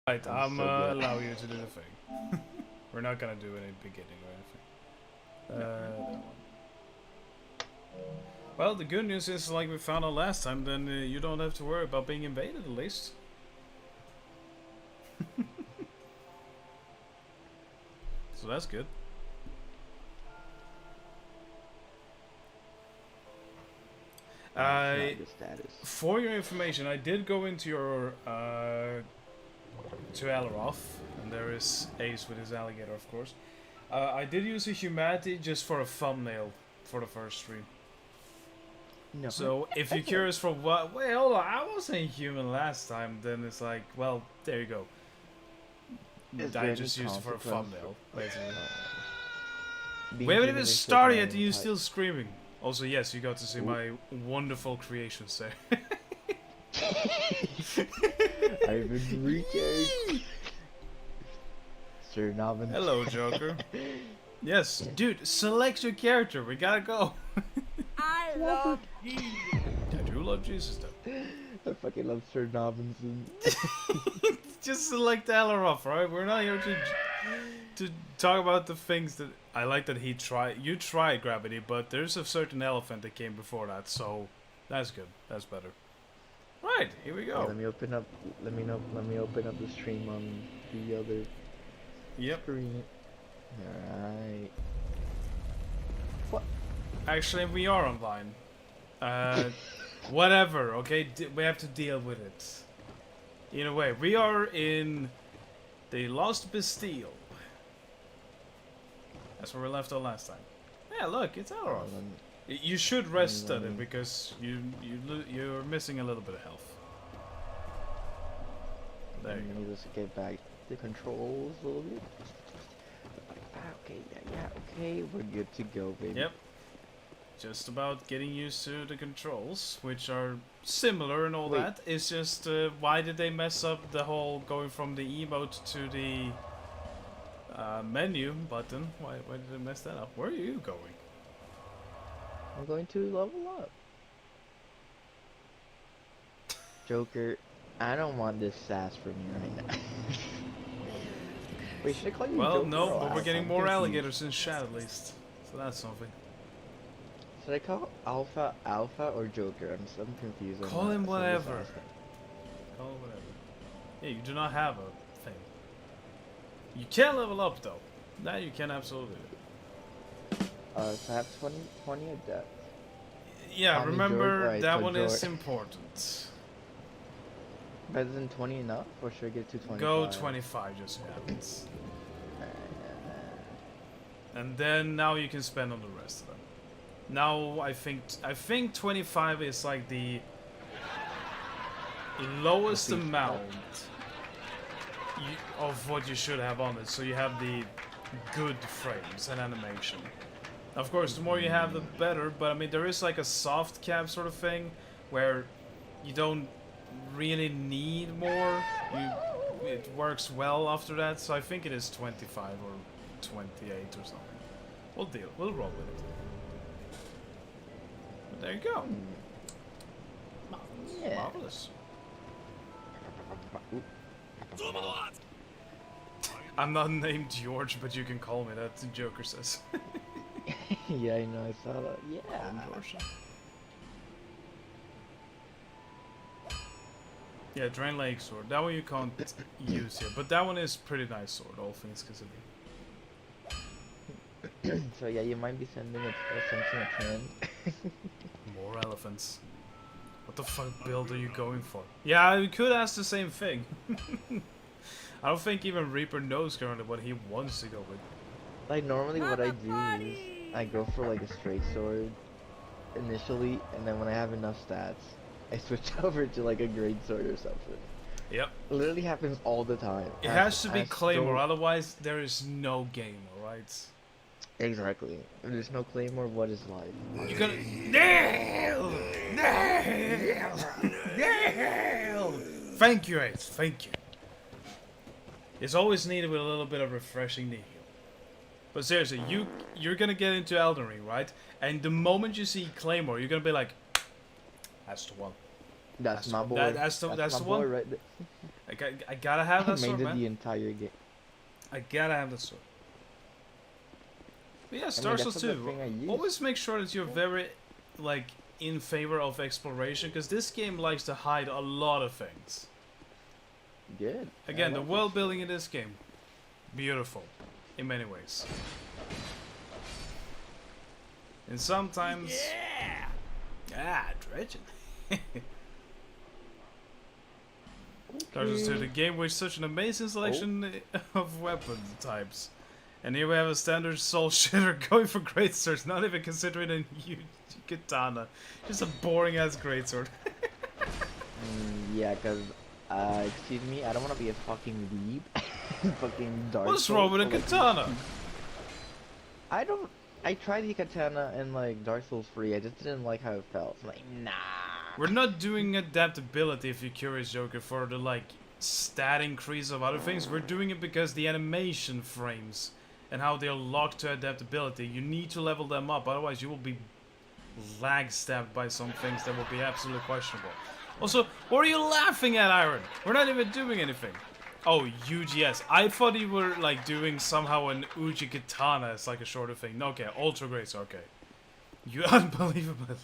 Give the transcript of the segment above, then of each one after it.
Right, I'm so glad. allow you to do the thing. We're not gonna do any beginning or anything. That one. Well, the good news is, like we found out last time, then you don't have to worry about being invaded at least. So that's good. Not the status. For your information, I did go into your to Alaroth, and there is Ace with his alligator, of course. I did use a humanity just for a thumbnail for the first stream. No. So if you're curious for what, wait, hold on, I wasn't human last time. Then it's like, well, there you go. I just used it for a thumbnail, basically. We haven't even started yet, and you're still screaming. Also, yes, you got to see my wonderful creations there. I've been reaching. Sir Nobbin. Hello, Joker. Yes, dude, select your character. We gotta go. I love Jesus. I do love Jesus, though. I fucking love Sir Nobbinson. Just select Alaroth, right? We're not here to talk about the things that I like that he tried. You tried gravity, but there's a certain elephant that came before that, so that's good. That's better. Right, here we go. Let me open up. Let me open up the stream on the other screen. Alright. What? Actually, we are online. Whatever. Okay, we have to deal with it. In a way, we are in the Lost Bastille. That's where we left off last time. Yeah, look, it's Alaroth. You should rest on it because you're missing a little bit of health. There you go. Let's get back the controls a little bit. Okay, yeah, okay, we're good to go, baby. Yep. Just about getting used to the controls, which are similar and all that. It's just, why did they mess up the whole going from the emote to the menu button? Why did they mess that up? Where are you going? I'm going to level up. Joker, I don't want this sass from you right now. Wait, should I call you Well, Joker? no, or but we're Alpha? getting I'm more confused. alligators in chat at least. So that's something. Should I call Alpha or Joker? I'm confused. on Call that- him so this whatever. last name. Call it whatever. Yeah, you do not have a thing. You can level up though. That you can absolutely do. So I have 20 of depth. Yeah, Tommy remember George? Alright, that so one is George. important. Better than 20 enough? Or should I get to 25? Go 25 just so happens. And then now you can spend on the rest of them. Now I think 25 is like the lowest amount of what you should have on it, so you have the good frames and animation. Of course, the more you have, the better. But I mean, there is like a soft cap sort of thing where you don't really need more. It works well after that. So I think it is 25 or 28 or something. We'll deal. We'll roll with it. But there you go. Yeah. Marvelous. I'm not named George, but you can call me that. The Joker says. Yeah, I know, I saw that. Yeah. Yeah, Drain Lake Sword. That one you can't use here, but that one is pretty nice sword, all things considered. So yeah, you might be sending something at hand. More elephants. What the fuck build are you going for? Yeah, we could ask the same thing. I don't think even Reaper knows currently what he wants to go with. Like normally what I do is I go for like a straight sword initially, and then when I have enough stats, I switch over to like a great sword or something. Yep. It literally happens all the time. It has to be Claymore, otherwise there is no game, alright? Exactly. If there's no Claymore, what is life? You're gonna nail. Thank you, Ace. Thank you. It's always needed with a little bit of refreshing knee heal. But seriously, you're gonna get into Elden Ring, right? And the moment you see Claymore, you're gonna be like, "That's the one. That's my boy. That's the my one. boy right there. I gotta have that Made sword, it man. the entire game. I gotta have the sword. But yeah, Star that's Souls the 2. thing I use. Always make sure that you're very, like, in favor of exploration, because this game likes to hide a lot of things. Good. Again, I the like world building in this game, beautiful, in many ways. And sometimes... Yeah. Ah, dredging. it. Dark Souls 2, the Okay. game with such an amazing selection of weapon types. And here we have a standard soul shitter going for greatswords, not even considering a huge katana. Just a boring ass greatsword. Yeah, cause, excuse me, I don't want to be a fucking weeb. Fucking Dark What's Souls wrong with a for, like, katana? I don't. I tried the katana in like Dark Souls 3. I just didn't like how it felt. I'm like, nah. We're not doing adaptability, if you're curious, Joker, for the like stat increase of other things. We're doing it because the animation frames and how they're locked to adaptability. You need to level them up, otherwise you will be lag stabbed by some things that will be absolutely questionable. Also, what are you laughing at, Iron? We're not even doing anything. Oh, UGS. I thought you were like doing somehow an Uji Katana as like a shorter thing. No, okay, Ultra Grace, okay. You unbelievable.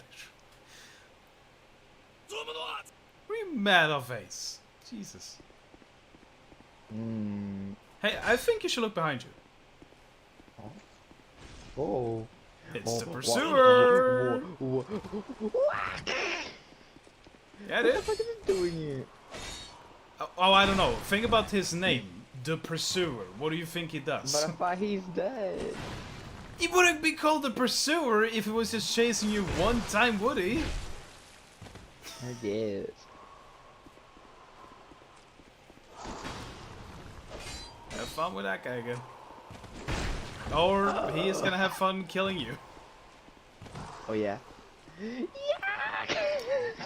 What are you mad of, Ace? Jesus. Hey, I think you should look behind you. Oh. It's the Oh, Pursuer! What Yeah, it the is. fuck is it doing here? Oh, I don't know. Think about his name. The Pursuer. What do you think he does? But I thought he's dead. He wouldn't be called the Pursuer if he was just chasing you one time, would he? I guess. Have fun with that guy again. Or he is gonna have fun killing you. Oh yeah.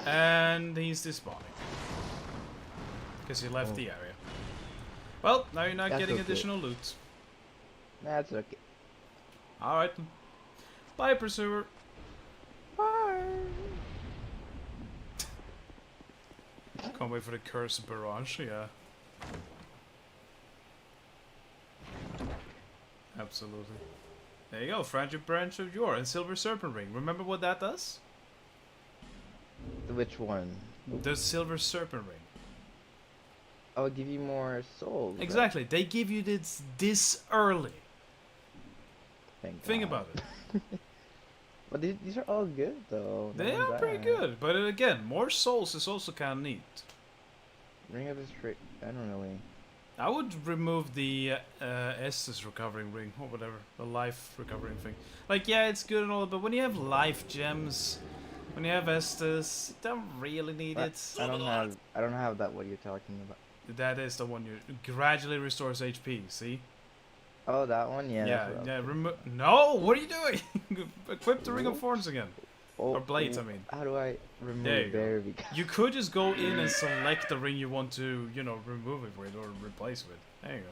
And he's despawning. Because he left the area. Well, now you're not That's getting okay. additional loot. That's okay. Alright. Bye, Pursuer. Bye. Can't wait for the cursed barrage, yeah. Absolutely. There you go, Fragile Branch of Yore and Silver Serpent Ring. Remember what that does? Which one? The Silver Serpent Ring. I'll give you more souls. right? Exactly, they give you this early. Thank Think God. about it. But these are all good though. They Not are pretty bad. good, but again, more souls is also kind of neat. Ring of the straight. I don't really. I would remove the Estus recovering ring, or whatever, the life recovering thing. Like, yeah, it's good and all, but when you have life gems, when you have Estus, you don't really need it. I don't have that. What you're talking about? That is the one you gradually restores HP, see? Oh, that one. Yeah. Yeah, that's what yeah, I was no, what are you doing? Equip the Ring of Thorns again. Oh, Or blades, I mean. How do I remove There you there? go. Because You could just go in and select the ring you want to, you know, remove it with or replace with. There you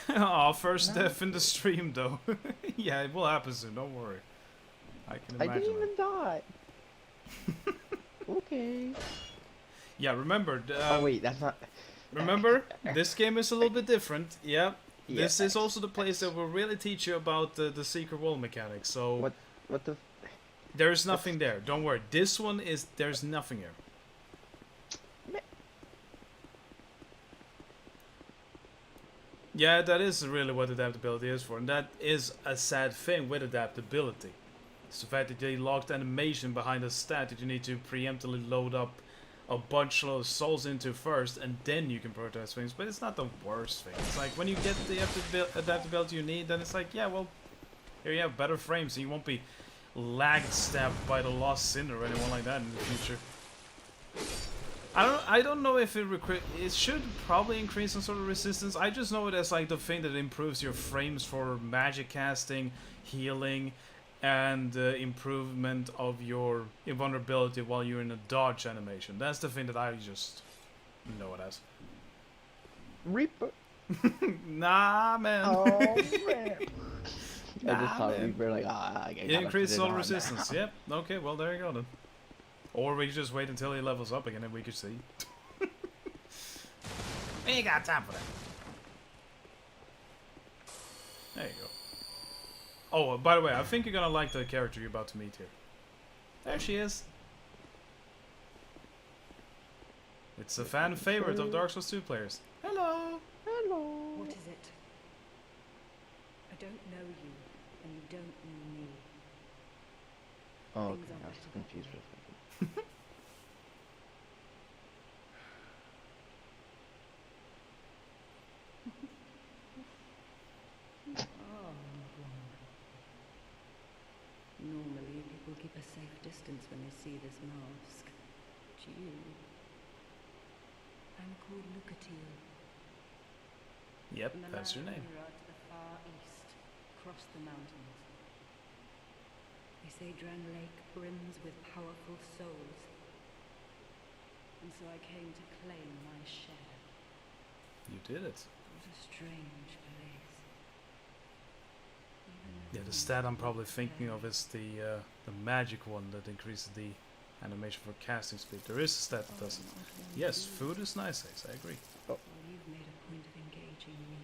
go. Aw, first No. death in the stream, though. Yeah, it will happen soon, don't worry. I can I imagine didn't even it. die. Okay. Yeah, remember, Oh wait, that's not. remember, this game is a little bit different. Yeah, this Yeah. is also the place that will really teach you about the secret wall mechanics. So What? What the? there's nothing there. Don't worry. This one is there's nothing here. Yeah, that is really what adaptability is for, and that is a sad thing with adaptability. It's the fact that they locked animation behind a stat that you need to preemptively load up a bunch of souls into first, and then you can prioritize things. But it's not the worst thing. It's like when you get the adaptability you need, then it's like, yeah, well, here you have better frames, so you won't be lag stabbed by the Lost Cinder or anyone like that in the future. I don't know if it should probably increase some sort of resistance. I just know it as like the thing that improves your frames for magic casting, healing, and improvement of your invulnerability while you're in a dodge animation. That's the thing that I just know it as. Reaper. Nah, man. Oh man. I just Nah, saw man. Reaper like It increases all resistance. Yep. Okay, well there you go then. Or we could just wait until he levels up again and we could see. We ain't got time for that. There you go. Oh, by the way, I think you're gonna like the character you're about to meet here. There she is. It's a fan favorite of Dark Souls 2 players. Hello! Hello. What is it? I don't know you, and you don't know me. Oh, Things okay. are I was better confused that for a second. Oh, normally people keep a safe distance when they see this mask. But you... I'm called Lucatiel. Yep, From the that's your land name. Mira to the far east, across the mountains. They say Dran Lake brims with powerful souls. And so I came to claim my share. You did it. What a strange place. Yeah, the stat I'm probably thinking of is the magic one that increases the animation for casting speed. There is a stat that does it. Yes, food is nice, Ace, I agree. Well, you've made a point of engaging me.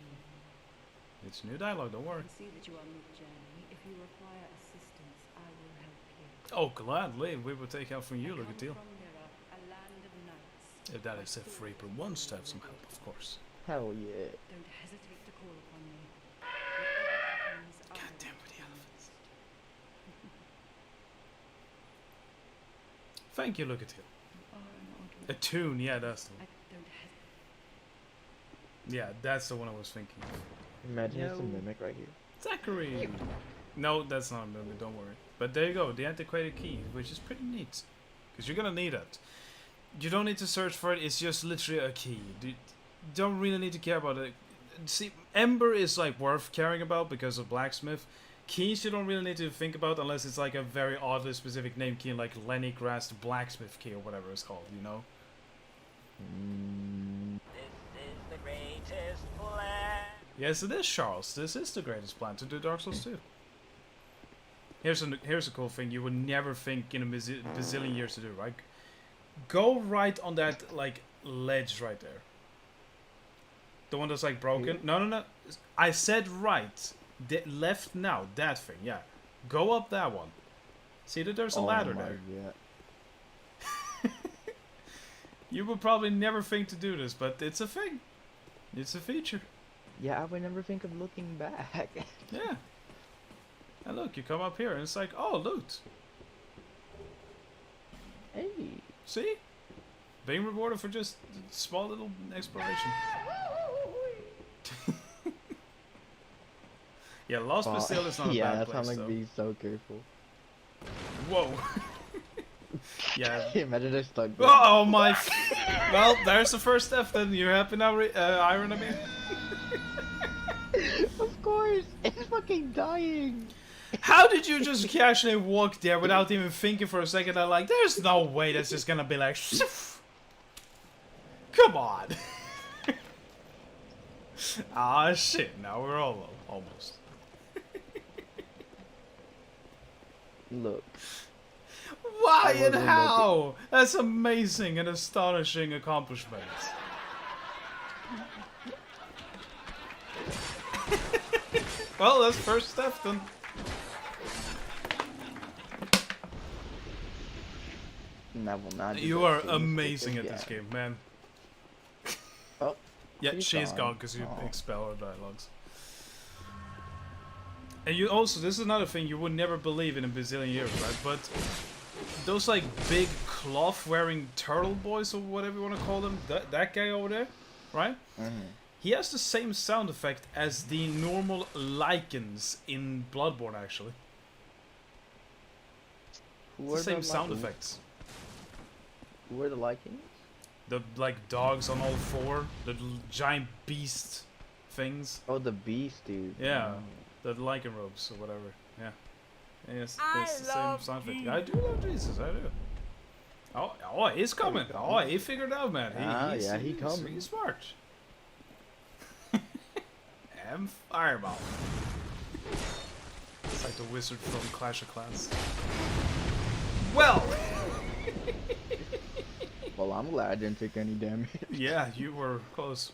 It's new dialogue, don't I worry. can see that you are mid-journey. If you require assistance, I will help you. Oh, gladly, we will take help from you, I look at come deal. from Mira, a land of knights. If that is if Reaper wants to have some help, of course. Hell yeah. Don't hesitate to call upon me. Whatever happens, I God will damn it, the be elephants. Thank you, look at deal. You are an odd A tune, yeah, that's the I one. don't hesitate. Yeah, that's the one I was thinking of. Imagine it's a No. mimic right here. Zachary! No, that's not a movie, don't worry. But there you go, the antiquated key, which is pretty neat. Because you're gonna need it. You don't need to search for it, it's just literally a key. You don't really need to care about it. See, Ember is like worth caring about because of Blacksmith. Keys you don't really need to think about unless it's like a very oddly specific name key like Lenny Grass Blacksmith key or whatever it's called, you know? This is the greatest plan. Yes, it is, Charles. This is the greatest plan to do Dark Souls 2. Here's a cool thing you would never think in a bazillion years to do, right? Go right on that, like, ledge right there. The one that's, like, broken. Here? No. I said right. Left now. That thing, yeah. Go up that one. See that there's a ladder there. Yeah. You would probably never think to do this, but it's a thing. It's a feature. Yeah, I would never think of looking back. Yeah. And look, you come up here and it's like, oh, loot. Hey. See? Being rewarded for just small little exploration. Yeah, Lost Oh, Bastille is not a yeah, bad that's place, how like though. being so careful. Whoa. Yeah. Imagine they're stuck there. Oh my. Well, there's the first step then. You happy now, Iron? I mean. Of course, it's fucking dying. How did you just casually walk there without even thinking for a second? I'm like, there's no way that's just gonna be like. Come on. Ah shit! Now we're all low, almost. Look. Why I and wasn't how? That's amazing and astonishing accomplishment. Well, that's first step then. And I will not do You that are same amazing at mistake this again. game, man. Oh, Yeah, she's she's gone. gone because you Aw. expel her dialogues. And you also, this is another thing you would never believe in a bazillion years, right? But those like big cloth-wearing turtle boys or whatever you want to call them, that guy over there, right? He has the same sound effect as the normal lichens in Bloodborne, actually. Who It's the are same sound Lycans? effects. Who are the Lycans? The like dogs on all four, the giant beast things. Oh, the beast, dude. Yeah, Oh. the lichen robes or whatever. Yeah, yes, I it's the same love sound effect. Jesus. I do love Jesus. I do. Oh, he's coming. Oh, he figured it out, man. He's coming. He's smart. And fireball. It's like the wizard from Clash of Clans. Well. Well, I'm glad I didn't take any damage. Yeah, you were close.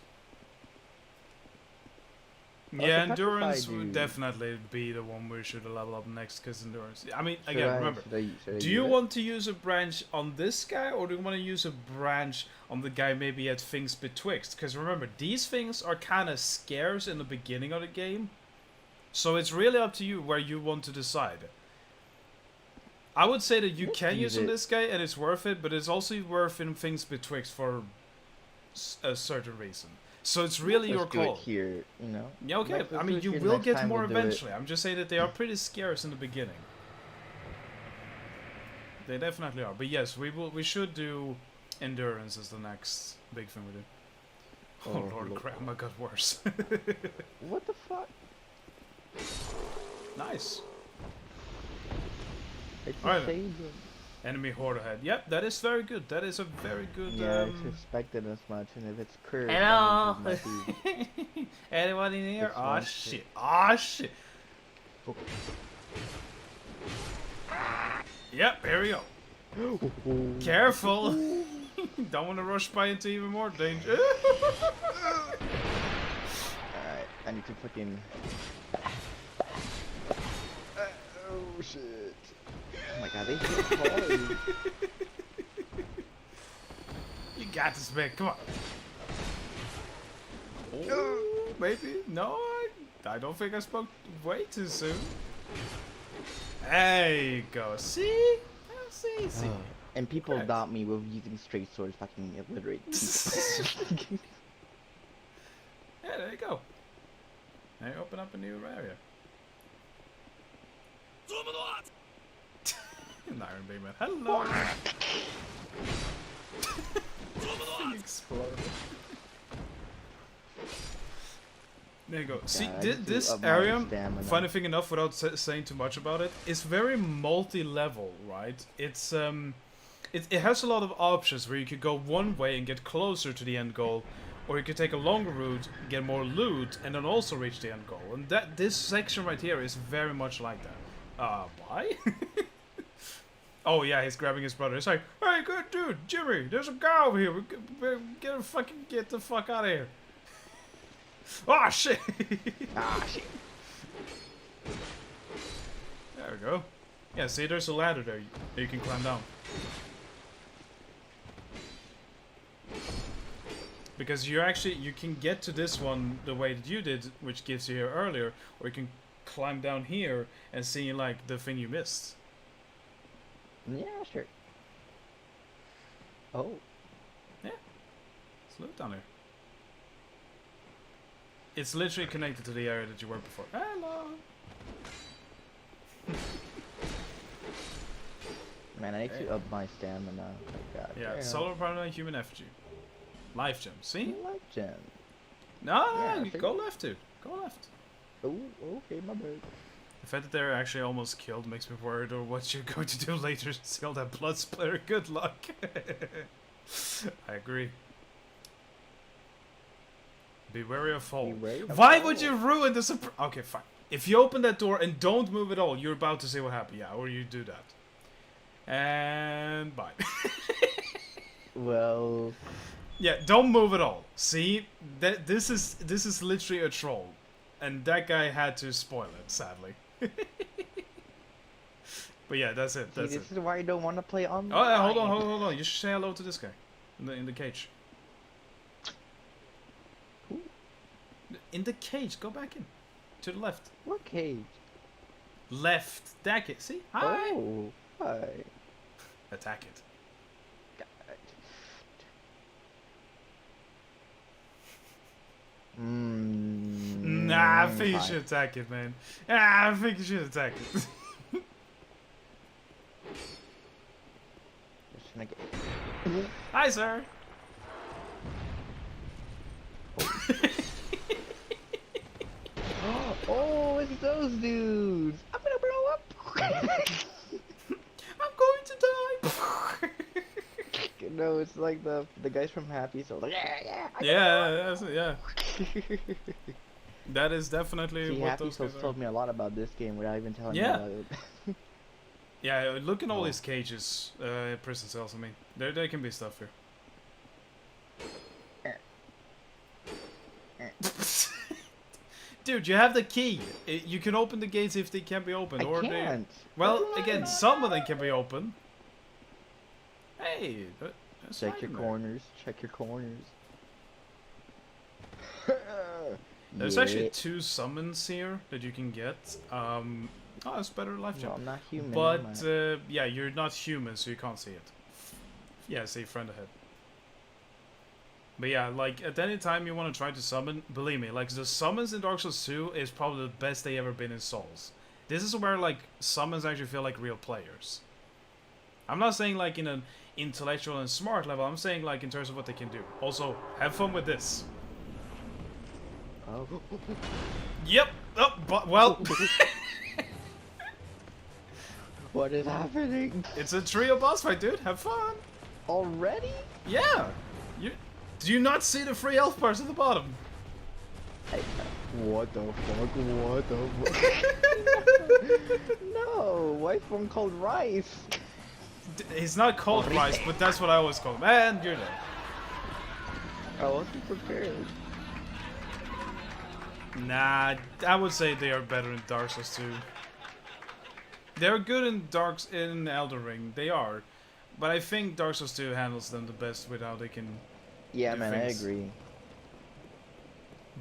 Oh, Yeah, so endurance petrified, would dude. definitely be the one we should level up next, because endurance. I mean, Should again, I- remember, should I do you use it? want to use a branch on this guy, or do you want to use a branch on the guy maybe at things betwixt? Because remember, these things are kind of scarce in the beginning of the game, so it's really up to you where you want to decide. I would say that you Let's can use use on it. this guy, and it's worth it, but it's also worth in things betwixt for a certain reason. So it's really your Let's do it call. here, you know? Yeah, okay. Let's I do mean, it you here, will next get time more we'll do it. eventually. I'm just saying that they are pretty scarce in the beginning. They definitely are. But yes, we should do endurance as the next big thing we do. Oh, Oh, Lord, Lord. grandma got worse. What the fuck? Nice. It's Alright a then. Saber. Enemy horde ahead. Yep, that is very good. That is a very good. Yeah, I suspected as much, and if it's curved, Hello. that means it might be- Anyone in here? It's Oh one shit! Oh shit! Oh. Yep, here we go. Careful! Don't want to rush by into even more danger. Alright, I need to fucking. Oh shit! Oh my god, they hit hard. You got this, man. Come on. Oh, maybe? No, I don't think I spoke way too soon. There you go. See? That's easy. And people Correct. doubt me with using straight swords, fucking illiterate people. Yeah, there you go. Now you open up a new area. An Iron Beam, hello! Explode. There you go. See, I need to this up my area, stamina. funny thing enough, without saying too much about it, is very multi-level, right? It's it has a lot of options where you could go one way and get closer to the end goal, or you could take a longer route, get more loot, and then also reach the end goal. And this section right here is very much like that. Why? Oh yeah, he's grabbing his brother. He's like, "Hey, good dude, Jimmy, there's a guy over here. Get the fuck out of here." Oh shit! Ah shit! There we go. Yeah, see, there's a ladder there that you can climb down. Because you can get to this one the way that you did, which gives you here earlier, or you can climb down here and see like the thing you missed. Yeah, sure. Oh. Yeah. It's loot down here. It's literally connected to the area that you were before. Hello! Man, I need to up my stamina. Oh my god. Yeah, damn. solar power, human effigy. Life gem, see? Life gem. No, Yeah, I you think- go left, dude. Go left. Oh, okay, my bad. The fact that they're actually almost killed makes me worried or what you're going to do later. See all that blood splatter. Good luck. I agree. Be wary of fall. Be wary of Why fall. would you ruin the Okay, fine. If you open that door and don't move at all, you're about to see what happens. Yeah, or you do that. And bye. Well, Yeah, don't move at all. See, this is literally a troll, and that guy had to spoil it, sadly. But yeah, that's it. see, That's it. this is why I don't want to play online. Oh, yeah, hold on. You should say hello to this guy in the cage. Who? In the cage. Go back in. To the left. What cage? Left. Attack it. See? Hi. Oh, hi. Attack it. Nah, I think you should attack it, man. I think you should attack it. Just gonna get... Hi, sir. Oh, it's those dudes. I'm gonna blow up. I'm going to die. No, it's like the guys from Happy. So like, yeah. Yeah, that's it, yeah. That is definitely See, what Happy those Souls guys are. told me a lot about this game without even telling Yeah. me about it. Yeah, look at all Oh. these cages, prison cells. I mean, there can be stuff here. Dude, you have the key. You can open the gates if they can't be opened. I can't. Well, What do I again, know? some of them can be open. Hey, that's Check your fine, man. corners. Check your corners. There's Yeah. actually 2 summons here that you can get. Oh, it's better life Well, jump. I'm not human. But yeah, you're not human, so you can't see it. Yeah, say friend ahead. But yeah, like at any time you want to try to summon, believe me, like the summons in Dark Souls 2 is probably the best they ever been in Souls. This is where like summons actually feel like real players. I'm not saying like in an intellectual and smart level, I'm saying like in terms of what they can do. Also, have fun with this. Oh. Yep. Oh, but well, What is happening? it's a trio boss fight, dude. Have fun. Already? Yeah. Do you not see the free health bars at the bottom? What the fuck? What the fuck? No, why is one called Rice? He's not called Rice, but that's what I always call him. And you're dead. I wasn't prepared. Nah, I would say they are better in Dark Souls 2. They're good in Elden Ring, they are. But I think Dark Souls 2 handles them the best with how they can. Yeah, do man, things. I agree.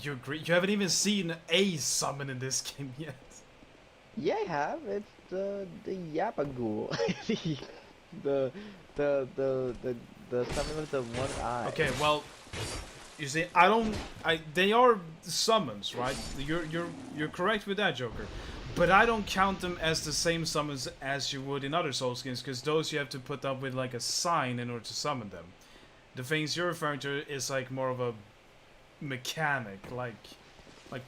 You agree? You haven't even seen a summon in this game yet. Yeah, I have. It's the Yapagul. the summon with the one eye. Okay, well, you see, they are summons, right? You're correct with that, Joker. But I don't count them as the same summons as you would in other Souls games, because those you have to put up with like a sign in order to summon them. The things you're referring to is like more of a mechanic, like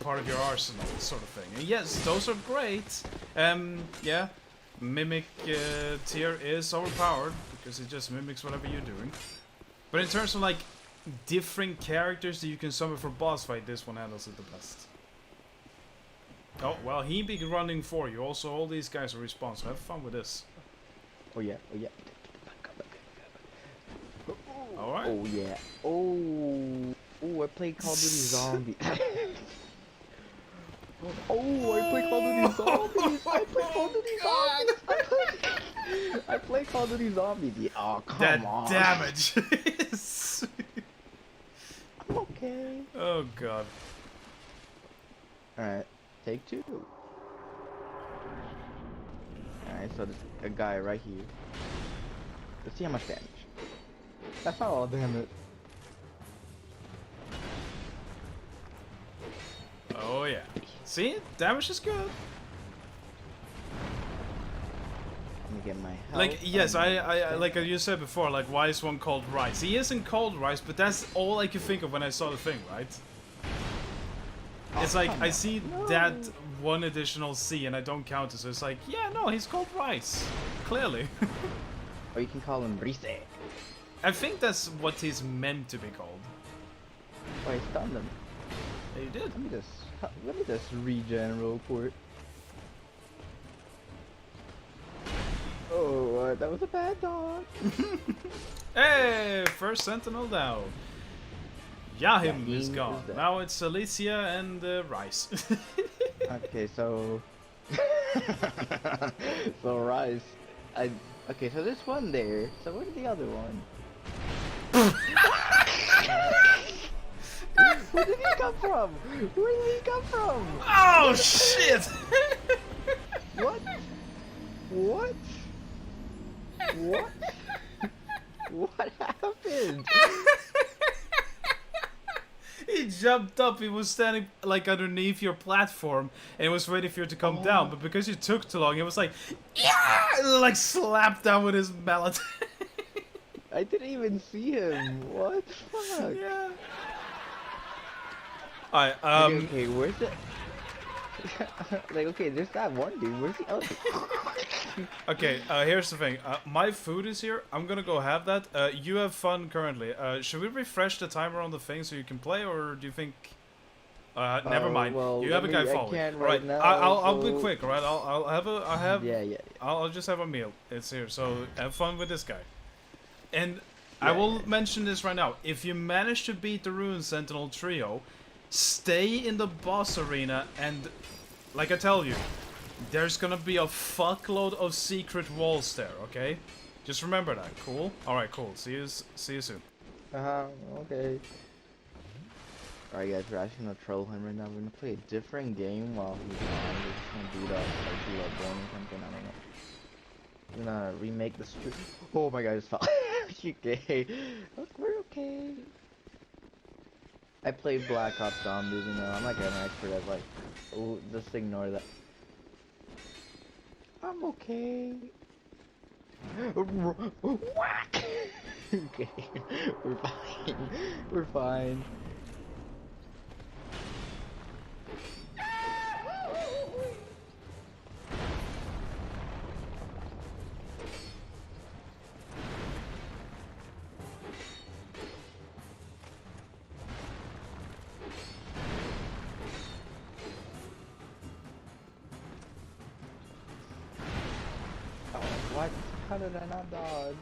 part of your arsenal sort of thing. And yes, those are great. Yeah, Mimic tier is overpowered because it just mimics whatever you're doing. But in terms of like different characters that you can summon for boss fight, this one handles it the best. Oh, well, he be running for you. Also, all these guys are responsive. Have fun with this. Oh yeah, oh yeah. Alright. Oh yeah. Oh. Oh, I played Call of Duty Zombie. Oh, I played Call of Duty Zombies. I played Call of Duty Zombies. I played Call of Duty Zombies. Oh, come That on. damage is... I'm okay. Oh, God. Alright, take 2. Alright, so there's a guy right here. Let's see how much damage. That's not all damage. Oh, yeah. See? Damage is good. Let me get my health. Like, yes, I like you said before, like, why is one called Rice? He isn't called Rice, but that's all I could think of when I saw the thing, right? It's like, I see that one additional C and I don't count it, so it's like, yeah, no, he's called Rice. Clearly. Or you can call him Brise. I think that's what he's meant to be called. Oh, I stunned him. Yeah, you did. Let me just regen real quick. Oh, that was a bad dog. Hey, first sentinel down. Yahim Yahim is gone. is dead. Now it's Alicia and Rice. Okay, so so Rice, okay, so there's one there. So where's the other one? Where did he come from? Where did he come from? Oh shit! What? What? What? What happened? He jumped up, he was standing like underneath your platform and was waiting for you to come down, but because you took too long, he was like, yeah! And, like slapped down with his mallet. I didn't even see him. What the fuck? Yeah. Alright, Okay, where's the... like, okay, there's that one dude. Where's the other? okay, here's the thing. My food is here. I'm gonna go have that. You have fun currently. Should we refresh the timer on the thing so you can play, or do you think... never mind. Well, you have a guy following. can't Right, now, I'll be so- quick, right? I'll have... Yeah. I'll just have a meal. It's here, so have fun with this guy. And I will mention this right now. If you manage to beat the Ruin Sentinel trio, Stay in the boss arena, and like I tell you, there's gonna be a fuckload of secret walls there, okay? Just remember that, cool? Alright, cool. See you soon. Okay. Alright guys, we're actually gonna troll him right now. We're gonna play a different game while he's on. We're just gonna beat up, like, do a bone or something, I don't know. We're gonna remake the street. Oh my god, it's fine. Okay. We're okay. I played Black Ops Zombies, you know, I'm like an expert at, like, oh, just ignore that. I'm okay. Whack! Okay, we're fine. We're fine. Oh, what? How did I not dodge?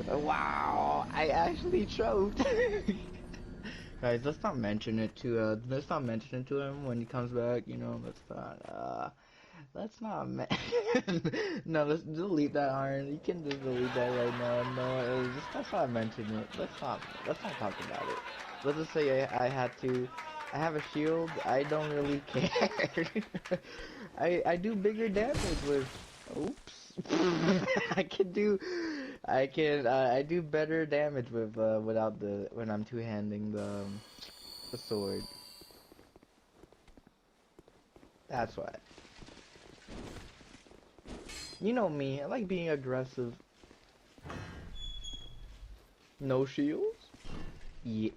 Wow, I actually choked. Guys, let's not mention it to him when he comes back, you know, let's not no, let's delete that, Iron. You can just delete that right now. No, let's not mention it. Let's not talk about it. Let's just say I have a shield. I don't really care. I do bigger damage with, oops. I do better damage with without when I'm two-handing the sword. That's why. You know me, I like being aggressive. No shields? Yeah.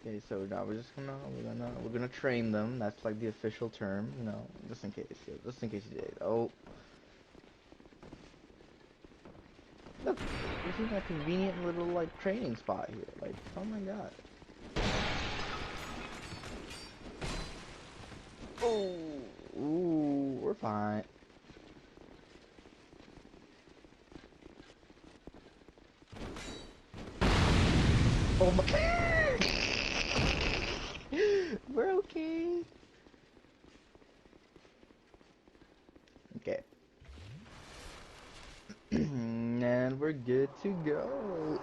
Okay, so now we're gonna train them. That's like the official term, you know, just in case you did. Oh. Look, this is a convenient little, like, training spot here. Like, oh my god. Oh, ooh, we're fine. Oh my god. We're okay. Okay. And we're good to go.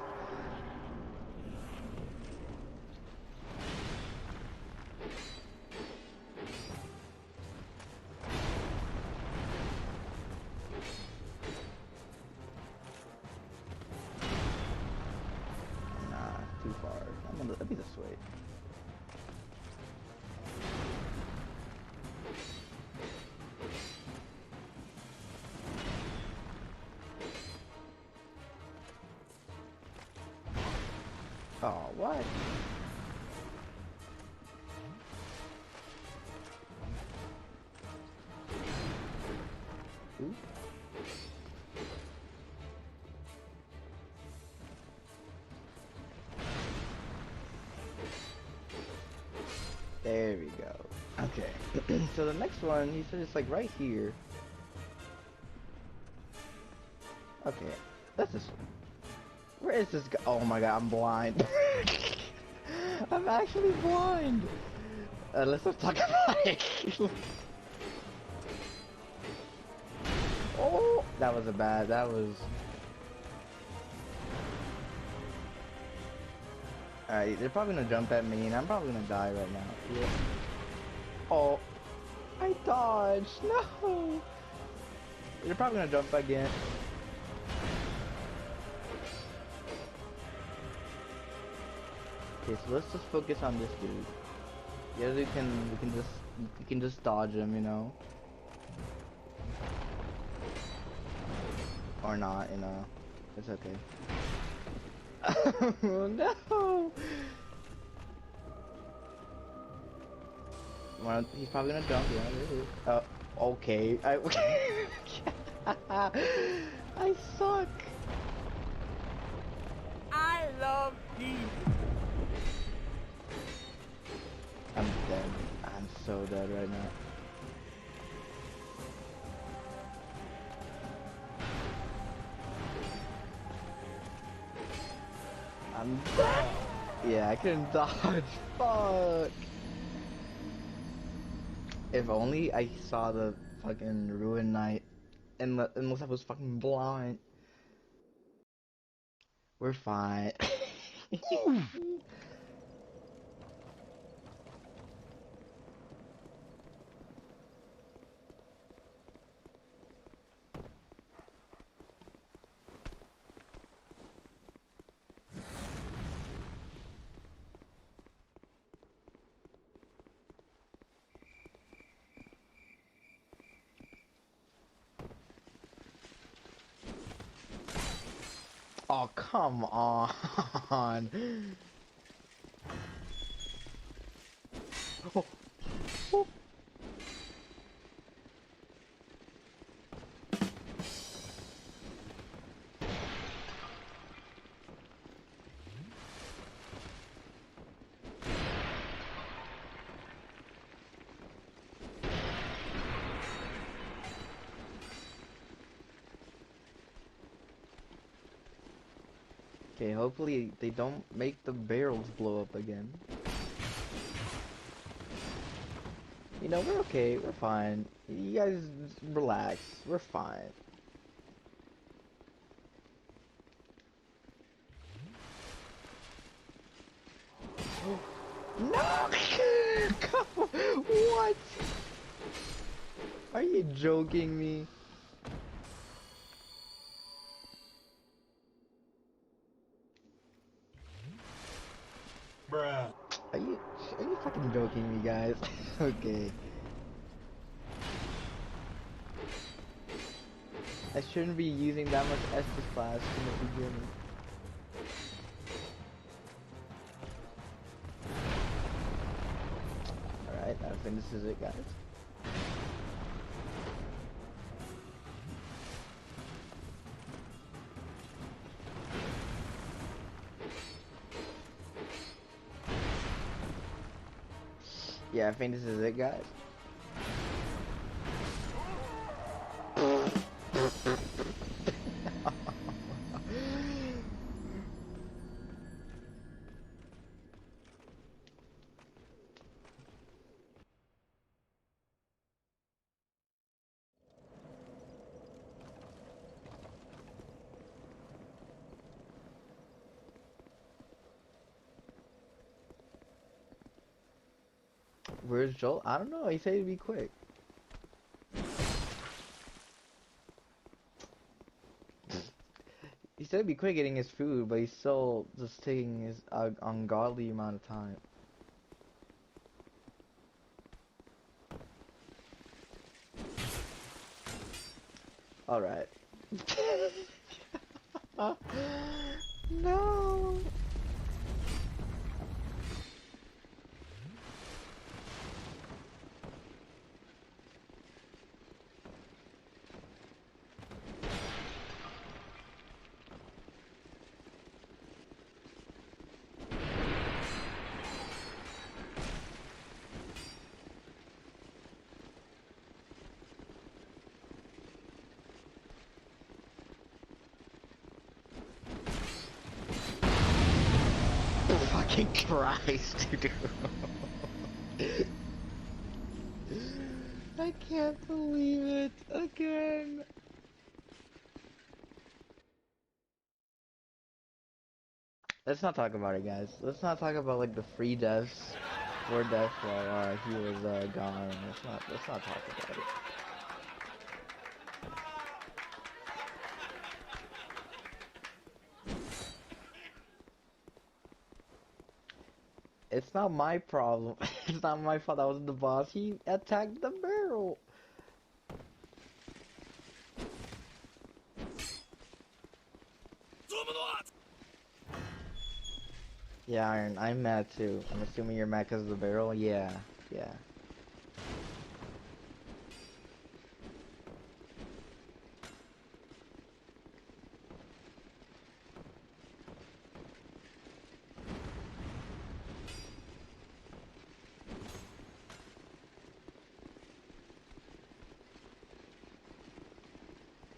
Nah, too far. I'll be this way. Oh, what? Ooh. There we go. Okay. So the next one, he said it's like right here. Okay. That's just. Where is this guy? Oh my god, I'm blind. I'm actually blind. Let's just talk about it. Oh, that was that was. Alright, they're probably gonna jump at me and I'm probably gonna die right now. Yeah. Oh, I dodged. No. They're probably gonna jump again. Okay, so let's just focus on this dude. The other dude we can just dodge him, you know. Or not, you know. It's okay. Oh no! Well, he's probably gonna jump, yeah. Okay. I suck. I love you. I'm dead. I'm so dead right now. I'm dead. Yeah, I couldn't dodge. Fuck. If only I saw the fucking Ruin Knight, and unless I was fucking blind. We're fine. Oh, come on. Oh, oh. Okay, hopefully they don't make the barrels blow up again. You know, we're okay, we're fine. You guys just relax, we're fine. No! What? Are you joking me? Bruh. Are you fucking joking me, guys? Okay. I shouldn't be using that much Estus class in the beginning. Alright, I think this is it, guys. Yeah, I think this is it, guys. Where's Joel? I don't know, he said he'd be quick. He said he'd be quick getting his food, but he's still just taking his ungodly amount of time. Alright. No! Fucking Christ, dude. I can't believe it again. Let's not talk about it, guys. Let's not talk about like the free deaths, 4 deaths while he was gone. Let's not talk about it. It's not my problem. It's not my fault. I was the boss. He attacked the barrel. Yeah, Iron, I'm mad too. I'm assuming you're mad because of the barrel? Yeah, yeah.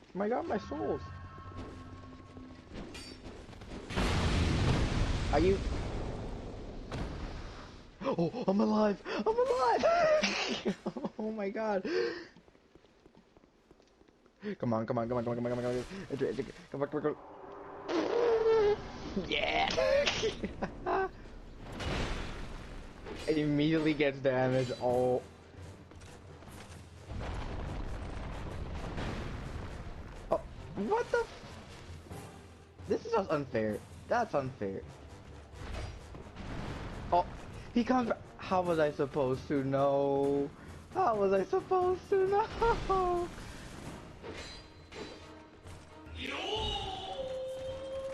Oh my god, my souls! Are you? Oh, I'm alive! I'm alive! Oh my god! Come on, come on, come on, come on, come on, come on, come on, come on, come on, come on. Yeah! It immediately gets damaged. Oh. Oh, what the? This is just unfair. That's unfair. Oh, he comes back. How was I supposed to know? How was I supposed to know?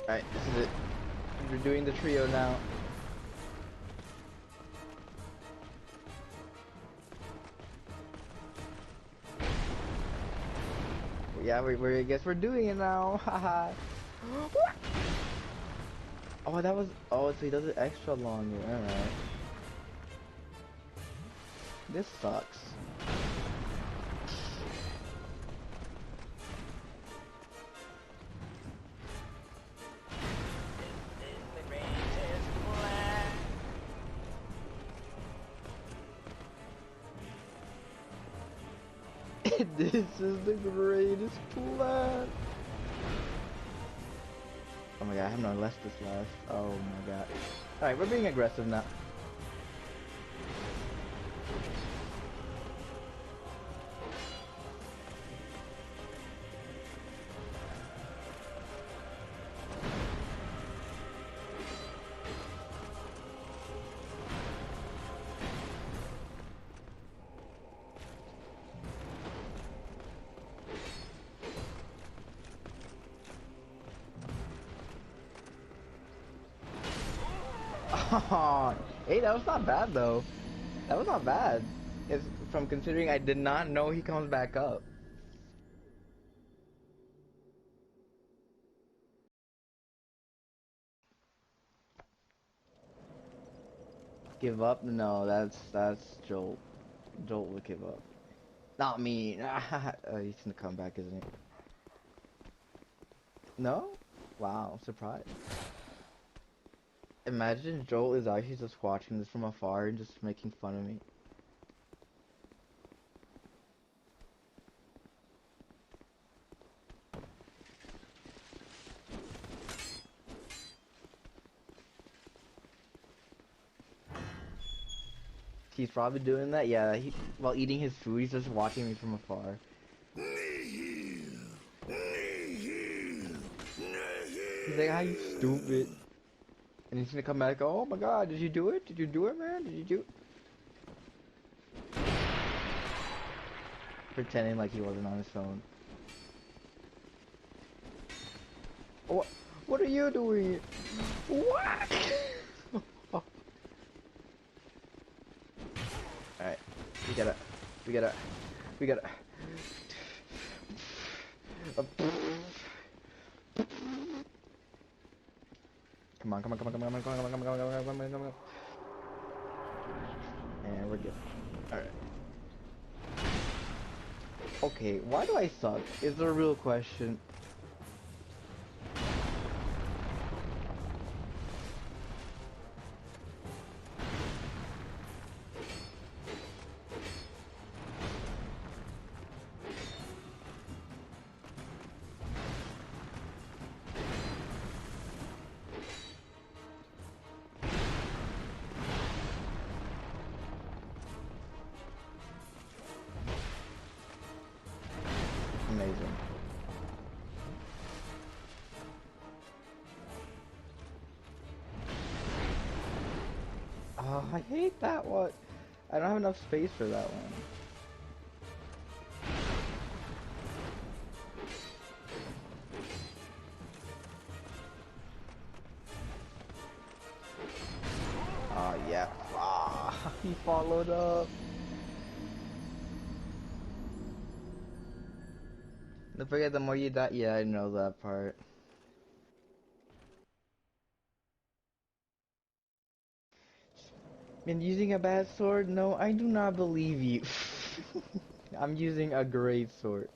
Alright, this is it. We're doing the trio now. Yeah, I guess we're doing it now. Haha. Oh, that was. Oh, so he does it extra longer. Alright. This sucks. This is the greatest plan. Oh my god, I have no less this last. Oh my god. Alright, we're being aggressive now. Oh, hey, that was not bad though. That was not bad. It's from considering I did not know he comes back up. Give up? No, that's Jolt. Jolt would give up. Not me. He's gonna come back, isn't he? No? Wow, surprised. Imagine Joel is actually just watching this from afar and just making fun of me. He's probably doing that, yeah. While eating his food, he's just watching me from afar. He's like, "Ah, you stupid." And he's gonna come back, "Oh my god, did you do it? Did you do it, man? Did you do it?" Pretending like he wasn't on his phone. What are you doing? What? Alright, we gotta. Come on, come on, come on, come on, come on, come on, come on, come on, come on, come on, come on, come on. And we're good. Alright. Okay, why do I suck? Is the real question. Amazing. Oh, I hate that one. I don't have enough space for that one. Oh, yeah. Ah, he followed up. Don't forget, the more you die. Yeah, I know that part. Been using a bad sword? No, I do not believe you. I'm using a great sword.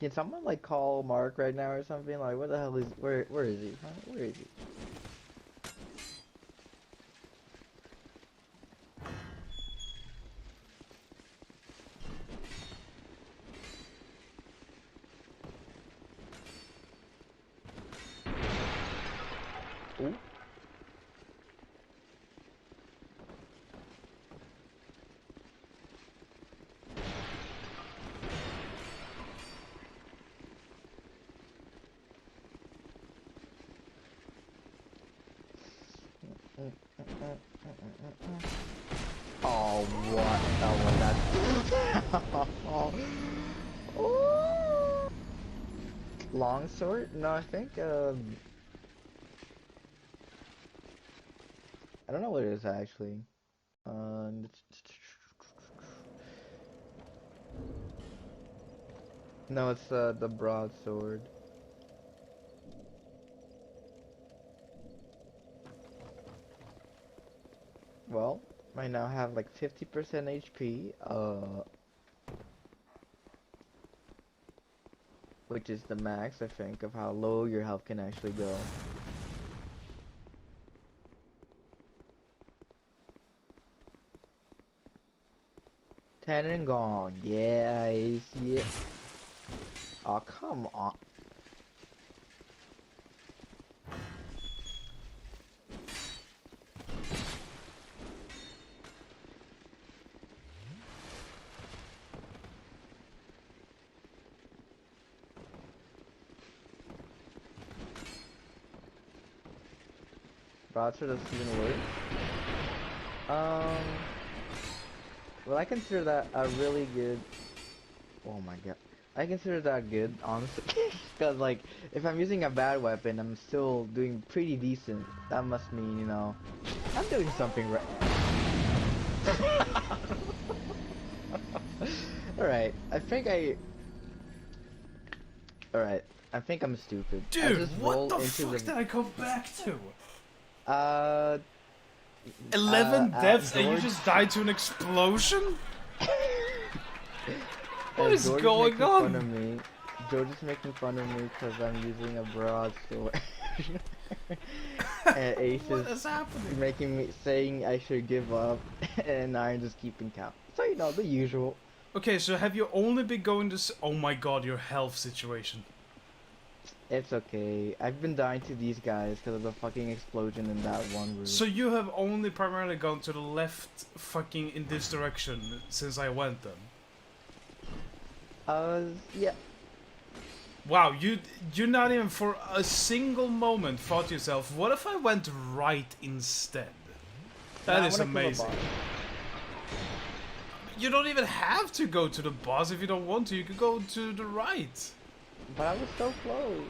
Can someone like call Mark right now or something? Like, what the hell is? Where is he? Huh? Where is he? Ooh. Oh, what? Oh, that's... Oh. Long sword? No, I think, I don't know what it is, actually. Uh... No, it's, the broadsword. Well, I now have like 50% HP, which is the max, I think, of how low your health can actually go. Ten and gone, yes, yeah. Oh, come on. Broadsword doesn't even work. Well, I consider that a really good. Oh my god, I consider that good, honestly. Because like, if I'm using a bad weapon, I'm still doing pretty decent. That must mean, you know, I'm doing something right. All right, I think I. All right, I think I'm stupid. I Dude, just what rolled the into fuck did I come back to? Uh, 11 deaths and you George. just died to an explosion? What is George going making fun on? of me. George is making fun of me because I'm using a broadsword. And Ace What is is happening? making me saying I should give up, and I'm just keeping count. So you know the usual. Okay, so have you only been going to oh my god, your health situation. It's okay. I've been dying to these guys because of the fucking explosion in that one room. So you have only primarily gone to the left fucking in this direction since I went then? Yeah. Wow, you not even for a single moment thought to yourself, what if I went right instead? That Nah, I is wanna kill the amazing. boss. You don't even have to go to the boss if you don't want to, you could go to the right. But I was so close.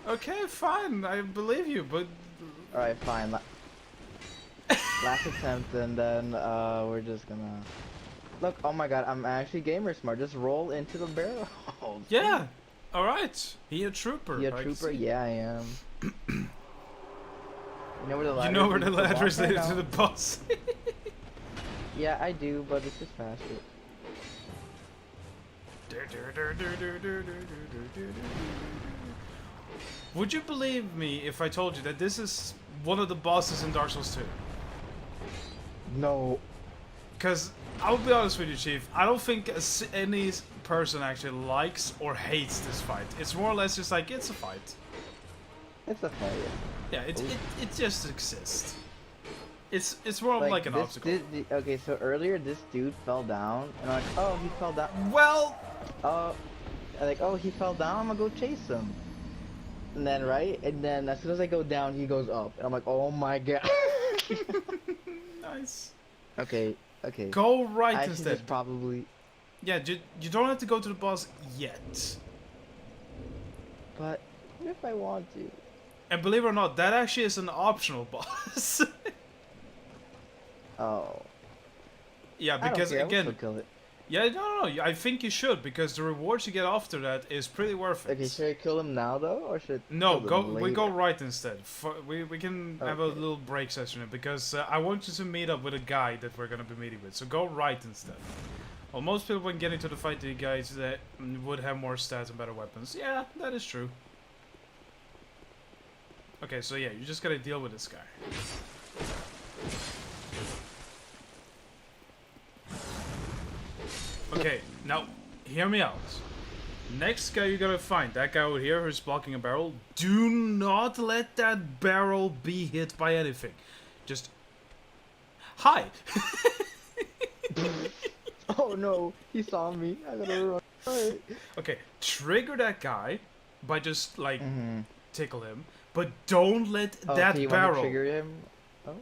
Okay, fine, I believe you, but... Alright, fine. Last attempt, and then, we're just gonna... Look, oh my god, I'm actually gamer smart. Just roll into the barrel. Yeah, alright. He a trooper. You a I trooper? see. Yeah, I am. You know where the ladder You know where the leads to ladder is boss right leading to now? the boss. Yeah, I do, but it's just faster. Would you believe me if I told you that this is one of the bosses in Dark Souls 2? No. Because, I'll be honest with you, Chief, I don't think any person actually likes or hates this fight. It's more or less just like, it's a fight. It's a failure. Yeah, it just exists. It's more of like an obstacle. Okay, so earlier this dude fell down, and I'm like, oh, he fell down. Well, Like, oh, he fell down, I'm gonna go chase him. And then, right? And then as soon as I go down, he goes up. And I'm like, oh my god. nice. Okay. Go right I should instead. just probably... Yeah, you don't have to go to the boss yet. But, what if I want to? And believe it or not, that actually is an optional boss. Oh. Yeah, I because don't care, I will again... still kill it. Yeah, no, I think you should, because the rewards you get after that is pretty worth it. Okay, should I kill him now, though? Or should I No, kill him we later? go right instead. We can have a Okay. little break session here, because I want you to meet up with a guy that we're gonna be meeting with. So go right instead. Well, most people when getting to the fight, the guys that would have more stats and better weapons. Yeah, that is true. Okay, so yeah, you just gotta deal with this guy. Okay, now, hear me out. Next guy you gotta find, that guy over here who's blocking a barrel, do not let that barrel be hit by anything. Just... Hi! Oh no, he saw me. I gotta run. Alright. Okay, trigger that guy by just, like, Mm-hmm. tickle him, but don't let Oh, that so you barrel... want to trigger him? Oh.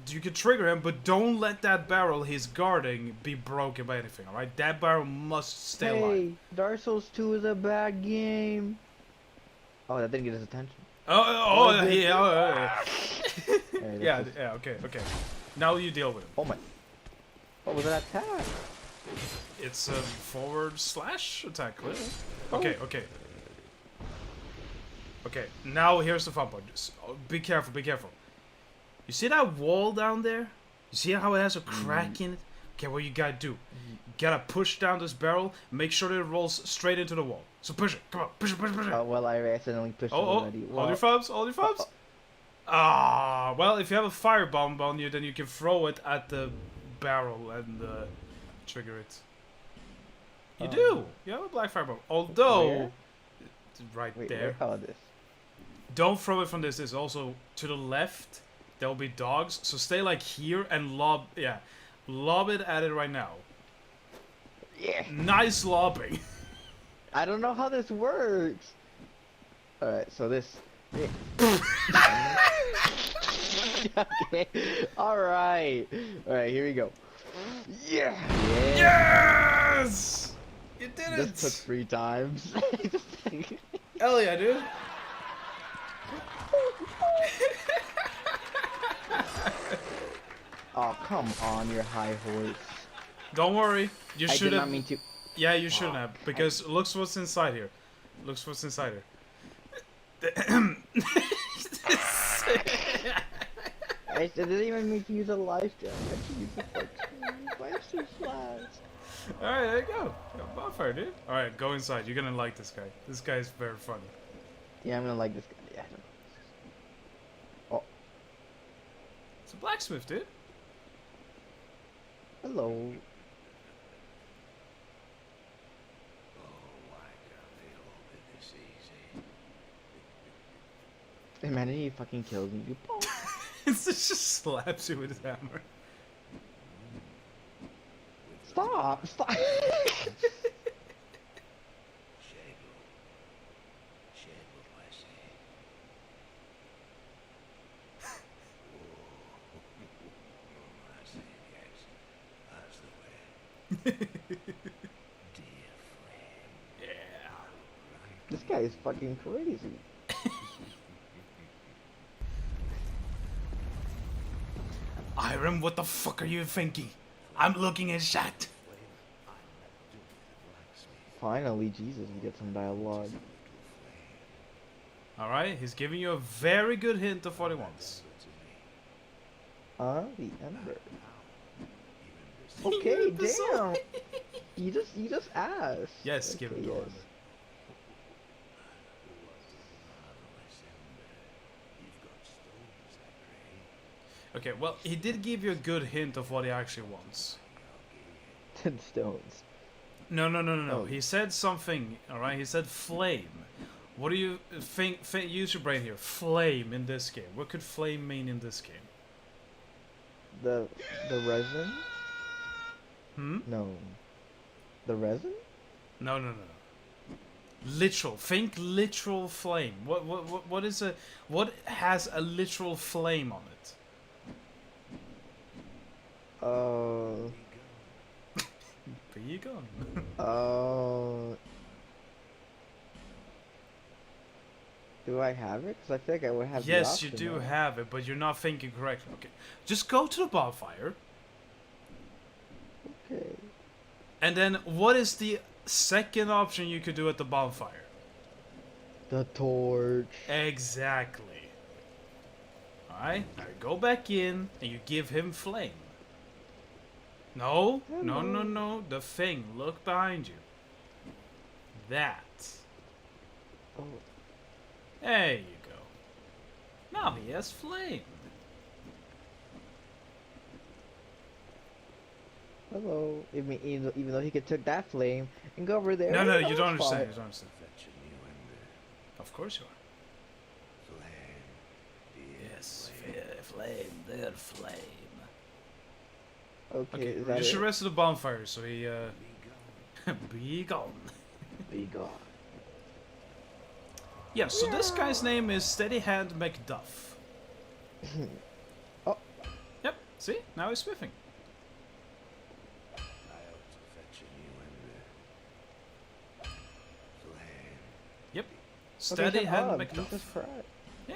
You can trigger him, but don't let that barrel he's guarding be broken by anything, alright? That barrel must stay alive. Hey, Dark Souls 2 is a bad game. Oh, that didn't get his attention. Oh, it did. yeah, Alright, yeah, let's just- yeah, okay, okay. Now you deal with him. Oh my. What was that attack? It's a forward slash attack, clearly. Okay, okay. Okay, now here's the fun part. Just, be careful, be careful. You see that wall down there? You see how it has a crack in it? Okay, what you gotta do? You gotta push down this barrel, make sure that it rolls straight into the wall. So push it, come on, push it, push it, push it. Oh, well, I accidentally pushed it already. Hold your thumbs, hold your thumbs. Ah, well, if you have a firebomb on you, then you can throw it at the barrel and trigger it. You do. You have a black firebomb. Although, Where? it's right Wait, there. where? Oh, this. Don't throw it from this. There's also to the left. There will be dogs. So stay like here and lob. Yeah, lob it at it right now. Yeah. Nice lobbing. I don't know how this works. Alright, so this. Okay. Alright. Alright, here we go. Yeah. Yeah. Yes! You did This it! took 3 times. Hell yeah, dude. Oh, come on, your high horse. Don't worry. You I should did have. not mean to. Yeah, you shouldn't have. Because looks what's inside here. Looks what's inside here. I didn't even mean to use a life gem. I should use the fucking. Why is so fast? Alright, there you go. Bonfire, dude. Alright, go inside. You're gonna like this guy. This guy's very funny. Yeah, I'm gonna like this guy. Yeah. Oh, It's a blacksmith, dude. hello. Imagine he fucking kills me. It just slaps you with his hammer. Stop! Stop! Yeah. This guy is fucking crazy. Iron, what the fuck are you thinking? I'm looking at chat. Finally, Jesus, we get some dialogue. Alright, he's giving you a very good hint of what he wants. The Ember. Okay, damn. You just asked. Yes, Okay, give it to him. Okay, well, he did give you a good hint of what he actually wants. 10 stones. No. Oh. He said something, alright? He said flame. What do you think? Use your brain here. Flame in this game. What could flame mean in this game? The resin? Hmm? No. The resin? No. Literal. Think literal flame. What is a what has a literal flame on it? Where you gone? Do I have it? Because I think I would have the Yes, you option do now. have it, but you're not thinking correctly. Okay, just go to the bonfire, Okay. and then what is the second option you could do at the bonfire? The torch. Exactly. Alright, now you go back in and you give him flame. No, no, no, Hello. no. The thing. Look behind you. That. Oh, There you go. Now he has flame. hello. Even though he could took that flame and go over there. No, no, you that's don't understand. fine. You don't understand. Of course you are. Yes, flame, dear flame. Okay, Okay, is that just it? arrested the bonfire, so he be gone. Be gone. Yeah, so this guy's name is Steadyhand Macduff. Oh. Yep, see? Now he's swiffing. Yep. Okay, shut Steadyhand up, Macduff. Jesus Christ. Yeah.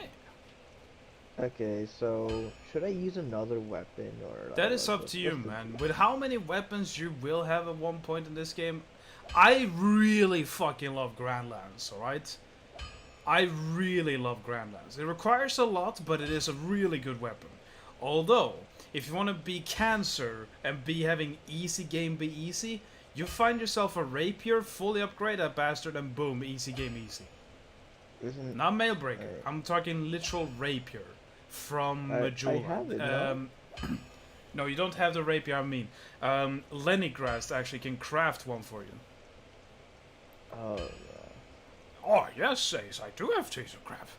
Okay, so should I use another weapon or? That is up what's- to you, what's the- man. With how many weapons you will have at one point in this game, I really fucking love Grand Lance, alright? I really love Grand Lance. It requires a lot, but it is a really good weapon. Although, if you want to be cancer and be having easy game be easy, you find yourself a rapier, fully upgrade that bastard, and boom, easy game easy. Isn't Not Mailbreaker, Alright. I'm talking literal rapier from I Majula. have it, no? No, you don't have the rapier, I mean. Lennygrass actually can craft one for you. Oh, Oh, yes, says I do have teeth of crap.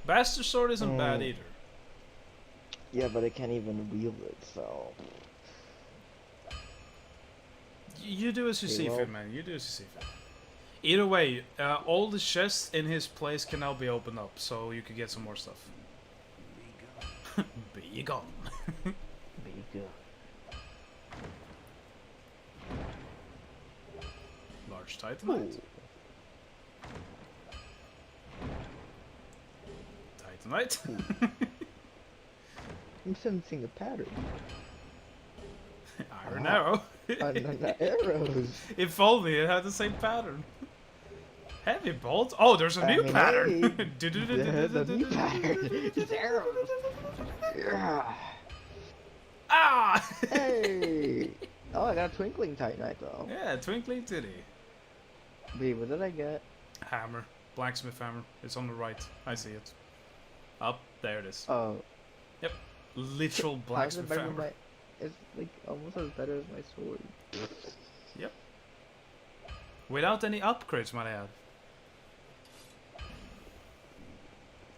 Bastard Sword isn't bad either. yeah, but I can't even wield it, so. You do as you Okay, see well- fit, man. You do as you see fit. Either way, all the chests in his place can now be opened up, so you could get some more stuff. Be gone. Be good. Large Titanite. Titanite. I'm sensing a pattern. Iron Arrow. Arrows. If only it had the same pattern. Heavy Bolt. Oh, there's a new pattern. The new pattern. It's arrows. Yeah. Ah! Hey. Oh, I got a twinkling titanite though. Yeah, Twinkling Titty. Wait, what did I get? Hammer. Blacksmith hammer. It's on the right. I see it. Up. There it is. Oh, Literal how's it blacksmith better than hammer. my? It's like almost as better as my sword. Yep. Without any upgrades, might I add.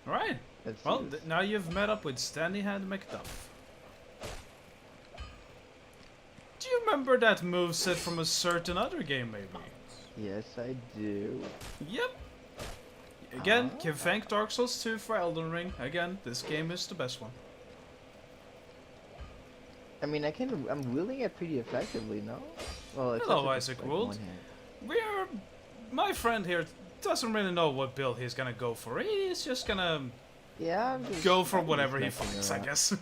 Alright. Let's Well, see this. now you've met up with Steadyhand Macduff. Do you remember that moveset from a certain other game, maybe? Yes, I do. Yep. Again, can thank Dark Souls 2 for Elden Ring. Again, this game is the best one. I mean, I'm wielding it pretty effectively, no? Well, it's Hello, also Isaac just, Wold. one hand. We're... My friend here doesn't really know what build he's gonna go for. He's just gonna Yeah, I'm just, go for I'm whatever he just messing finds, I around. guess.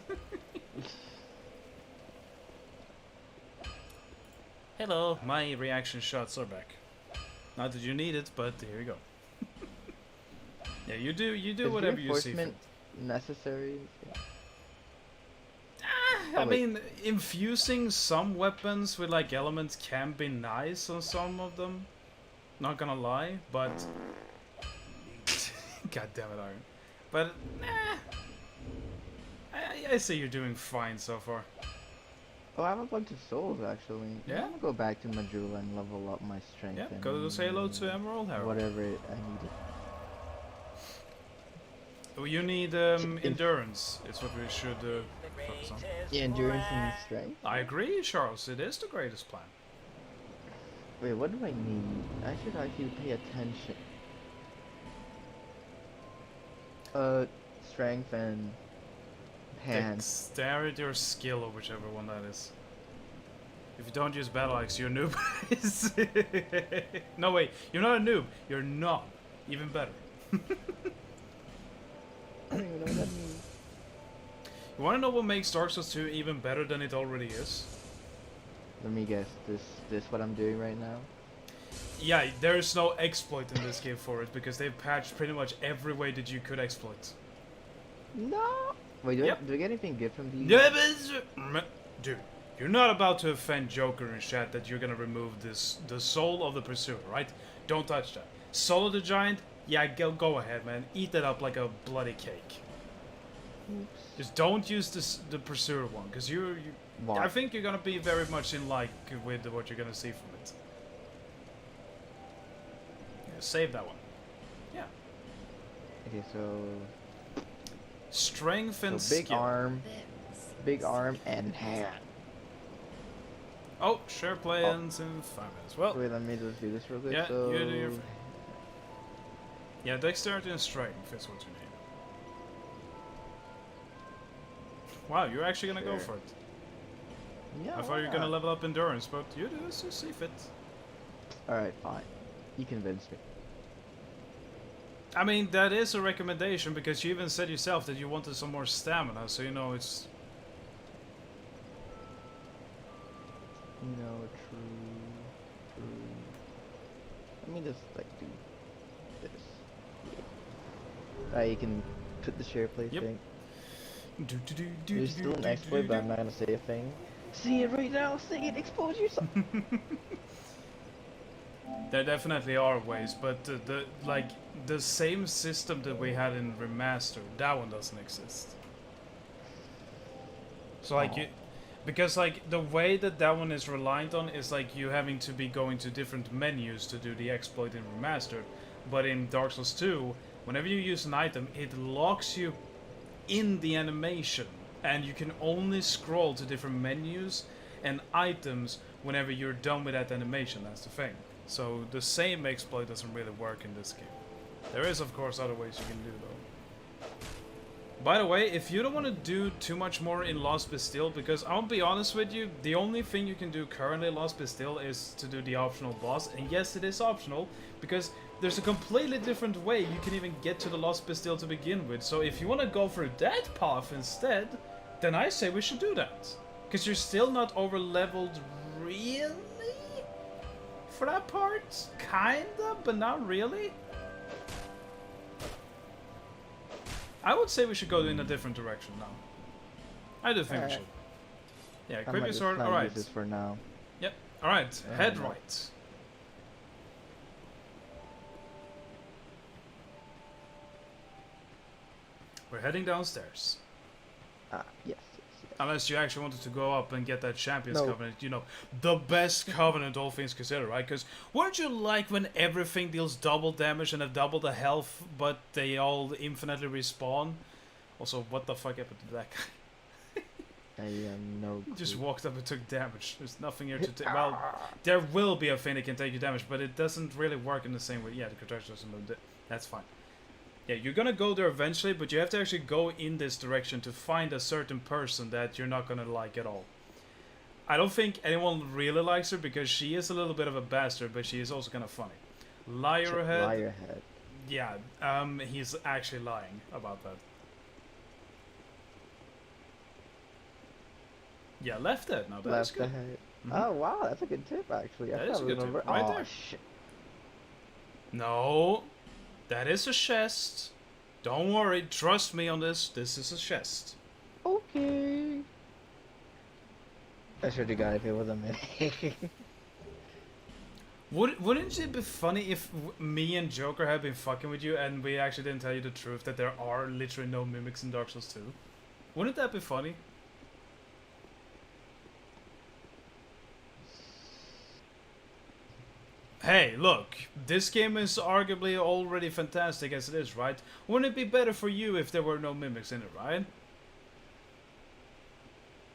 Hello, my reaction shots are back. Not that you need it, but here you go. Yeah, you do Is whatever you see fit. reinforcement necessary? I Oh, wait. mean, infusing some weapons with like elements can be nice on some of them. Not gonna lie, but God damn it, Iron. But I say you're doing fine so far. Oh, I have a bunch of souls actually. Yeah? I'm gonna go back to Majula and level up my strength. Yeah, and go say hello to Emerald Harrow. whatever I need. Oh, you need endurance. It's what we should focus on. Yeah, endurance and strength. I agree, Charles. It is the greatest plan. Wait, what do I need? I should actually pay attention. Strength and hands. Dexterity or skill, or whichever one that is. If you don't use battle axe, you're a noob. No, wait. You're not a noob. You're not. Even better. I don't even know what that means. You want to know what makes Dark Souls 2 even better than it already is? Let me guess. This what I'm doing right now? Yeah, there's no exploit in this game for it because they've patched pretty much every way that you could exploit. No. Wait, Yep. do I get anything good from these? Yeah, but dude, you're not about to offend Joker in chat that you're gonna remove the soul of the pursuer, right? Don't touch that. Soul of the giant, yeah, go ahead, man. Eat that up like a bloody cake. Oops. Just don't use the pursuer one, because Why? I think you're gonna be very much in like with what you're gonna see from it. Yeah, save that one. Yeah. Okay, so Strength and big skill. big arm, and hand. Oh, share plans in 5 minutes. Well, Wait, let me just do this real quick. yeah, so... you do your thing. Yeah, dexterity and strength is what you need. Wow, you're actually gonna go Sure. for it. Yeah. I thought you were why gonna not? level up endurance, but you do, so see fit. Alright, fine. You convinced me. I mean, that is a recommendation because you even said yourself that you wanted some more stamina, so you know it's. No, true. Let me just like do this. You can put the share play Yep. thing. There's still an exploit, but I'm not gonna say a thing. See it right now, say it, expose yourself. There definitely are ways, but the same system that we had in remastered, that one doesn't exist. So like Aw. because like the way that one is reliant on is like you having to be going to different menus to do the exploit in remastered, but in Dark Souls 2, whenever you use an item, it locks you in the animation, and you can only scroll to different menus and items whenever you're done with that animation. That's the thing. So the same exploit doesn't really work in this game. There is, of course, other ways you can do though. By the way, if you don't want to do too much more in Lost Bastille, because I'll be honest with you, the only thing you can do currently in Lost Bastille is to do the optional boss, and yes, it is optional, because there's a completely different way you can even get to the Lost Bastille to begin with. So if you want to go for that path instead, then I say we should do that. Because you're still not over-leveled really? For that part? Kinda, but not really. I would say we should go in a different direction now. I do think we should. Yeah, I might quickly just sword, not alright. use this for now. Yep, alright, head no. right. We're heading downstairs. Yes. Unless you actually wanted to go up and get that Champions No. Covenant, you know, the best Covenant, all things considered, right? Because wouldn't you like when everything deals double damage and have double the health, but they all infinitely respawn? Also, what the fuck happened to that guy? I no. He just clue. walked up and took damage. There's nothing here to take. Well, there will be a thing that can take you damage, but it doesn't really work in the same way. Yeah, the contraction doesn't move. That's fine. Yeah, you're gonna go there eventually, but you have to actually go in this direction to find a certain person that you're not gonna like at all. I don't think anyone really likes her because she is a little bit of a bastard, but she is also kind of funny. Liarhead. Liarhead. Yeah, he's actually lying about that. Yeah, left head. Now that's Left good. ahead. Mhm. Oh wow, that's a good tip actually. That I is thought a it good was tip, over. right Oh there. shit. No, that is a chest. Don't worry, trust me on this. This is a chest. Okay. I should have got it if it was a minute. Wouldn't it be funny if me and Joker had been fucking with you and we actually didn't tell you the truth that there are literally no mimics in Dark Souls 2? Wouldn't that be funny? Hey, look, this game is arguably already fantastic as it is, right? Wouldn't it be better for you if there were no mimics in it, right?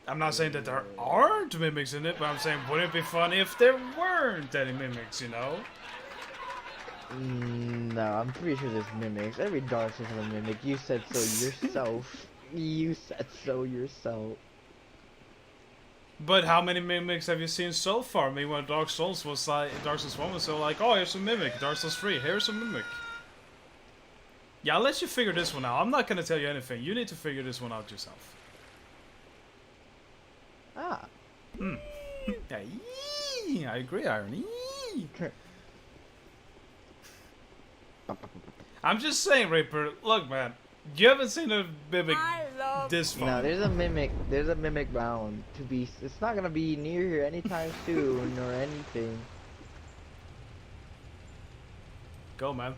I'm not saying that there aren't mimics in it, but I'm saying wouldn't it be funny if there weren't any mimics, you know? No, I'm pretty sure there's mimics. Every Dark Souls has a mimic. You said so yourself. You said so yourself. But how many mimics have you seen so far? Meanwhile, Dark Souls was like, Dark Souls 1 was so like, oh, here's a mimic. Dark Souls 3, here's a mimic. Yeah, I'll let you figure this one out. I'm not gonna tell you anything. You need to figure this one out yourself. Ah. Yeah, yee, I agree, Iron. Yee. I'm just saying, Reaper. Look, man, you haven't seen a mimic this far. No, there's a mimic. There's a mimic round to be. It's not gonna be near here anytime soon or anything. Go, man.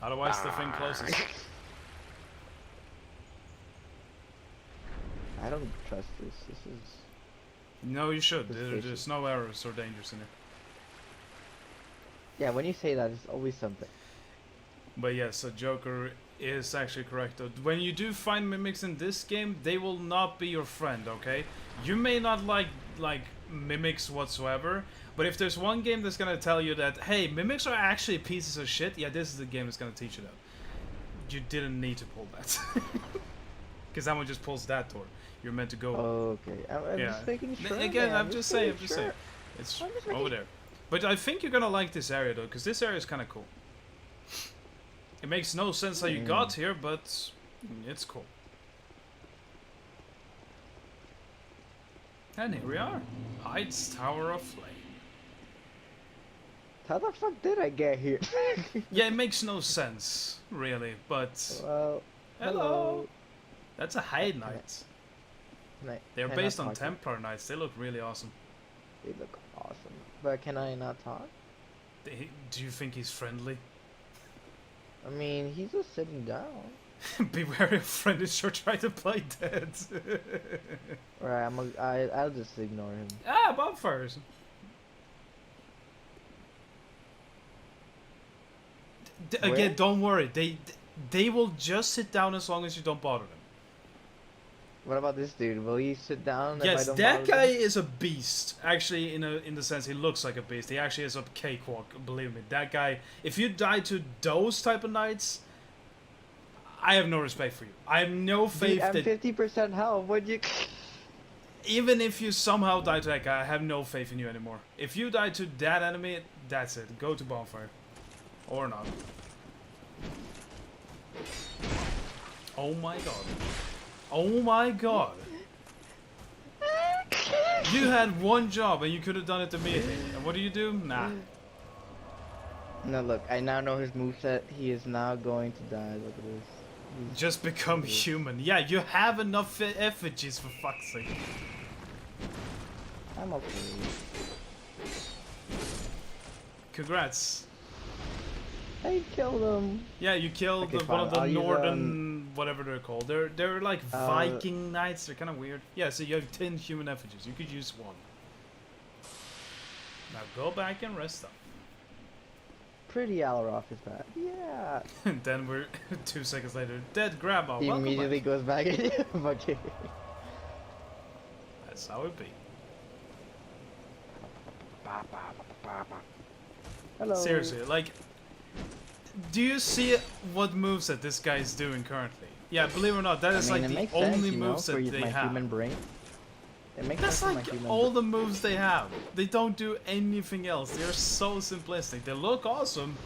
Otherwise, the thing closes. I don't trust this. This is. No, you should. Suspicious. There's no errors or dangers in it. Yeah, when you say that, it's always something. But yes, so Joker is actually correct. Though. When you do find mimics in this game, they will not be your friend, okay? You may not like mimics whatsoever, but if there's one game that's gonna tell you that, hey, mimics are actually pieces of shit, yeah, this is the game that's gonna teach you that. You didn't need to pull that. Because that one just pulls that door. You're meant to go. Okay, I'm just making sure. Again, man. I'm just saying, making I'm just saying. sure. It's I'm just over making- there. But I think you're gonna like this area though, because this area is kind of cool. It makes no sense how you got here, but it's cool. And here we are. Heide's Tower of Flame. How the fuck did I get here? Yeah, it makes no sense, really, but... Well, Hello! That's a Heide Knight. They're can I based not on talk to you? Templar Knights. They look really awesome. They look awesome. But can I not talk? Do you think he's friendly? I mean, he's just sitting down. Beware of friends you're trying to play dead. Alright, I'll just ignore him. Ah, bonfires. Again, Where? don't worry. They will just sit down as long as you don't bother them. What about this dude? Will he sit down if I Yes, don't that bother guy him? is a beast. Actually, in the sense he looks like a beast. He actually is a cakewalk. Believe me, that guy. If you die to those type of knights, I have no respect for you. I have no faith Dude, I'm that 50% health. Would you? even if you somehow die to that guy, I have no faith in you anymore. If you die to that enemy, that's it. Go to bonfire, or not. Oh my god. Oh my god. You had one job and you could have done it immediately. And what do? Nah. No, look. I now know his moveset. He is now going to die. Look at this. Just become human. Yeah, you have enough effigies for fuck's sake. I'm okay. Congrats. I killed him. Yeah, you killed Okay, one of fine, the I'll use, northern whatever they're called. They're like Viking knights. They're kind of weird. Yeah, so you have 10 human effigies. You could use one. Now go back and rest up. Pretty Alaroth is back. Yeah. And then we're 2 seconds later. Dead grandma. He Welcome immediately back. goes back at him. Okay. That's how it be. Hello. Seriously, like, do you see what moves that this guy is doing currently? Yeah, believe it or not, that is I mean, like it the makes only sense, you know, moves for that they my have. human brain. It makes That's sense like for my human all the moves they have. They don't do anything else. They're so simplistic. They look awesome,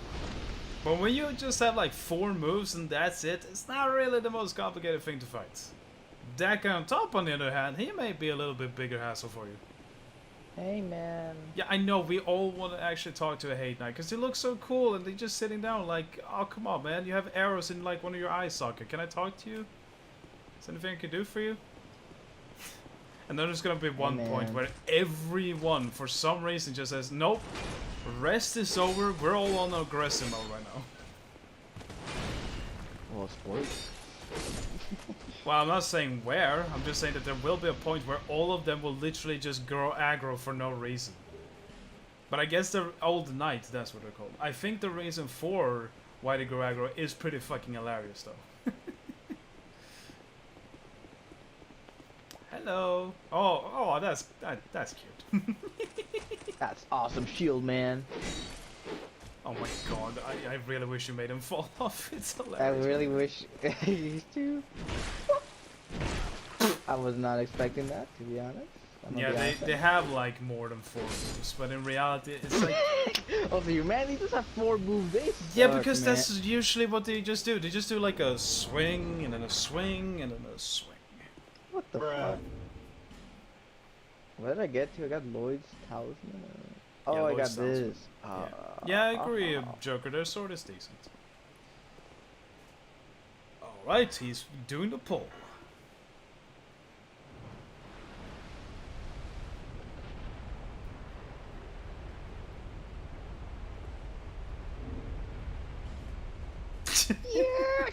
but when you just have like 4 moves and that's it, it's not really the most complicated thing to fight. That guy on top, on the other hand, he may be a little bit bigger hassle for you. Hey, man. Yeah, I know, we all want to actually talk to a Heide Knight, because they look so cool, and they're just sitting down like, oh, come on, man, you have arrows in, like, one of your eye socket. Can I talk to you? Is there anything I can do for you? And then there's gonna be one point man. where everyone, for some reason, just says, nope, rest is over, we're all on aggressive mode right now. Well, sports. Well, I'm not saying where, I'm just saying that there will be a point where all of them will literally just grow aggro for no reason. But I guess they're old knights, that's what they're called. I think the reason for why they grow aggro is pretty fucking hilarious, though. Hello. Oh, that's cute. That's awesome shield, man. Oh my god, I really wish you made him fall off. It's I hilarious. really wish he used to. I was not expecting that, to be honest. I'm gonna Yeah, be honest. they have like more than 4 moves, but in reality, it's like... Also, humanity just have 4 moves. They Yeah, suck, because man. that's usually what they just do. They just do like a swing, and then a swing, and then a swing. What the fuck? What did I get to? I got Lloyd's Talisman. Oh, Yeah, I got Lloyd's Talisman. this. Yeah, I agree, Joker. Their sword is decent. Alright, he's doing the pull. Yeah.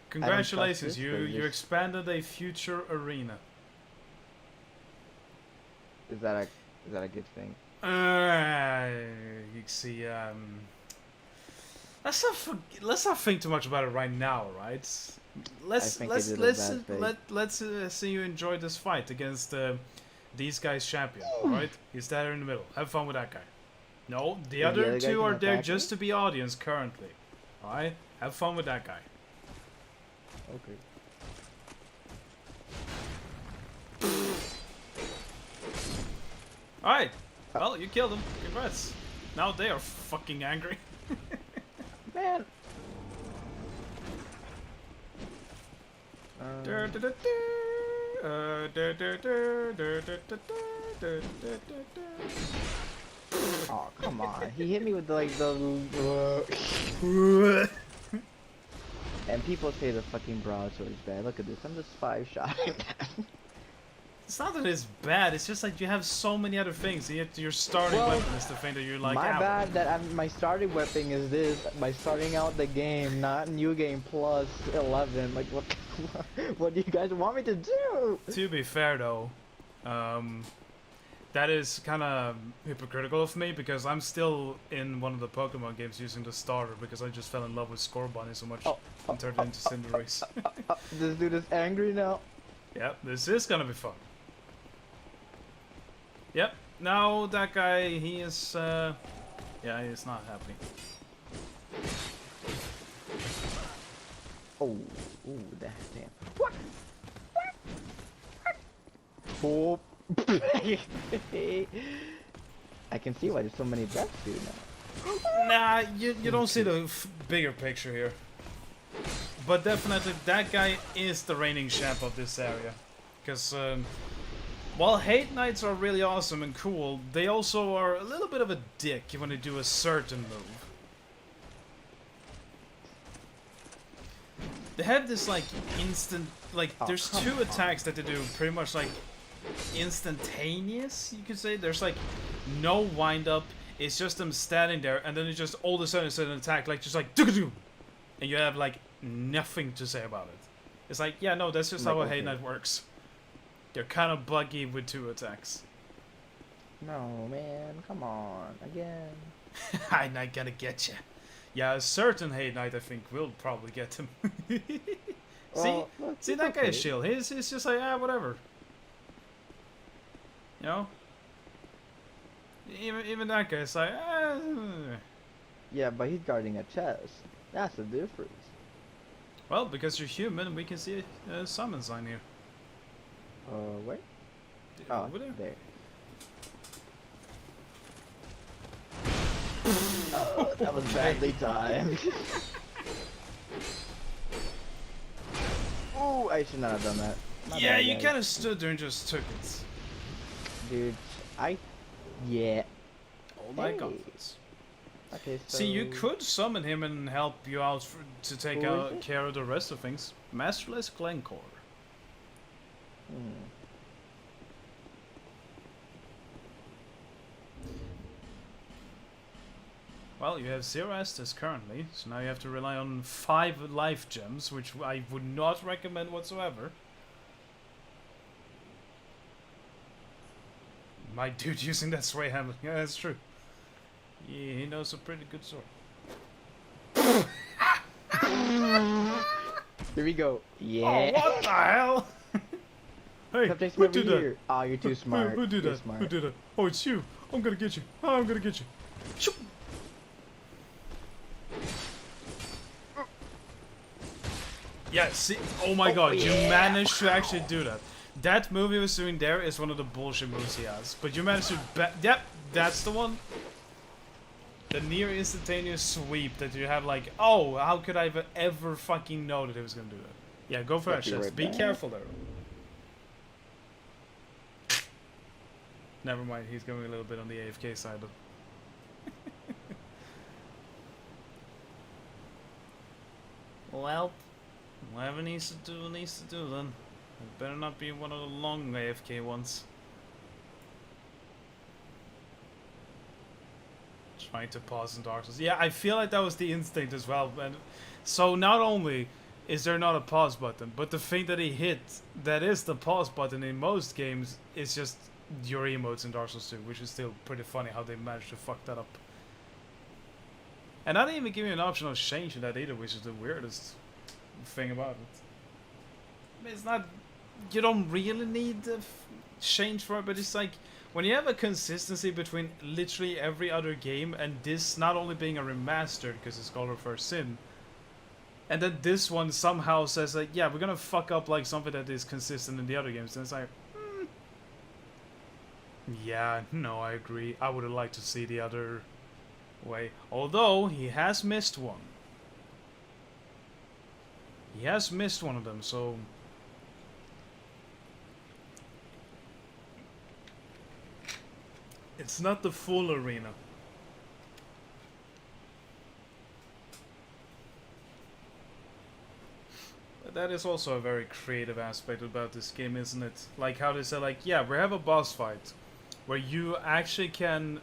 Congratulations, this, you but you just- expanded a future arena. Is that a good thing? You see, let's not think too much about it right now, right? Let's think I let's did a let's bad thing. let's see you enjoy this fight against these guys' champion. Right? He's there in the middle. Have fun with that guy. No, the the other other guy two can are there attack just me? to be audience currently. All right? Have fun with that guy. Okay. All right. Well, you killed him. Congrats. Now they are fucking angry. Man. Oh, come on. He hit me with like the and people say the fucking broadsword is bad. Look at this. I'm just 5-shotting. It's not that it's bad, it's just like you have so many other things. Your starting Well, weapon is the thing that you're like, My "Ow." bad that my starting weapon is this by starting out the game, not new game plus 11. Like what? What do you guys want me to do? To be fair though, that is kind of hypocritical of me because I'm still in one of the Pokemon games using the starter because I just fell in love with Scorbunny so much and turned it into Cinderace. This dude is angry now. Yep, this is gonna be fun. Yep, now that guy, he is, yeah, he's not happy. Oh, ooh, that damn. What? Oh. I can see why there's so many deaths here now. Nah, you don't see the bigger picture here. But definitely, that guy is the reigning champ of this area. Because, while Hate Knights are really awesome and cool, they also are a little bit of a dick when they do a certain move. They have this, like, instant... Like, there's two attacks that they do pretty much, like, instantaneous, you could say. There's, like, no wind-up. It's just them standing there, and then it just all of a sudden it's an attack, like, just like... And you have, like, nothing to say about it. It's like, yeah, no, that's just how a Hate Knight works. They're kind of buggy with two attacks. No, man, come on, again. I'm not gonna get you. Yeah, a certain Hate Knight, I think, will probably get him. Well, see that guy's shield. He's just like, whatever. You know? Even that guy's like, Yeah, but he's guarding a chest. That's the difference. Well, because you're human, we can see a summon sign here. Where? Oh, Over there. there. Oh, that was badly timed. Oh, I should not have done that. My Yeah, bad, you guys. kind of stood there and just took it. Dude, yeah. All my Hey. confidence. Okay, so... See, you could summon him and help you out to take Who is it? care of the rest of things. Masterless Glencore. Well, you have 0 Estus currently, so now you have to rely on 5 life gems, which I would not recommend whatsoever. My dude using that sway hammer. Yeah, that's true. Yeah, he knows a pretty good sword. Here we go. Oh, Yeah. what the hell? Hey, Come take who some over did that? here. Oh, you're too smart. Who did You're that? smart. Who did that? Oh, it's you. I'm gonna get you. Oh, I'm gonna get you. Shoop. Yeah, see? Oh my god, you managed to actually do that. That move he was doing there is one of the bullshit moves he has. But you managed to... Yep, that's the one. The near instantaneous sweep that you have like... Oh, how could I have ever fucking know that he was gonna do that? Yeah, go for it, Be Chess. right Be back. careful there. Never mind, he's going a little bit on the AFK side though. Well, whatever needs to do then. It better not be one of the long AFK ones. trying to pause in Dark Souls. Yeah, I feel like that was the instinct as well. And so not only is there not a pause button, but the thing that he hit that is the pause button in most games is just your emotes in Dark Souls 2, which is still pretty funny how they managed to fuck that up. And not even give you an option of changing that either, which is the weirdest thing about it. I mean, it's not... You don't really need the change for it, but it's like... When you have a consistency between literally every other game, and this not only being a remastered, because it's called Reverse Sin, and then this one somehow says like, yeah, we're gonna fuck up like something that is consistent in the other games, and it's like... Yeah, no, I agree. I would have liked to see the other... way. Although, he has missed one. He has missed one of them, so... It's not the full arena. But that is also a very creative aspect about this game, isn't it? Like how they say, like, yeah, we have a boss fight where you actually can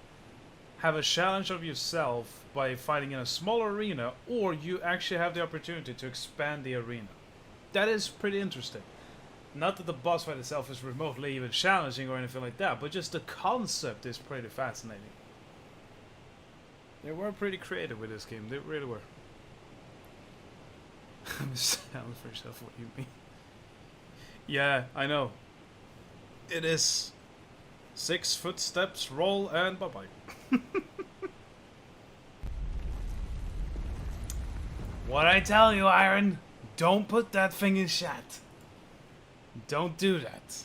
have a challenge of yourself by fighting in a smaller arena, or you actually have the opportunity to expand the arena. That is pretty interesting. Not that the boss fight itself is remotely even challenging or anything like that, but just the concept is pretty fascinating. They were pretty creative with this game, they really were. Sound for yourself, what do you mean? Yeah, I know. It is 6 footsteps, roll, and bye-bye. What I tell you, Iron, don't put that thing in chat. Don't do that.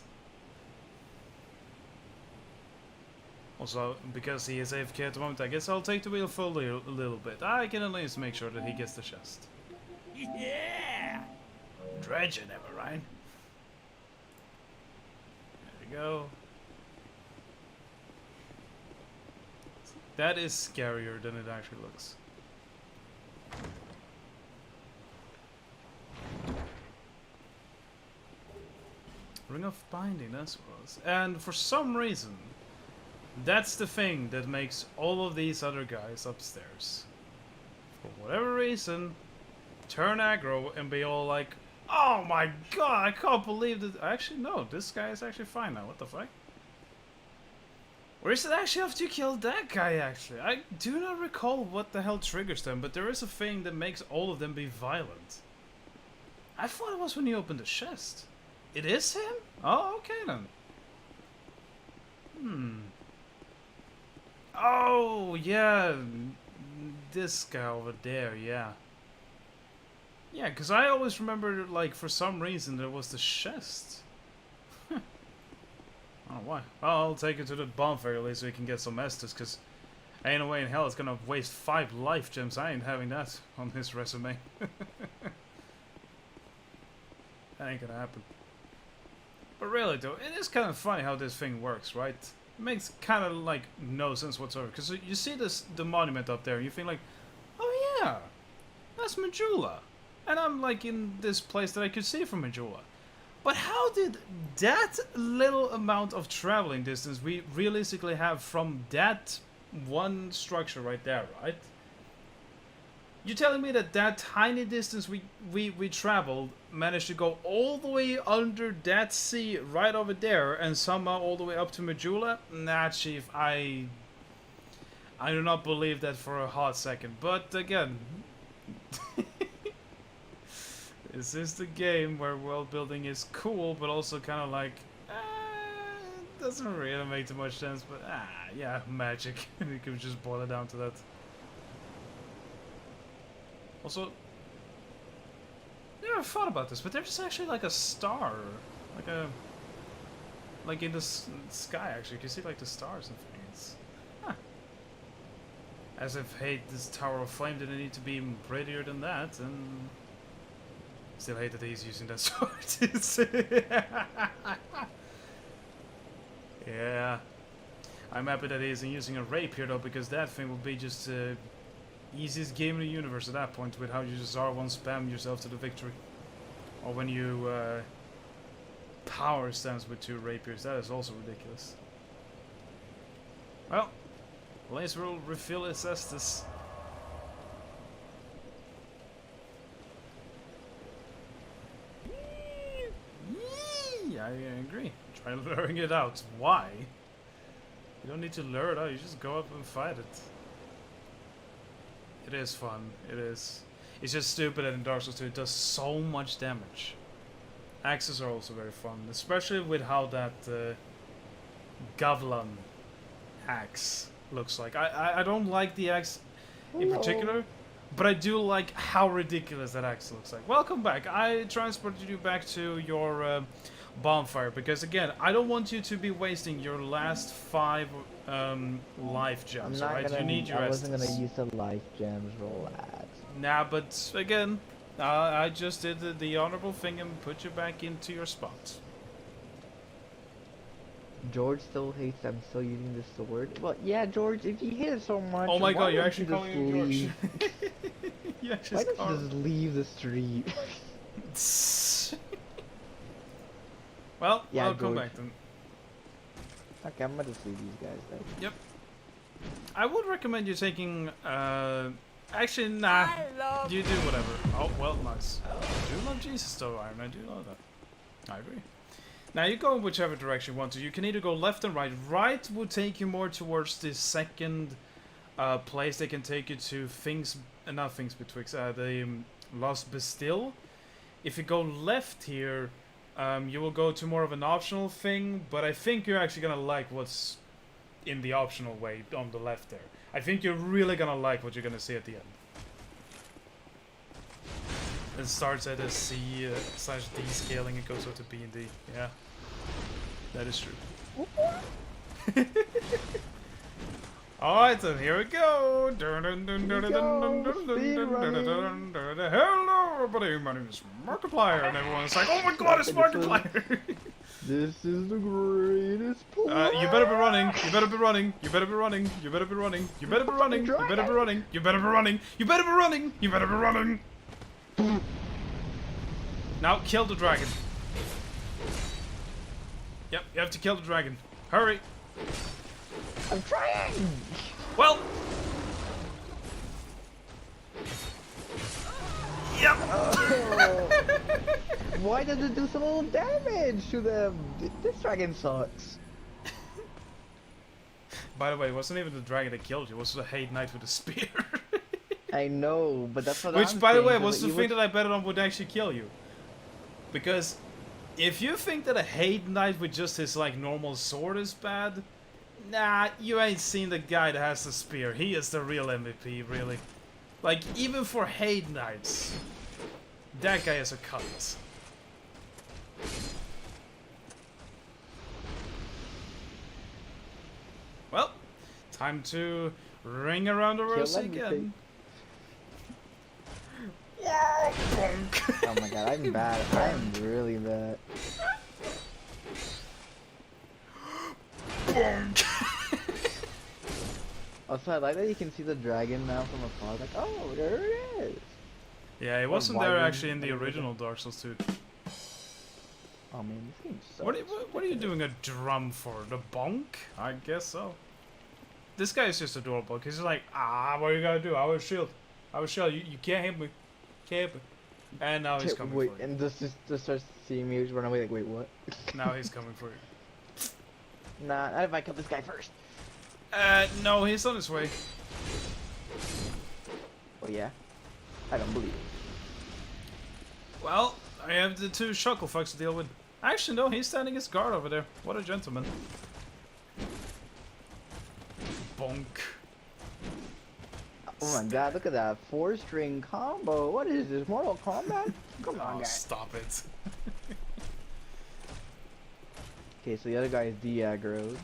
Also, because he is AFK at the moment, I guess I'll take the wheel for a little bit. I can at least make sure that he gets the chest. Yeah! Dredge it, ever, Ryan. There we go. That is scarier than it actually looks. Ring of Binding, that's what it was. And for some reason, that's the thing that makes all of these other guys upstairs, for whatever reason, turn aggro and be all like, oh my god, I can't believe that. Actually, no, this guy is actually fine now. What the fuck? Or is it actually after you kill that guy, actually? I do not recall what the hell triggers them, but there is a thing that makes all of them be violent. I thought it was when you opened the chest. It is him? Oh, okay then. Oh, yeah. This guy over there, yeah. Yeah, because I always remember, like, for some reason there was the chest. I don't know why. Well, I'll take it to the bonfire at least so we can get some Estus, because ain't no way in hell it's gonna waste 5 life gems. I ain't having that on his resume. That ain't gonna happen. But really though, it is kind of funny how this thing works, right? It makes kind of like no sense whatsoever. Because you see the monument up there and you think like, oh yeah, that's Majula. And I'm like in this place that I could see from Majula. But how did that little amount of traveling distance we realistically have from that one structure right there, right? You're telling me that that tiny distance we traveled managed to go all the way under that sea right over there and somehow all the way up to Majula? Nah, Chief, I do not believe that for a hot second. But again, this is the game where world building is cool, but also kind of like, it doesn't really make too much sense. But yeah, magic. You could just boil it down to that. Also, never thought about this, but there's actually like a star, like in the sky. Actually, you can see like the stars and things. Huh. As if, hey, this Tower of Flame didn't need to be even prettier than that, and still hate that he's using that sword. Yeah, I'm happy that he isn't using a rapier though, because that thing would be just. Easiest game in the universe at that point, with how you just R1 spam yourself to the victory. Or when you power stance with 2 rapiers, that is also ridiculous. Well, Laser will refill its Estus. I agree. Try luring it out. Why? You don't need to lure it out, you just go up and fight it. It is fun, it is. It's just stupid that in Dark Souls 2 it does so much damage. Axes are also very fun, especially with how that Gavlan axe looks like. I don't like the axe in particular, but I do like how ridiculous that axe looks like. Welcome back. I transported you back to your bonfire because, again, I don't want you to be wasting your last 5 life gems. Alright, you need your I wasn't Estus. gonna use the life gems, relax. Nah, but again, I just did the honorable thing and put you back into your spot. George still hates I'm still using the sword. Well, yeah, George, if you hate it so much, Oh my god, you're don't actually you just calling him George. leave? Yeah, Why don't you just leave the street? Well, Yeah, I'll come George. back then. Okay, I'm gonna just leave these guys then. Yep. I would recommend you taking, actually, nah. I love You do whatever. Oh, well, nice. I do love Jesus though, Iron. I do love that. I agree. Now, you go in whichever direction you want to. You can either go left and right. Right would take you more towards the second place they can take you to things, not things betwixt, the Lost Bastille. If you go left here, you will go to more of an optional thing, but I think you're actually gonna like what's in the optional way on the left there. I think you're really gonna like what you're gonna see at the end. It starts at a C /D scaling, it goes up to B and D. Yeah, that is true. Alright then, here we go! Hello everybody, my name is Markiplier, and everyone's like, oh my god, it's Markiplier! This is the greatest play. You better be running, you better be running, you better be running, you better be running, you better be running, you better be running, you better be running, you better be running, you better be running! Now, kill the dragon. Yep, you have to kill the dragon. Hurry! I'm trying! Well! Yep! Oh. Why does it do so little damage to them? This dragon sucks. By the way, it wasn't even the dragon that killed you, it was the Heide Knight with the spear. I know, but that's what Which, I'm by the saying, way, 'cause was the you thing would- that I betted on would actually kill you. Because if you think that a Heide Knight with just his, like, normal sword is bad, nah, you ain't seen the guy that has the spear. He is the real MVP, really. Like, even for Heide Knights, that guy is a cunt. Well, time to ring around the rosy again. Oh my god, I'm bad. I'm really bad. Also, I like that you can see the dragon now from afar. Like, oh, there it is. Yeah, it wasn't why there wouldn't actually in the they do original Dark Souls 2. Oh man, this game sucks. What are you doing a drum for? The bonk? I guess so. This guy is just adorable because he's like, what are you gonna do? I will shield. I will shield. You can't hit me. Can't hit me. And now he's coming Wait, for you. and this just starts seeing me run away. Like, wait, what? Now he's coming for you. Nah, not if I kill this guy first. No, he's on his way. Oh yeah, I don't believe it. Well, I have the 2 shucklefucks to deal with. Actually, no, he's standing his guard over there. What a gentleman. Bonk. Oh my god, look at that 4-string combo. What is this, Mortal Kombat? Come on, Oh, guys. stop it. Okay, so the other guy is de-aggroed.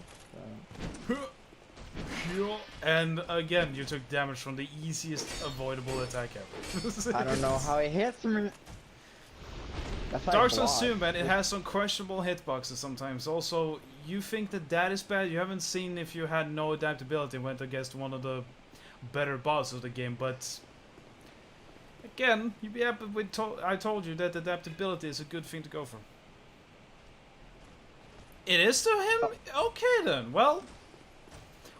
And again, you took damage from the easiest avoidable attack ever. I don't know how it hits me. That's why I Dark Souls blocked. 2, man, it has some questionable hitboxes sometimes. Also, you think that that is bad. You haven't seen if you had no adaptability went against one of the better bosses of the game, but again, you'd be happy with I told you that adaptability is a good thing to go for. It is to him? Okay then, well,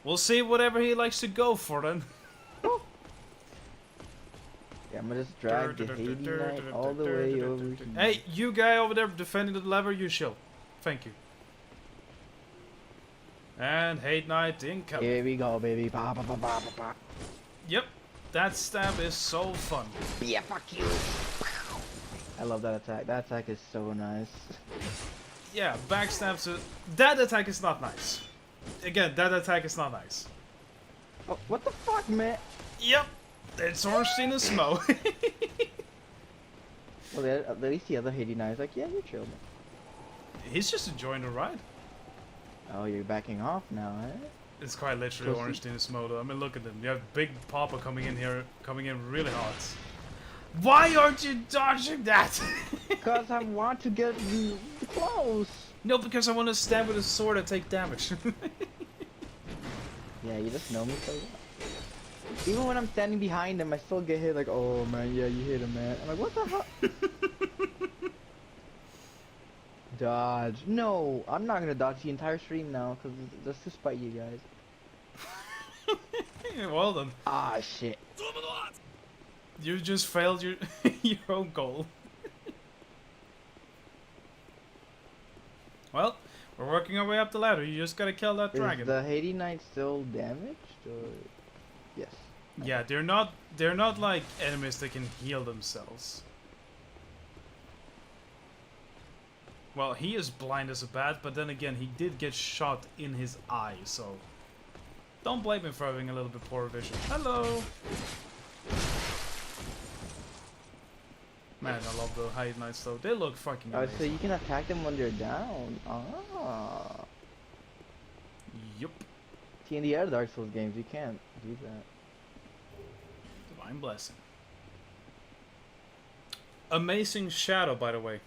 We'll see whatever he likes to go for then. Yeah, I'm gonna just drag the Heide Knight all the way over here. Hey, you guy over there defending the lever, you shield. Thank you. And Heide Knight incoming. Here we go, baby. Ba, ba, ba, ba, ba, ba. Yep, that stab is so fun. Yeah, fuck you. I love that attack. That attack is so nice. Yeah, backstabs. That attack is not nice. Again, that attack is not nice. Oh, what the fuck, man? Yep, it's Ornstein and Smo. Well, at least the other Heide Knight is like, yeah, you're chill, man. He's just enjoying the ride. Oh, you're backing off now, eh? It's quite literally Pussy. Ornstein and Smo though. I mean, look at them. You have Big Papa coming in here, coming in really hot. Why aren't you dodging that? Because I want to get close. No, because I want to stab with a sword and take damage. Yeah, you just know me so well. Even when I'm standing behind him, I still get hit like, oh man, yeah, you hit him, man. I'm like, what the hell? Dodge. No, I'm not gonna dodge the entire stream now, because that's to spite you guys. Well then. Ah, shit. You just failed your your own goal. Well, we're working our way up the ladder. You just gotta kill that dragon. Is the Heide Knight still damaged, or...? Yes. Yeah, they're not like enemies that can heal themselves. Well, he is blind as a bat, but then again, he did get shot in his eye, so don't blame him for having a little bit poor vision. Hello. Man, I love the Heide Knights though. They look fucking Oh, amazing. so you can attack them when they're down. Ah. Yup. See, in the other Dark Souls games, you can't do that. Divine Blessing. Amazing shadow, by the way.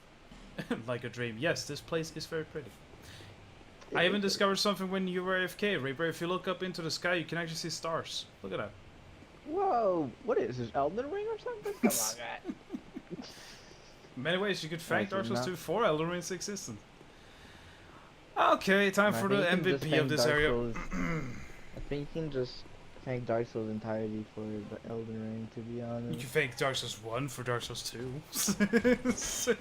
Like a dream. Yes, this place is very pretty. I even discovered something when you were AFK, Reaper. If you look up into the sky, you can actually see stars. Look at that. Whoa, what is this, Elden Ring or something? Come on, guy. In many ways, you could thank Dark Actually, Souls no. 2 for Elden Ring's existence. Okay, time I for think the you can just MVP of thank this Dark area. Souls- I think you can just thank Dark Souls entirely for the Elden Ring, to be You honest. can thank Dark Souls 1 for Dark Souls 2.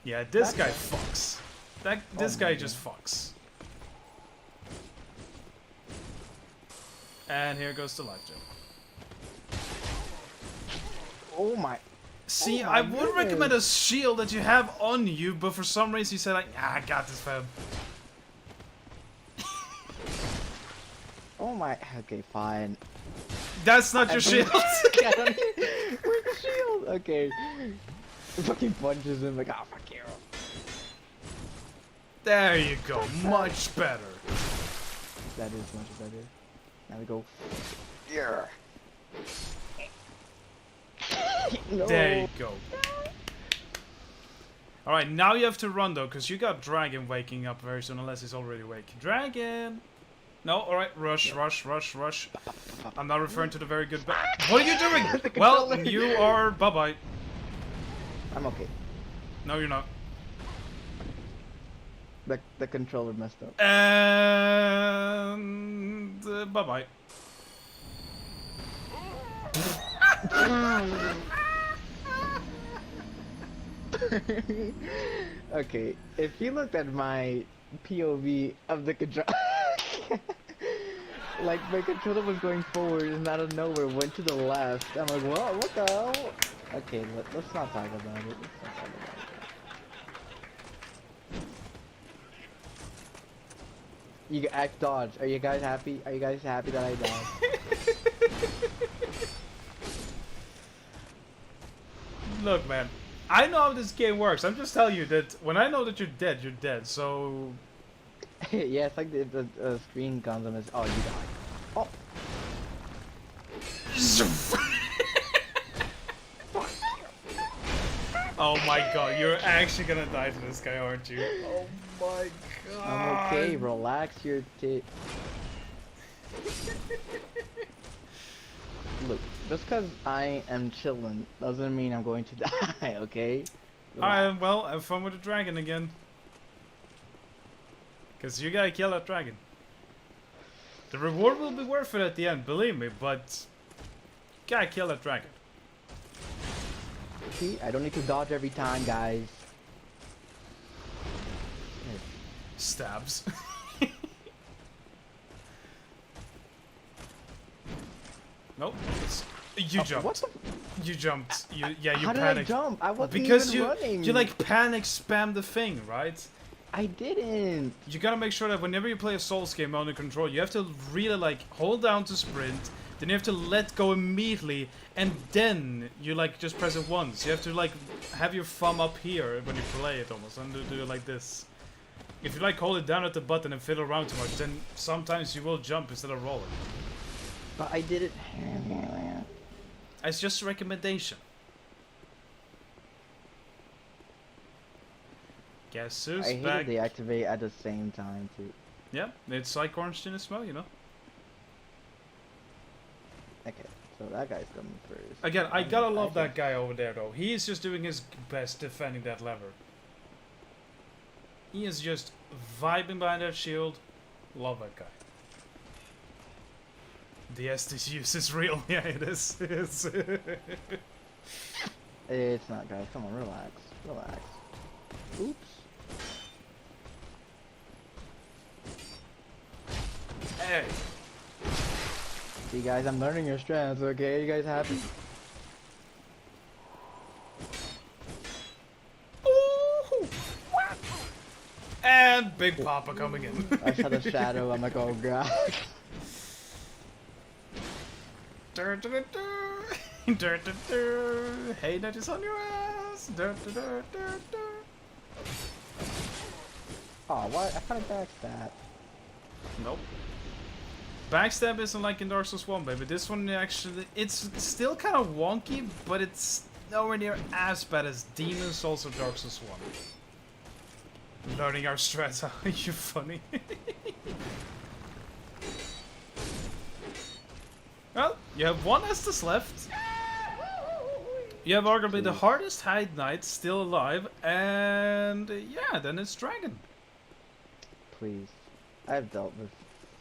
Yeah, this guy fucks. This Oh guy my just fucks. And here goes the life gem. Oh my. See, Oh my I would goodness. recommend a shield that you have on you, but for some reason you said like, ah, I got this, fam. Oh my. Okay, fine. That's not your I shield. don't- I don't- Where's the shield? Okay. Fucking punches him like, ah, fuck you. There you go, much better. That is much better. Now we go. Yeah. No. There you go. Alright, now you have to run though, because you got Dragon waking up very soon, unless he's already awake. Dragon! No, alright, rush, rush, rush, rush. I'm not referring to the very good What are you doing? The Well, controller. you are bye-bye. I'm okay. No, you're not. The controller messed up. And... bye-bye. Okay, if you looked at my POV of the controller, like my controller was going forward and out of nowhere went to the left. I'm like, whoa, what the hell? Okay, let's not talk about it. Let's not talk about it. You act dodge. Are you guys happy? Are you guys happy that I dodged? Look, man. I know how this game works. I'm just telling you that when I know that you're dead, you're dead. So... Yeah, it's like the screen comes and it's, oh, you died. Oh. Oh my god, you're actually gonna die to this guy, aren't you? Oh my god. I'm okay, relax your tit. Look, just cause I am chilling doesn't mean I'm going to die, okay? Alright, well, have fun with the dragon again. Cause you gotta kill that dragon. The reward will be worth it at the end, believe me, but you gotta kill that dragon. See, I don't need to dodge every time, guys. Stabs. Nope. You jumped. What the? You jumped. You How did I panicked. jump? I wasn't Because even running. you like panic spam the thing, right? I didn't. You gotta make sure that whenever you play a Souls game on the control, you have to really like hold down to sprint, then you have to let go immediately, and then you like just press it once. You have to like have your thumb up here when you play it almost, and do it like this. If you like hold it down at the button and fiddle around too much, then sometimes you will jump instead of rolling. But I did it. It's just a recommendation. Guess who's I hate back? that they activate at the same time too. Yeah, it's like orange in the smell, you know. Okay, so that guy's coming first. Again, I gotta love that guy over there though. He is just doing his best defending that lever. He is just vibing behind that shield. Love that guy. The Estes use is real. Yeah, it is. It's It's not, guys. Come on, relax. Relax. Oops. Hey. See, guys, I'm learning your strengths, okay? You guys happy? Ooh. And Big Papa coming in. I saw the shadow. I'm like, oh, God. Hey, that is on your ass. Oh, what? I kind of backstab. Nope. Backstab isn't like in Dark Souls 1, baby. This one actually, it's still kind of wonky, but it's nowhere near as bad as Demon Souls or Dark Souls 1. Learning our strats, are you funny? Well, you have one Estus left. You have arguably the hardest Heide Knight still alive, and yeah, then it's Dragon. Please. I've dealt with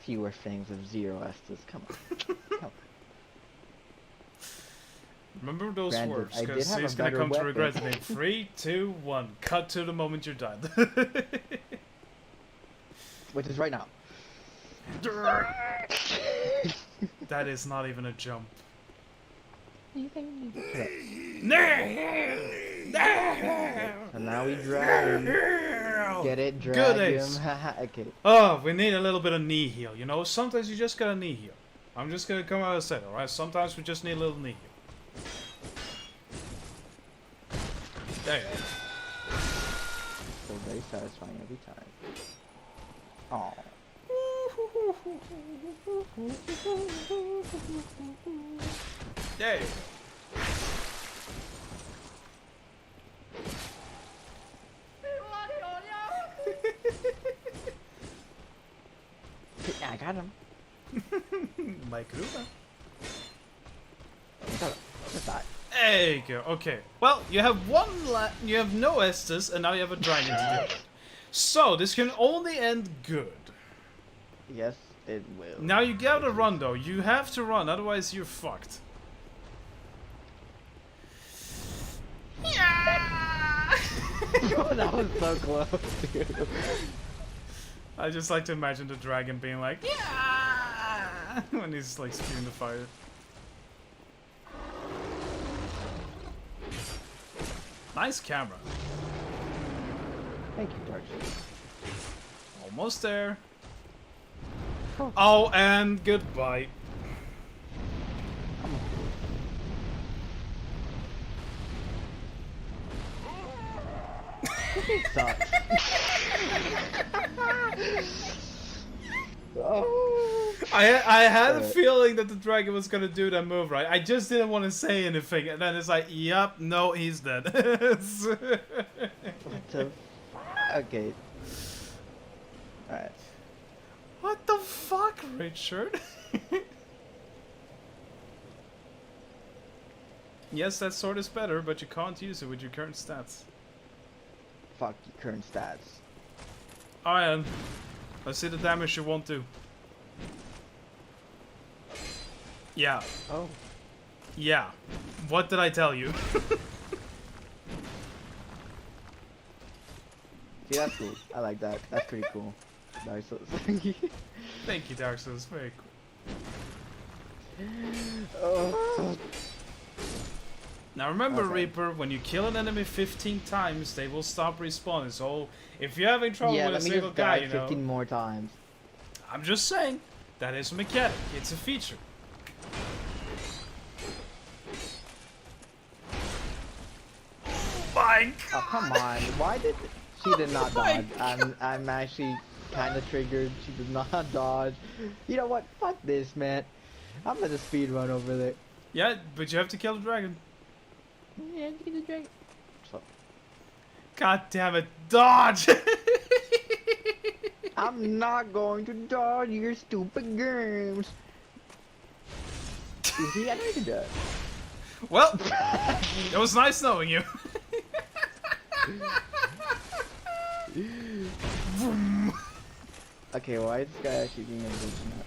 fewer things of zero Estus. Come on. Come on. Remember those Granted, words, I did because have a he's gonna better come to weapon. regret it in 3, 2, 1. Cut to the moment you're done. Which is right now. That is not even a jump. You think we need to kill it? No! So now we drag him. Get it? Good Drag ace. him. Haha, okay. Oh, we need a little bit of knee heal, you know? Sometimes you just got a knee heal. I'm just gonna come out and say it, alright? Sometimes we just need a little knee heal. There you go. So very satisfying every time. Oh. There you go. Yeah, I got him. My Krupa. Just die. There you go. Okay. Well, you have you have no Estus, and now you have a dragon to deal with. So this can only end good. Yes, it will. Now you gotta run though. You have to run, otherwise you're fucked. Yeah! Oh, that was so close, dude. I just like to imagine the dragon being like, yeah, when he's like spewing the fire. Nice camera. Thank you, Dark Souls. Almost there. Oh. Oh, and goodbye. It sucks. Oh. I had a feeling that the dragon was gonna do that move, right? I just didn't want to say anything, and then it's like, yep, no, he's dead. What the? Okay. Alright. What the fuck, Richard? Yes, that sword is better, but you can't use it with your current stats. Fuck your current stats. Alright, let's see the damage you won't do. Yeah. Oh. Yeah. What did I tell you? See, that's cool. I like that. That's pretty cool. Nice. Thank you, Dark Souls. Very cool. Oh. Now remember, Okay. Reaper, when you kill an enemy 15 times, they will stop respawning. So if you're having trouble Yeah, with a let me single just guy, die you know, 15 more times. I'm just saying, that is a mechanic. It's a feature. My Oh, come on. Why did she did not My dodge? I'm actually kind of triggered. She did not dodge. You know what? Fuck this, man. I'm gonna speed run over there. Yeah, but you have to kill the dragon. Yeah, get the dragon. So, God damn it, dodge! I'm not going to dodge your stupid games. You see, I know you can do it. Well, it was nice knowing you. Vroom. Okay, why is this guy actually being able to now?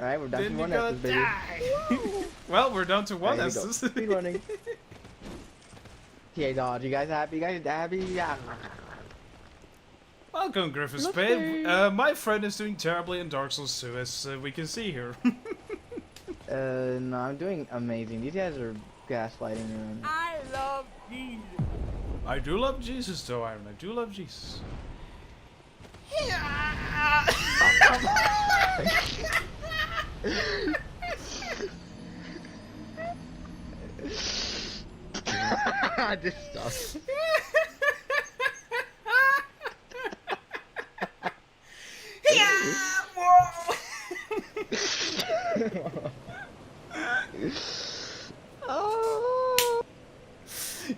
Alright, we're down Then to you're one gonna S's, baby. die. Well, we're down to one Alright, here we go. S's. Speed running. Okay, dodge. You guys happy? You guys happy? Yeah. Welcome, Griffin Look Spade. there. My friend is doing terribly in Dark Souls 2, as we can see here. No, I'm doing amazing. These guys are gaslighting me. I love Jesus. I do love Jesus, though, Iron. I do love Jesus. This sucks. Oh.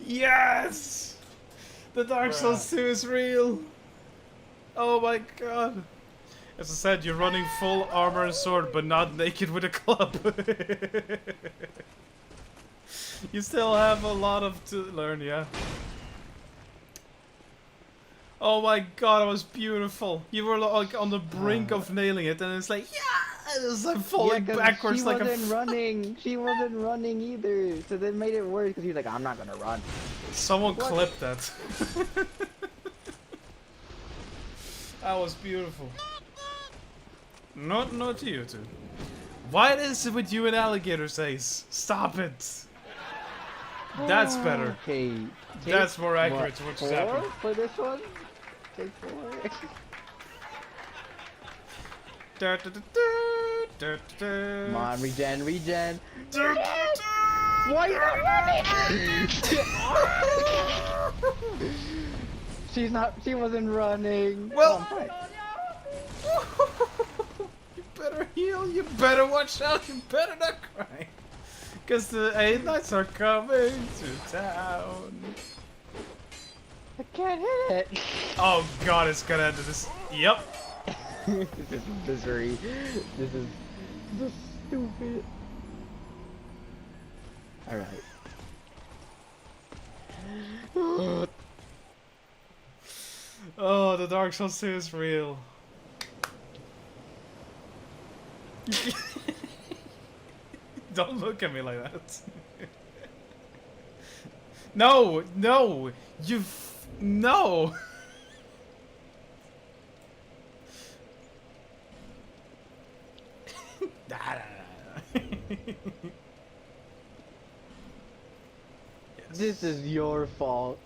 Yes! The Dark Souls 2 is real! Oh my god. As I said, you're running full armor and sword, but not naked with a club. You still have a lot of to learn, yeah. Oh my god, it was beautiful. You were like on the brink of nailing it, and it's like, yeah! It was like falling 'cause backwards she like a wasn't running. She wasn't running either. So that made it worse because he was like, I'm not gonna run. Someone What? clipped that. That was beautiful. Not you two. Why is it with you and alligators, Ace? Stop it. That's better. Okay. That's more accurate to what just happened. For this one? Take 4. Da, da, da, da, da, da. Come on, regen. Da, da, da. Why are you running? She wasn't running. Well- Come on, fight. You better heal, you better watch out, you better not cry. Cause the A-Knights are coming to town. I can't hit it. Oh god, it's gonna end this. Yep. This is misery. This is so stupid. Alright. Oh, the Dark Souls 2 is real. Don't look at me like that. No, no, no. This is your fault.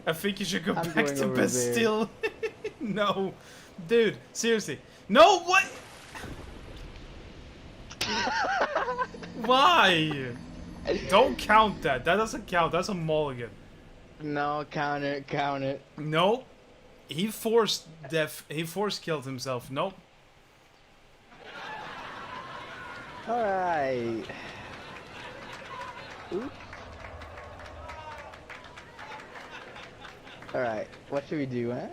I think you should go I'm back going to over there. Bastille. No, dude, seriously. No, what? Why? Don't count that. That doesn't count. That's a mulligan. No, count it, count it. Nope. He forced killed himself. Nope. Alright. Oops. Alright, what should we do, huh?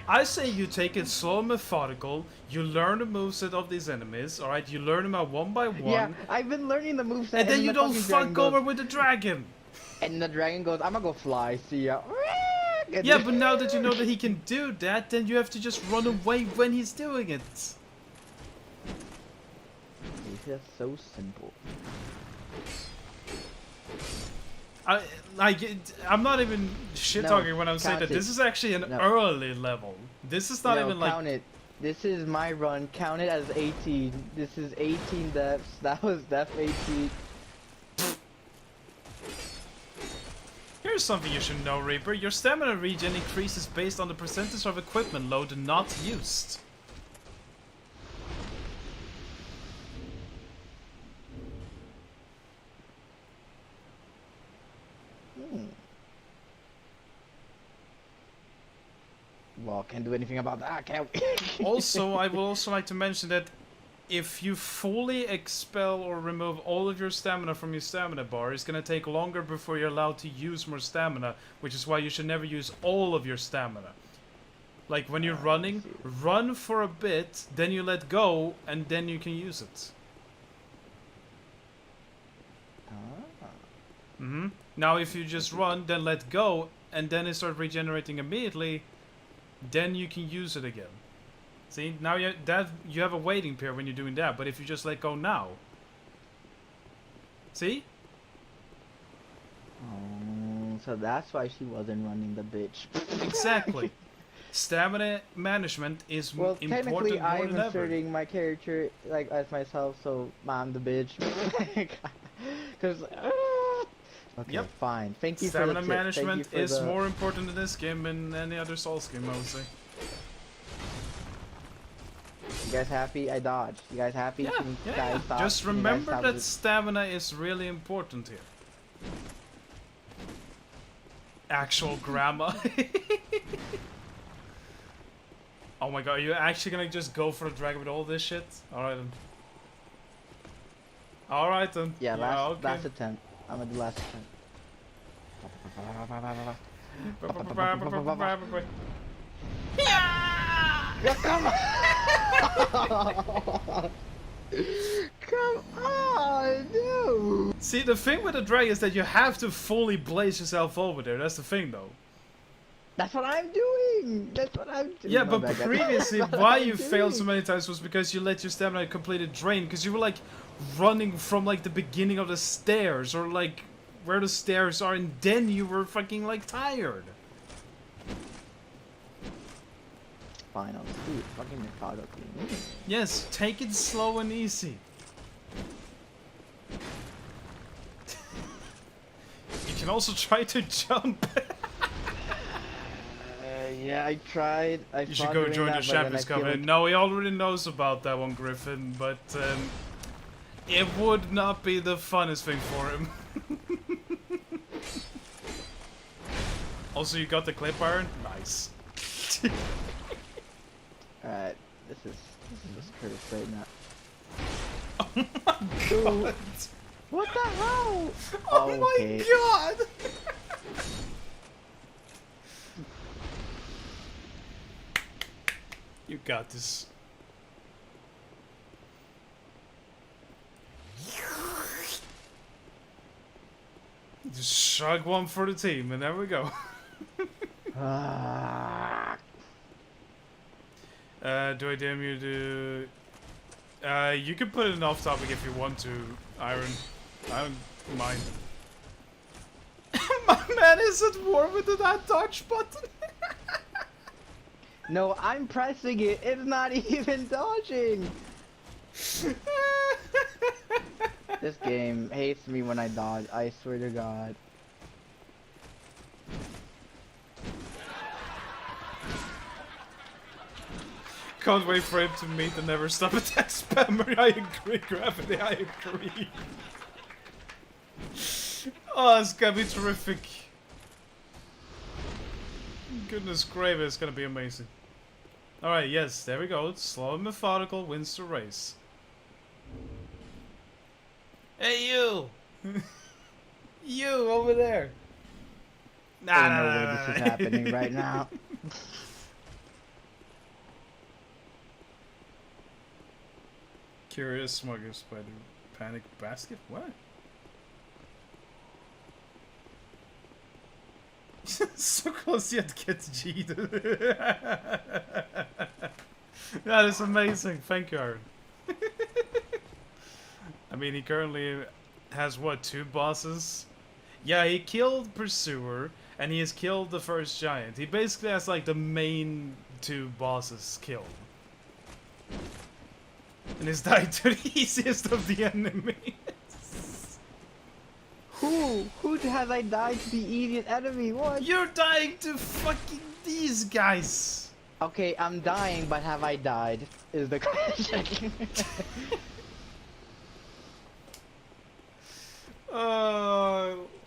I say you take it slow and methodical. You learn the moveset of these enemies. All right, you learn them out one by one. Yeah, I've been learning the moveset. And then you the don't fucking dragon fuck goes- over with the dragon. And the dragon goes, I'm gonna go fly, see ya. And Yeah, then- but now that you know that he can do that, then you have to just run away when he's doing it. That's so simple. I'm not even shit talking No, when I'm saying count that it. this is actually an No. early level. This is not No, even like. count it. This is my run. Count it as 18. This is 18 deaths. That was death 18. Here's something you should know, Reaper. Your stamina regen increases based on the percentage of equipment load not used. Well, can't do anything about that, can we? Also, I would also like to mention that if you fully expel or remove all of your stamina from your stamina bar, it's gonna take longer before you're allowed to use more stamina, which is why you should never use all of your stamina. Like when you're running, run for a bit, then you let go, and then you can use it. Now if you just run, then let go, and then it starts regenerating immediately, then you can use it again. See, now you have a waiting period when you're doing that, but if you just let go now. See? Oh, so that's why she wasn't running the bitch. Exactly. Stamina management is Well, important technically, more I'm than ever. inserting my character like as myself, so I'm the bitch. Cause, okay, Yep. fine. Thank you Stamina for the tip. management Thank you for is the... more important in this game than any other Souls game, I would say. You guys happy? I dodged. You guys happy? Can you guys stop? Just Can you guys remember stop that this? stamina is really important here. Actual grandma. Oh my god, are you actually gonna just go for the dragon with all this shit? Alright then. Alright then. Yeah, okay. last attempt. I'm gonna do last attempt. Yeah, come on! Come on, dude! See, the thing with the dragon is that you have to fully blaze yourself over there. That's the thing, though. That's what I'm doing! That's what I'm doing! Yeah, My but bad, guys. previously, That's what why I'm you failed so doing. many times was because you let your stamina completely drain. Because you were, like, running from, like, the beginning of the stairs. Or, like, where the stairs are. And then you were fucking, like, tired. Fine, I'll do it fucking methodically. Yes, take it slow and easy. You can also try to jump. Yeah, I tried. You should go join the Champions Cup. No, he already knows about that one, Griffin, but it would not be the funnest thing for him. Also, you got the clip iron? Nice. Alright, this is just cursed right now. Oh my god! What the hell? Oh Okay. my god! You got this. Just shrug one for the team, and there we go. Ah. Do I damn you to... you can put it in off topic if you want to, Iron. I don't mind. My man is at war with that dodge button. No, I'm pressing it. It's not even dodging. This game hates me when I dodge. I swear to God. Can't wait for him to meet the never stop attack spammer. I agree, Gravity, I agree. Oh, it's gonna be terrific. Goodness gravy, it's gonna be amazing. Alright, yes, there we go. Slow and methodical wins the race. Hey, you! You, over there! Nah, no way this is happening right now. Curious Smuggler Spider Panic Basket? What? So close yet gets G'd. That is amazing. Thank you, Aaron. I mean, he currently has what, 2 bosses? Yeah, he killed Pursuer, and he has killed the first giant. He basically has like the main 2 bosses killed. And he's died to the easiest of the enemies. Who has I died to the easiest enemy? What? You're dying to fucking these guys. Okay, I'm dying, but have I died? Is the question.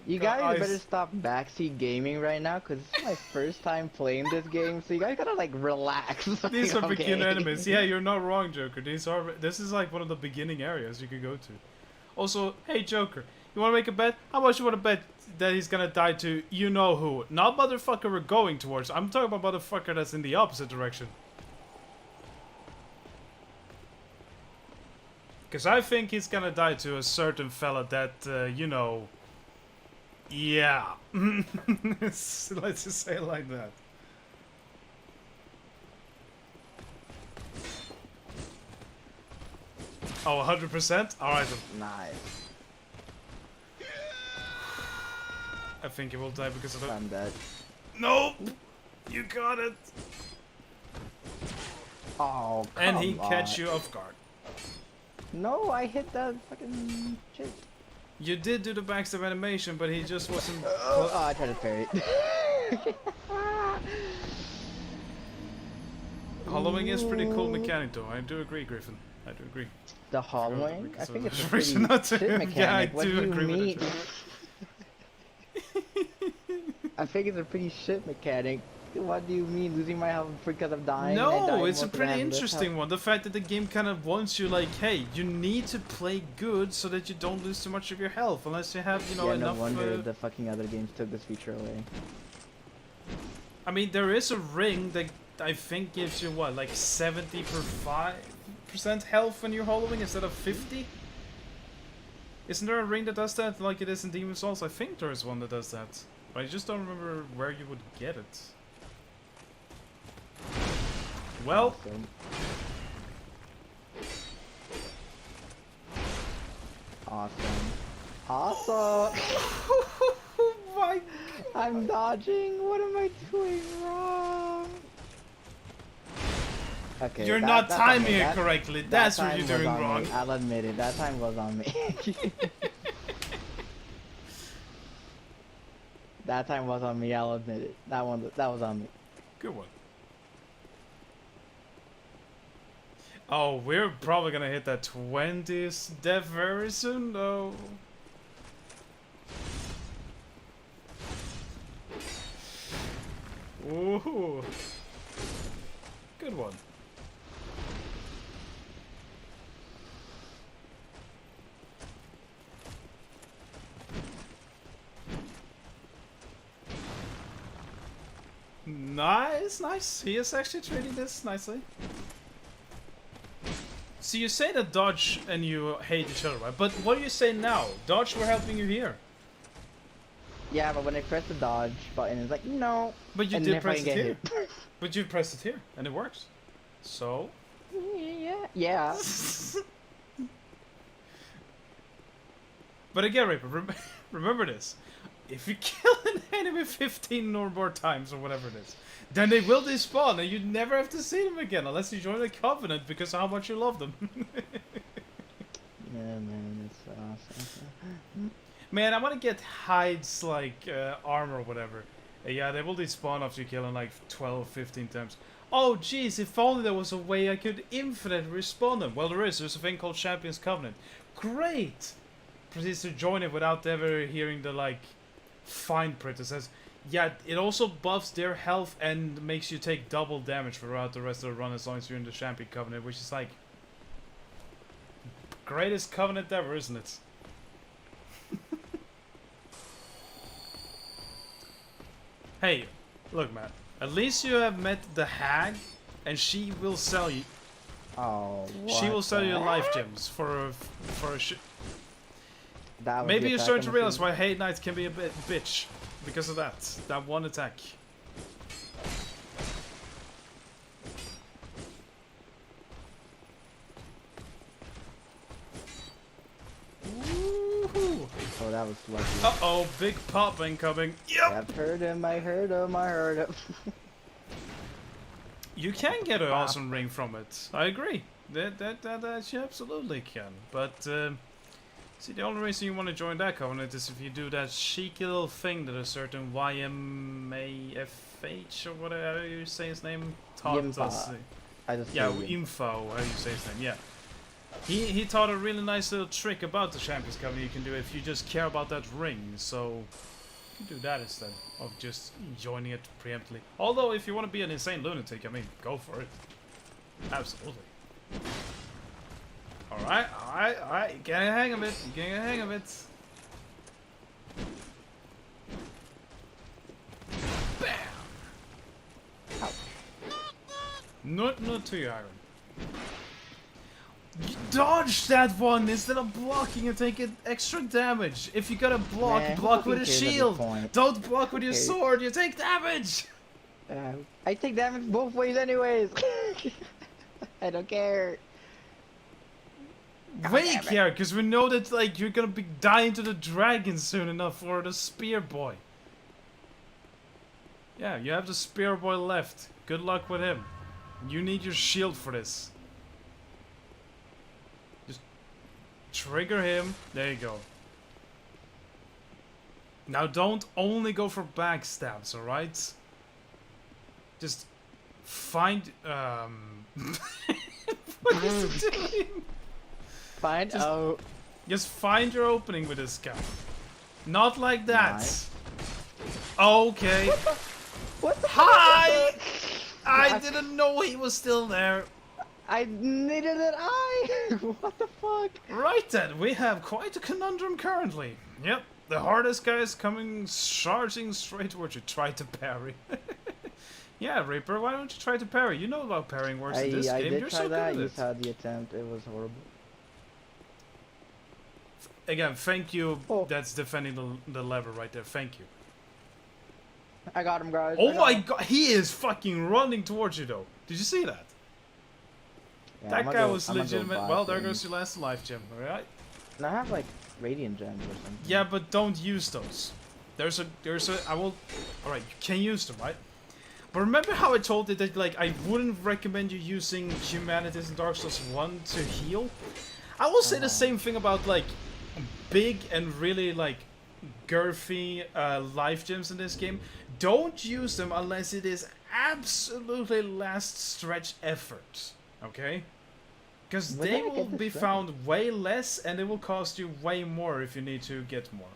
You guys better stop backseat gaming right now, cause this is my first time playing this game, so you guys gotta like relax. These are okay. beginner enemies. Yeah, you're not wrong, Joker. This is like one of the beginning areas you could go to. Also, hey Joker, you wanna make a bet? How much you wanna bet that he's gonna die to you know who? Not motherfucker we're going towards. I'm talking about motherfucker that's in the opposite direction. Cause I think he's gonna die to a certain fella that, you know... Yeah. Let's just say it like that. Oh, 100%? Alright then. Nice. I think he will die because of that. I'm dead. Nope! You got it! Oh, come And he on. catch you off guard. No, I hit that fucking shit. You did do the backstab animation, but he just wasn't... Oh, I tried to parry it. Hollowing is pretty cool mechanic though, I do agree, Griffin. I do agree. The hollowing? I Because think of it's a the pretty reason not to- shit yeah, mechanic. I What do do you agree with mean? it. I think it's a pretty shit mechanic. What do you mean, losing my health because I'm dying? and I die No, it's a more 'cause I pretty have less interesting health? one. The fact that the game kind of wants you like, hey, you need to play good so that you don't lose too much of your health, unless you have, you know, Yeah, enough... no wonder the fucking other games took this feature away. I mean, there is a ring that I think gives you, what, like 70 per 5% health when you're hollowing instead of 50? Isn't there a ring that does that, like it is in Demon's Souls? I think there is one that does that. But I just don't remember where you would get it. Well, Awesome. Awesome! oh my... I'm dodging! What am I doing wrong? Okay. You're not timing it correctly. That's what you're doing wrong. Me. I'll admit it. That time was on me. That time was on me. I'll admit it. That was on me. Good one. Oh, we're probably gonna hit that 20th death very soon, though. Ooh. Good one. Nice, nice. He is actually treating this nicely. So you say that Dodge and you hate each other, right? But what do you say now? Dodge, we're helping you here. Yeah, but when I press the dodge button, it's like, no. But you And did if I press it get here. hit. But you pressed it here, and it works. So? Yeah. But again, Reaper, remember this. If you kill an enemy 15 or more times, or whatever it is, then they will despawn, and you never have to see them again, unless you join the Covenant, because of how much you love them. Yeah, man, it's awesome. Man, I want to get Heide's, like, armor or whatever. Yeah, they will despawn after you kill them, like, 12, 15 times. Oh, jeez, if only there was a way I could infinite respawn them. Well, there is. There's a thing called Champions Covenant. Great! Proceeds to join it without ever hearing the, like, fine print. It says, yeah, it also buffs their health and makes you take double damage throughout the rest of the run as long as you're in the Champion Covenant, which is, like, greatest covenant ever, isn't it? Hey, look, man. At least you have met the hag, and she will sell you. Oh, She will sell you what life gems for a That was Maybe the you're attack starting to on the realize field. why Hate Knight can be a bit bitch because of that one attack. that was lucky. Uh-oh, big pop incoming. Yep! I've heard him, I heard him. You can get an awesome ring from it. I agree. That you absolutely can. But, see, the only reason you want to join that covenant is if you do that cheeky little thing that a certain YMAFH or whatever you say his name taught us. Yeah, Info, how you say his name, yeah. He taught a really nice little trick about the Champions Covenant you can do if you just care about that ring, so you can do that instead of just joining it preemptively. Although, if you want to be an insane lunatic, I mean, go for it. Absolutely. Alright, you get a hang of it, Bam! Ow. Not to you, Iron. You dodge that one instead of blocking and taking extra damage. If you gotta block, Man, block with a shield. Don't block with your Okay. sword, you take damage! I take damage both ways anyways. I don't care. We care, because we know that like you're gonna be dying to the dragon soon enough, or the spear boy. Yeah, you have the spear boy left. Good luck with him. You need your shield for this. Just trigger him. There you go. Now don't only go for backstabs, alright? Just find what is it doing? Just find your opening with this guy. Not like that. Nice. Okay. What the Hi! fuck? I didn't know he was still there. I needed an eye! What the fuck? Right then, we have quite a conundrum currently. Yep, the hardest guy is coming charging straight towards you. Try to parry. Yeah, Reaper, why don't you try to parry? You know about parrying works in this I game. did You're try so that. good You at it. saw the attempt. It was horrible. Again, thank you. Oh. That's defending the lever right there. Thank you. I got him, guys. Oh my god, he is fucking running towards you though. Did you see that? Yeah, That I'ma guy go- was I'ma go legitimate. buy Well, there some. goes your last life gem, alright? And I have like radiant gems or something. Yeah, but don't use those. Alright, you can use them, right? But remember how I told you that, like, I wouldn't recommend you using Humanities in Dark Souls 1 to heal? I will say the same thing about, like, big and really, like, girthy life gems in this game. Don't use them unless it is absolutely last stretch effort, okay? Because When they did I will get this be right? found way less and it will cost you way more if you need to get more.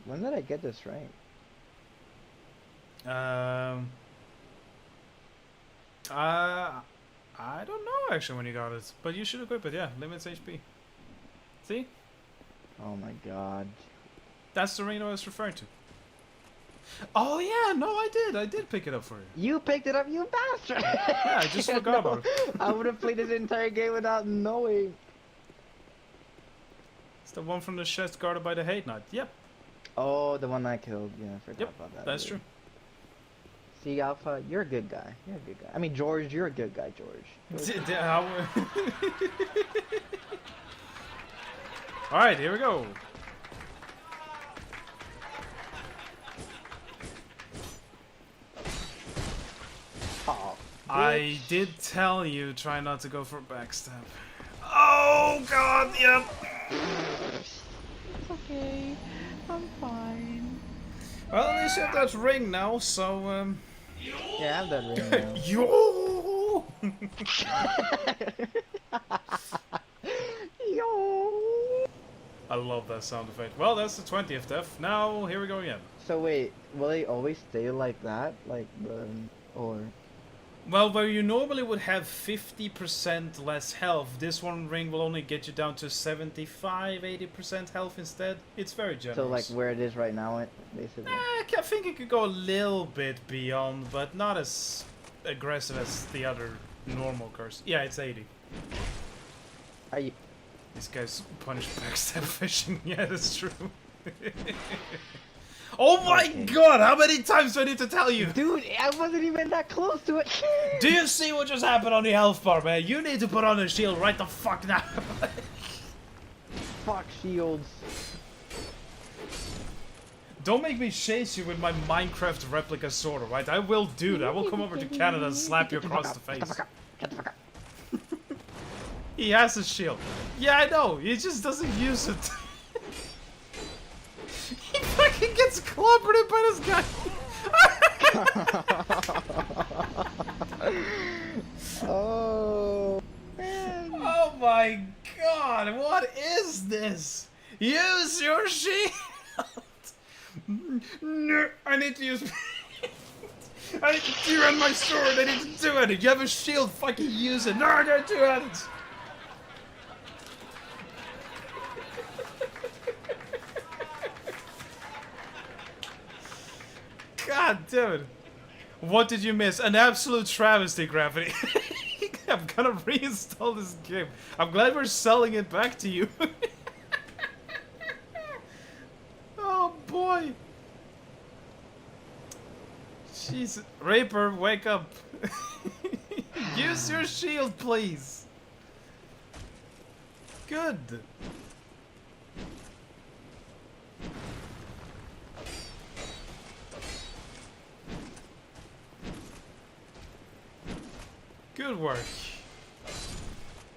When did I get this right? I don't know actually when you got it, but you should equip it, yeah, limits HP. See? Oh my god. That's the ring I was referring to. Oh yeah, no I did pick it up for you. You picked it up, you bastard! Yeah, I just forgot about it. I would have played this entire game without knowing. It's the one from the chest guarded by the Hate Knight. Yep, Oh, the one I killed. Yeah, I forgot yep, about that. that's dude. true. See, Alpha, you're a good guy. You're a good guy. I mean, George, you're a good guy, George. Alright, here we go. Oh, I did tell you try not to go for backstab. Oh god, yep. it's okay. I'm fine. Well, at least you have that ring now, so Yeah, I have that ring now. yo. Yo! I love that sound effect. Well, that's the 20th death. Now, here we go again. So wait, will they always stay like that? Like, or... Well, where you normally would have 50% less health, this one ring will only get you down to 75-80% health instead. It's very generous. So like where it is right now, basically? I think it could go a little bit beyond, but not as aggressive as the other normal curse. Yeah, it's 80. Are you... This guy's punished backstab fishing. Yeah, that's true. Oh my Okay. god, how many times do I need to tell you? Dude, I wasn't even that close to it! Do you see what just happened on the health bar, man? You need to put on a shield right the fuck now. Fuck shields. Don't make me chase you with my Minecraft replica sword, alright? I will do that. I will come over to Canada and slap you across the face. Shut the fuck up. He has a shield. Yeah, I know. He just doesn't use it. He fucking gets clobbered by this guy. Oh, man. Oh my god, what is this? Use your shield! No, I need to use... I need to two-hand my sword, I need to do it! You have a shield, fucking use it! No, I got two hands! God damn it. What did you miss? An absolute travesty, Gravity. I'm gonna reinstall this game. I'm glad we're selling it back to you. Oh boy. Jesus. Raper, wake up. Use your shield, please. Good. Good work.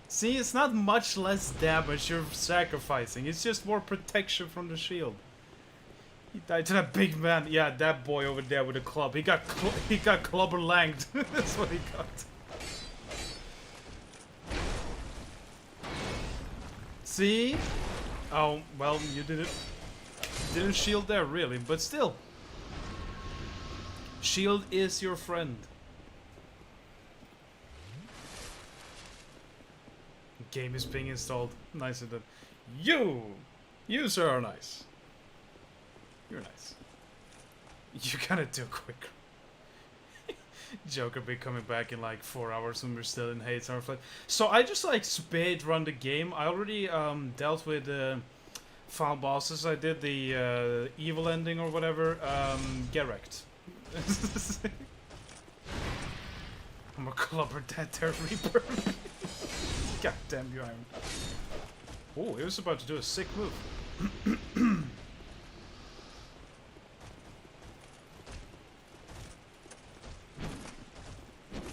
See, it's not much less damage you're sacrificing. It's just more protection from the shield. He died to that big man. Yeah, that boy over there with the club. He got clubber langed. That's what he got. See? Oh, well, you didn't shield there really, but still. Shield is your friend. Game is being installed. Nicer than you. You sir are nice. You're nice. You gotta do quicker. Joker be coming back in like 4 hours when we're still in Heide's Armflight. So I just like speed run the game. I already dealt with final bosses. I did the evil ending or whatever. Get wrecked. I'm a clubber that there, Reaper. God damn you, Iron. Oh, he was about to do a sick move.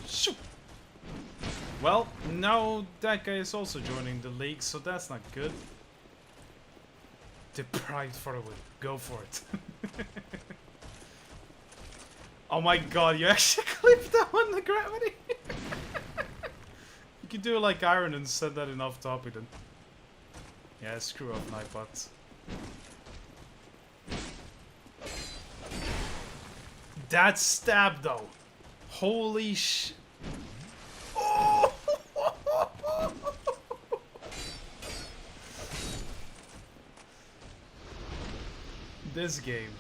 Shoot! Well, now that guy is also joining the league, so that's not good. Deprived for the win. Go for it. Oh my god, you actually clipped that one, the gravity! You can do it like Iron and set that in off topic then. Yeah, screw up Nightbot. That stab though. Holy sh... Oh! This game.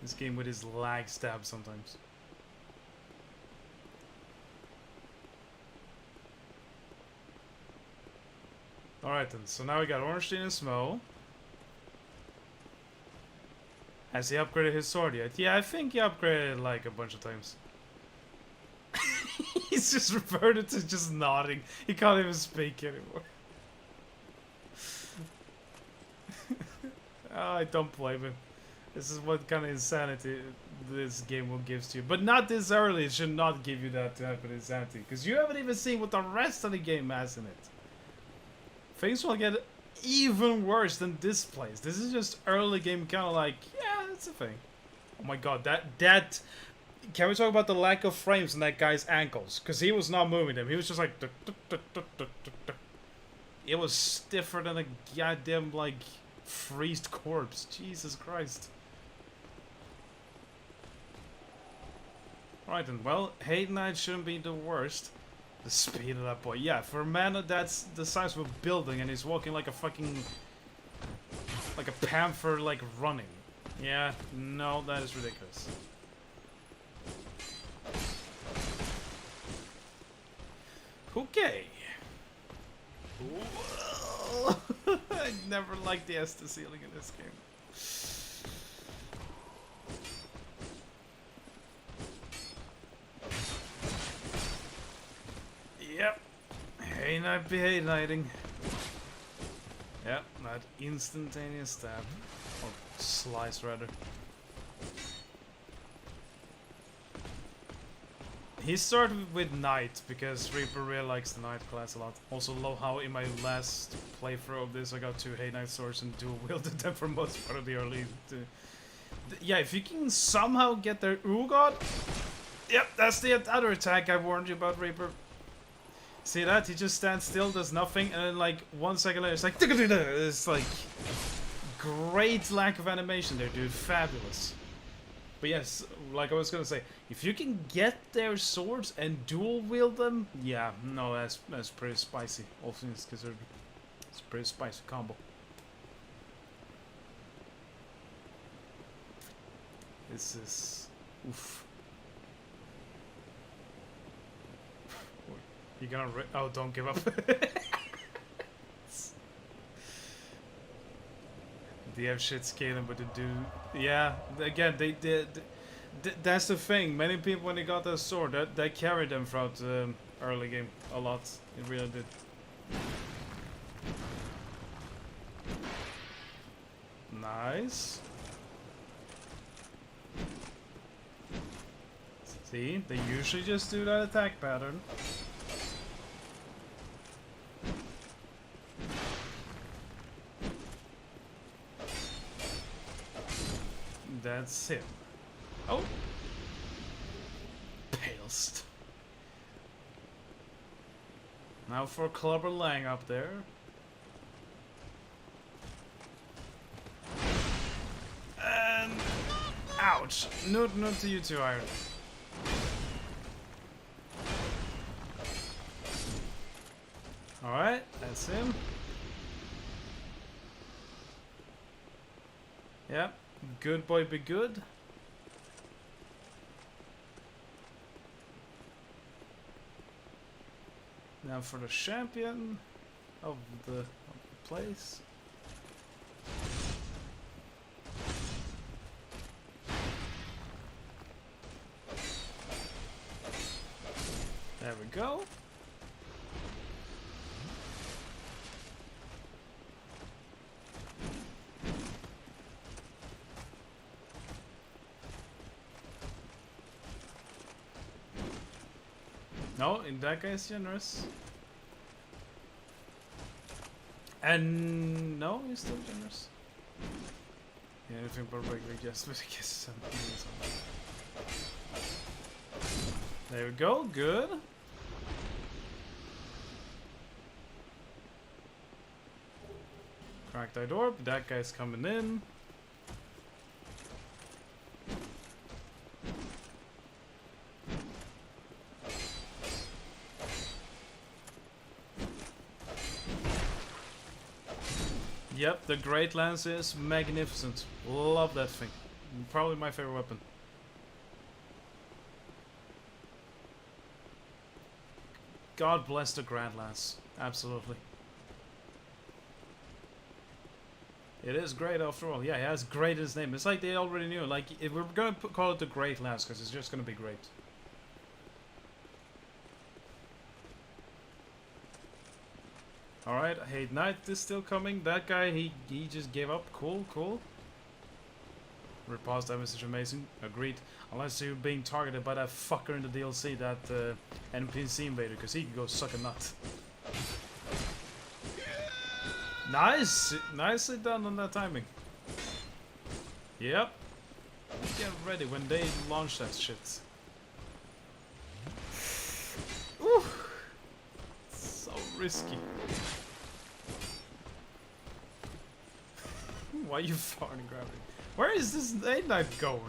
This game with his lag stab sometimes. Alright then, so now we got Ornstein and Smo. Has he upgraded his sword yet? Yeah, I think he upgraded it like a bunch of times. He's just reverted to just nodding. He can't even speak anymore. Oh, I don't blame him. This is what kind of insanity this game will give to you. But not this early, it should not give you that type of insanity. Because you haven't even seen what the rest of the game has in it. Things will get even worse than this place. This is just early game kind of like, yeah, it's a thing. Oh my god, that... Can we talk about the lack of frames on that guy's ankles? Because he was not moving them. He was just like... It was stiffer than a goddamn, like, freezed corpse. Jesus Christ. Right then, well, Heide Knight shouldn't be the worst. The speed of that boy. Yeah, for a man that's the size of a building and he's walking like a fucking... like a panther, like, running. Yeah, no, that is ridiculous. Okay. I never liked the Estes ceiling in this game. Yep. Heide Knight be Heide Knighting. Yeah, that instantaneous stab. Or slice, rather. He started with Knight, because Reaper really likes the Knight class a lot. Also love how in my last playthrough of this I got 2 Hate Knight swords and dual wielded them for most part of the early... Yeah, if you can somehow get their Ooh God... Yep, that's the other attack I warned you about, Reaper. See that? He just stands still, does nothing, and then like 1 second later it's like... It's like... Great lack of animation there, dude. Fabulous. But yes, like I was gonna say, if you can get their swords and dual wield them, yeah, no, that's pretty spicy. All things considered, it's a pretty spicy combo. This is oof. You're gonna oh, don't give up. They have shit scaling, but they do. Yeah, again, they did. That's the thing. Many people, when they got that sword, that carried them throughout the early game a lot. It really did. Nice. See, they usually just do that attack pattern. That's him. Oh! Palest. Now for Clubber Lang up there. And... Ouch! Not to you too, Iron. Alright, that's him. Yep. Good boy, be good. Now for the champion of the place. There we go. No, in that guy's generous. And no, he's still generous. Yeah, anything but regular guess, but I guess something. There we go, good. Crack that door, but that guy's coming in. Yep, the Great Lance is magnificent. Love that thing. Probably my favorite weapon. God bless the Grand Lance. Absolutely. It is great after all. Yeah, it has great in its name. It's like they already knew. Like, if we're gonna call it the Great Lance, because it's just gonna be great. Alright, Hate Knight is still coming. That guy, he just gave up. Cool, cool. Repulse damage is amazing. Agreed. Unless you're being targeted by that fucker in the DLC, that NPC invader, because he can go suck a nut. Nice! Nicely done on that timing. Yep. Get ready when they launch that shit. Ooh. So risky. Why are you farting gravity? Where is this Hate Knight going?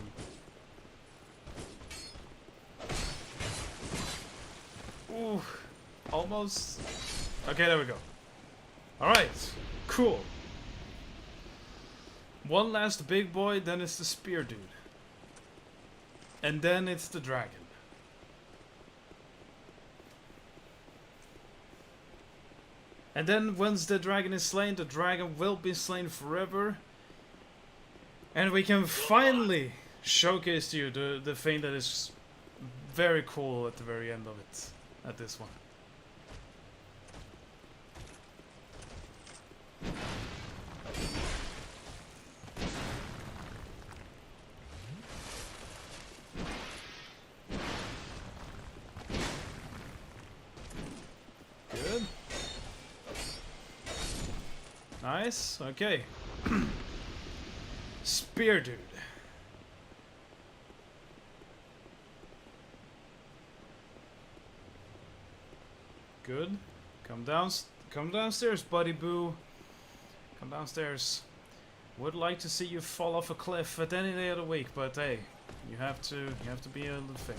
Ooh, almost. Okay, there we go. Alright, cool. One last big boy, then it's the spear dude. And then it's the dragon. And then once the dragon is slain, the dragon will be slain forever. And we can finally showcase to you the thing that is very cool at the very end of it. At this one. Nice. Okay. Spear dude. Good. Come downstairs, buddy boo. Come downstairs. Would like to see you fall off a cliff at any day of the week, but hey, you have to be a little thing.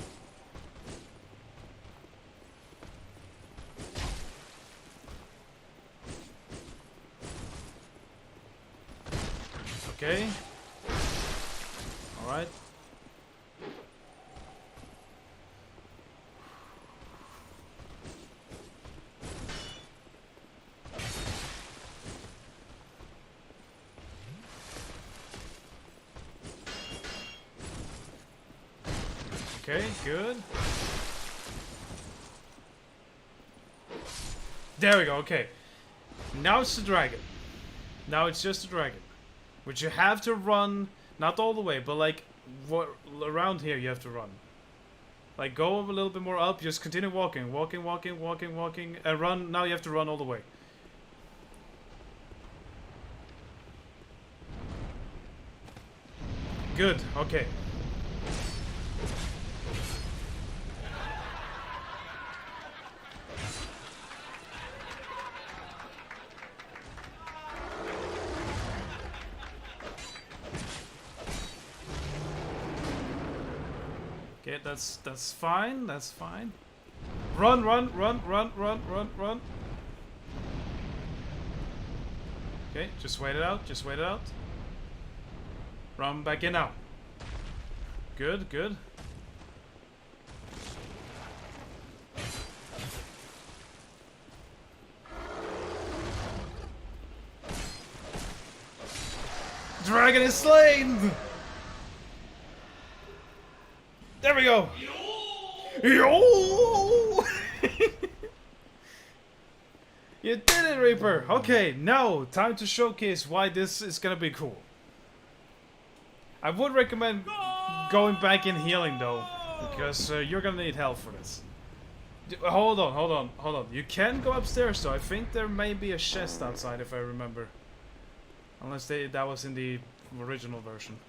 Okay. All right. Okay, good. There we go, okay. Now it's the dragon. Now it's just the dragon. Which you have to run, not all the way, but like, around here you have to run. Like, go a little bit more up, just continue walking. Walking, and run. Now you have to run all the way. Good, okay. Okay, that's fine, that's fine. Run. Okay, just wait it out, Run back in now. Good. Dragon is slain! There we go! Yo! You did it, Reaper! Okay, now, time to showcase why this is gonna be cool. I would recommend going back in healing, though, because you're gonna need help for this. Hold on. You can go upstairs, though. I think there may be a chest outside, if I remember. Unless that was in the original version.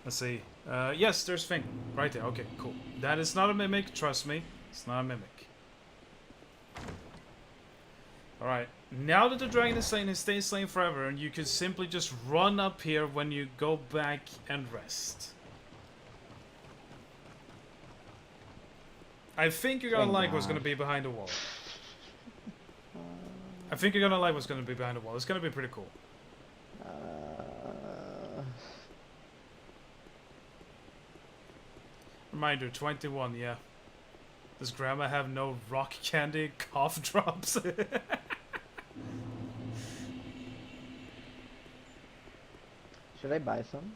Let's see. Yes, there's Fink. Right there. Okay, cool. That is not a mimic, trust me. It's not a mimic. Alright. Now that the dragon is slain, it stays slain forever, and you can simply just run up here when you go back and rest. I think you're gonna like what's gonna be behind the wall. I think you're gonna like what's gonna be behind the wall. It's gonna be pretty cool. Reminder, 21, yeah. Does Grandma have no rock candy cough drops? Should I buy some?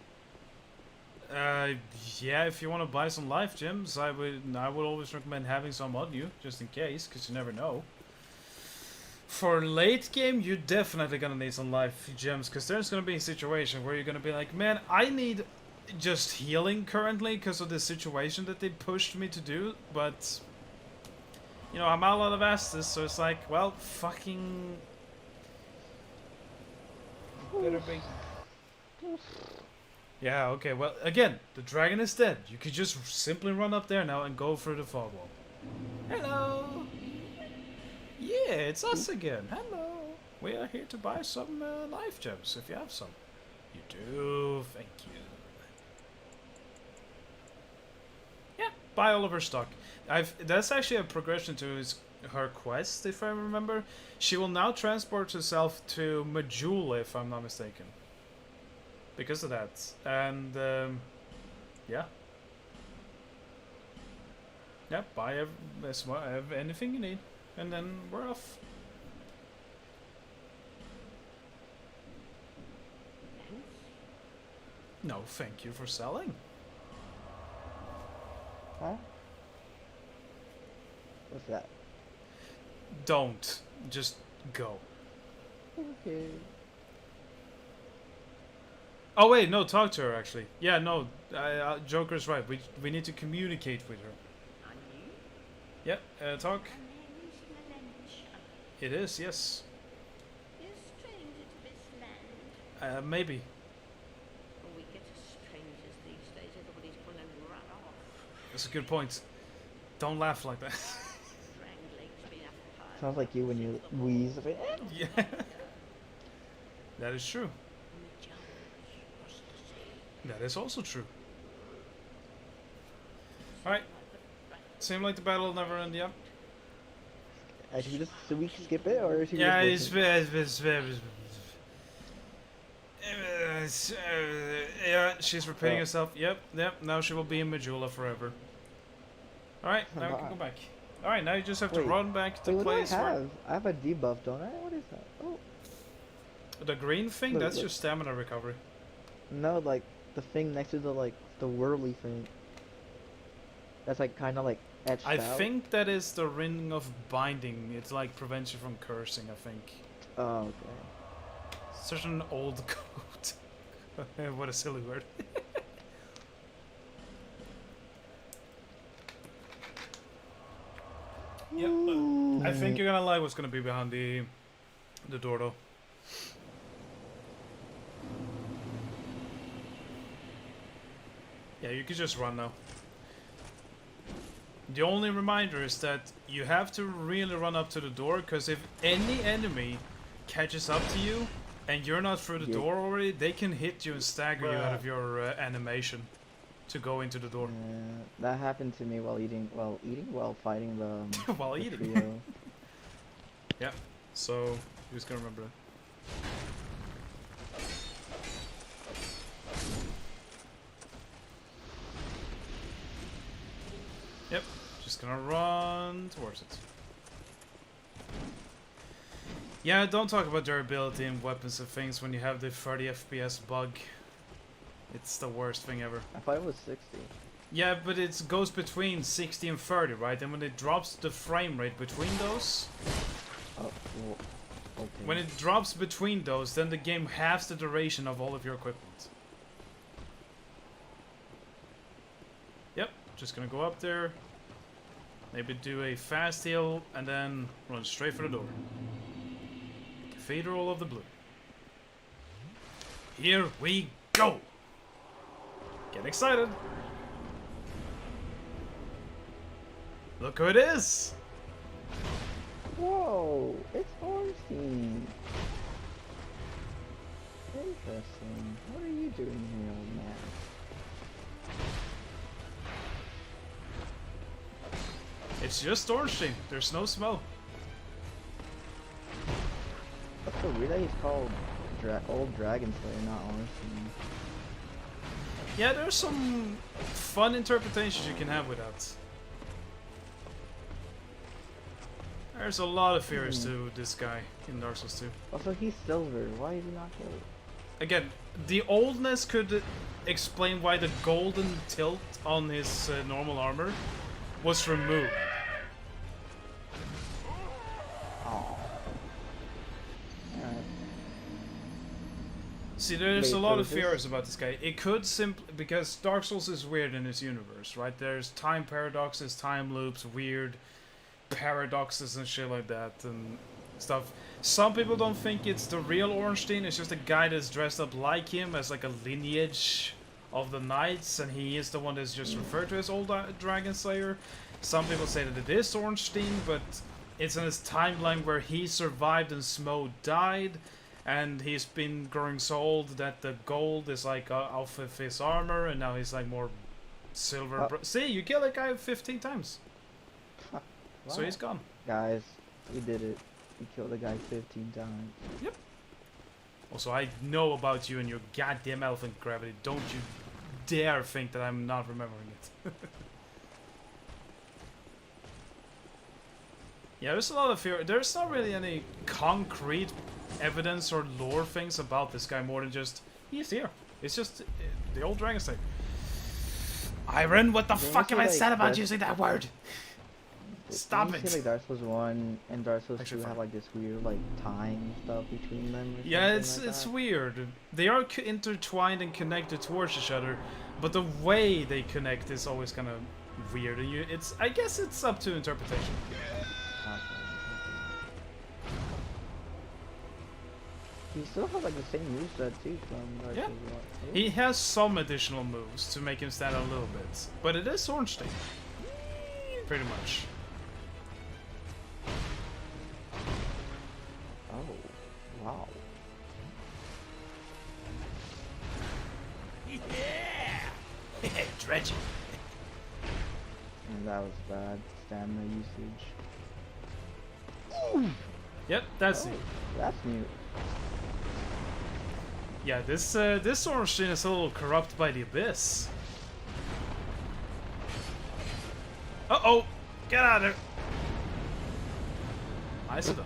Yeah, if you want to buy some life gems, I would always recommend having some on you, just in case, because you never know. For late game, you're definitely gonna need some life gems, because there's gonna be a situation where you're gonna be like, man, I need just healing currently because of the situation that they pushed me to do, but you know, I'm out of Estus, so it's like, well, fucking better be. Yeah, okay, well, again, the dragon is dead. You could just simply run up there now and go through the fog wall. Hello! Yeah, it's us again. Hello! We are here to buy some life gems, if you have some. You do, thank you. Yeah, buy all of her stock. That's actually a progression to her quest, if I remember. She will now transport herself to Majula, if I'm not mistaken. Because of that. And, yeah. Yeah, buy anything you need. And then we're off. No, thank you for selling. Huh? What's that? Don't. Just go. Okay. Oh wait, no, talk to her actually. Yeah, no, Joker's right. We need to communicate with her. Yep, talk. It is, yes. You're a stranger to this land. Maybe. Well, we get as strangers these days. Everybody's gonna run off. That's a good point. Don't laugh like that. Dragon Lake's been a pile Sounds like you when you wheeze. Yeah. That is true. and the giants across the sea. That is also true. Alright. Seemed like the battle will never end, yep. Should we skip it or should we Yeah, just listen? yeah, she's repeating Oh. herself. Yep. Now she will be in Majula forever. Alright, now we can go back. Alright, now you just have to Wait. run back to Wait, the what do I place where... have? I have a debuff, don't I? What is that? Oh, The green thing, Look, that's look. your stamina recovery. no, like the thing next to the whirly thing. That's like kind of like etched I out. think that is the ring of binding. It's like prevents you from cursing, I think. Oh, okay. Such an old code. What a silly word. Yep. I think you're gonna like what's gonna be behind the door though. Yeah, you can just run now. The only reminder is that you have to really run up to the door, because if any enemy catches up to you and you're not through the Yeah. door already, they can hit you and stagger you out of your animation to go into the door. That happened to me while fighting the While the eating. trio. Yeah, so you're just gonna remember that. Yep, just gonna run towards it. Yeah, don't talk about durability and weapons and things when you have the 30 FPS bug. It's the worst thing ever. I thought it was 60. Yeah, but it goes between 60 and 30, right? And when it drops the frame rate between those, Oh, well, okay. when it drops between those, then the game halves the duration of all of your equipment. Yep, just gonna go up there, maybe do a fast heal, and then run straight for the door. Cathedral of the Blue. Here we go! Get excited! Look who it is! Whoa, it's Ornstein. Interesting. What are you doing here, old man? It's just Ornstein. There's no smell. That's so weird that he's called Old Dragon Slayer, not Ornstein. Yeah, there's some fun interpretations you can have with that. There's a lot of fears to this guy in Dark Souls 2. Also, he's silver. Why is he not killed? Again, the oldness could explain why the golden tilt on his normal armor was removed. Oh. Alright. See, there's Wait, a lot so of this- fears about this guy. It could simply... Because Dark Souls is weird in its universe, right? There's time paradoxes, time loops, weird paradoxes and shit like that and stuff. Some people don't think it's the real Ornstein. It's just a guy that's dressed up like him as like a lineage of the knights, and he is the one that's just referred to as Old Dragon Slayer. Some people say that it is Ornstein, but it's in his timeline where he survived and Smo died, and he's been growing so old that the gold is like off of his armor, and now he's like more silver. See, you kill that guy 15 times. So Wow. he's gone. Guys, we did it. We killed the guy 15 times. Also, I know about you and your goddamn elephant gravity. Don't you dare think that I'm not remembering it. Yeah, there's a lot of fear. There's not really any concrete evidence or lore things about this guy more than just, he's here. It's just the old Dragon Slayer. Iron, what the Didn't fuck you have I say, said like, about that- using that word? Stop Didn't you it. say, like Dark Souls 1 and Dark Souls 2 Actually, have fine. like this weird like time stuff between them? Or Yeah, something it's like weird. They are intertwined and connected towards each other, but the way they connect is always kind of weird. And I guess it's up to interpretation. that? Okay. He still has like the same moveset too from Dark Yeah. Souls 1. He has some additional moves to make him stand out a little bit, but it is Ornstein. Pretty much. Oh, wow. Yeah! Dredging. And that was bad stamina usage. Yep, that's Oh, it. that's new. Yeah, this Ornstein is a little corrupt by the abyss. Uh-oh! Get out of there! Nice of them.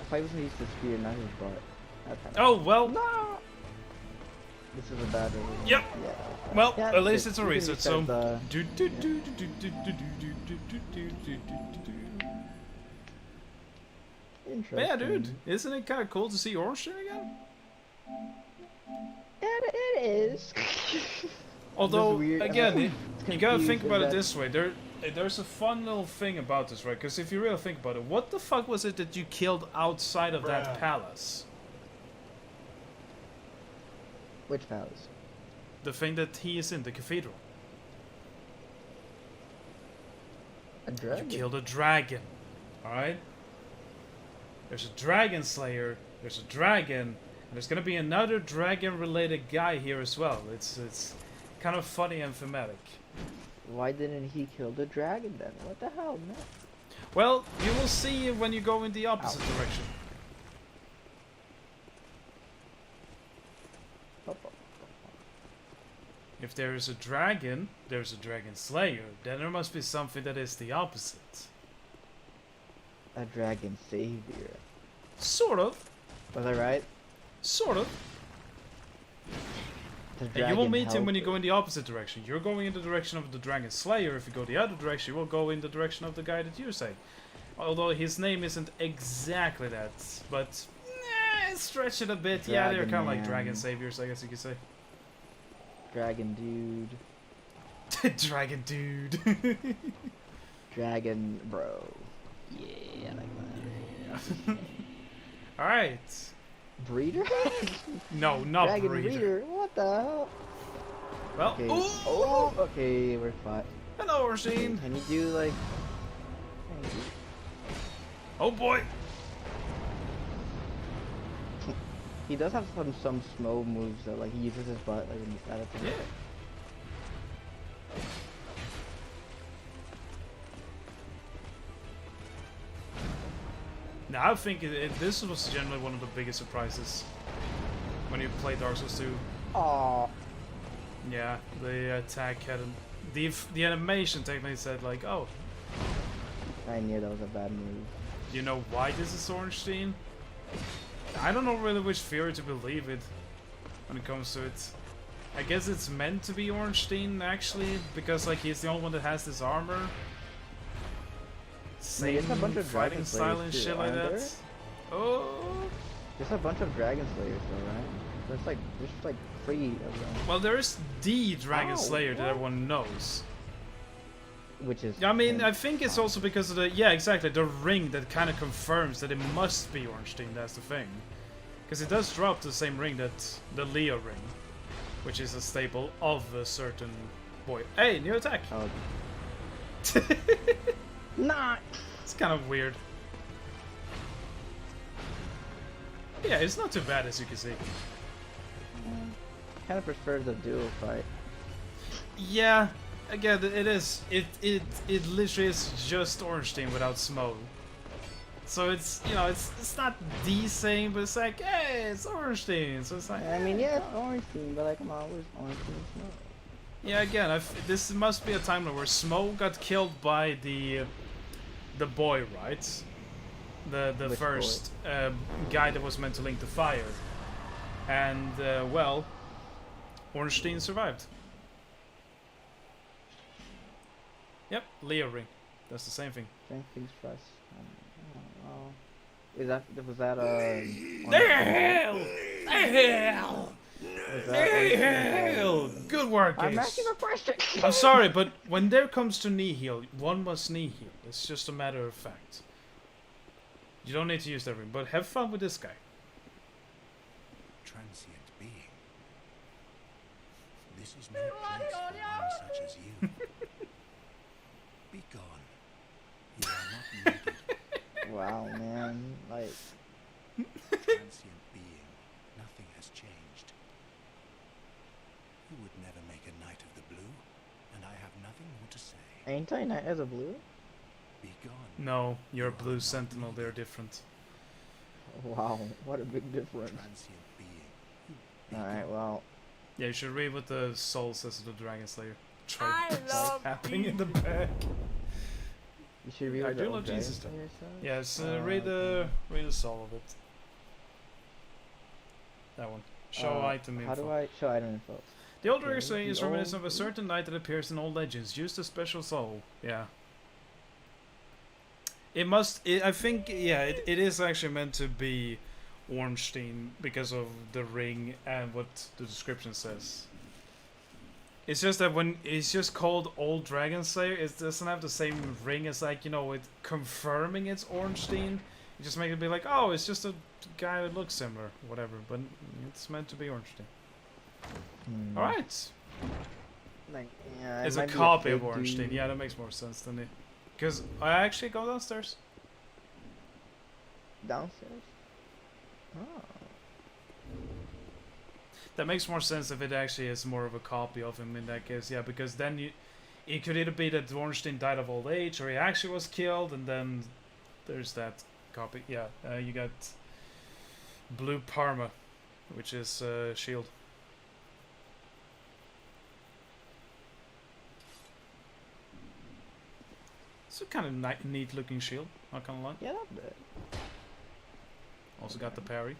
If I was gonna use the spear, not his butt. That's kinda Oh, well. no! This is a bad one. Yep. Yeah. Well, Yeah, at least it- it's a you can reset, reset so... the- But Interesting. yeah, dude, isn't it kind of cool to see Ornstein again? It is. Although, weird- again, I'm you gotta confused think with about it that. this way. There's a fun little thing about this, right? Because if you really think about it, what the fuck was it that you killed outside of that palace? Which palace? The thing that he is in, the cathedral. A dragon? You killed a dragon. Alright? There's a dragon slayer, there's a dragon, and there's gonna be another dragon related guy here as well. It's kind of funny and thematic. Why didn't he kill the dragon then? What the hell, man? Well, you will see when you go in the opposite direction. If there is a dragon, there's a dragon slayer, then there must be something that is the opposite. A dragon savior. Sort of. Was I right? Sort of. The And you will dragon meet him when you helper. go in the opposite direction. You're going in the direction of the Dragon Slayer. If you go the other direction, you will go in the direction of the guy that you say. Although his name isn't exactly that, but stretch it a bit. Yeah, they're Dragon kind of like Man. dragon saviors, I guess you could say. Dragon dude. Dragon dude. Dragon bro. Yeah, I like that. All right. Breeder? No, not Dragon breeder. What the hell? Well, Okay. ooh! Oh, okay, we're fine. Hello, Orsine. Can you do like... Thank you. Oh boy. He does have some small moves that like he uses his butt like in the status. Yeah. Now I think this was generally one of the biggest surprises when you play Dark Souls 2. Aww. Yeah, the attack had the animation technically said like, oh, I knew that was a bad move. you know why this is Ornstein? I don't know really which theory to believe it when it comes to it. I guess it's meant to be Ornstein actually, because like he's the only one that has this armor. Same there's a bunch of fighting Dragon style Slayers and too, shit like aren't that. there? Oh. There's a bunch of Dragon Slayers though, right? There's like 3 of them. Well, there is the Dragon Oh, Slayer that what? everyone knows. Which is... I mean, him. I think it's also because of the exactly, the ring that kind of confirms that it must be Ornstein. That's the thing, because it does drop the same ring that the Leo ring, which is a staple of a certain boy. Hey, new attack. Oh. Not. It's kind of weird. Yeah, it's not too bad as you can see. Kind of prefer the duo fight. Yeah, again, it is. It literally is just Ornstein without Smoke. So it's, you know, it's not the same, but it's like, hey, it's Ornstein. So it's like, I mean, yeah, it's Ornstein, but like, come on, where's Ornstein Snow? yeah, again, this must be a timeline where Smoke got killed by the boy, right? The Which first guy that was meant to link the fire, and well, Ornstein survived. Yep, Leo ring. That's the same thing. Same things for us. Is that was that Hell! Hell! was that Hell! Good work, I'm Ace. asking a question. I'm sorry, but when there comes to knee heal, one must knee heal. It's just a matter of fact. You don't need to use that ring, but have fun with this guy. transient being. This is no place for one such as you. Be gone. You are not needed. Wow, man. Like, Transient being. Nothing has changed. You would never make a knight of the blue, and I have nothing more to say. ain't I Knight as a blue? Be gone. No, you're a blue sentinel. They're different. Wow, what a big difference. Transient being. Be Alright, gone. well, Yeah, you should read what the soul says to the Dragon Slayer. I Try love tapping in the back. you should read I what do the love Dragon Jesus, though. Slayer says. Yes, okay. read the soul of it. That one. Show item info. How do I show item info? The old Okay, Dragon Slayer is the reminiscent of old- a certain knight that appears in old legends. Used a special soul. Yeah. It must. I think. Yeah. It is actually meant to be Ornstein because of the ring and what the description says. It's just that when it's just called Old Dragon Slayer, it doesn't have the same ring as, like, you know, it confirming it's Ornstein. You just make it be like, oh, it's just a guy that looks similar, whatever. But it's meant to be Ornstein. Hmm. All right. Like, yeah, it It's a might be copy of fake Ornstein. dude. Yeah, that makes more sense than it. Because I actually go downstairs. Downstairs? Oh. That makes more sense if it actually is more of a copy of him in that case. Yeah, because then it could either be that Ornstein died of old age or he actually was killed, and then there's that copy. Yeah, you got Blue Parma, which is shield. It's a kind of neat looking shield, not gonna lie. Yeah, not bad. Also got the parry.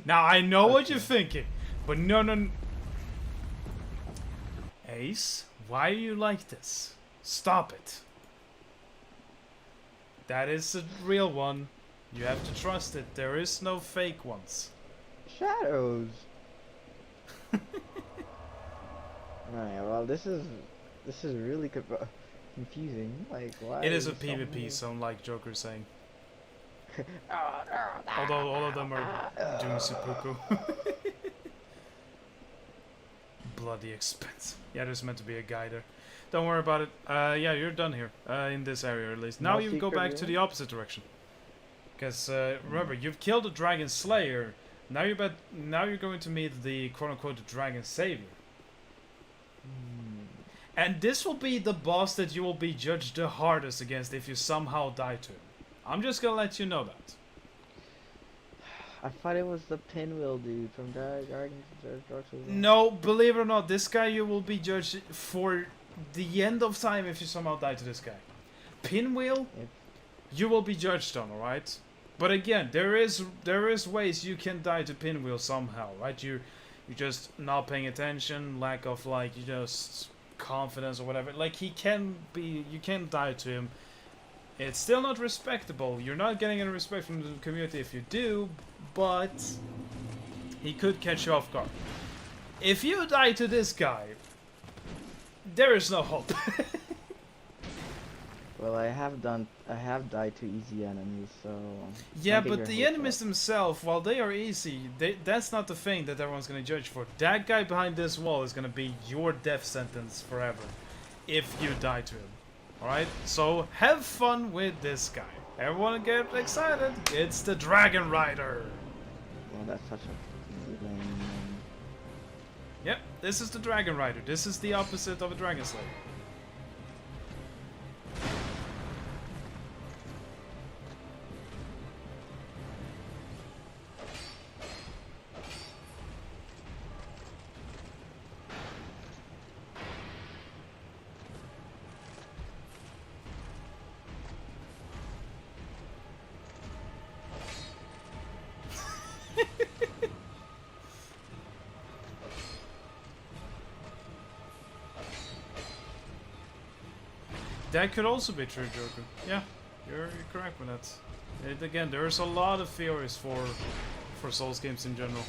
Now I know what you're thinking, but no. Ace, why are you like this? Stop it. That is a real one. You have to trust it. There is no fake ones. Shadows. Alright, well, this is really confusing. Like, why? It is a so many- PvP zone, like Joker's saying. Although all of them are doing seppuku. Bloody expensive. Yeah, there's meant to be a guy there. Don't worry about it. Yeah, you're done here. In this area at least. Now No you go secret back to the room? opposite direction. Because remember, you've killed the Dragon Slayer. Now you're going to meet the quote-unquote Dragon Savior. And this will be the boss that you will be judged the hardest against if you somehow die to him. I'm just gonna let you know that. I thought it was the pinwheel dude from Dark Souls. No, believe it or not, this guy you will be judged for the end of time if you somehow die to this guy. Pinwheel, you will be judged on, alright? But again, there is ways you can die to Pinwheel somehow, right? You're just not paying attention, lack of, like, you just confidence or whatever. Like, you can die to him. It's still not respectable. You're not getting any respect from the community if you do, but he could catch you off guard. If you die to this guy, there is no hope. Well, I have died to easy enemies, so. Yeah, don't get but your the hopes enemies up. themselves, while they are easy, that's not the thing that everyone's gonna judge for. That guy behind this wall is gonna be your death sentence forever, if you die to him. Alright? So, have fun with this guy. Everyone get excited. It's the Dragon Rider. Well, that's such a lame name. Yep, this is the Dragon Rider. This is the opposite of a Dragon Slayer. That could also be true, Joker. Yeah, you're correct with that. Again, there's a lot of theories for Souls games in general.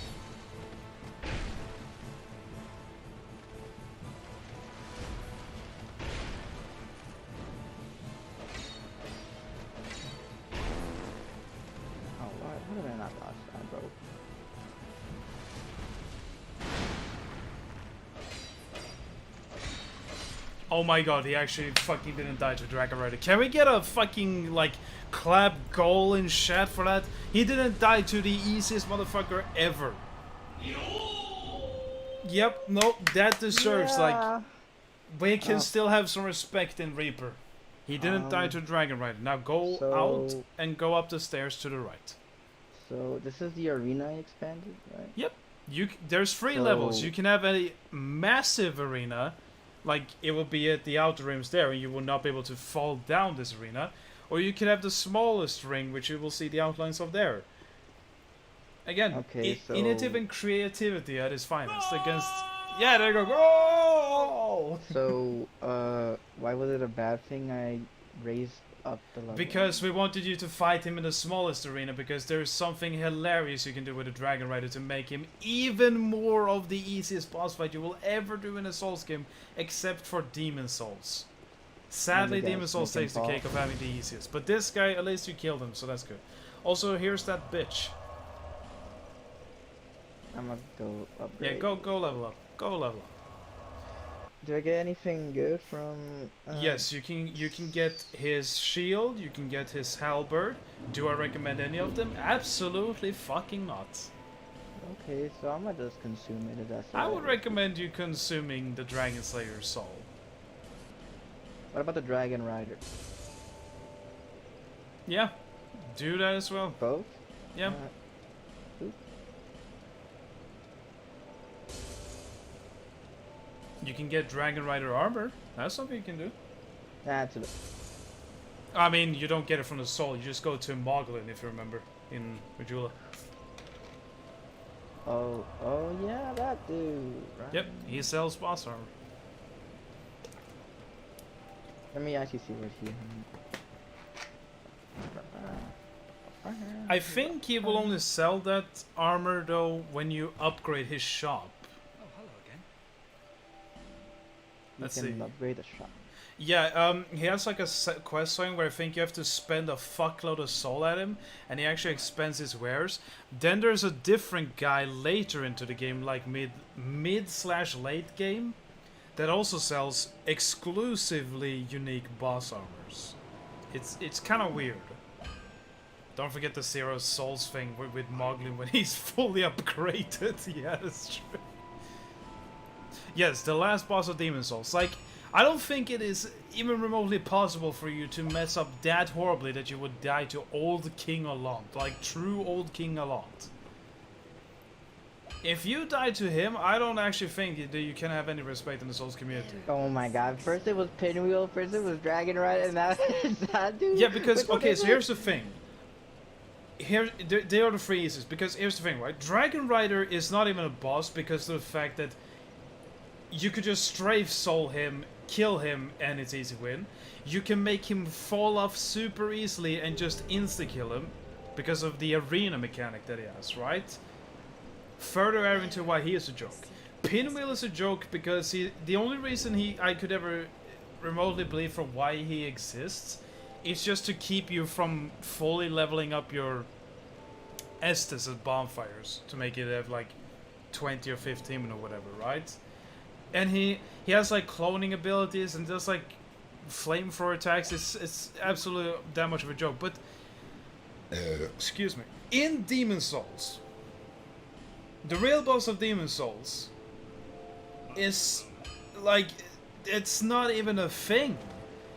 Oh my god, he actually fucking didn't die to Dragon Rider. Can we get a fucking, like, clap goal in chat for that? He didn't die to the easiest motherfucker ever. Yep, no, that deserves, like... We can still have some respect in Reaper. He didn't die to Dragon Rider. Now go out and go up the stairs to the right. So this is the arena expanded, right? Yep. There's 3 levels. You can have a massive arena, like it will be at the outer rims there, and you will not be able to fall down this arena. Or you can have the smallest ring, which you will see the outlines of there. Again, innovative and creativity at its finest against... Yeah, there you go. Goal! So, why was it a bad thing I raised up the level? Because we wanted you to fight him in the smallest arena, because there's something hilarious you can do with a Dragon Rider to make him even more of the easiest boss fight you will ever do in a Souls game, except for Demon Souls. Sadly, Demon Souls takes the cake of having the easiest. But this guy, at least you killed him, so that's good. Also, here's that bitch. I'm gonna go upgrade. Yeah, go level up. Go level up. Do I get anything good from... Yes, you can get his shield, you can get his halberd. Do I recommend any of them? Absolutely fucking not. Okay, so I'm gonna just consume it if that's I would recommend you consuming the Dragon Slayer's soul. What about the Dragon Rider? Yeah, do that as well. Both? Yeah. You can get Dragon Rider armor. That's something you can do. That's it. I mean, you don't get it from the soul. You just go to Moglin, if you remember, in Majula. Oh yeah, that dude. Right? Yep, he sells boss armor. Let me actually see what he... I think he will only sell that armor, though, when you upgrade his shop. Oh, hello again. Let's see. see. Upgrade the shop. Yeah, he has like a quest line where I think you have to spend a fuckload of soul at him, and he actually expends his wares. Then there's a different guy later into the game, like mid/late game, that also sells exclusively unique boss armors. It's kind of weird. Don't forget the Zero Souls thing with Moglin when he's fully upgraded. Yeah, that's true. Yes, the last boss of Demon Souls. Like, I don't think it is even remotely possible for you to mess up that horribly that you would die to Old King Alont. Like, true Old King Alont. If you die to him, I don't actually think that you can have any respect in the Souls community. Oh my god, first it was Pinwheel, first it was Dragon Rider, and now it's that dude. Yeah, because, okay, so here's the thing. Here, they are the 3 easiest, because here's the thing, right? Dragon Rider is not even a boss because of the fact that you could just strafe soul him, kill him, and it's easy win. You can make him fall off super easily and just insta-kill him because of the arena mechanic that he has, right? Further adding to why he is a joke. Pinwheel is a joke because the only reason I could ever remotely believe for why he exists is just to keep you from fully leveling up your Estus at bonfires to make it have like 20 or 15 or whatever, right? And he has like cloning abilities and does like flamethrower attacks. It's absolutely that much of a joke. But excuse me, in Demon Souls, the real boss of Demon Souls is like, it's not even a thing.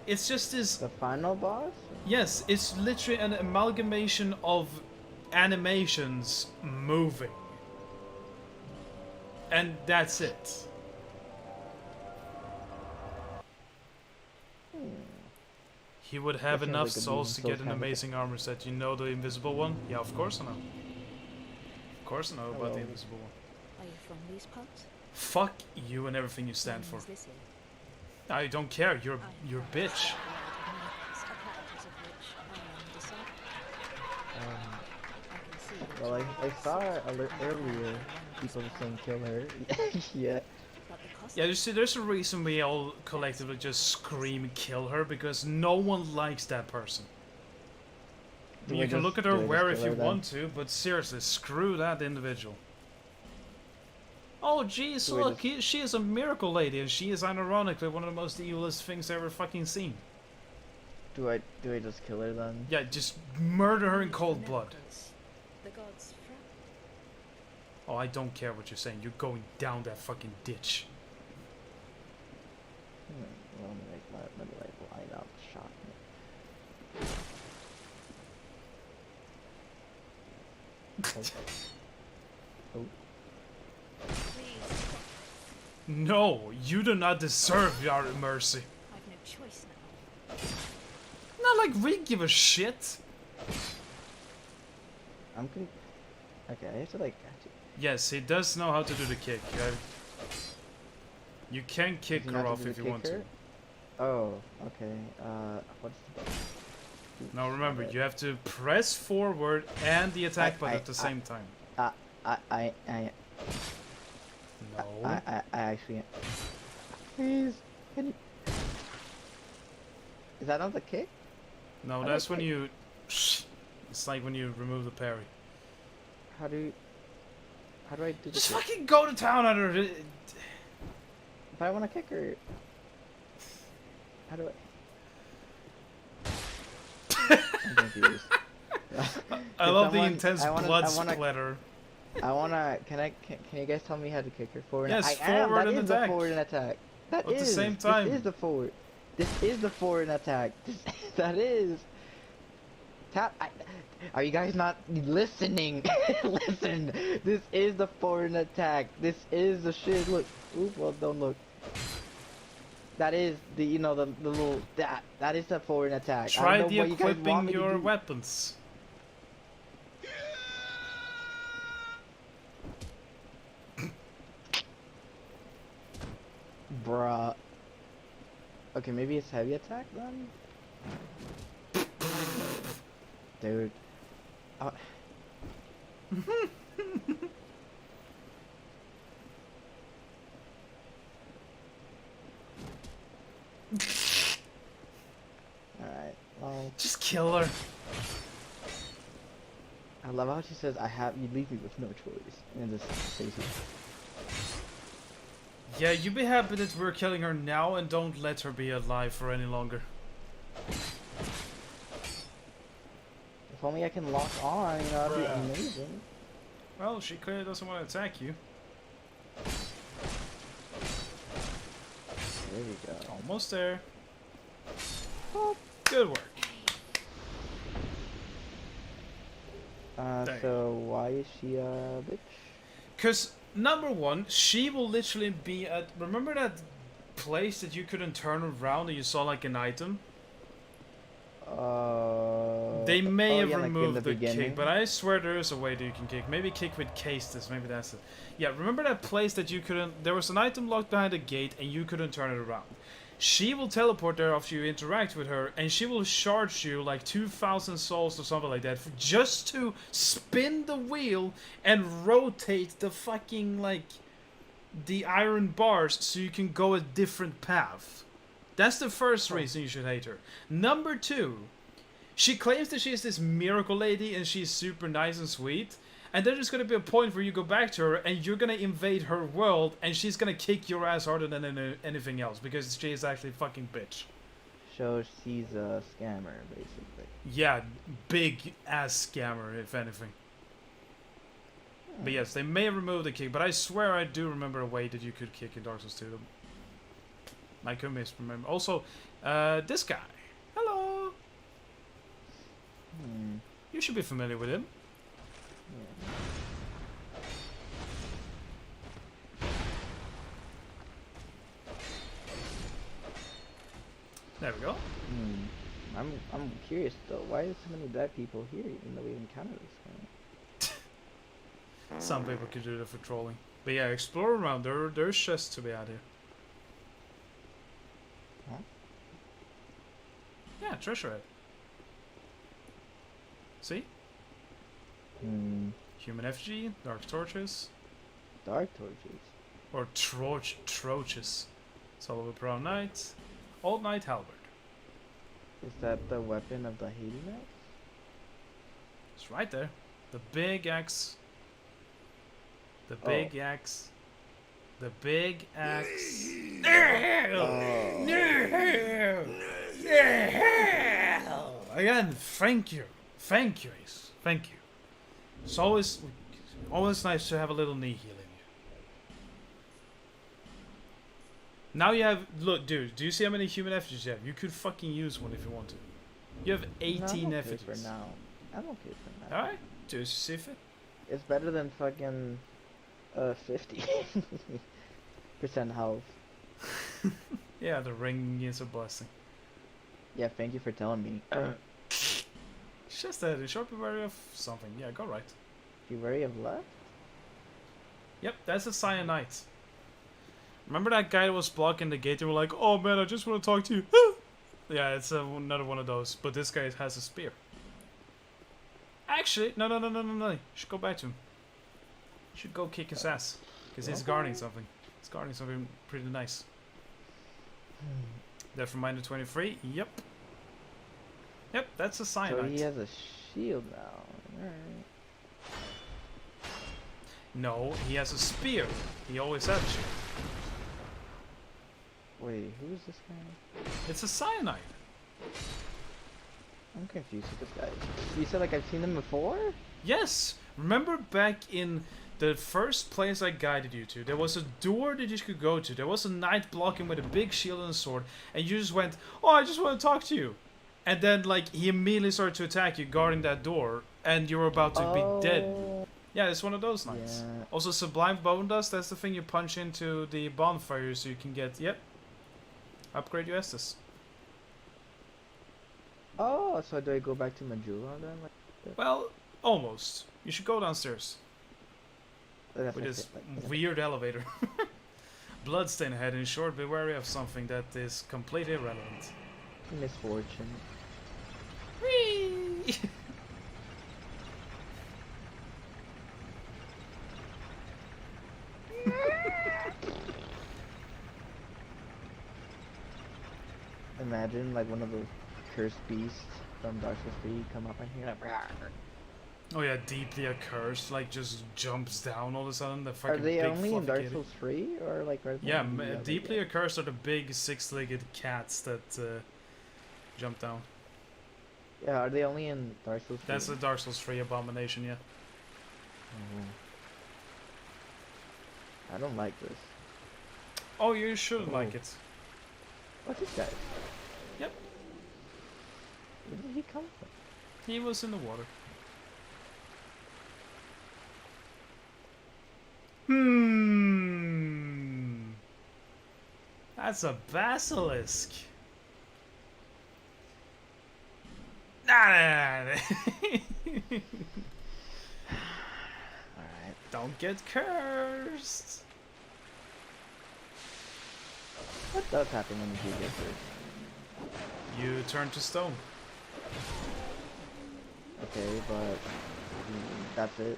It's just this... The final boss? Yes, it's literally an amalgamation of animations moving. And that's it. He would have That enough sounds like a souls to Demon get an Souls amazing armor set. You know the invisible one? Yeah, of course I know. Of course I know about the invisible one. Are you from these parts? Fuck you and everything you stand for. I don't care. You're bitch. Well, I saw earlier people saying kill her. Yeah. Yeah, you see, there's a reason we all collectively just scream kill her, because no one likes that person. I mean, you can look at her where if you want to, but seriously, screw that individual. Oh, geez, Do I look, just- she is a miracle lady, and she is unironically one of the most evilest things I've ever fucking seen. Do I just kill her then? Yeah, just murder her in Need cold blood. miracles. The gods frown. Oh, I don't care what you're saying. You're going down that fucking ditch. Well, let me line up the shot. Oh. Please, No, you do not deserve your mercy. I've no choice now. Not like we give a shit. I'm gonna. Okay, I have to like. Yes, he does know how to do the kick. You can kick Does he know her how to off do if the you want kicker? to. Oh, okay. What's the button? Now remember, Alright. you have to press forward and the attack button at the same time. I No. actually. Please, can you? Is that not the kick? No, I that's don't when you... It's like when you remove the parry. How do I do the Just kick? fucking go to town on her. But I want to kick her. How do I? I'm confused. I Can love the someone- intense I wanna- blood I wanna- splatter. I wanna. Can you guys tell me how to kick her forward? Yes, I am. forward That and is the attack. forward and attack. That At the is. same time. This is the forward. This is the forward and attack. That is. Tap. Are you guys not listening? Listen. This is the forward and attack. This is the shit. Look. Oop. Well, don't look. That is the the little that is the forward and attack. I Try don't the know what you guys want equipping me to your do. weapons. Bruh. Okay, maybe it's heavy attack then? Dude. Alright, well, Just kill her. I love how she says, you leave me with no choice. And just says it. Yeah, you be happy that we're killing her now and don't let her be alive for any longer. If only I can lock on, that'd be Bruh. amazing. Well, she clearly doesn't want to attack you. There we go. Almost there. Good work. Dang. So why is she a bitch? Because, number one, she will literally be at... Remember that place that you couldn't turn around and you saw like an item? They may have yeah, like in removed the the beginning. kick, but I swear there is a way that you can kick. Maybe kick with castes, maybe that's it. Yeah, remember that place that you couldn't... There was an item locked behind a gate and you couldn't turn it around. She will teleport there after you interact with her, and she will charge you like 2,000 souls or something like that, just to spin the wheel and rotate the fucking, like, the iron bars so you can go a different path. That's the first reason you should hate her. Number two, she claims that she's this miracle lady and she's super nice and sweet. And then there's gonna be a point where you go back to her and you're gonna invade her world and she's gonna kick your ass harder than anything else because she is actually a fucking bitch. So she's a scammer, basically. Yeah, big ass scammer, if anything. But yes, they may remove the kick, but I swear I do remember a way that you could kick in Dark Souls 2. I could misremember. Also, this guy. Hello! You should be familiar with him. Yeah. There we go. I'm curious though. Why is so many dead people here, even though we encountered this guy? Some people could do that for trolling. But yeah, explore around. There's chests to be out here. Huh? Yeah, treasure head. See? Human effigy, dark torches, Dark torches. or troches. Solo Brown Knight, Old Knight Halberd. Is that the weapon of the Heide Knight? It's right there. The big axe. The big axe. The big axe. Again, thank you. Thank you, Ace. Thank you. It's always nice to have a little knee healing. Now you have... Look, dude, do you see how many human effigies you have? You could fucking use one if you want to. You have 18 no, effigies. For now. I'm okay for now. Alright, just see if it... It's better than fucking 50% health. Yeah, the ring is a blessing. Yeah, thank you for telling me. It's just that it should be wary of something. Yeah, go right. You wary of left? Yep, that's a cyanite. Remember that guy that was blocking the gate and were like, oh man, I just want to talk to you. Yeah, it's another one of those. But this guy has a spear. Actually, no. You should go back to him. You should go kick his ass. Because he's guarding something. He's guarding something pretty nice. That from minor 23. Yep. Yep, that's a cyanite. So he has a shield now. Alright. No, he has a spear. He always had a shield. Wait, who's this guy? It's a cyanide. I'm confused with this guy. You said like I've seen him before? Yes! Remember back in the first place I guided you to, there was a door that you could go to. There was a knight blocking with a big shield and a sword. And you just went, oh, I just want to talk to you. And then, like, he immediately started to attack you, guarding that door. And you were about to be dead. Yeah, it's one of those knights. Yeah. Also, Sublime Bone Dust, that's the thing you punch into the bonfire so you can get, yep. Upgrade your Estus. Oh, so do I go back to Majula then? Like, Well, almost. You should go downstairs. that's With like this it, like- weird elevator. Bloodstain ahead. In short, be wary of something that is completely irrelevant. Misfortune. Whee! Imagine like one of those cursed beasts from Dark Souls 3 come up in here like, Oh yeah, deeply accursed, like just jumps down all of a sudden. The Are fucking they big only in fluffy Dark kitty. Souls 3 or like are they Yeah, in the other deeply game? accursed are the big six-legged cats that jump down. Yeah, are they only in Dark Souls 3? That's a Dark Souls 3 abomination, yeah. Oh. I don't like this. Oh, you should Oh. like it. What's this guy? Yep. Where did he come from? He was in the water. That's a basilisk. Nah. Alright. Don't get cursed. What does happen when you get hurt? You turn to stone. Okay, but that's it.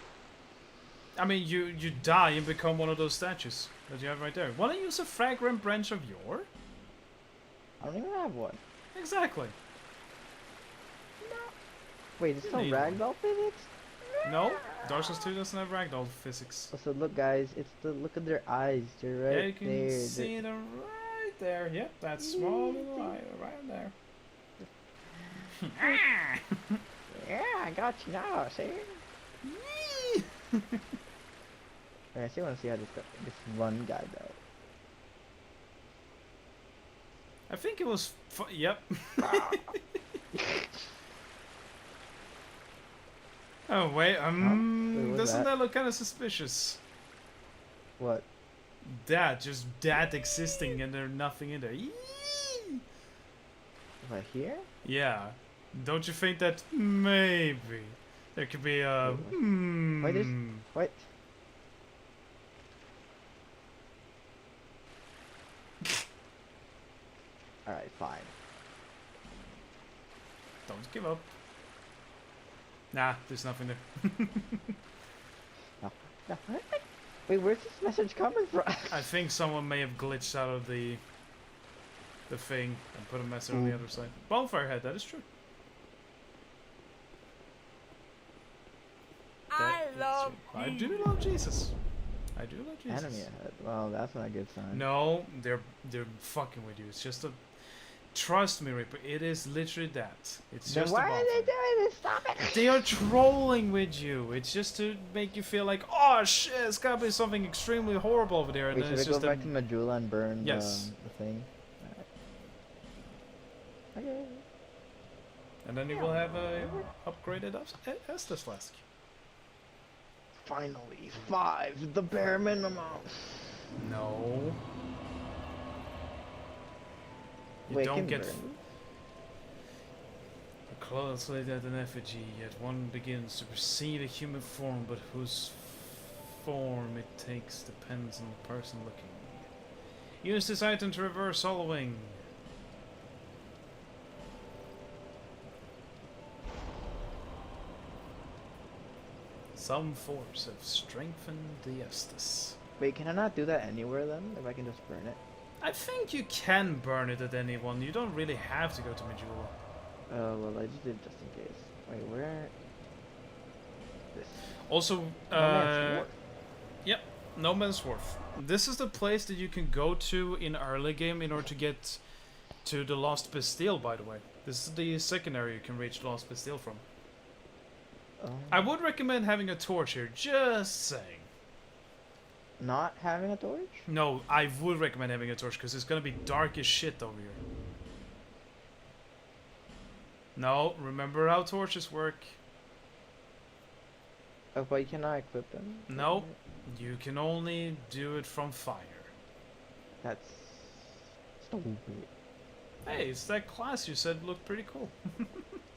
I mean, you die and become one of those statues that you have right there. Wanna use a fragrant branch of yore? I don't even have one. Exactly. Wait, it's You still need one. ragdoll physics? No, Dark Souls 2 doesn't have ragdoll physics. Oh, so look guys, it's the look at their eyes. They're right Yeah, you can there. see them right there. Yep, that small little eye right there. Yeah, I got you now, see? I still want to see how this one guy does. I think it was. Yep. Oh wait, Wait, what's doesn't that? that look kind of suspicious? What? Just that existing and there's nothing in there. Yee! What here? Yeah, don't you think that maybe there could be a? Why there's what? Alright, fine. Don't give up. Nah, there's nothing there. No. No. Wait, where's this message coming from? I think someone may have glitched out of the thing and put a message on the Ooh. other side. Bonfire head, that is true. I That's love true. I do love Jesus. I do like Jesus. Enemy ahead. Well, that's not a good sign. No, they're fucking with you. It's just a. Trust me, Reaper. It is literally that. It's Then just why a are bonfire. they doing this? Stop it! They are trolling with you. It's just to make you feel like, oh shit, it's gotta be something extremely horrible over there. And Wait, then should it's we go just back to Majula and burn Yes. the thing? Alright. Okay. and then you will have a upgraded Estus flask. Finally, 5, the bare minimum. No. You Wait, don't can get burn? a clothes laid at an effigy, yet one begins to perceive a human form, but whose form it takes depends on the person looking. Use this item to reverse following. Some force have strengthened the Estus. Wait, can I not do that anywhere then? If I can just burn it? I think you can burn it at anyone. You don't really have to go to Majula. Oh, well, I just did just in case. Wait, where? This. Also, Man's Wharf. yep, No Man's Wharf. This is the place that you can go to in early game in order to get to the Lost Bastille, by the way. This is the second area you can reach the Lost Bastille from. Oh. I would recommend having a torch here, just saying. Not having a torch? No, I would recommend having a torch because it's gonna be dark as shit over here. No, remember how torches work. Oh, but you cannot equip them? No, you can only do it from fire. That's stupid. Hey, it's that class you said looked pretty cool.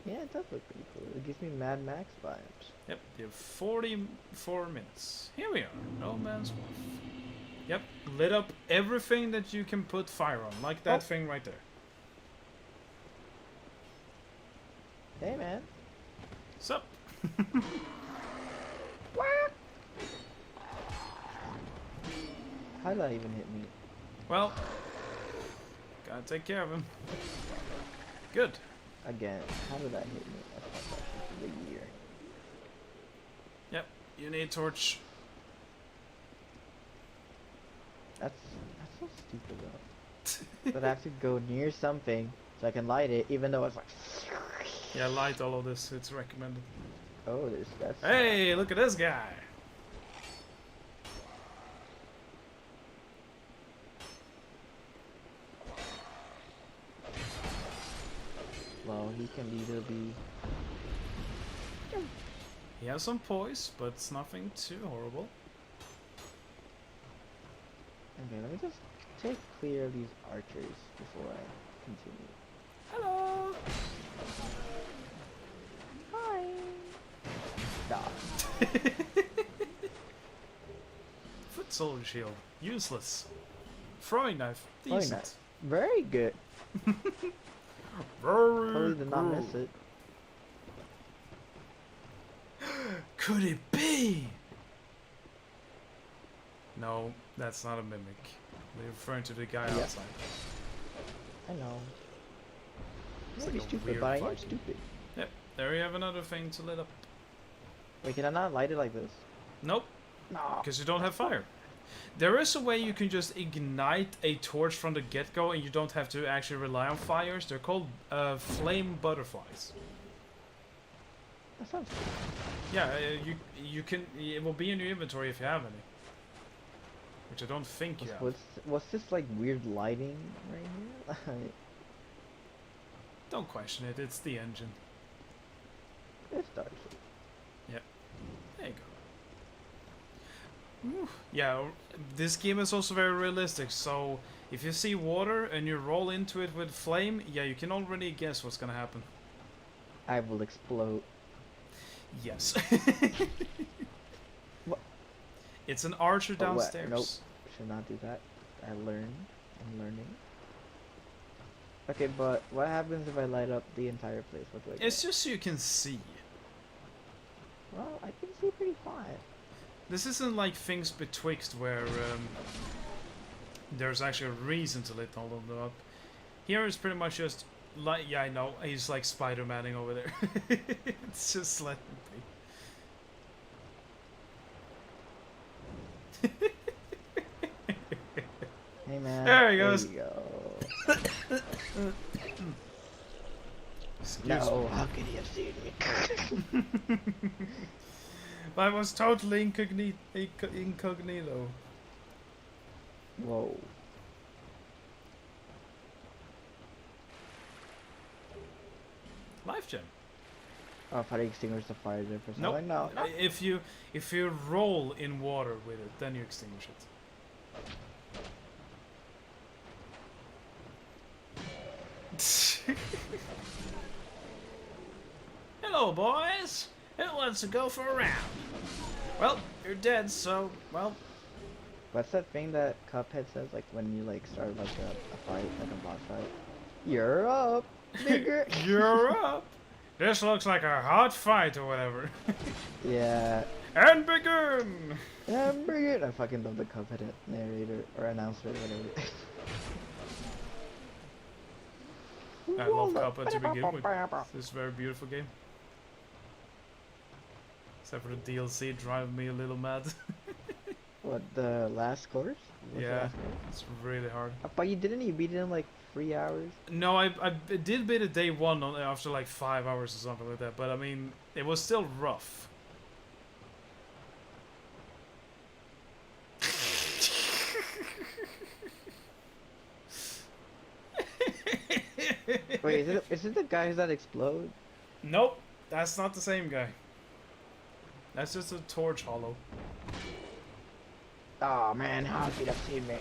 Yeah, it does look pretty cool. It gives me Mad Max vibes. Yep, you have 44 minutes. Here we are, No Man's Wharf. Yep, lit up everything that you can put fire on, like that thing right there. Hey, man. Sup? How did that even hit me? Well, gotta take care of him. Good. Again, how did that hit me? That's my question for the year. Yep, you need torch. That's so stupid though. But I have to go near something so I can light it, even though it's like. Yeah, light all of this, it's recommended. Oh, that's. Hey, look at this guy! Well, he can either be. He has some poise, but it's nothing too horrible. Okay, let me just take clear of these archers before I continue. Hello! Hi. Stop. Foot soldier shield, useless. Throwing knife, Throwing decent. knife. Very good. Very Totally did not miss good. it. Could it be? No, that's not a mimic. They're referring to the guy Yeah. outside. I know. It's Pretty like a stupid, weird but I am Viking. stupid. Yep, there you have another thing to lit up. Wait, can I not light it like this? Nope, No. because you don't have fire. There is a way you can just ignite a torch from the get-go and you don't have to actually rely on fires. They're called flame butterflies. That sounds cool. Yeah, you can. It will be in your inventory if you have any. Which I don't think you have. What's this like weird lighting right here? Don't question it. It's the engine. It's dark. There you go. Whew. Yeah, this game is also very realistic. So if you see water and you roll into it with flame, yeah, you can already guess what's gonna happen. I will explode. Yes. What? It's an archer Oh, what? downstairs. Nope. Should not do that. I learned. I'm learning. Okay, but what happens if I light up the entire place? What do I get? It's just so you can see. Well, I can see pretty fine. This isn't like things betwixt where there's actually a reason to lit all of them up. Here is pretty much just like, yeah, I know, he's like Spider-Manning over there. It's just let him be. man. There he There goes. you go. Excuse No, how could he have seen me? I was totally incognito. Whoa. Life gem. Oh, how do you extinguish the fire there for Nope. something? No. If you roll in water with it, then you extinguish it. Hello, boys. Who wants to go for a round? Well, you're dead, so well. What's that thing that Cuphead says, like, when you, like, start, like, a fight, like a boss fight? You're up, bigger! You're up. This looks like a hot fight or whatever. Yeah. And begin. Bring it! I fucking love the Cuphead narrator, or announcer, or whatever. I love Cuphead to begin with. This very beautiful game. Except for the DLC driving me a little mad. What, the last course? What's the Yeah, last course? it's really hard. But you beat it in like 3 hours? No, I did beat it day one after like 5 hours or something like that, but I mean, it was still rough. Wait, is it the guys that explode? Nope, that's not the same guy. That's just a torch hollow. Oh man, how could have seen me?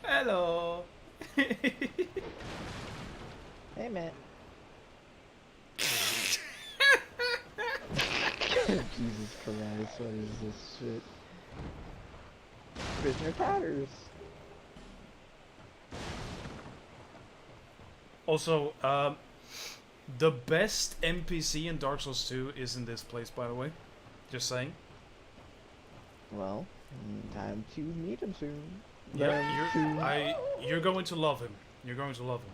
Hello. Hey man. Jesus Christ, what is this shit? Prisoner Tatters. Also, the best NPC in Dark Souls 2 is in this place, by the way. Just saying. Well, time to meet him soon. Yeah, you're going to love him. You're going to love him.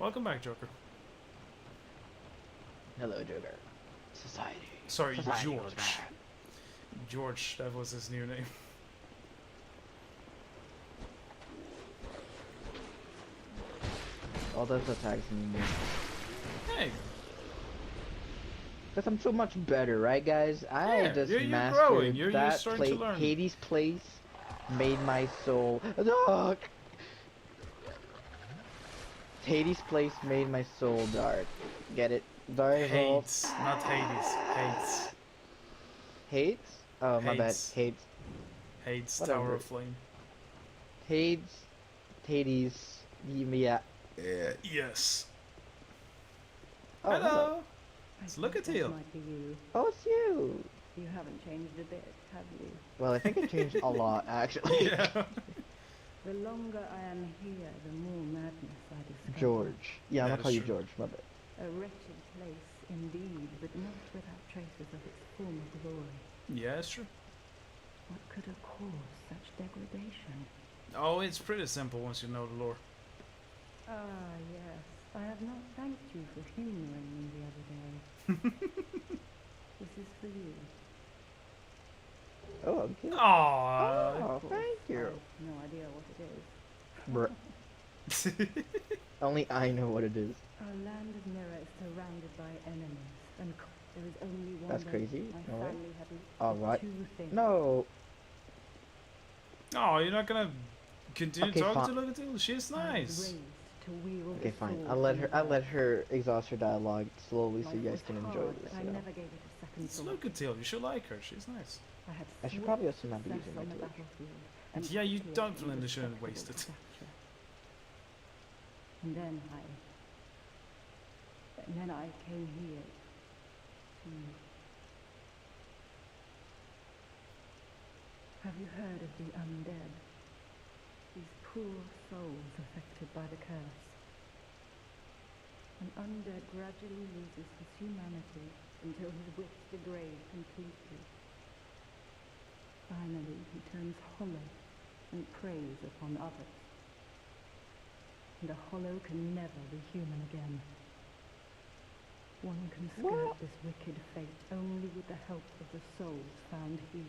Welcome back, Joker. Hello, Joker. Society. Sorry, Society goes George. bad. George, that was his new name. All those attacks anymore. Hey, Because I'm so much better, right, guys? I Yeah, just you're mastered growing. You're that starting to learn. Hades' place made my soul dark. Hades' place made my soul dark. Get it? Dark Hades, not Hades. Hates. Hades? Oh, my bad. Hades. Hades. Hades, Whatever. Tower of Flame. Hades. Hades. Yeah. Yes. Oh, Hello. I Let's look think at this you. might be you. Oh, it's you. You haven't changed a bit, have you? Well, I think it changed a lot, actually. Yeah. The longer I am here, the more madness I discover. George. Yeah, I'm That gonna call is you true. George. My bad. A wretched place, indeed, but not without traces of its former glory. Yeah, it's true. What could have caused such degradation? Oh, it's pretty simple once you know the lore. Ah, yes. I have not thanked you for humoring me the other day. This is for you. Oh, okay. Aww. Oh, Of course, thank I you. have no idea what it is. Bruh. Only I know what it is. Our land of Mirror is surrounded by enemies, and there is only one That's way crazy. my Alright. family have looked Alright. for two things. No. Oh, you're not gonna continue Okay, talking fine. to Logatil? She's I was nice. raised to wield Okay, a fine. sword I'll in let her exhaust her dialogue slowly so Life you guys was can enjoy hard, this. but I You know? never gave it a second It's thought. Logatil. You should like her. She's nice. I had I should swift probably also not be success using my on the Twitch. battlefield, and Yeah, you quickly don't attained really shouldn't respectable waste it. stature. And then I came here. Have you heard of the undead? These poor souls affected by the curse. An undead gradually loses his humanity until his wits degrade completely. Finally, he turns hollow and preys upon others. And a hollow can never be human again. One can skirt this wicked fate only with the help of the souls found here.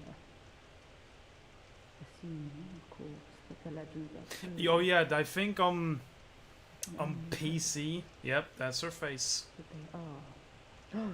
Assuming, of course, that the legends are true. Oh yeah, I think on PC. Yep, that's her face. That they are.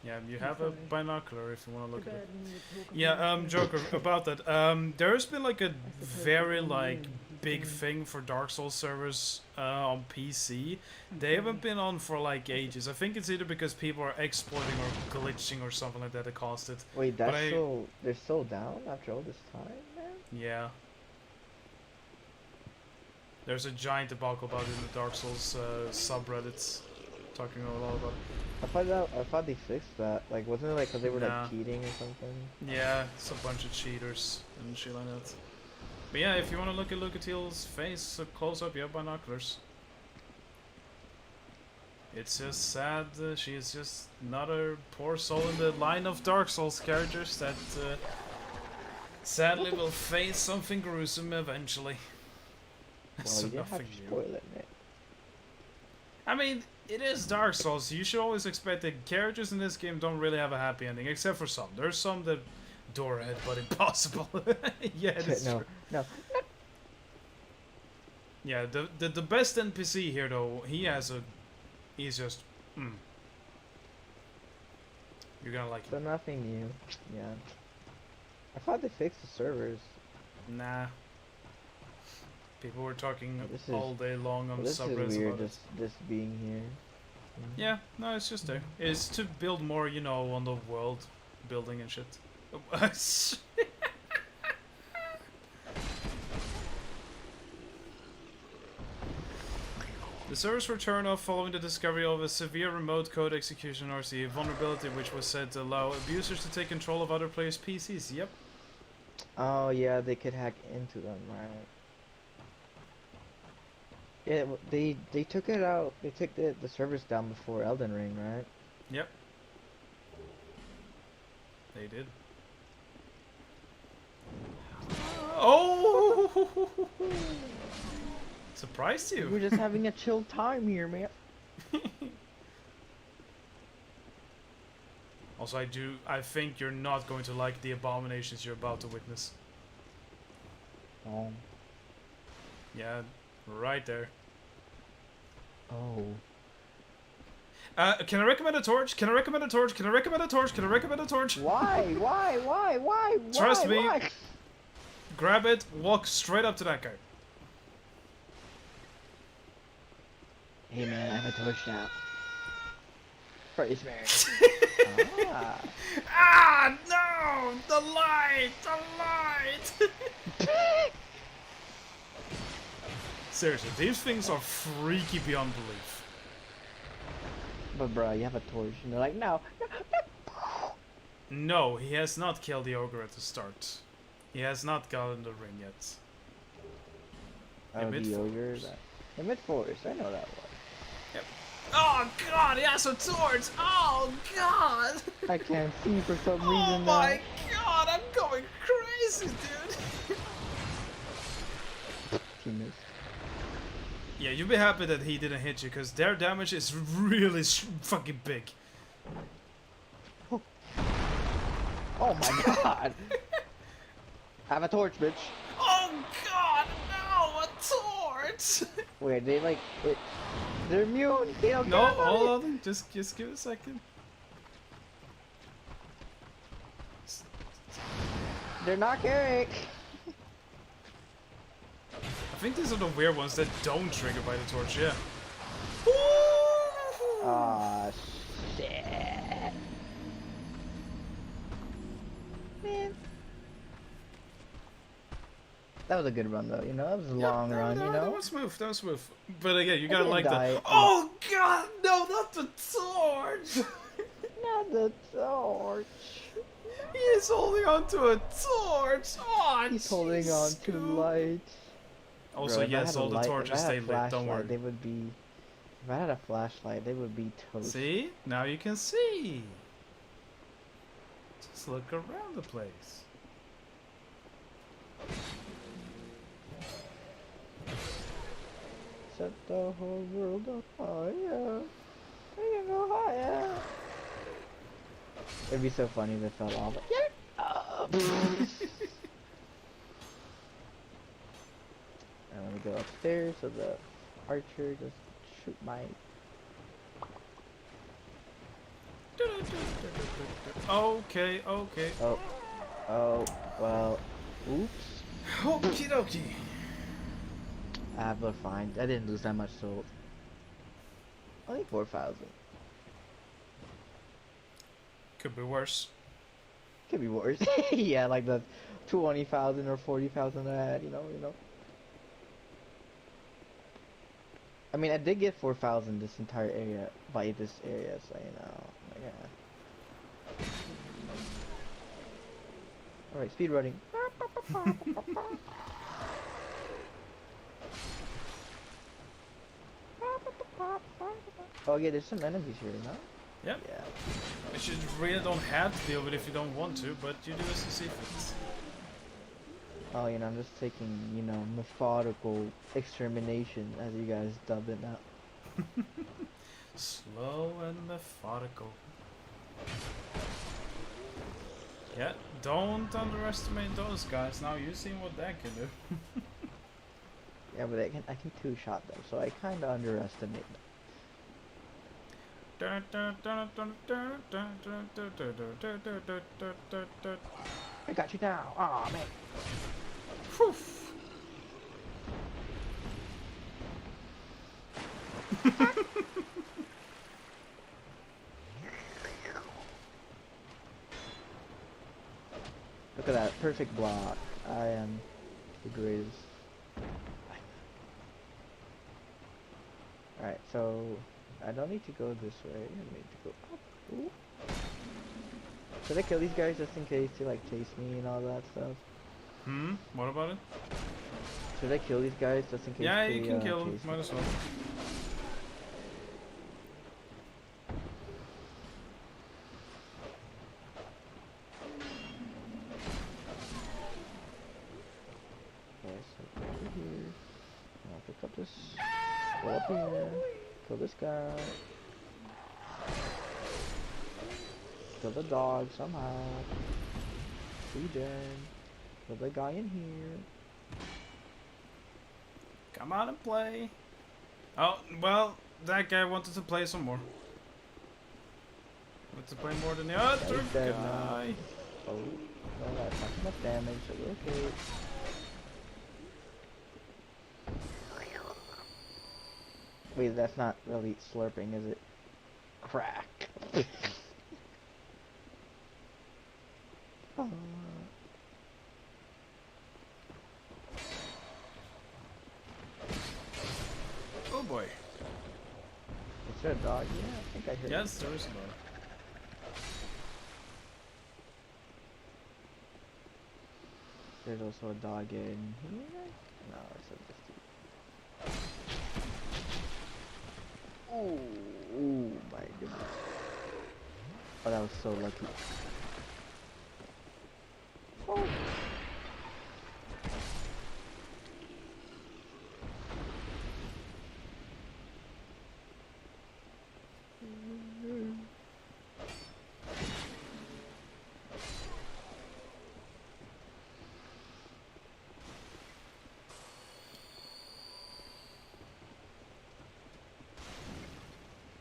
Yeah, you I'm have a sorry. binocular if you want to look at it. Forbade me to talk of Yeah, my fate. Joker, about that. There's been like a suppose very it's like only big he's thing for Dark Souls servers on PC. They haven't been on for like ages. I think it's either because people are exporting or glitching or something like that that caused it. Wait, But that's so they're so down after all this time, man. Yeah. There's a giant debacle about it in the Dark Souls subreddits, talking a lot about it. I thought they fixed that. Like, wasn't it like because they were Nah. like cheating or something? Yeah, it's a bunch of cheaters and shit like that. But yeah, if you want to look at Lucatiel's face close up, you have binoculars. It's just sad. She is just another poor soul in the line of Dark Souls characters that sadly will face something gruesome eventually. Well, So you didn't have nothing to new. spoil it, man. I mean, it is Dark Souls. You should always expect that characters in this game don't really have a happy ending, except for some. There's some that door ahead, but impossible. Yeah, it's No, true. no. Yeah, the best NPC here though, he's just you're gonna like So him. nothing new. Yeah. I thought they fixed the servers. Nah. People were talking This is- all day long on Well, this subreddits is weird. about it. Just being here. Yeah, no, it's just there. It's to build more, you know, on the world building and shit. The servers were turned off following the discovery of a severe remote code execution RC vulnerability which was said to allow abusers to take control of other players' PCs. Yep. Oh yeah, they could hack into them, right? Yeah, they took it out. They took the servers down before Elden Ring, right? Yep. They did. Oh! Surprised you. We're just having a chill time here, man. Also, I think you're not going to like the abominations you're about to witness. Oh. Yeah, right there. Oh. Can I recommend a torch? Can I recommend a torch? Can I recommend a torch? Can I recommend a torch? Why? Why? Trust me. Why? Grab it, walk straight up to that guy. Hey man, I have a torch now. Praise Mary. Ah. Ah, no! The light! The light! Seriously, these things are freaky beyond belief. But bruh, you have a torch, and they're like, no. No, he has not killed the ogre at the start. He has not gotten the ring yet. Oh, Mid the force. ogre. The mid forest. I know that one. Oh god, he has a torch! Oh god! I can't see for some Oh reason my now. god, I'm going crazy, dude! He missed. Yeah, you'll be happy that he didn't hit you, because their damage is really fucking big. Oh my god! Have a torch, bitch. Oh god, no, a torch! Wait, they like it. They're immune. They don't No, care about all it. of them, just give it a second. They're not caring. I think these are the weird ones that don't trigger by the torch, yeah. Ah, shit. Man. That was a good run, though, you know? That was a long run, you That know? was smooth, that was smooth. But again, you I gotta didn't like die. the... Oh god, no, not the torch! Not the torch. He's holding on to a torch! Oh, He's holding on jeez, to Scoop. light. Also, Bro, if I yes, had a all the light- torches if I stay had a lit, don't flashlight, worry. They would be. If I had a flashlight, they would be toast. See? Now you can see! Just look around the place. Set the whole world on fire. We can go higher. It'd be so funny if it fell off. Yeah. And let me go upstairs so the archer just shoot my. Okay, okay. Oh, well, oops. Okie dokie. But fine. I didn't lose that much soul. Only 4,000. Could be worse. Could be worse. Yeah, like the 20,000 or 40,000 I had, you know. I mean, I did get 4,000 this entire area, by this area, so you know, yeah. Alright, speed running. Oh yeah, there's some enemies here, no? Yep. Yeah. Which you really don't have to deal with if you don't want to, but you do as you see fit. Oh, you know, I'm just taking, you know, methodical extermination, as you guys dub it now. Slow and methodical. Yeah, don't underestimate those guys. Now you've seen what that can do. Yeah, but I can two-shot them, so I kinda underestimate them. I got you now. Aw, man. Whew. Look at that perfect block. I am the greatest. Alright, so I don't need to go this way. I need to go up. Ooh. Should I kill these guys just in case they like chase me and all that stuff? What about it? Should I kill these guys just in case Yeah, they you can kill them. chase me? Might as well. Okay, so go over here. I'll pick up this. Go up here. Kill this guy. Kill the dog somehow. Regen. Kill the guy in here. Come out and play. Oh, well, that guy wanted to play some more. Wanted to play more than the other He's dead guy. now. Oh, no, that's not enough damage, so we're okay. Wait, that's not really slurping, is it? Crack. Oh. Oh boy. Is there a dog? Yeah, I think I heard it. Yes, there is a dog. There's also a dog in here? No, it's a just. Ooh, my goodness. Oh, that was so lucky. Oh.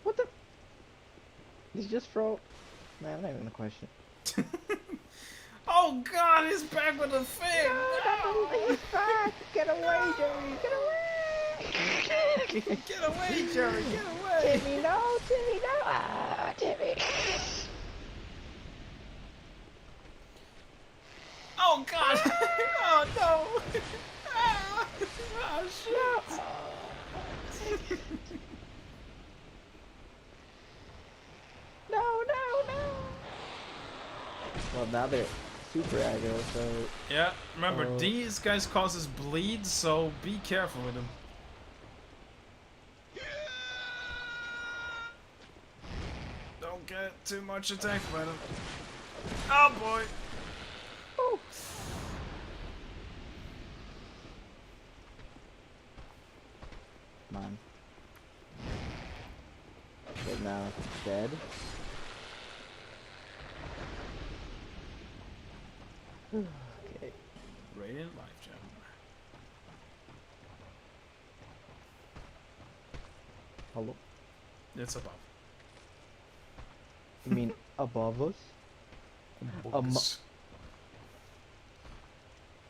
What the? Did you just throw? Man, I'm not even gonna question. Oh god, he's back with the thing! No! He's back! Get away, Jerry! Get away! Get away, Jerry, get away! Timmy, no! Timmy, no! Ah, Timmy! Oh god! Oh no! Ah, oh shit! No, no, no! Well, now they're super aggro, so... Yeah, remember, these guys causes bleed, so be careful with them. Don't get too much attacked by them. Oh boy! Oh. Come on. Get now dead. Okay. Radiant life gem. Hello. It's above. You mean above us? Bugs.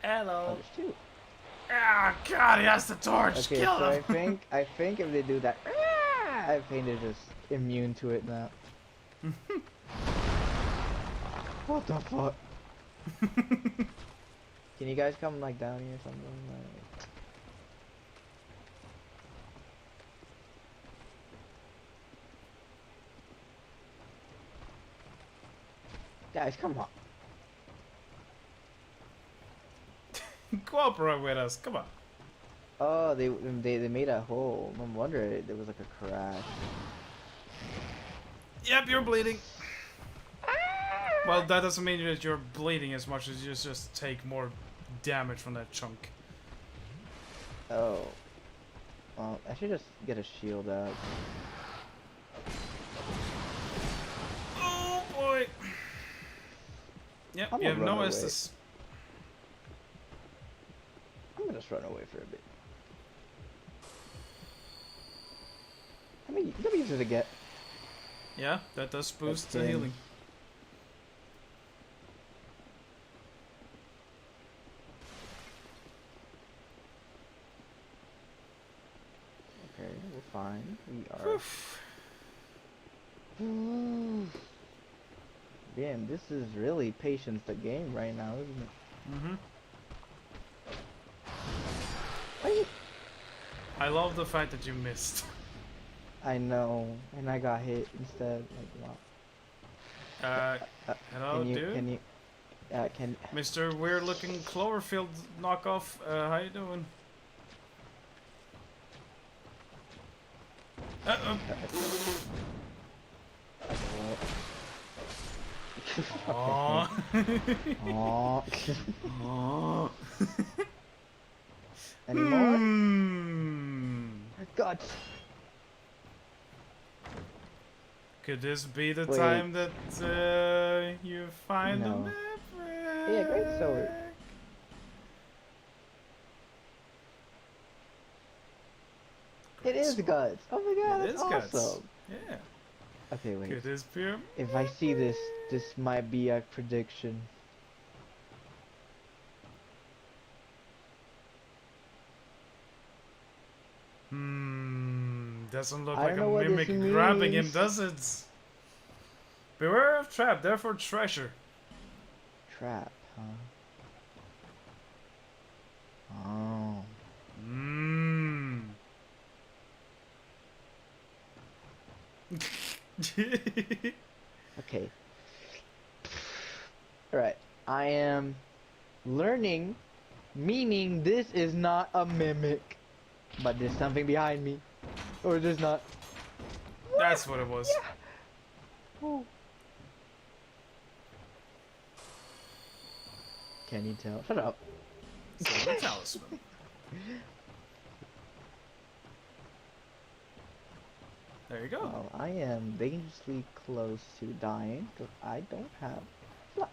Hello. Oh, there's two. Ah, God, he has the torch. Okay, Kill so him. I think if they do that, I think they're just immune to it now. What the fuck? Can you guys come like down here or something? Like... Guys, come on. Cooperate with us. Come on. Oh, they made a hole. No wonder there was like a crash. Yep, you're bleeding. Well, that doesn't mean that you're bleeding as much as you just take more damage from that chunk. Oh. Well, I should just get a shield out. Oh boy. Yep, I'm you gonna have run noticed away. this. I'm gonna just run away for a bit. How many W's did it get? Yeah, that does boost the Okay. healing. Okay, we're fine. We are. Damn, this is really patience the game right now, isn't it? Mm-hmm. Wait. I love the fact that you missed. I know, and I got hit instead. Like, wow. Hello, Can you? dude? Can you? Can? Mr. Weird-looking Cloverfield knockoff, how you doing? Uh-oh. Aww. Aww. Aww. Any more? God. Could this be the Wait. time that you find the No. map? Yeah, great sword. It is sword. guts. Oh my god, It that's is guts. awesome. Yeah. Okay, wait. Could this be a... If I see this, this might be a prediction. Doesn't look I like don't a know what mimic this grabbing him, means. does it? Beware of trap, therefore treasure. Trap, huh? Oh. Okay. Alright. I am learning, meaning this is not a mimic. But there's something behind me. Or there's not. That's what it was. Oh. Can you tell? Shut up. Silver talisman. There you go. Well, I am dangerously close to dying because I don't have flux.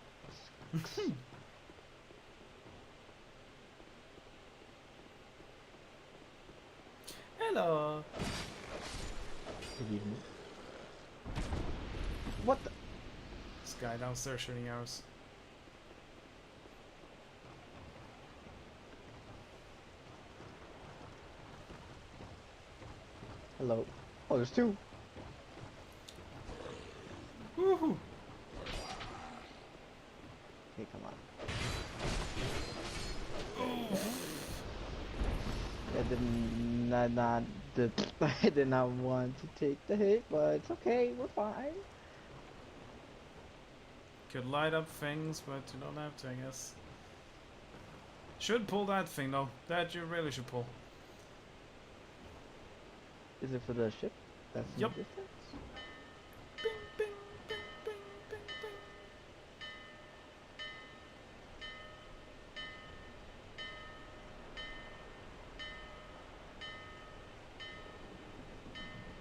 Hello. Good evening. What the? This guy downstairs shooting arrows. Hello. Oh, there's two. Woohoo. Okay, come on. I I did not want to take the hit, but it's okay. We're fine. Could light up things, but you don't have to, I guess. Should pull that thing though. That you really should pull. Is it for the ship? That's in Yep. the distance? Bing, bing, bing, bing, bing, bing.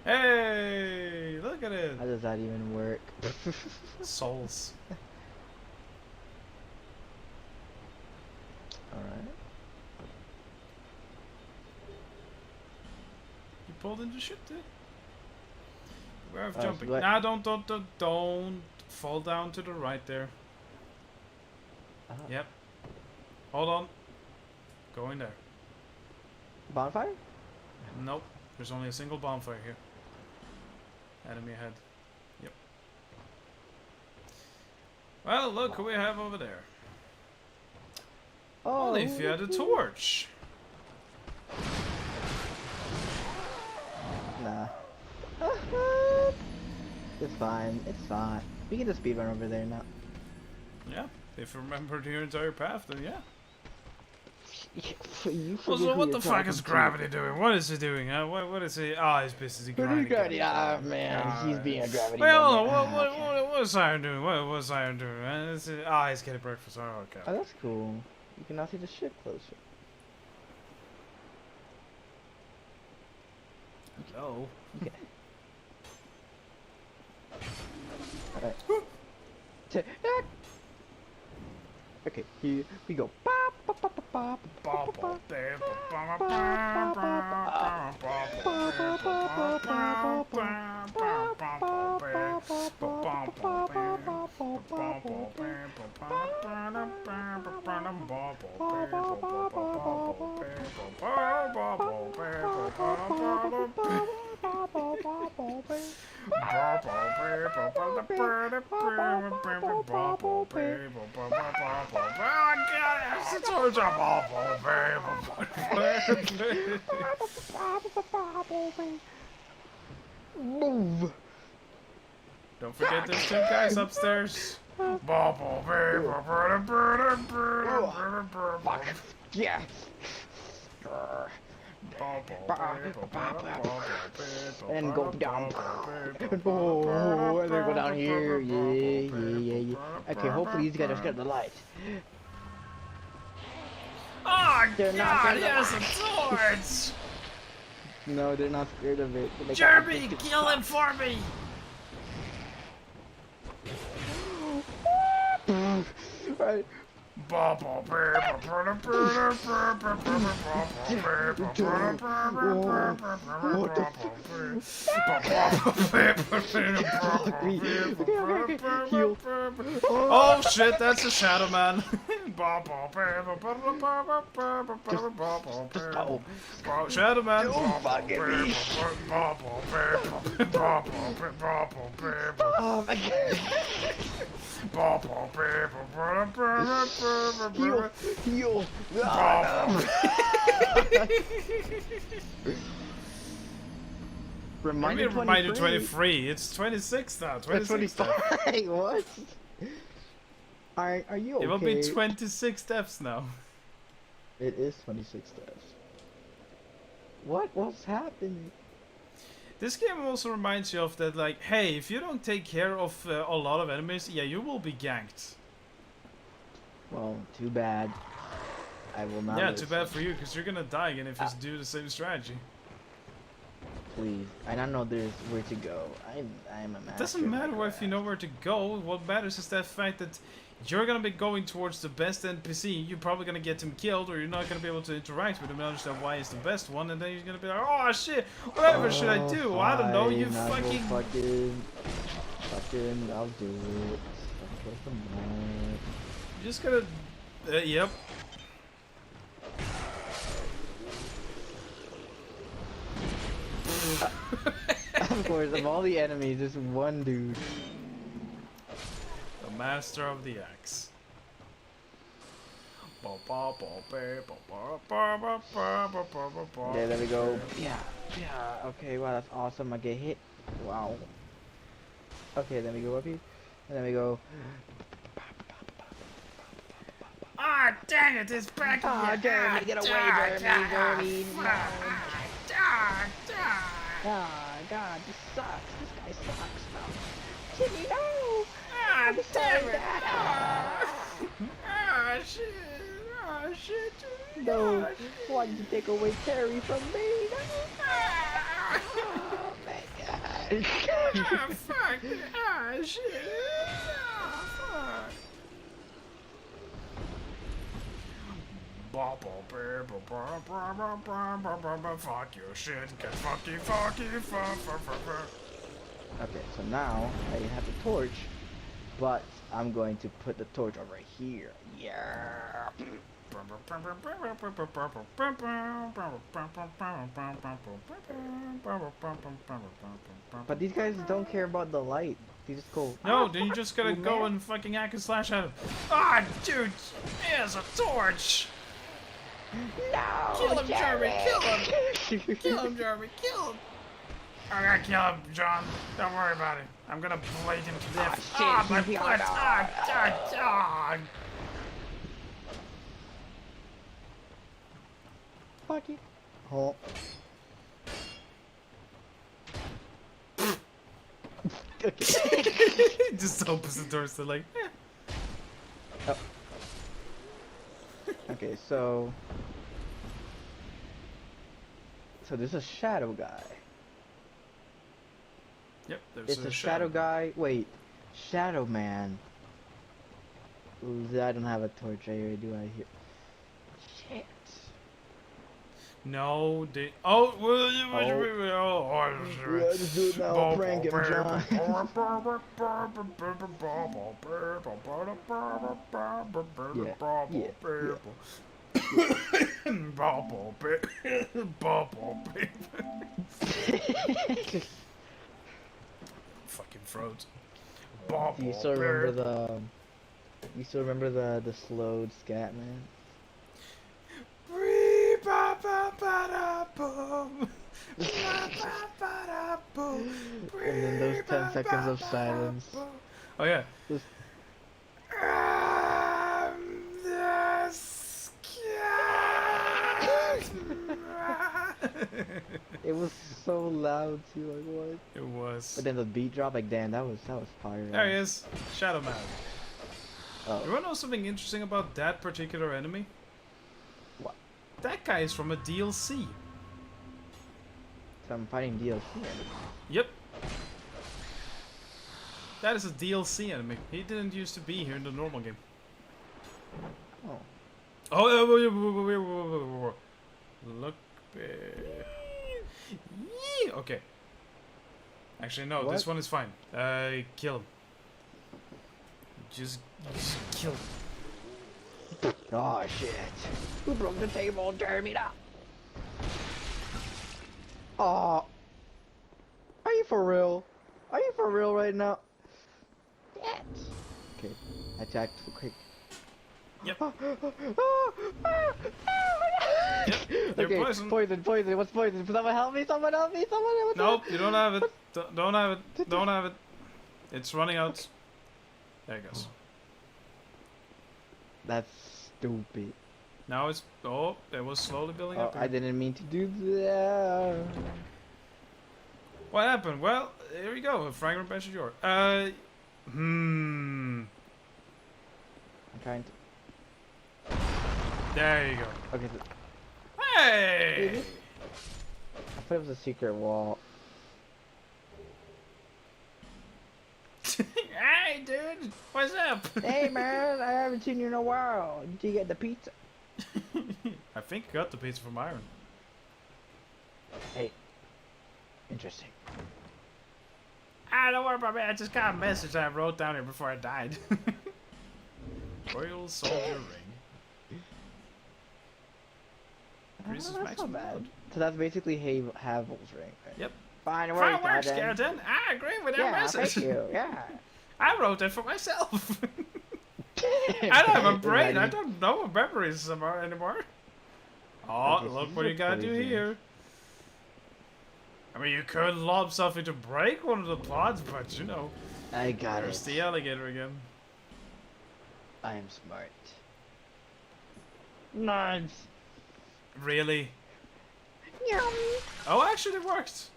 Hey, look at does that even work? Souls. Alright. You pulled in the ship there. Beware of So jumping. what- Nah, don't fall down to the right there. Yep. Hold on. Going there. Bonfire? Nope. There's only a single bonfire here. Enemy ahead. Yep. Well, look who we have over there. Oh, Only if you had a torch. Nah. It's fine. It's fine. We can just speedrun over there now. Yeah. If you remembered your entire path, then yeah. You Also, what the fuck is Gravity doing? What is he doing? Huh? What is he? Ah, he's busy grinding. Ah, man, he's being a gravity. Well, moment. what's Iron doing? What's Iron doing? He's getting breakfast. Oh, okay. Oh, that's cool. You can now see the ship closer. Hello. Okay. Alright. Okay, here we go. Move. Don't forget there's two guys upstairs. Yes. And go down. Oh, and then go down here. Yeah. Okay, hopefully these guys are scared of the light. Oh They're not God, scared he of has the a torch! No, they're not scared of it. They Jeremy, kill him for me! Right. Oh shit, that's a Shadow Man. Shadow Man. Oh my God. Heal. Reminder 23. It's 26 now. 26. 25. What? Are you okay? It will be 26 steps now. It is 26 steps. What's happening? This game also reminds you of that, like, hey, if you don't take care of a lot of enemies, yeah, you will be ganked. Well, too bad. I will not. Yeah, listen. too bad for you, because you're gonna die again if you do the same strategy. Please, I don't know there's where to go. I'm a master. It doesn't matter if you know where to go. What matters is that fact that you're gonna be going towards the best NPC. You're probably gonna get him killed, or you're not gonna be able to interact with him and understand why he's the best one. And then you're gonna be like, oh shit, whatever should I do? I don't know. You fine, I will fucking. I'll do it. You just gotta. Yep. Of course, of all the enemies, there's one dude. The master of the axe. Yeah, there we go. Yeah. Okay, wow, that's awesome. I get hit. Wow. Okay, then we go up here. And then we go. Ah, dang it, it's back Ah, again. Jeremy, get away, Jeremy. No. Ah, God, this sucks. This guy sucks. No. Jimmy, no! Ah, damn it! Shit. Ah, shit! No, why did you take away Terry from me? No. Oh my God. Ah, fuck! Ah, shit! Ah, fuck! Fuck your shit, get fucky, fuck. Okay, so now I have the torch, but I'm going to put the torch over here. Yeah. But these guys don't care about the light. They just go. No, "Ah, then you fuck just gotta you, go man." and fucking hack and slash at him. Ah, dude, here's a torch. No. Kill him, Jeremy, kill him. him. Kill him, Jeremy, kill him. I'm gonna kill him, John. Don't worry about it. I'm gonna blade him to death. shit, Ah, my he's the butt. other. Ah. Fuck you. Oh. Okay. Just opens the door, so like, eh. Okay, so there's a shadow guy. Yep, there's It's a shadow guy. Wait, Shadow Man. Ooh, I don't have a torch right here, do I? Here. Shit. No, they. Oh, Yeah, just do it now. Prank him, John. Fucking throat. Do you still remember the? You still remember the slowed scat man? And then those 10 seconds of silence. Oh yeah. Just- It was so loud too, like what? It was. But then the beat drop, like damn, that was fire. There he is, Shadow Man. Oh. You wanna know something interesting about that particular enemy? What? That guy is from a DLC. So I'm fighting DLC. Yep. That is a DLC enemy. He didn't used to be here in the normal game. Oh. Oh, look. Okay. Actually, no. This What? one is fine. Kill him. Just kill him. Oh shit. Who broke the table? Tear me down. Oh. Are you for real? Are you for real right now? Yes. Okay. Attack quick. Yep. Yep. You're Okay. poisoned. Poison. What's poison? Someone help me! Someone help me! Nope, you don't have it. Don't have it. Don't have it. It's running out. There it goes. That's stupid. Now it's. Oh, it was slowly building Oh, up. I didn't mean to do that. What happened? Well, here we go. A fragment bench is yours. I'm trying to. There you go. Okay. Hey! I thought it was a secret wall. Hey, dude! What's up? Hey man, I haven't seen you in a while. Did you get the pizza? I think I got the pizza from Iron. Hey. Interesting. Ah, don't worry about me. I just got a message I wrote down here before I died. Royal Soldier Ring. Increases That's not maximum bad. load. So that's basically Havel's ring, right? Yep. Fine work, Fine work, Skeleton. Skeleton. I agree with that Yeah, message. thank you. Yeah. I wrote it for myself. I don't have a brain. I don't know what memories anymore. Oh, Okay, so look this what is you gotta do poison. here. I mean, you could lob something to break one of the plots, but you know, I got there's it. the alligator again. I am smart. Knives. Really? Yum. Oh, actually, it worked.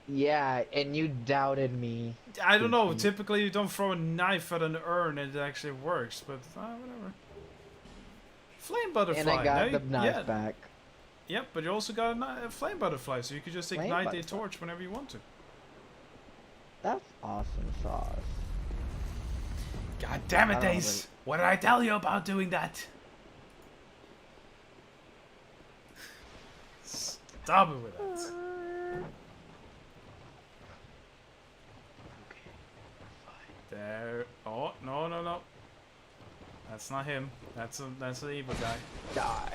Yeah, and you doubted me. I don't know. Stupid. Typically, you don't throw a knife at an urn and it actually works, but whatever. Flame butterfly. And I got now the knife yeah. back. Yep, but you also got a flame butterfly, so you could just Flame ignite the butterfly. torch whenever you want to. That's awesome sauce. God damn I it, don't know Dace! What did I tell you about doing that? Stop it with that. There. Oh, no, no, no. That's not him. That's the evil guy. Die.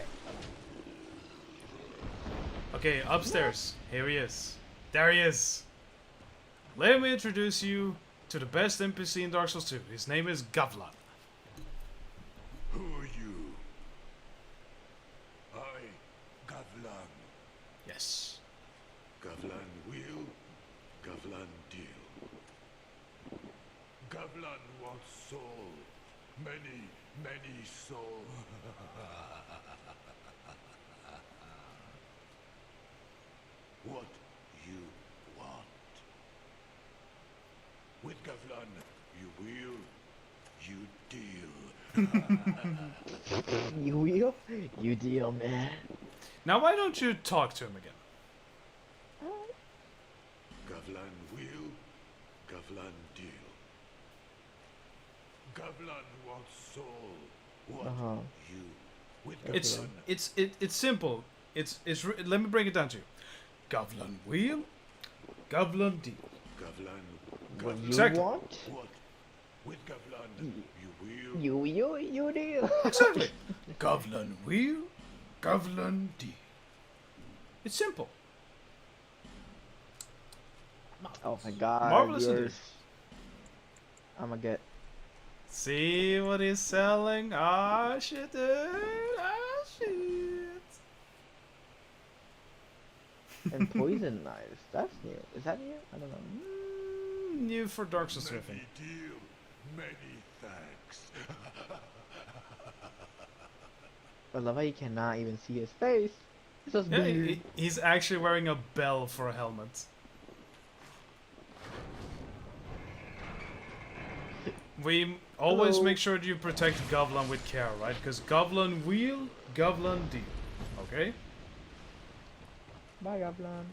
Okay, upstairs. Here he is. There he is. Let me introduce you to the best NPC in Dark Souls 2. His name is Gavlan. Who are you? I, Gavlan. Yes. Gavlan will, Gavlan deal. Gavlan wants soul. Many, many soul. What you want. With Gavlan, you will, you deal. You wheel? You deal, man. Now why don't you talk to him again? Gavlan will, Gavlan deal. Gavlan wants soul. What you with Gavlan? It's simple. Let me break it down to you. Gavlan wheel, Gavlan deal. Gavlan, What Gavlan you Exactly. want? what? With Gavlan, you will. You deal. Exactly. Gavlan wheel, Gavlan deal. It's simple. Oh my god. Marvelous yours. indeed. I'm gonna get. See what he's selling? Ah shit, dude. Ah shit. And poison knives. That's new. Is that new? I don't know. New for Dark Souls 3, I think. Many deal, many thanks. I love how you cannot even see his face. It's just Yeah, beard. he's actually wearing a bell for a helmet. We always Hello. make sure that you protect Gavlan with care, right? Because Gavlan wheel, Gavlan deal. Okay? Bye, Gavlan.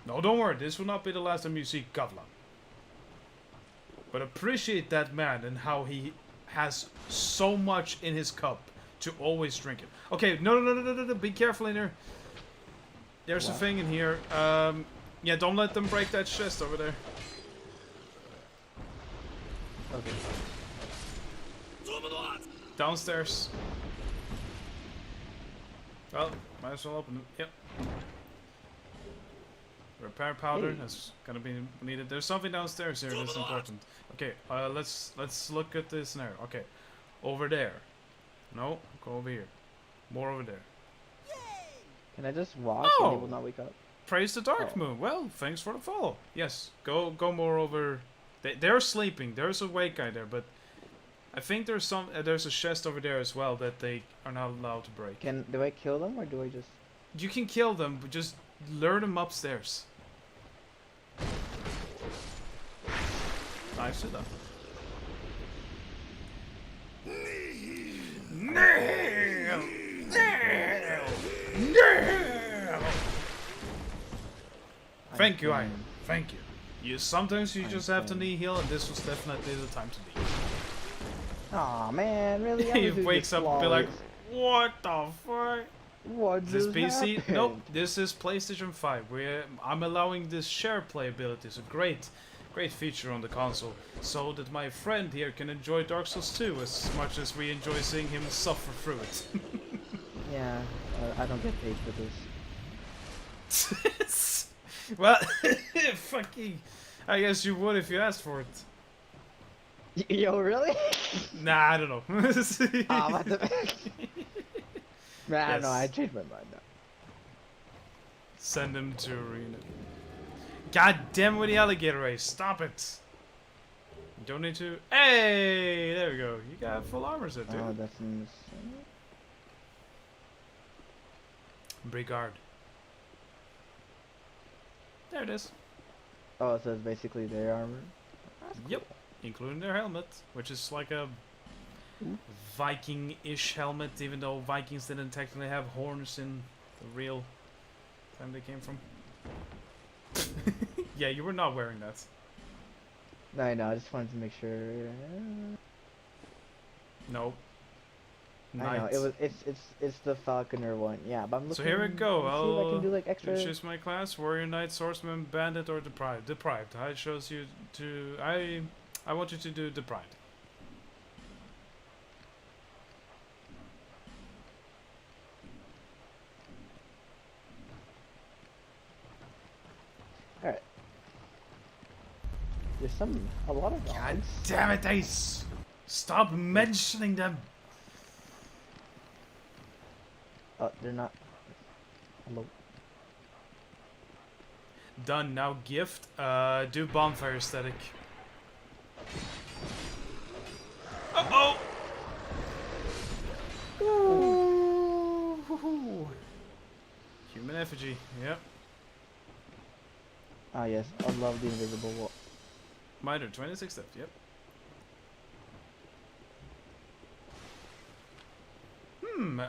No, don't worry. This will not be the last time you see Gavlan. But appreciate that man and how he has so much in his cup to always drink it. Okay, no. Be careful in here. There's a What? thing in here. Yeah, don't let them break that chest over there. Okay. Downstairs. Well, might as well open it. Yep. Repair powder. Hey. That's gonna be needed. There's something downstairs here that's important. Okay, let's look at this now. Okay, over there. No, go over here. More over there. Can I just watch Oh. and he will not wake up? Praise the Dark Oh. Moon. Well, thanks for the follow. Yes, go more over. They're sleeping. There's a wake guy there, but I think there's there's a chest over there as well that they are not allowed to break. Do I kill them or do I just? You can kill them, but just lure them upstairs. Nice to them. Nail! Nail! Nail! Thank you, Iron. Thank you. Sometimes you just have to knee heal, and this was definitely the time to knee. Aw man, really? He Everything's wakes up and be like, flawless. "What the fuck?" What This just PC? happened? Nope. This is PlayStation 5. I'm allowing this share playability. It's a great feature on the console, so that my friend here can enjoy Dark Souls 2 as much as we enjoy seeing him suffer through it. Yeah, I don't get paid for this. Well, fucking. I guess you would if you asked for it. Yo, really? Nah, I don't know. Ah, what the? Man, I don't know. I Yes. changed my mind now. Send him to arena. God damn with the alligator race. Stop it. You don't need to. Hey, there we go. You got full armor set, dude. Oh, that's insane. Brigard. There it is. Oh, so it's basically their armor. That's cool. Yep. Including their helmet, which is like a Viking-ish helmet, even though Vikings didn't technically have horns in the real time they came from. Yeah, you were not wearing that. No, I know. I just wanted to make sure. Nope. I know Knight. it was. It's the Falconer one. Yeah, but I'm looking. So here we go. to see if I can do like I'll extra. choose my class: warrior, knight, swordsman, bandit, or deprived. Deprived. I chose you to. I want you to do deprived. All right. There's a lot of God dogs. damn it, Ace! Stop mentioning them. Oh, they're not. Hello. Done. Now gift. Do bonfire aesthetic. Uh oh. Human effigy. Yep. Ah yes, I love the invisible wall. Miter 26 left. Yep.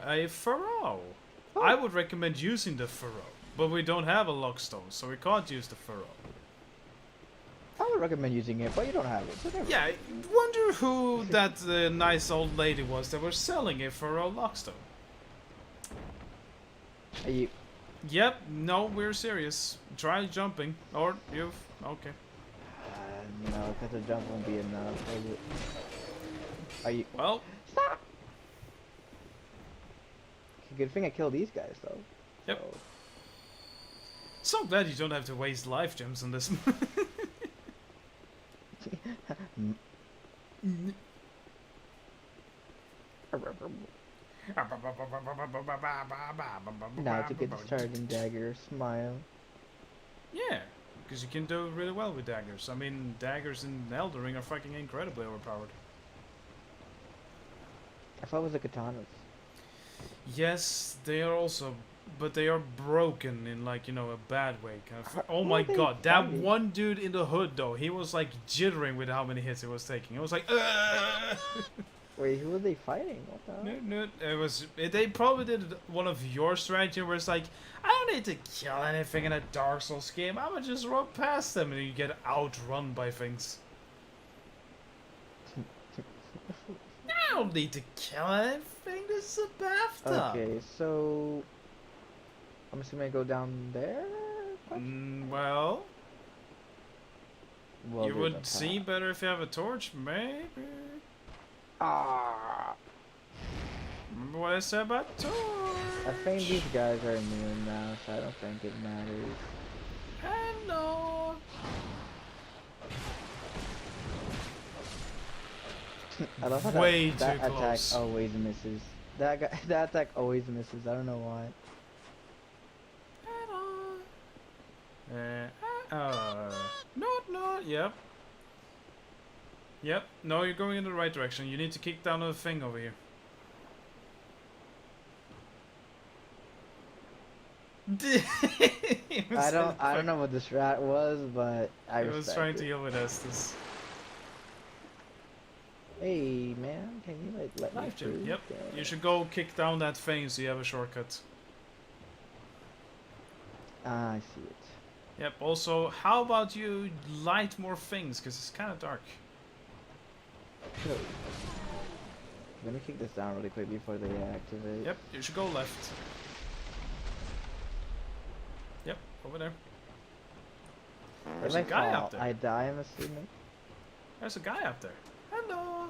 A furrow. I would recommend using the furrow, but we don't have a lockstone, so we can't use the furrow. I would recommend using it, but you don't have it. So never. Yeah, I wonder who that nice old lady was that was selling a furrow lockstone. Are you? Yep, no, we're serious. Try jumping, or you've... Okay. No, because the jump won't be enough. Is it? Are you? Well, Stop! Good thing I killed these guys though. Yep. So glad you don't have to waste life gems on this. Now to get the charging dagger, smile. Yeah, because you can do really well with daggers. I mean, daggers in Elden Ring are fucking incredibly overpowered. I thought it was the katanas. Yes, they are also, but they are broken in like, you know, a bad way. Kind of. Oh Who my are they god, that fighting? one dude in the hood though, he was like jittering with how many hits he was taking. It was like, "Ugh!" Wait, who are they fighting? What the hell? No, it was. They probably did one of your strategy where it's like, I don't need to kill anything in a Dark Souls game. I'ma just run past them, and you get outrun by things. I don't need to kill anything. This is a bathtub. Okay, so I'm assuming I go down there. Well, Well, you there's a would path. see better if you have a torch, maybe. Ah, Remember what I said about torch? I think these guys are immune now, so I don't think it matters. Hello. I love how Way that too attack close. always misses. That guy, that attack always misses. I don't know why. No, yep. Yep, no, you're going in the right direction. You need to kick down the thing over here. I don't know what this rat was, but I He was respect trying it. to heal with Estus. Hey man, can you like let me Life gem, through? yep. Yeah. You should go kick down that thing so you have a shortcut. Ah, I see it. Yep, also, how about you light more things, because it's kind of dark. Sure. Let me kick this down really quick before they activate. Yep, you should go left. Yep, over there. There's If a I guy fall, up there. I die, I'm assuming. There's a guy up there. Hello.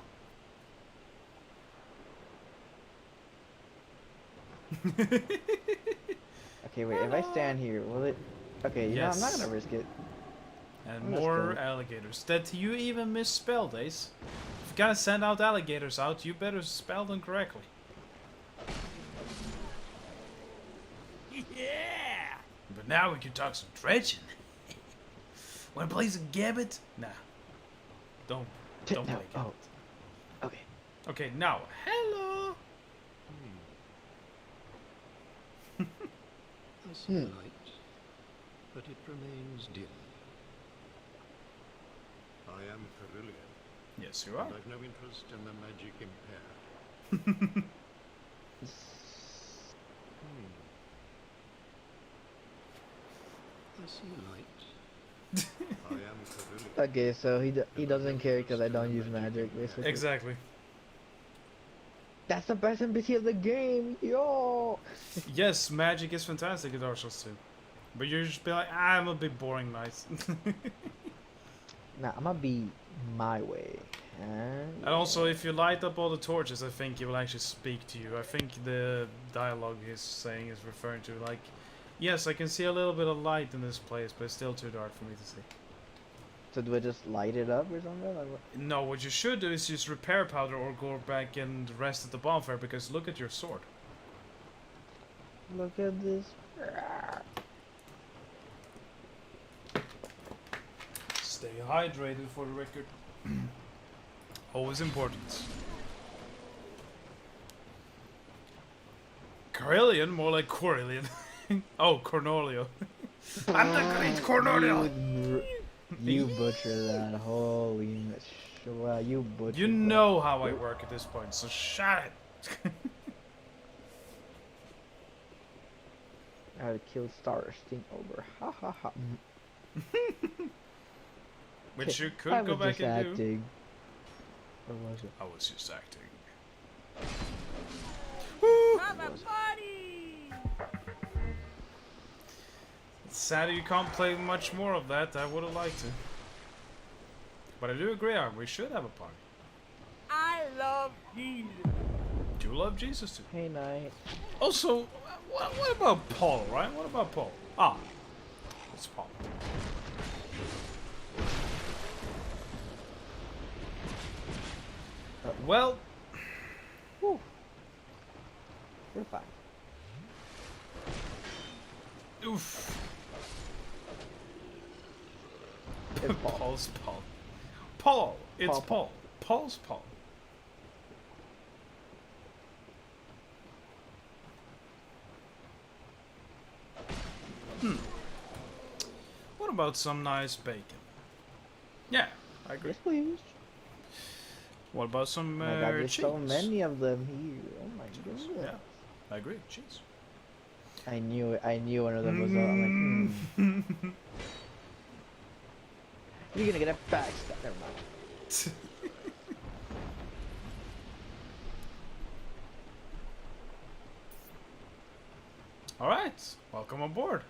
Okay, wait, if I stand here, will it... Okay, you know, I'm not Yes. gonna risk it. And I'm just more gonna- alligators. That you even misspelled, Ace. If you're gonna send out alligators out, you better spell them correctly. Yeah! But now we can talk some dredging. Wanna play some Gambit? Nah. Don't No, play oh. Gambit. Okay. Okay, now, hello! I see light, but it remains dim. I am Cerulean, Yes, you are. and I've no interest in the magic impaired. I see light, Okay, so he doesn't care because I don't use magic, basically. Exactly. That's the best NPC of the game, yo. Yes, magic is fantastic in Dark Souls 2. But you're just be like, ah, I'm a bit boring knight. Nah, I'm gonna be my way. And also, if you light up all the torches, I think he will actually speak to you. I think the dialogue he's saying is referring to, like, yes, I can see a little bit of light in this place, but it's still too dark for me to see. So do I just light it up or something? Like what? No, what you should do is just repair powder or go back and rest at the bonfire, because look at your sword. Look at this. Stay hydrated for the record. Always important. Corellian? More like Corellian. Oh, Cornolio. I'm the great Cornolio! You butchered that. Holy wow, you butchered You that. know how I work at this point, so shut it! I had killed Star Sting over. Ha ha ha. Which you I could was go back just and do. acting. Or was it? I was just acting. Have a party! It's sad you can't play much more of that. I would have liked to. But I do agree, we should have a party. I love Jesus. Do you love Jesus too? Hey, Knight. Also, what about Paul, right? What about Paul? Ah, it's Paul. Well, Whew. You're fine. oof. It's Paul. Paul's Paul. Paul, it's Paul. Paul. Paul's Paul. What about some nice bacon? Yeah, I agree. Yes, please. What about some Oh my God, there's cheese? so many of them here. Oh my goodness. Yeah, I agree. Cheese. I knew it. I knew one of them was up. I'm like, You're gonna get a backstab. Never mind. All right, welcome on board.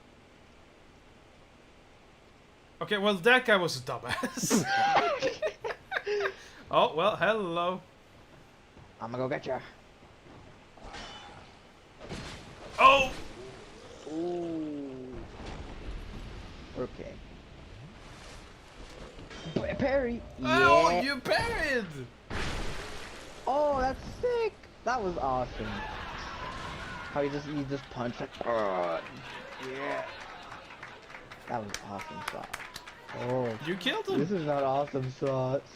Okay, well that guy was a dumbass. Oh well, hello. I'm gonna go get you. Oh, Ooh. Okay. Parry. oh, Yeah. you parried. Oh, that's sick. That was awesome. How you just punch like, yeah. That was awesome shot. Oh, You killed this him. is not awesome shots.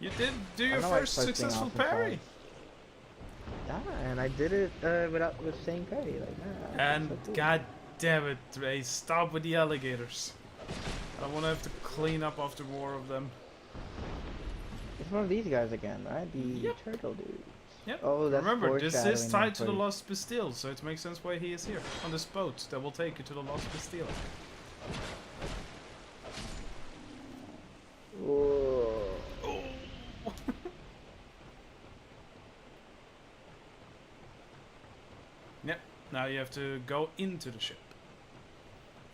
You did do I your know I first expect successful awesome parry. Yeah, and I did it with saying parry like that. And So cool. god damn it, Ray, stop with the alligators. I don't want to have to clean up after more of them. It's one of these guys again, right? The Yep. turtle dudes. Yep. Oh, that's Remember, this is foreshadowing tied to the for- Lost Bastille, so it makes sense why he is here on this boat that will take you to the Lost Bastille. Whoa. Yep. Now you have to go into the ship.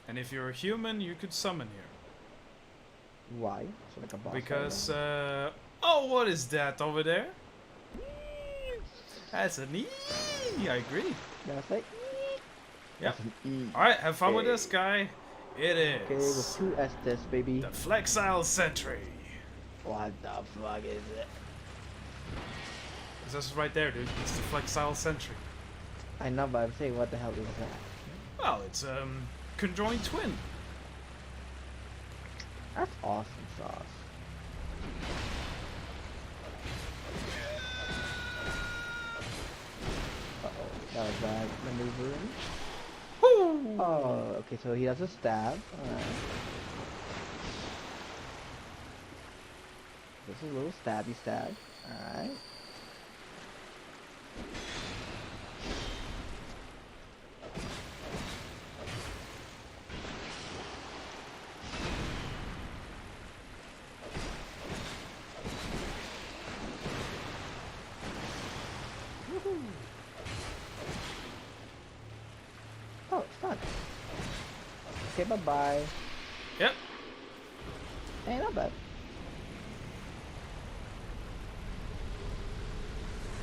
And if you're a human, you could summon here. Why? So like a boss Because, fight, oh, what is that over there? That's an E. I agree. right? That's like. Yep. That's an E. Alright, have fun with Okay. this guy. It Okay, with is two Estes, baby. the Flexile Sentry. What the fuck is it? This is right there, dude. It's the Flexile Sentry. I know, but I'm saying, what the hell is that? Well, it's conjoined twin. That's awesome sauce. Uh-oh, that was bad maneuvering. Woo! Oh, okay, so he has a stab. Alright. This is a little stabby stab. Alright. Okay, bye-bye. Yep. Hey, not bad.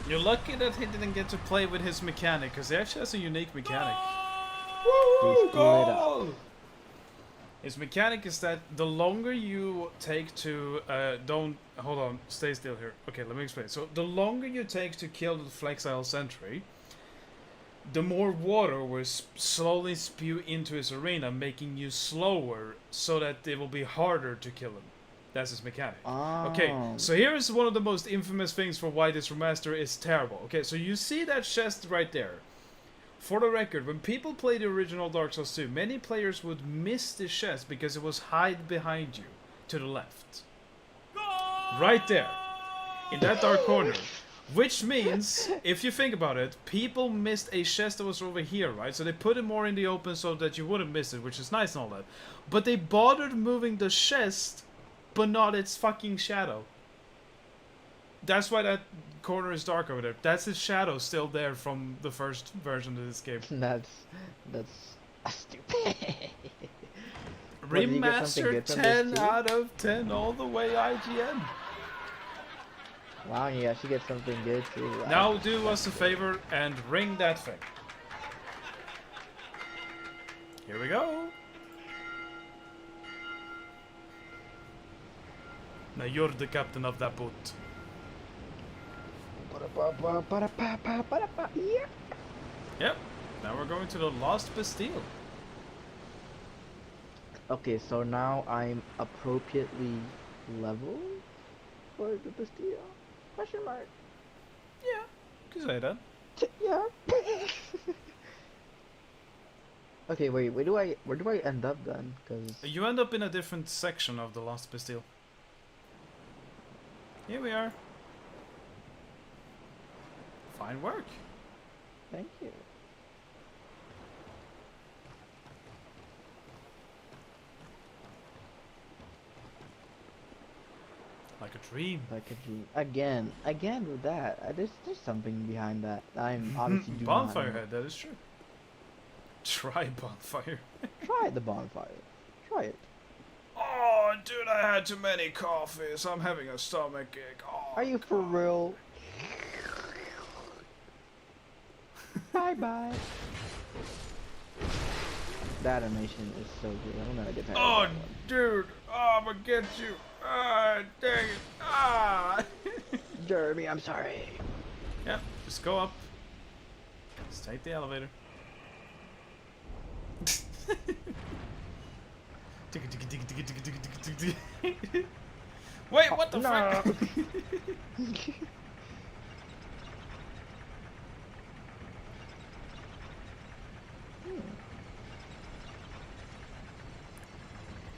You're lucky that he didn't get to play with his mechanic, because he actually has a unique mechanic. He's lit up. His mechanic is that the longer you take to don't hold on, stay still here. Okay, let me explain. So the longer you take to kill the Flexile Sentry, the more water will slowly spew into his arena, making you slower, so that it will be harder to kill him. That's his mechanic. Okay, so here is one of the most infamous things for why this remaster is terrible. Okay, so you see that chest right there. For the record, when people play the original Dark Souls 2, many players would miss this chest because it was hide behind you, to the left. Right there. In that dark corner. Which means, if you think about it, people missed a chest that was over here, right? So they put it more in the open so that you wouldn't miss it, which is nice and all that. But they bothered moving the chest, but not its fucking shadow. That's why that corner is dark over there. That's his shadow still there from the first version of this game. That's stupid. Remaster 10 out of 10 all the way IGN. Wow, you actually get something good too. Wow. Now do us a favor and ring that thing. Here we go. Now you're the captain of that boat. Yeah. Yep. Now we're going to the Lost Bastille. Okay, so now I'm appropriately leveled for the Bastille? Question mark. Yeah, you can say that. Yeah. Okay, wait. Where do I end up then? Cause You end up in a different section of the Lost Bastille. Here we are. Fine work. thank you. Like a dream. Like a dream. Again with that. There's something behind that. I'm obviously do Bonfire not know. head, that is true. Try bonfire. Try the bonfire. Try it. Oh, dude, I had too many coffees. I'm having a stomach ache. Oh, Are you for real? Bye bye. That animation is so good. I'm gonna get tired oh of that one. dude. Oh, I'm gonna get you. Ah, dang it. Ah. Jeremy, I'm sorry. Yep, just go up. Just take the elevator. Wait, what the fuck?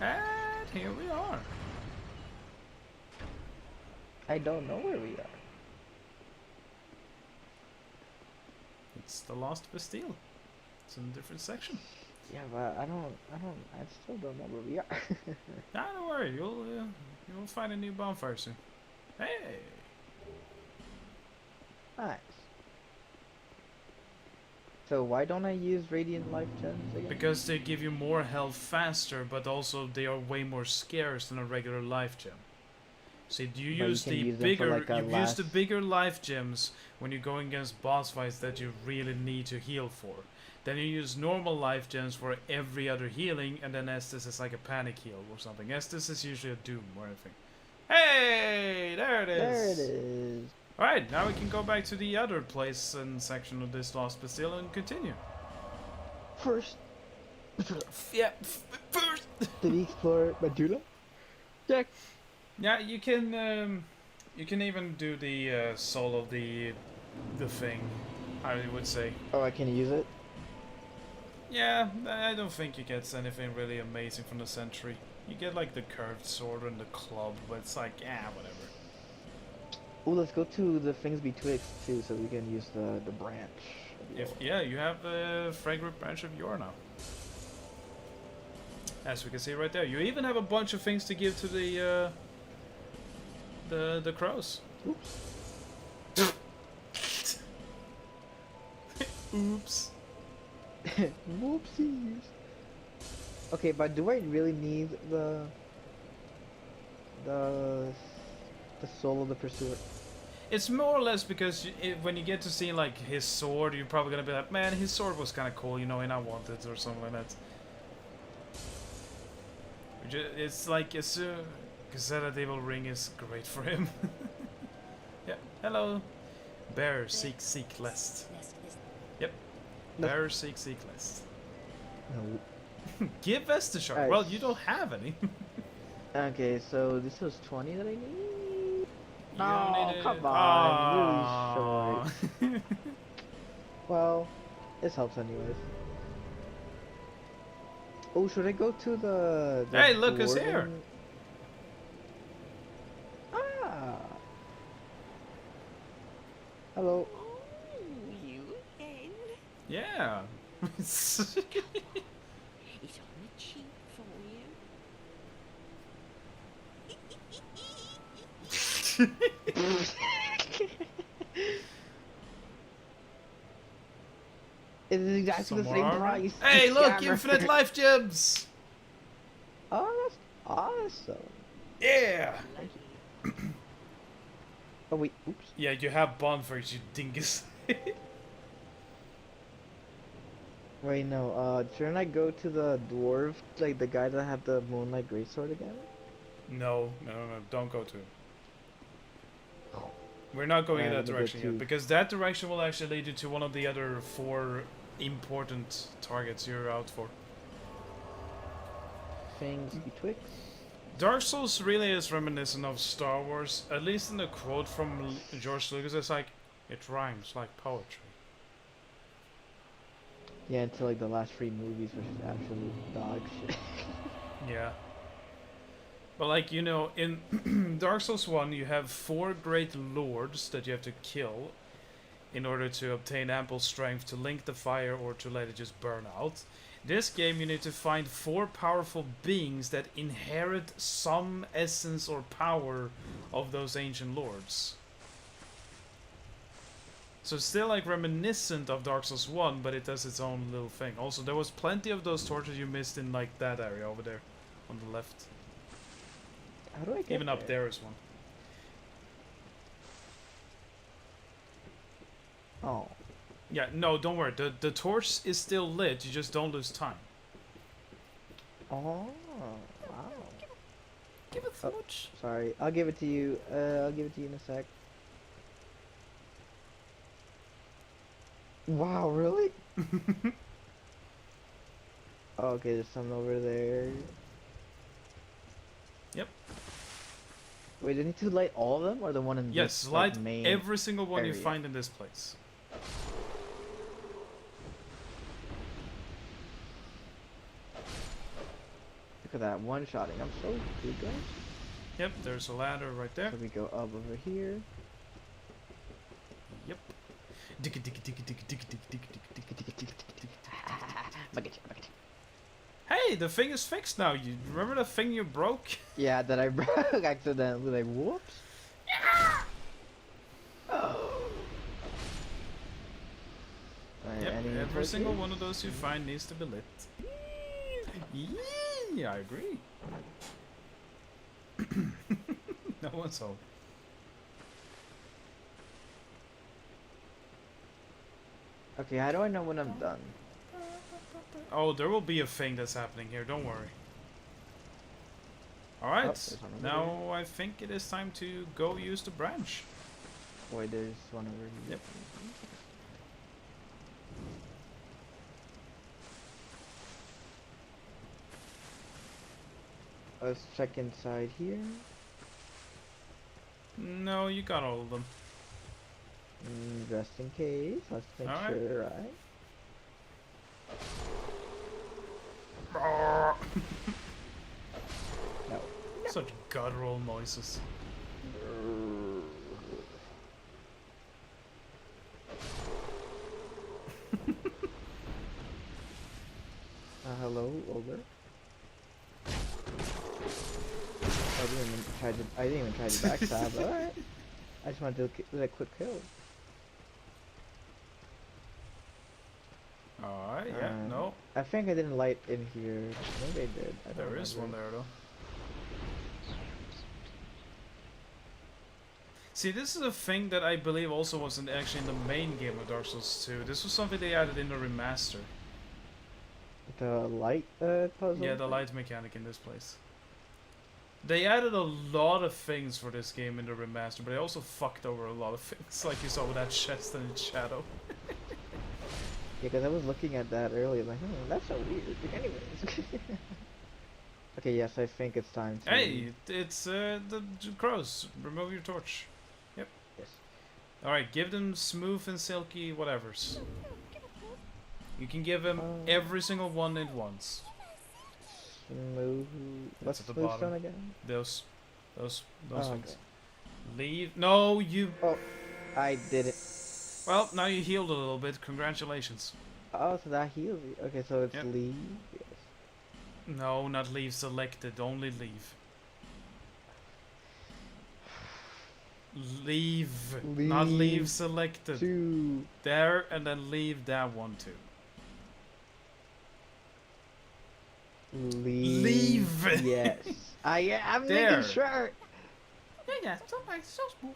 And here we are. I don't know where we are. It's the Lost Bastille. It's in a different section. Yeah, but I still don't know where we are. Nah, don't worry. You'll find a new bonfire soon. Hey. Nice. So why don't I use Radiant Life Gems again? Because they give you more health faster, but also they are way more scarce than a regular life gem. So you But use you can the use them for, bigger, like, a use the last- bigger life gems when you're going against boss fights that you really need to heal for. Then you use normal life gems for every other healing, and then Estus is like a panic heal or something. Estus is usually a doom or anything. Hey, there it is. There it is. Alright, now we can go back to the other place and section of this Lost Bastille and continue. First, Yeah, first. did we explore Medulla? Check. Yeah, you can even do the soul of the thing, I would say. Oh, I can use it? Yeah, I don't think you get anything really amazing from the Sentry. You get like the curved sword and the club, but it's like, whatever. Oh, let's go to the things betwixt too, so we can use the branch. Yeah, you have the fragrant branch of Yor now. As we can see right there, you even have a bunch of things to give to the crows. Oops. Oops. Whoopsies. Okay, but do I really need the the soul of the pursuer? It's more or less because when you get to see like his sword, you're probably gonna be like, man, his sword was kind of cool, you know, and I want it or something like that. It's like Gazetta Devil Ring is great for him. Yeah. Hello. Bear seek lest. Yep. No. Bear seek lest. No. Give Vestige shard. Alright. Well, you don't have any. Okay, so this was 20 that I need. You No, don't need it. come on, really short. Aww. Well, this helps anyways. Oh, should I go to the Hey, look who's dwarven- here. Ah. Hello. Oh, you again? Yeah. It's on the cheap for you. It is exactly Some the more same armor. price. Hey, look, Scammer. infinite life gems. Oh, that's awesome. Yeah. Oh wait, oops. Yeah, you have bonfires, you dingus. Wait, no. Shouldn't I go to the dwarf, like the guy that had the moonlight greatsword again? No, don't go to it. We're not going in Alright, that let me go direction yet, to- because that direction will actually lead you to one of the other 4 important targets you're out for. Things betwixt. Dark Souls really is reminiscent of Star Wars, at least in the quote from George Lucas. It's like, it rhymes like poetry. Yeah, until like the last 3 movies, which is absolute dog shit. Yeah. But like, you know, in Dark Souls 1 you have 4 great lords that you have to kill in order to obtain ample strength to link the fire or to let it just burn out. This game you need to find 4 powerful beings that inherit some essence or power of those ancient lords. So it's still like reminiscent of Dark Souls 1, but it does its own little thing. Also, there was plenty of those torches you missed in like that area over there on the left. How do I get Even up there? there is one. Oh. Yeah, no, don't worry. The torch is still lit. You just don't lose time. Oh. Wow. Give it Oh. much. Sorry, I'll give it to you. I'll give it to you in a sec. Wow, really? Okay, there's some over there. Yep. Wait, do I need to light all of them, or the one in Yes, this light like, main? every single one you area? find in this place. Look at that one-shotting. I'm so good, guys. Yep, there's a ladder right there. So we go up over here. Yep. Hey, the thing is fixed now. You remember the thing you broke? Yeah, that I broke accidentally. Like, whoops. Oh. Alright, Yep, any every single torches? one of those you find needs to be lit. Yeah, I agree. No one's home. Okay, how do I know when I'm done? Oh, there will be a thing that's happening here. Don't worry. Alright, there's one over now I think it is time to go use the branch. Wait, there's one over here. Yep. Let's check inside here. No, you got all of them. Just in case. Let's make Alright. sure, right? No. Such guttural noises. Hello, ogre. I didn't even try to backstab, but alright. I just wanted to do that quick kill. Alright, yeah, no. I think I didn't light in here. Maybe I did. I don't There is one remember. there though. See, this is a thing that I believe also wasn't actually in the main game of Dark Souls 2. This was something they added in the remaster. The light puzzle? Yeah, the light mechanic in this place. They added a lot of things for this game in the remaster, but they also fucked over a lot of things, like you saw with that chest and its shadow. Yeah, because I was looking at that earlier, like, that's so weird. Anyways. Okay, yes, I think it's time to... Hey, it's the crows. Remove your torch. Yep. Yes. Alright, give them smooth and silky whatevers. You can give them every single one at once. Smooth... What's at the smooth bottom. stone again? Those Oh, things. okay. Leave. No, you. Oh, I did it. Well, now you healed a little bit. Congratulations. Oh, so that heals you. Okay, so it's Yep. leave. Yes. No, not leave selected. Only leave. Leave. Not leave Leave selected. Two. There, and then leave that one too. Leave. Yes. I'm There. making sure. Yeah, so smooth.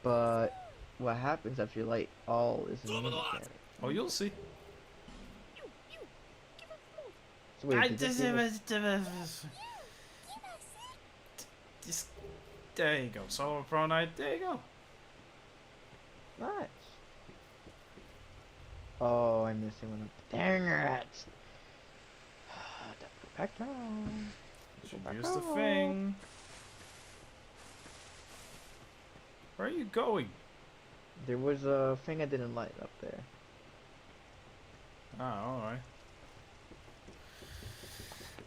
But what happens after you light all is an mechanic. Oh, you'll see. So wait, did you Just there you go. Solar Pro Knight. There you go. Nice. Oh, I'm missing one. Dang it! Go back down. Should use the thing. Where are you going? There was a thing I didn't light up there. Ah, alright.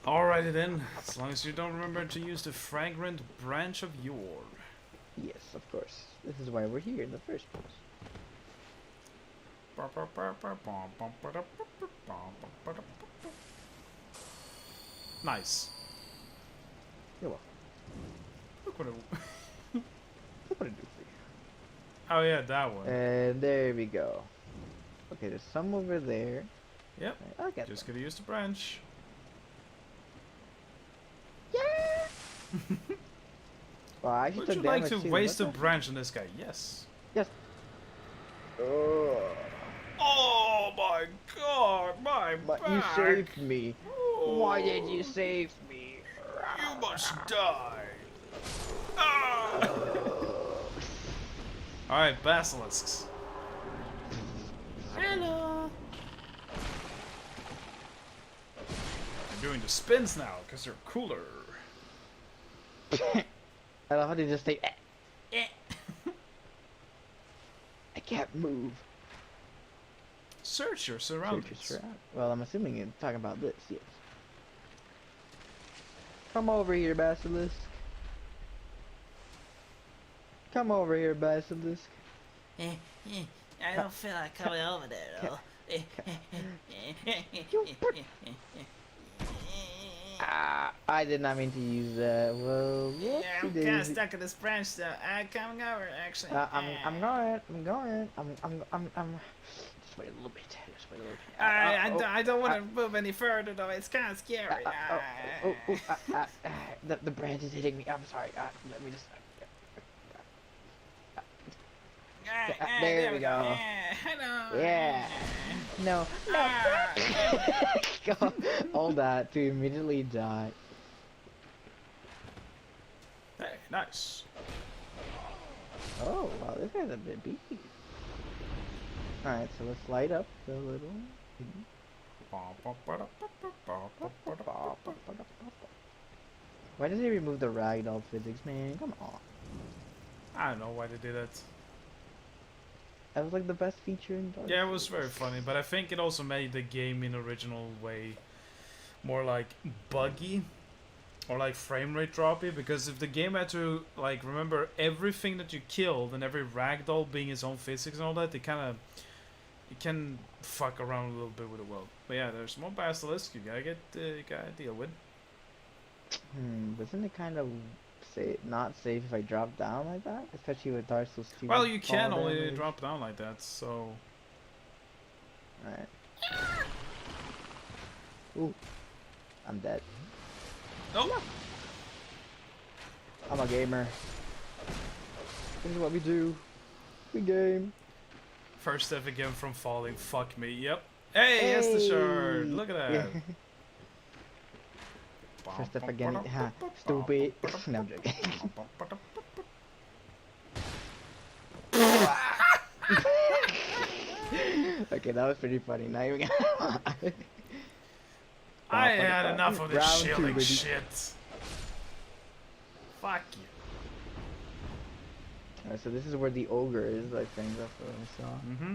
Alrighty then, as long as you don't remember to use the fragrant branch of yore. Yes, of course. This is why we're here in the first place. Nice. You're welcome. Look what it... Look what I do for you. Oh yeah, that one. And there we go. Okay, there's some over there. Yep. I'll get Just them. gotta use the branch. Yeah! Well, I actually Would took you like damage to too. waste a What branch on this guy? Yes. the- Yes. Oh, Oh my god, my but back! you saved me. Oh, Why did you save me? You must die. Ah! Alright, basilisks. Hello. They're doing the spins now because they're cooler. I love how they just say, I can't move. Search your Search surroundings. your surround- Well, I'm assuming you're talking about this, yes. Come over here, Basilisk. Come over here, Basilisk. I don't feel like coming over there though. I did not mean to use that. Well, Yeah, whoopsie I'm kind of daisy. stuck in this branch though. I'm coming over actually. I'm going. Just wait a little bit. Just wait a little bit. I don't want to move any further though. It's kind of scary. The branch is hitting me. I'm sorry. Let me just. There we go. Hello. Yeah. No. Go. All that to immediately die. Hey, nice. Oh, wow, this guy's a bit beefy. Alright, so let's light up the little... Why does he remove the ragdoll physics, man? Come on. I don't know why they did that. That was like the best feature in Dark Yeah, it was Souls. very funny, but I think it also made the game in original way more like buggy or like frame rate droppy, because if the game had to like remember everything that you killed and every ragdoll being its own physics and all that, it can fuck around a little bit with the world. But yeah, there's more basilisk you gotta deal with. Wasn't it kind of not safe if I drop down like that? Especially with Dark Souls 2. Well, you can fall only damage. drop down like that, so Alright. Ooh. I'm dead. Oh! I'm a gamer. This is what we do. We game. First step again from falling. Fuck me. Yep. Hey, that's the shard. Look at that. First step again. Ha, stupid. No, I'm joking. Okay, that was pretty funny. Not even gonna lie. I had enough of this Round two, shielding baby. shit. Fuck you. Alright, so this is where the ogre is, I think. That's what I saw. Mm-hmm.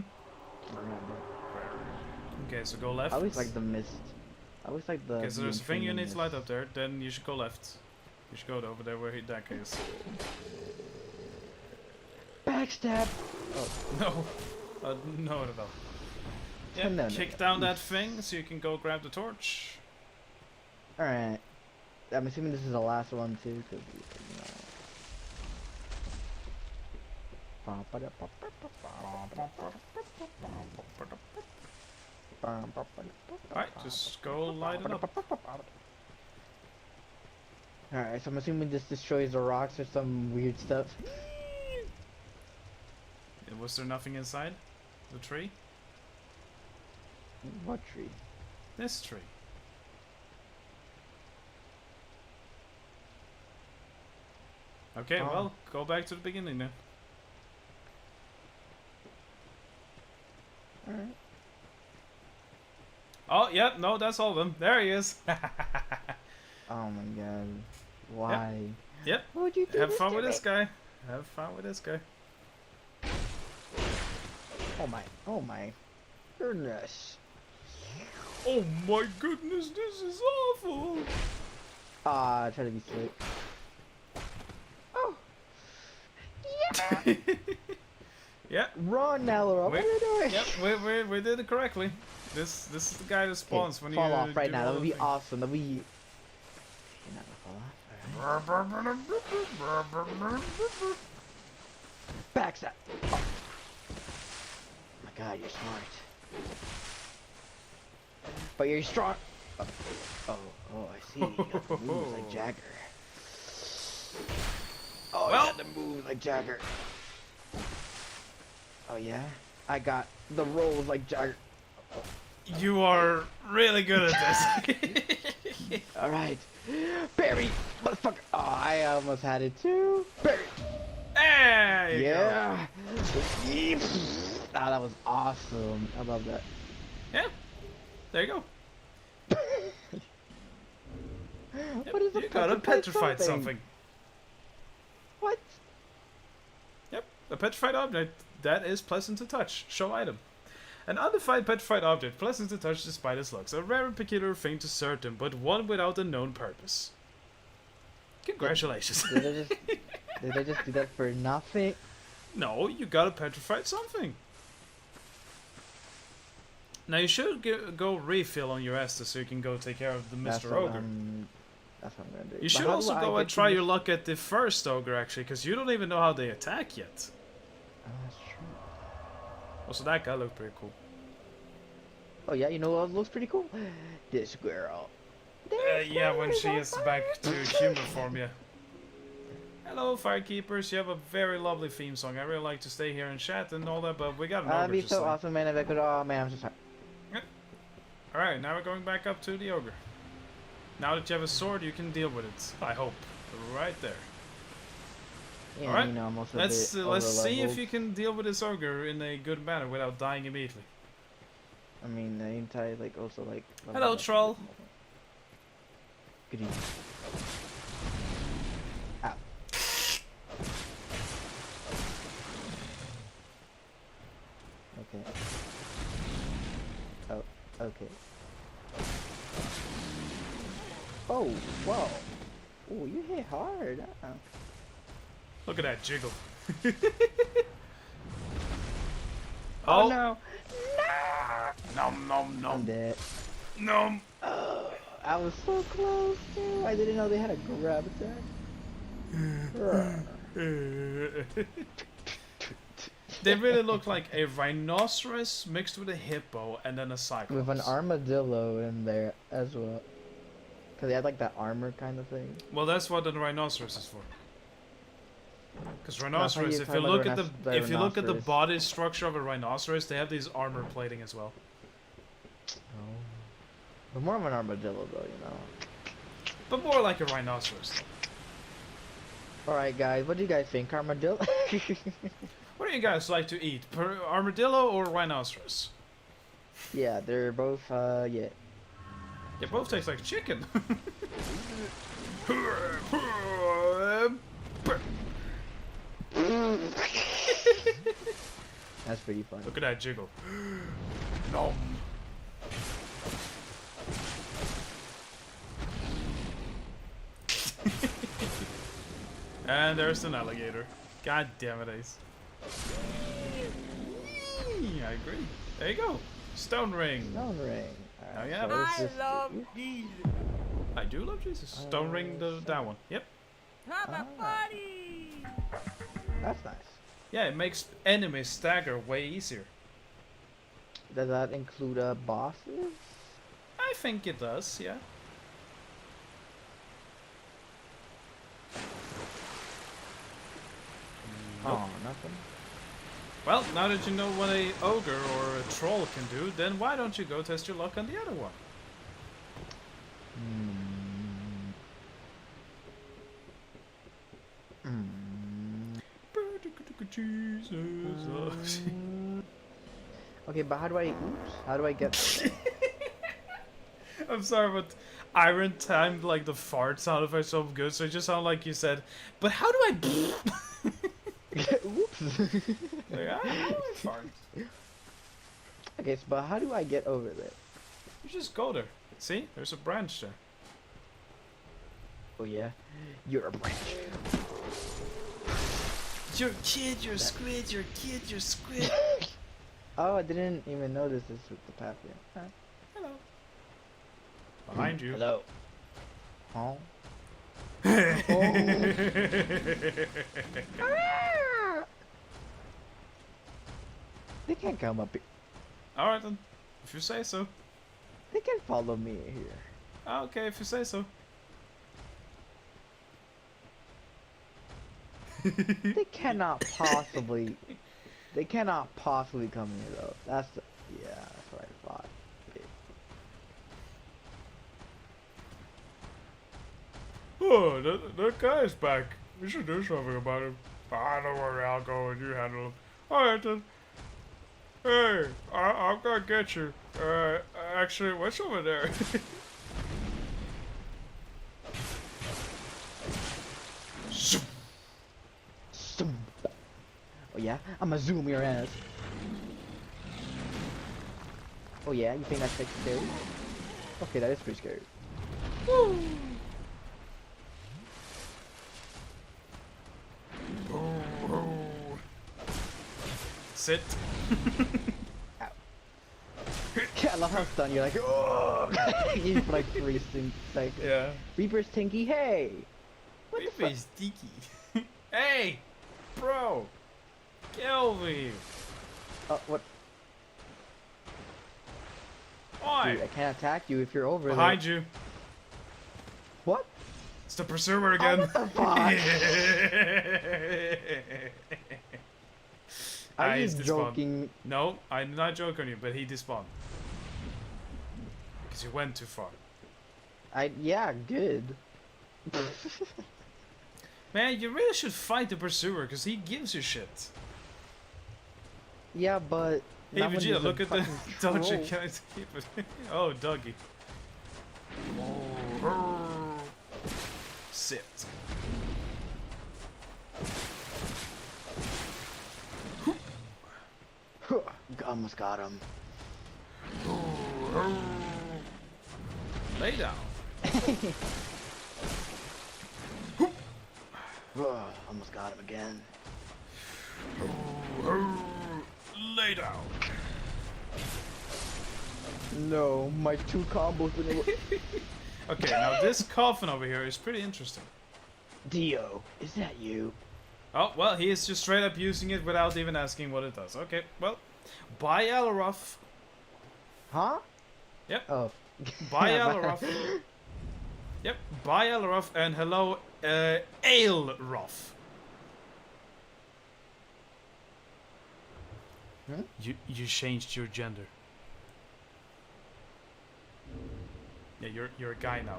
Okay, so go left. I always like the mist. I always like the. Okay, so there's a thing you need to mist. light up there. Then you should go left. You should go over there where that is. Backstab! Oh, No. No, no. Yeah, No, no, kick no. down that thing so you can go grab the torch. alright. I'm assuming this is the last one too, because Alright, just go light it up. Alright, so I'm assuming this destroys the rocks or some weird stuff. Was there nothing inside the tree? What tree? This tree. Okay, Oh. well, go back to the beginning then. Alright. Oh, yeah, no, that's all of them. There he is. Oh my god. Why? Yep. What would you do Have this fun to with me? this guy. Have fun with this guy. Oh my goodness. Oh my goodness, this is awful. Ah, I try to be slick. Oh. Yeah. Run, Nellora. What are you doing? Yep, we did it correctly. This is the guy that spawns when you fall off right do now. That all would the be things. awesome. That would be. You're not gonna fall off. Alright. Backstab. Oh. My God, you're smart. But you're strong. Oh, I see. You got the moves like Jagger. Oh, Well. you got the moves like Jagger. Oh yeah, I got the rolls like Jagger. You are really good at this. All right, Barry, motherfucker. Oh, I almost had it too. Barry. There you go. Yeah. Ah, that was awesome. I love that. Yeah. There you go. What is a You gotta petrified something. What? Yep, a petrified object that is pleasant to touch. Show item. An undefined petrified object, pleasant to touch despite its looks. A rare and peculiar thing to certain, but one without a known purpose. Congratulations. Did I just do that for nothing? No, you gotta petrify something. Now you should go refill on your Estus so you can go take care of the Mr. Ogre. That's what I'm gonna do. You But should how also do I go get and to try this- your luck at the first Ogre actually, because you don't even know how they attack yet. Oh, that's true. Also, that guy looked pretty cool. Oh yeah, you know what looks pretty cool? This girl. Yeah, when she is back to human form, yeah. Hello, Firekeepers. You have a very lovely theme song. I really like to stay here and chat and all that, but we got an That'd ogre be just so like. awesome, man, if I could. Oh man, I'm so sorry. Alright, now we're going back up to the ogre. Now that you have a sword, you can deal with it. I hope. Right there. Yeah, Alright, you know, I'm also let's a bit let's see if overleveled. you can deal with this ogre in a good manner without dying immediately. I mean, the entire like also like. Hello, troll. Good evening. Ow. Okay. Oh, okay. Oh, wow. Oh, you hit hard. Look at that jiggle. Oh, no. Nom nom I'm nom dead. nom. Oh, I was so close too. I didn't know they had a grab attack. They really look like a rhinoceros mixed with a hippo and then a cyclops. With an armadillo in there as well. Because they had like that armor kind of thing. Well, that's what the rhinoceros is for. Because how rhinoceros, you if talk you about look the at the rhinoc- the if you look at the rhinoceros. body structure of a rhinoceros, they have these armor plating as well. Oh. But more of an armadillo though, you know. But more like a rhinoceros. Alright guys, what do you guys think? Armadillo? What do you guys like to eat? Armadillo or rhinoceros? Yeah, they're both, yeah. They both taste like chicken. That's pretty fun. Look at that jiggle. Nom. And there's an alligator. God damn it, Ace. I agree. There you go. Stone ring. Stone ring. Oh, yeah. so it's I just- love Jesus. I do love Jesus. Stone ring, that one. Yep. Have a Ah. party. That's nice. Yeah, it makes enemies stagger way easier. Does that include, bosses? I think it does, yeah. Oh, nothing. Well, now that you know what a ogre or a troll can do, then why don't you go test your luck on the other one? Jesus. Okay, but how do I, oops, how do I get, I'm sorry, but Iron timed like the fart sound effect so good, so it just sounded like you said, but how do I oops. like, how do I fart? Okay, so, but how do I get over there? You just go there. See? There's a branch there. Oh yeah? You're a branch. You're a kid, you're a squid, you're a kid, you're a squid. Oh, I didn't even notice this with the path yet. Huh. Hello. Behind you. Hello. Oh. They can't come up here. Alright then. If you say so. They can follow me here. Okay, if you say so. They cannot possibly. They cannot possibly come here though. That's the, yeah, that's what I thought. Oh, that guy's back. We should do something about him. Ah, don't worry, I'll go and you handle him. Alright then. Hey, I'm gonna get you. Actually, what's over there? Zoom. Zoom. Oh yeah? I'ma zoom your ass. Oh yeah? You think that's like scary? Okay, that is pretty scary. Woo. Sit. I love how stunned you're like, oh! You for like 3 seconds. Yeah. Reaper's Tinky, hey! What the fuck? Face Deaky. Hey! Bro! Kill me! What? Oi! Dude, I can't attack you if you're over Behind there. you. What? It's the pursuer again. what the fuck? Are you he's despawned. joking? No, I'm not joking on you, but he despawned. Because you went too far. Yeah, good. Man, you really should fight the pursuer, because he gives you shit. Yeah, but... Hey not when Vegeta, he's a look at the... fucking Don't you troll. can't keep it. Oh, Dougie. Sit. Almost got him. Lay down. Almost got him again. Lay down. No, my 2 combos didn't work. Okay, now this coffin over here is pretty interesting. Dio, is that you? Oh, well, he is just straight up using it without even asking what it does. Okay, well, bye, Alaroth. Huh? Yep. Oh. Bye, Yeah, Alaroth. Yep, bye, Alaroth, and hello, Aelroth. Hmm? You changed your gender. Yeah, you're a guy now.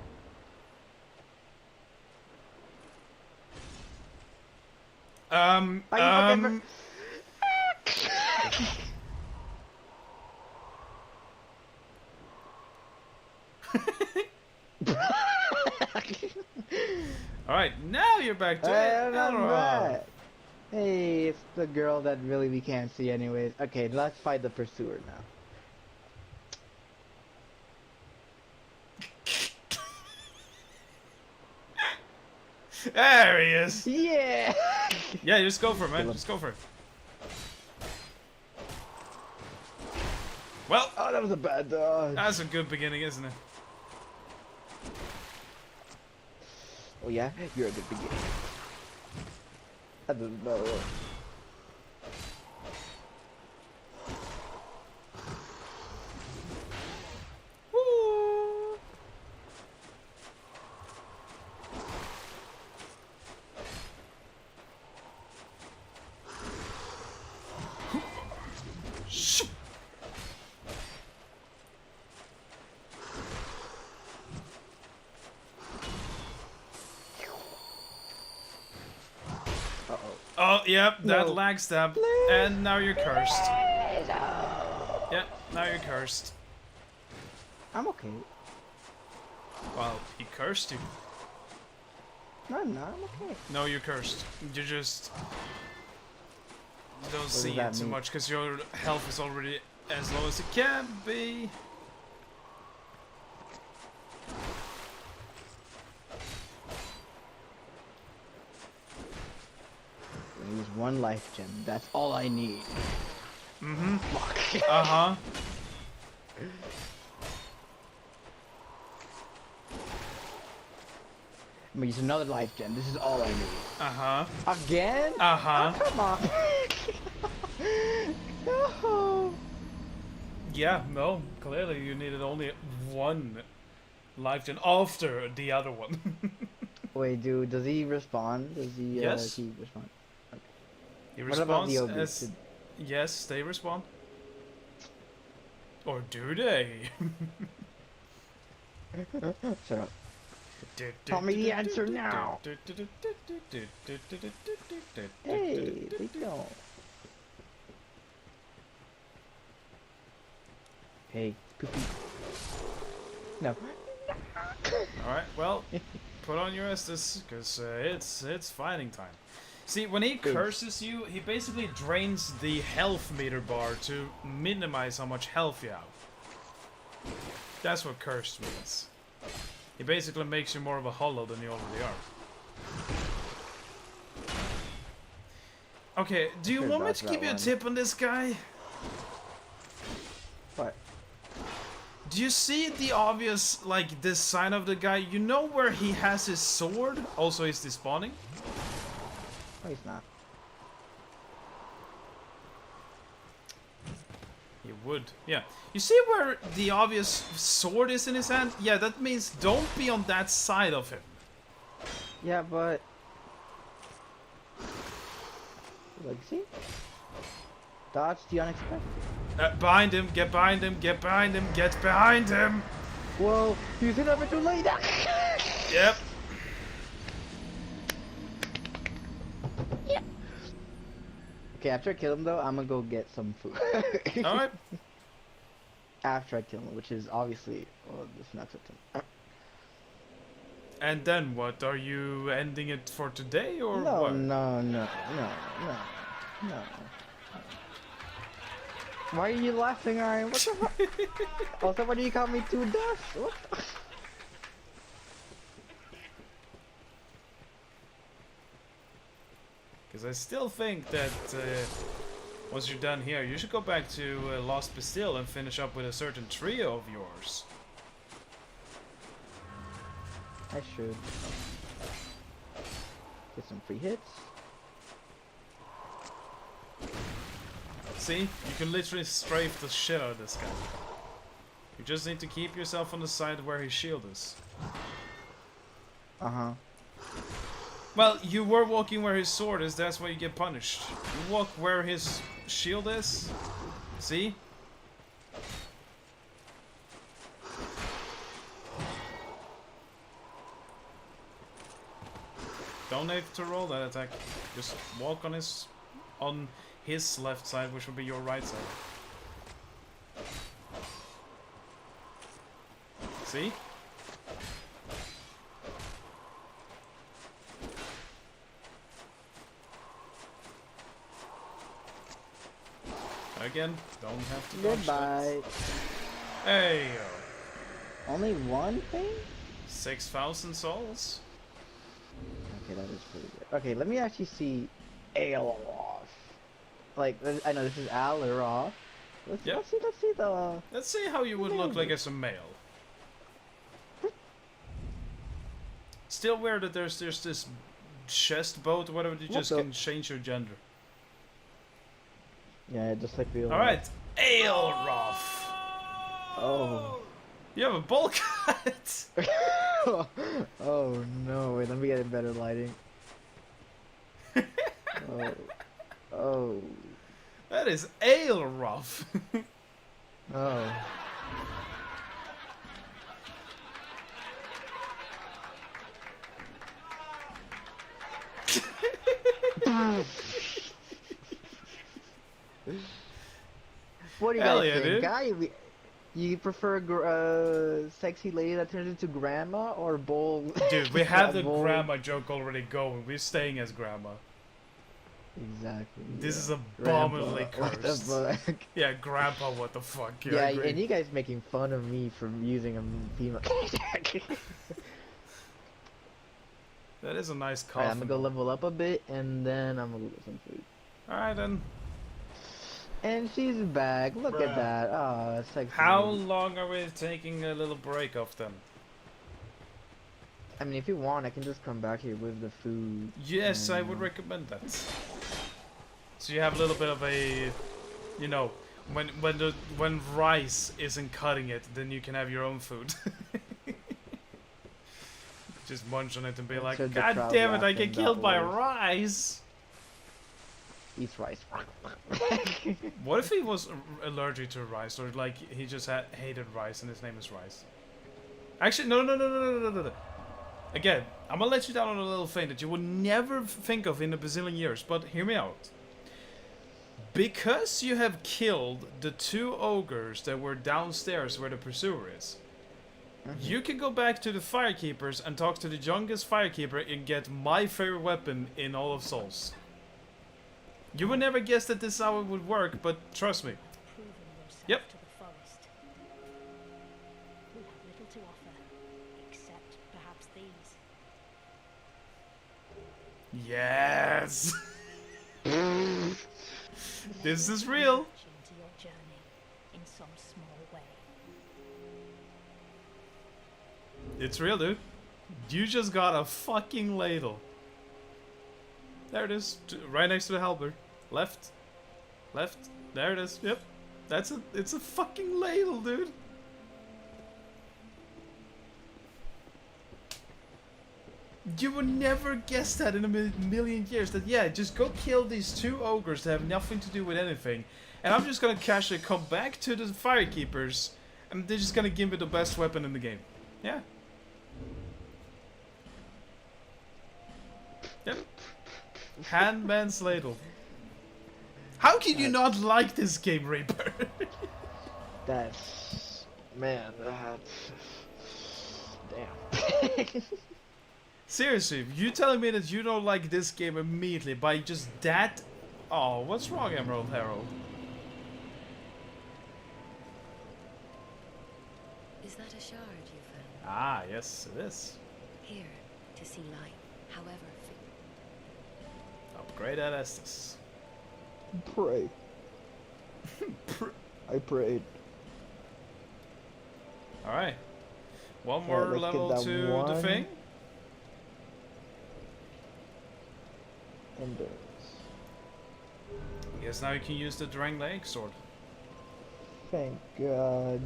Are you fucking Alright, now you're back to And I'm Elrond. back. Hey, it's the girl that really we can't see anyways. Okay, let's fight the pursuer now. There he is. Yeah! Yeah, just go for it, man. Kill him. Just go for it. Well, Oh, that was a bad dodge. that's a good beginning, isn't it? Oh yeah? You're a good beginner. I don't know. Woo! Shoot! Uh-oh. Oh, yep, that No. lag stab. And now you're cursed. Yep, now you're cursed. I'm okay. Well, he cursed you. No, I'm not. I'm okay. No, you're cursed. You just... You don't does see that it too mean? much because your health is already as low as it can be. I use one life gem. That's all I need. Mm-hmm. Fuck. Uh-huh. I'm gonna use another life gem. This is all I need. Uh-huh. Again? Uh-huh. Oh, come on. No. Yeah, no, clearly you needed only one life gen after the other one. Wait, dude, does he respond? Does he, Yes. he respond? He What about responds the ogre? as... Yes, they respond. Or do they? Shut up. Tell me the answer now. Hey, they don't. Hey, poopy. No. Alright, well, put on your Estus, because it's fighting time. See, when he curses you, he basically drains the health meter bar to minimize how much health you have. That's what cursed means. He basically makes you more of a hollow than you already are. Okay, do you Good want me dodge to give that you a one. tip on this guy? What? Do you see the obvious, like, this sign of the guy? You know where he has his sword? Also, is despawning? No, he's not. He would. Yeah. You see where the obvious sword is in his hand? Yeah, that means don't be on that side of him. Yeah, but... Legacy? Dodge the unexpected. Behind him, get behind him, get behind him, get behind him! Whoa, you said never too late! Yep. Okay, after I kill him though, I'm gonna go get some food. Alright. After I kill him, which is obviously... Oh, this next attempt. And then what? Are you ending it for today or No, what? no, no, no, no, no. Why are you laughing, Ryan? What the fuck? Also, why do you call me too deaf? What the... Because I still think that once you're done here, you should go back to Lost Bastille and finish up with a certain trio of yours. I should. Get some free hits. See? You can literally strafe the shit out of this guy. You just need to keep yourself on the side where his shield is. Uh-huh. Well, you were walking where his sword is, that's why you get punished. You walk where his shield is. See? Don't have to roll that attack. Just walk on his left side, which would be your right side. See? Again, don't have to dodge Goodbye. that. Hey, Only one thing? 6,000 souls? Okay, that is pretty good. Okay, let me actually see Aileroth. Like, I know this is Aileroth. Let's Yep. let's see the. Let's see how you would look like as a male. Still weird that there's this chest boat, whatever, you just can change your gender. Yeah, just like we. Alright, Aelroth! Oh. You have a bowl cut! Oh no! Wait, let me get a better lighting. Oh. Oh. That is Aelroth! Oh. What do you Hell guys yeah, think, dude. guy? You prefer sexy lady that turns into grandma or bull? Dude, we have the bull? grandma joke already going. We're staying as grandma. Exactly. This is Grandpa, abominably what the cursed. fuck? Yeah, grandpa, what the fuck? I Yeah, agree. and you guys making fun of me for using a female. That is a nice Alright, coffin. I'm gonna go level up a bit, and then I'm gonna get some food. Alright then. And she's back. Look at that. Ah, sexy. How lady. long are we taking a little break off then? I mean, if you want, I can just come back here with the food. Yes, I and, would recommend that. So you have a little bit of a, you know, when rice isn't cutting it, then you can have your own food. Just munch on it and be like, Insert the God crowd damn it, I laughing get that killed by way. rice. Eats rice. What if he was allergic to rice, or like he just hated rice and his name is Rice? Actually, no. Again, I'm gonna let you down on a little thing that you would never think of in a bazillion years, but hear me out. Because you have killed the 2 ogres that were downstairs where the pursuer is, you can go back to the firekeepers and talk to the youngest firekeeper and get my favorite weapon in all of Souls. You would never guess that this is how it would work, but trust me. Proving yourself Yep. to the forest. We have little to offer, except perhaps these. Yes! This is real. Into your journey in some small way. It's real, dude. You just got a fucking ladle. There it is, right next to the halberd. Left. There it is. Yep. It's a fucking ladle, dude. You would never guess that in a million years. That, yeah, just go kill these 2 ogres that have nothing to do with anything. And I'm just gonna casually come back to the firekeepers, and they're just gonna give me the best weapon in the game. Yeah. Yep. Handman's ladle. How can you not like this game, Reaper? That's... Man, that's... Damn. Seriously, you telling me that you don't like this game immediately by just that? Oh, what's wrong, Emerald Herald? Is that a shard you found? Ah, yes, it is. Here, to see light, however. Upgrade at Estes. Pray. I prayed. Alright. One Alright, more let's get level that to the one. thing. Endurance. guess now you can use the Drang Lake sword. Thank God.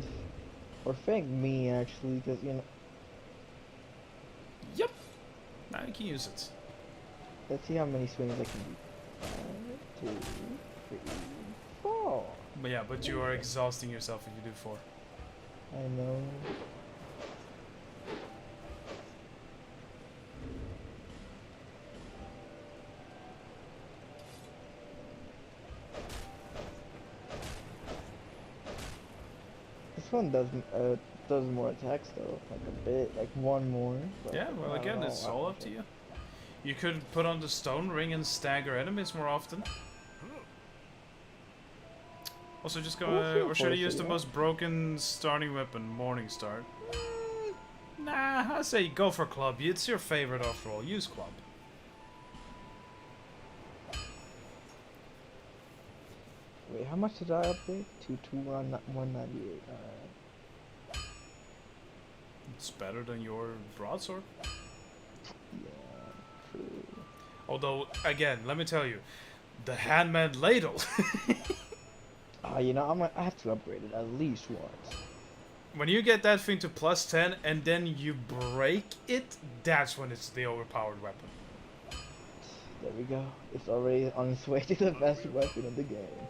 Or thank me, actually, because, you know... Yep. Now you can use it. Let's see how many swings I can do. 1, 2, 3, 4. But yeah, but you are exhausting yourself if you do 4. I know. This one does more attacks though, like a bit, like one more. But Yeah, well I don't again, know, it's all up to you. You could put on the stone ring and stagger enemies more often. Also, just go, or should I use the most broken starting weapon, Morning Star? Nah, I say go for club. It's your favorite after all. Use club. Wait, how much did I upgrade? To 198. Alright. It's better than your broadsword. Yeah, true. Although, again, let me tell you, the handmade ladle. You know, I have to upgrade it at least once. When you get that thing to plus 10 and then you break it, that's when it's the overpowered weapon. There we go. It's already on its way to the best weapon in the game.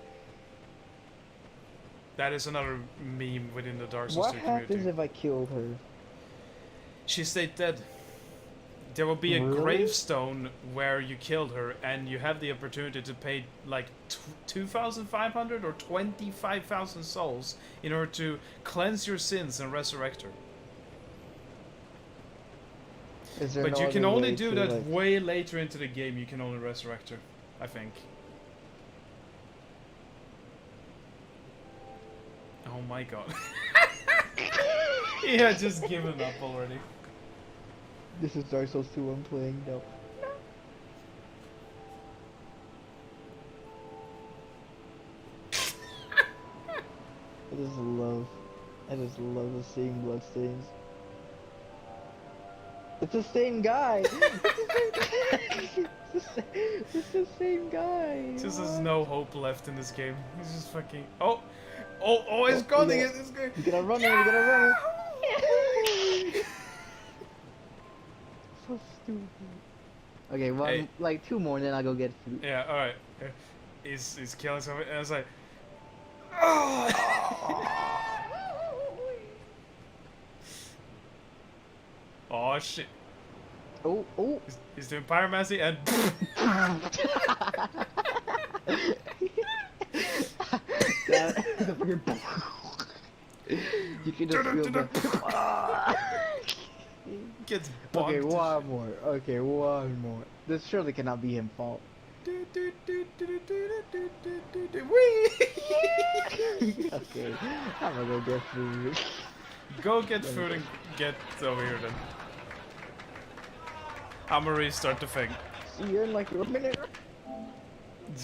That is another meme within the Dark Souls What 2 happens community. if I killed her? She stayed dead. There will be a Really? gravestone where you killed her, and you have the opportunity to pay like 2,500 or 25,000 souls in order to cleanse your sins and resurrect her. Is there But no you can other only way do to, that like... way later into the game. You can only resurrect her, I think. Oh my god. He had just given up already. This is Dark Souls 2 I'm playing now. I just love the same bloodstains. It's the same guy! It's the same guy! Just What? there's no hope left in this game. He's just fucking... Oh! Oh, he's gunning it! It's good. You're gonna run it, you're gonna run it! So stupid. Okay, one, Hey. like 2 more and then I'll go get food. Yeah, alright. He's killing something, and I was like... Oh! Oh shit. Oh, oh! He's doing pyromancy and... You can just feel the... Gets Okay, bonked. one more. Okay, one more. This surely cannot be his fault. Whee! Okay, I'm gonna go get food. Go get food and get over here then. I'm gonna restart the thing. See you in like a minute.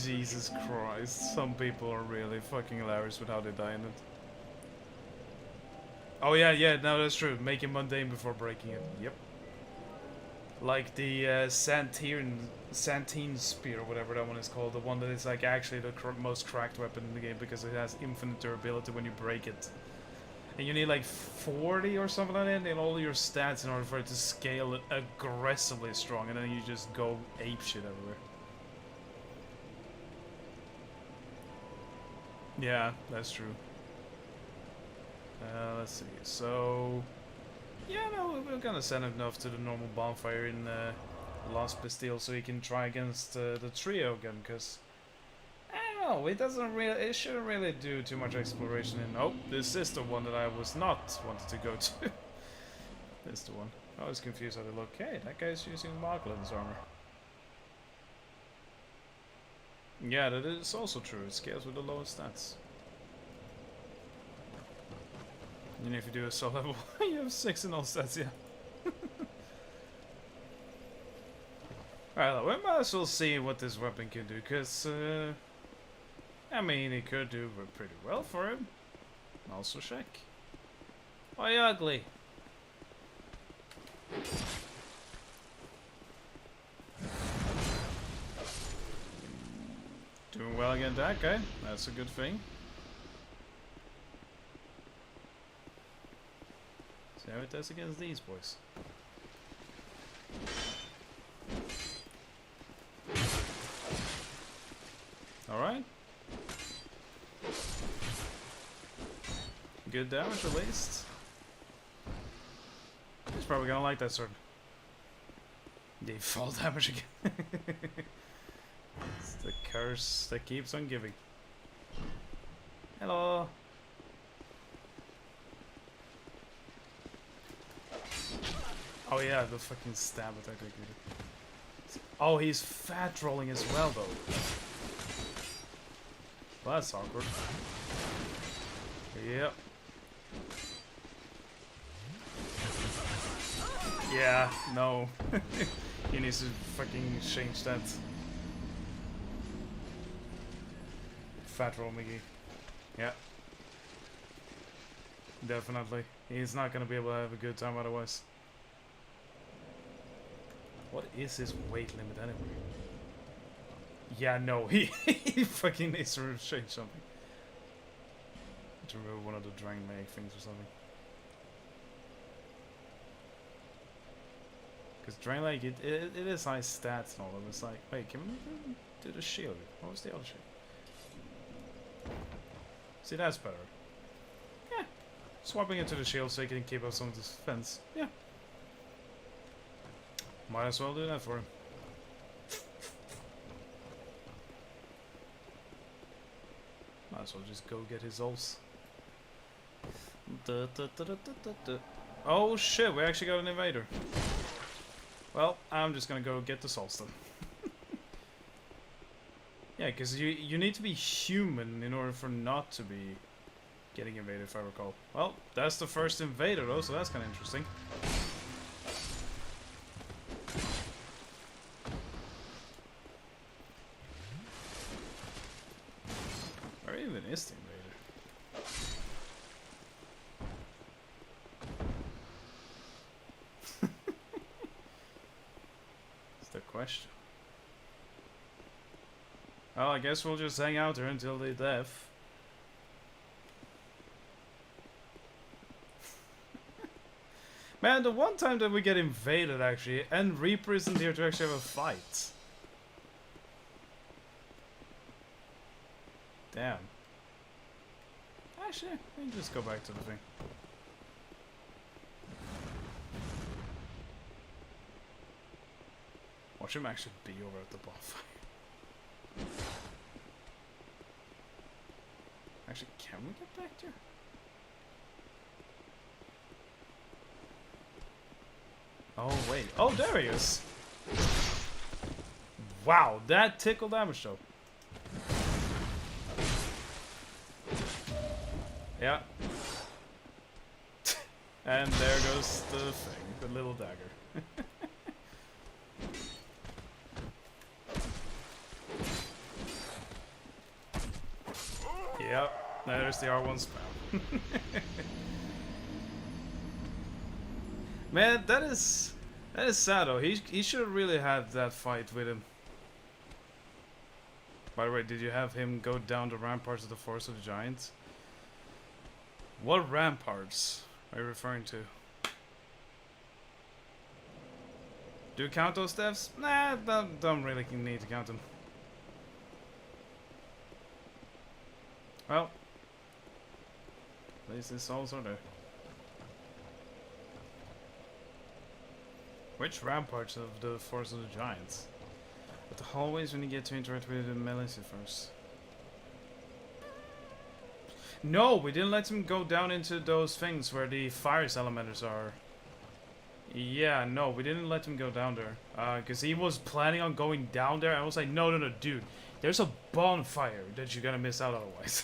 Jesus Christ, some people are really fucking hilarious with how they die in it. Oh yeah, no, that's true. Make it mundane before breaking it. Yep. Like the Santine Spear, or whatever that one is called. The one that is like actually the most cracked weapon in the game because it has infinite durability when you break it. And you need like 40 or something like that in all your stats in order for it to scale aggressively strong, and then you just go apeshit everywhere. Yeah, that's true. Let's see. So, yeah, no, we're gonna send enough to the normal bonfire in Lost Bastille so he can try against the trio again, because I don't know, it shouldn't really do too much exploration in... Oh, this is the one that I was not wanted to go to. This is the one. I was confused how they look. Hey, that guy's using Moglin's armor. Yeah, that is also true. It scales with the lowest stats. And if you do a soul level, you have 6 in all stats, yeah. Alright, we might as well see what this weapon can do, because, I mean, it could do pretty well for him. Also check. Why ugly? Doing well against that guy. That's a good thing. See how it does against these boys. Alright. Good damage at least. He's probably gonna like that sword. The fall damage again. It's the curse that keeps on giving. Hello. Oh yeah, the fucking stab attack I did. Oh, he's fat rolling as well though. Well, that's awkward. Yep. Yeah, no. He needs to fucking change that. Fat roll McGee. Yeah. Definitely. He's not gonna be able to have a good time otherwise. What is his weight limit anyway? Yeah, no, he fucking needs to change something. To remove one of the Dragon Lake things or something. Because Dragon Lake, it is high stats and all of it. It's like, wait, can we do the shield? What was the other shield? See, that's better. Yeah. Swapping into the shield so he can keep up some of this defense. Yeah. Might as well do that for him. Might as well just go get his ults. Oh shit, we actually got an invader. Well, I'm just gonna go get the souls then. Yeah, because you need to be human in order for not to be getting invaded, if I recall. Well, that's the first invader though, so that's kind of interesting. Where even is the invader? That's the question. Well, I guess we'll just hang out here until they death. Man, the one time that we get invaded actually, and Reaper isn't here to actually have a fight. Damn. Actually, let me just go back to the thing. Watch him actually be over at the bonfire. Actually, can we get back there? Oh, wait. Oh, there he is! Wow, that tickle damage though. Yeah. And there goes the thing, the little dagger. Yep, there's the R1 spam. Man, that is sad though. He should have really had that fight with him. By the way, did you have him go down the ramparts of the Forest of the Giants? What ramparts are you referring to? Do you count those deaths? Nah, don't really need to count them. Well, at least his souls are there. Which ramparts of the Forest of the Giants? But the hallways when you get to interact with the Melissa first. No, we didn't let him go down into those things where the fire elementers are. Yeah, no, we didn't let him go down there. Because he was planning on going down there. I was like, no, dude. There's a bonfire that you're gonna miss out otherwise.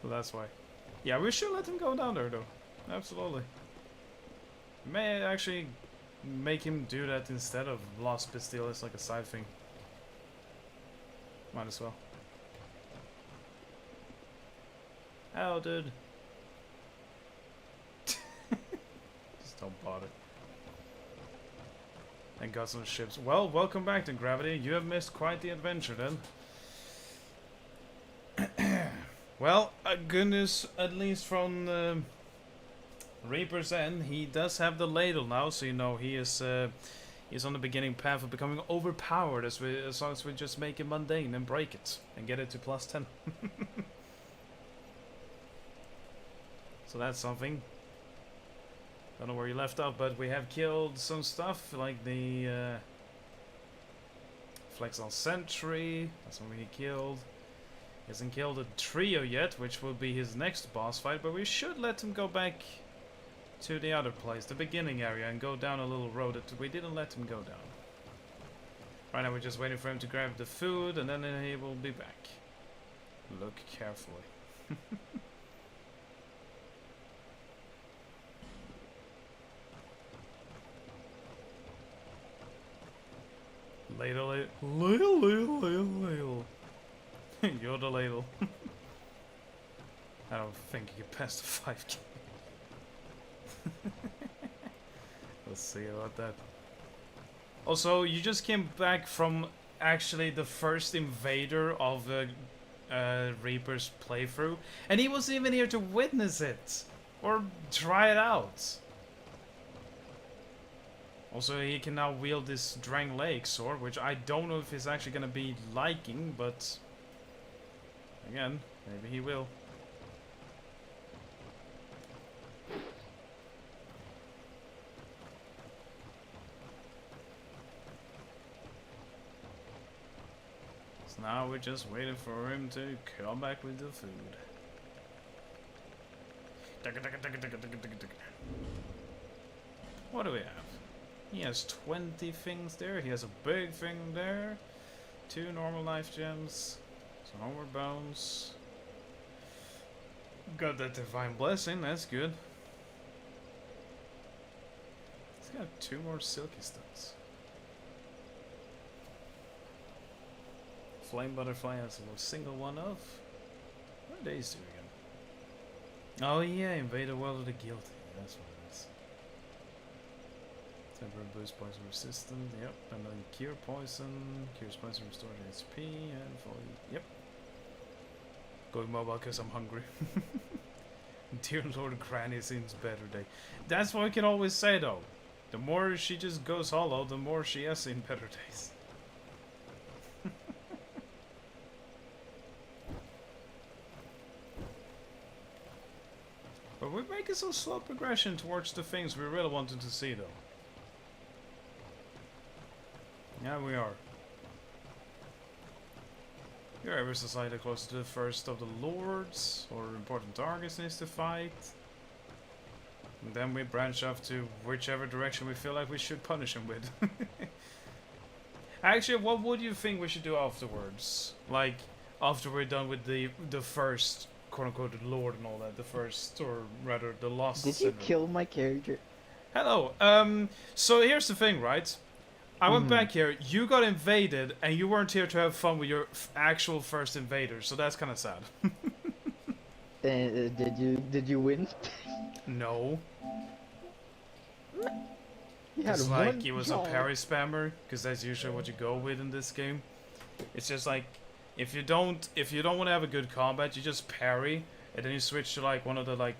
So that's why. Yeah, we should let him go down there, though. Absolutely. May actually make him do that instead of Lost Bastille as like a side thing. Might as well. Oh, dude. Just don't bother. And got some ships. Well, welcome back to Gravity. You have missed quite the adventure then. Well, goodness, at least from Reaper's End, he does have the ladle now, so you know he is he's on the beginning path of becoming overpowered as long as we just make it mundane and break it and get it to plus 10. So that's something. Don't know where you left off, but we have killed some stuff like the Flexal Sentry. That's one we killed. He hasn't killed a trio yet, which will be his next boss fight, but we should let him go back to the other place, the beginning area, and go down a little road that we didn't let him go down. Right now we're just waiting for him to grab the food, and then he will be back. Look carefully. Ladle, ladle, ladle, ladle, ladle. You're the ladle. I don't think you can pass the 5k. Let's see about that. Also, you just came back from actually the first invader of Reaper's playthrough, and he wasn't even here to witness it or try it out. Also, he can now wield this Drang Lake sword, which I don't know if he's actually gonna be liking, but again, maybe he will. So now we're just waiting for him to come back with the food. What do we have? He has 20 things there. He has a big thing there. 2 normal life gems. Some homeward bones. Got that divine blessing. That's good. He's got 2 more silky stones. Flame butterfly has a single one of. What are these 2 again? Oh yeah, invade the world of the guilty. That's what it is. Temporary boost poison resistant, yep, and then cure poison, cures poison, restore HP, and volley, yep. Going mobile because I'm hungry. Dear Lord Granny seems better day. That's what I can always say though. The more she just goes hollow, the more she has seen better days. But we're making some slow progression towards the things we really wanted to see though. Yeah, we are. You're ever so slightly closer to the first of the lords, or important targets needs to fight. And then we branch off to whichever direction we feel like we should punish him with. Actually, what would you think we should do afterwards? Like, after we're done with the first, quote-unquote, lord and all that, the first, or rather, the lost Did you sinner. kill my character? Hello, so here's the thing, right? I went back here, you got invaded, and you weren't here to have fun with your actual first invader, so that's kind of sad. Did you win? No. You had It's one like he was job. a parry spammer, because that's usually what you go with in this game. It's just like, if you don't want to have a good combat, you just parry, and then you switch to like one of the like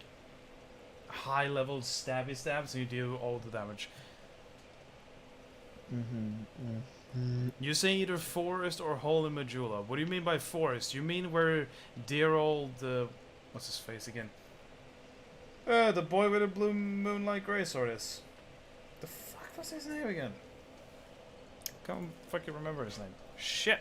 high level stabby stabs, and you do all the damage. You say either forest or holy Majula. What do you mean by forest? You mean where dear old what's his face again? The boy with a blue moonlight gray sword is. The fuck was his name again? Can't fucking remember his name. Shit.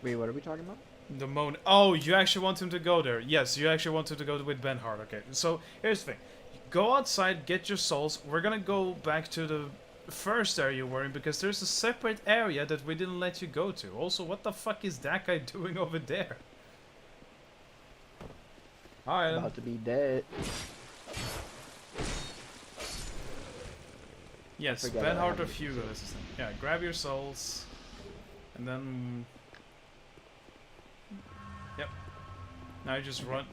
Wait, what are we talking about? The moan. Oh, you actually want him to go there? Yes, you actually want him to go with Ben Hart. Okay, so here's the thing. Go outside, get your souls. We're gonna go back to the first area you were in because there's a separate area that we didn't let you go to. Also, what the fuck is that guy doing over there? Alright. About to be dead. Yes, Forget Ben it, Hart I of Hugo is his name. Yeah, grab your souls. And then... Yep. Now you just run...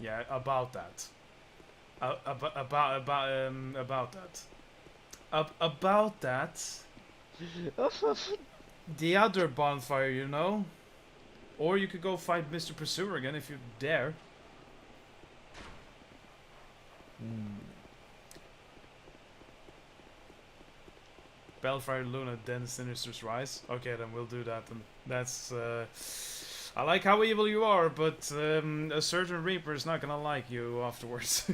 Yeah, about that. About that. About that, the other bonfire, you know? Or you could go fight Mr. Pursuer again if you dare. Balefire, Luna, then Sinister's Rise. Okay, then we'll do that. And that's, I like how evil you are, but a certain Reaper is not gonna like you afterwards.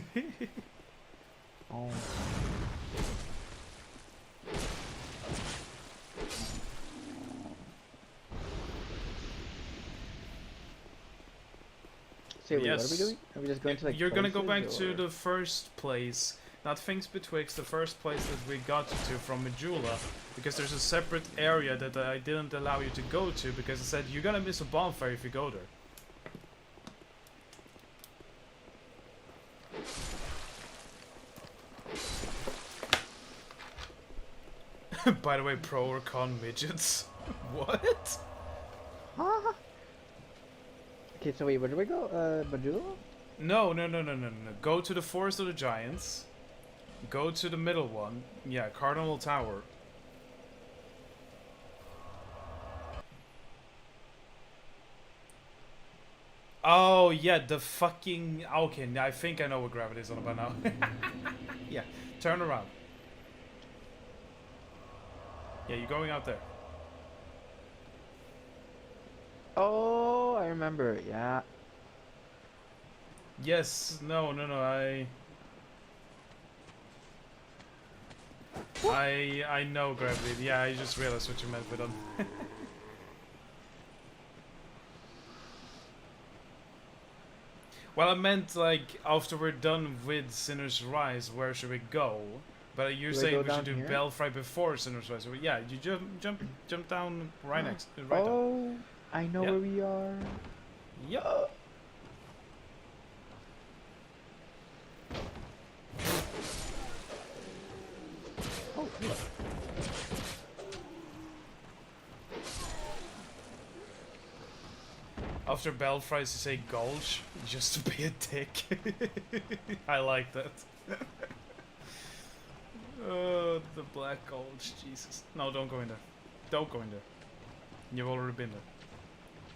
Oh. So wait, what are we doing? Are we just going to like You're gonna go back places, to or- the first place, not Things Betwixt, the first place that we got you to from Majula, because there's a separate area that I didn't allow you to go to because I said you're gonna miss a bonfire if you go there. By the way, pro or con midgets? What? Huh? Okay, so wait, where do we go? Bajula? No. Go to the Forest of the Giants. Go to the middle one. Yeah, Cardinal Tower. Oh, yeah, the fucking... Okay, I think I know what gravity is on about now. Yeah, turn around. Yeah, you're going out there. Oh, I remember. Yeah. Yes, no, I know gravity. Yeah, I just realized what you meant with them. Well, I meant like after we're done with Sinner's Rise, where should we go? But you're Do I saying go we should down do here? Belfry before Sinner's Rise. So yeah, you jump down right next, right down. Oh, I know Yep. where we are. Yep. Oh, yeah. After Belfry, you say Gulch, just to be a dick. I like that. Oh, the Black Gulch, Jesus. No, don't go in there. Don't go in there. You've already been there.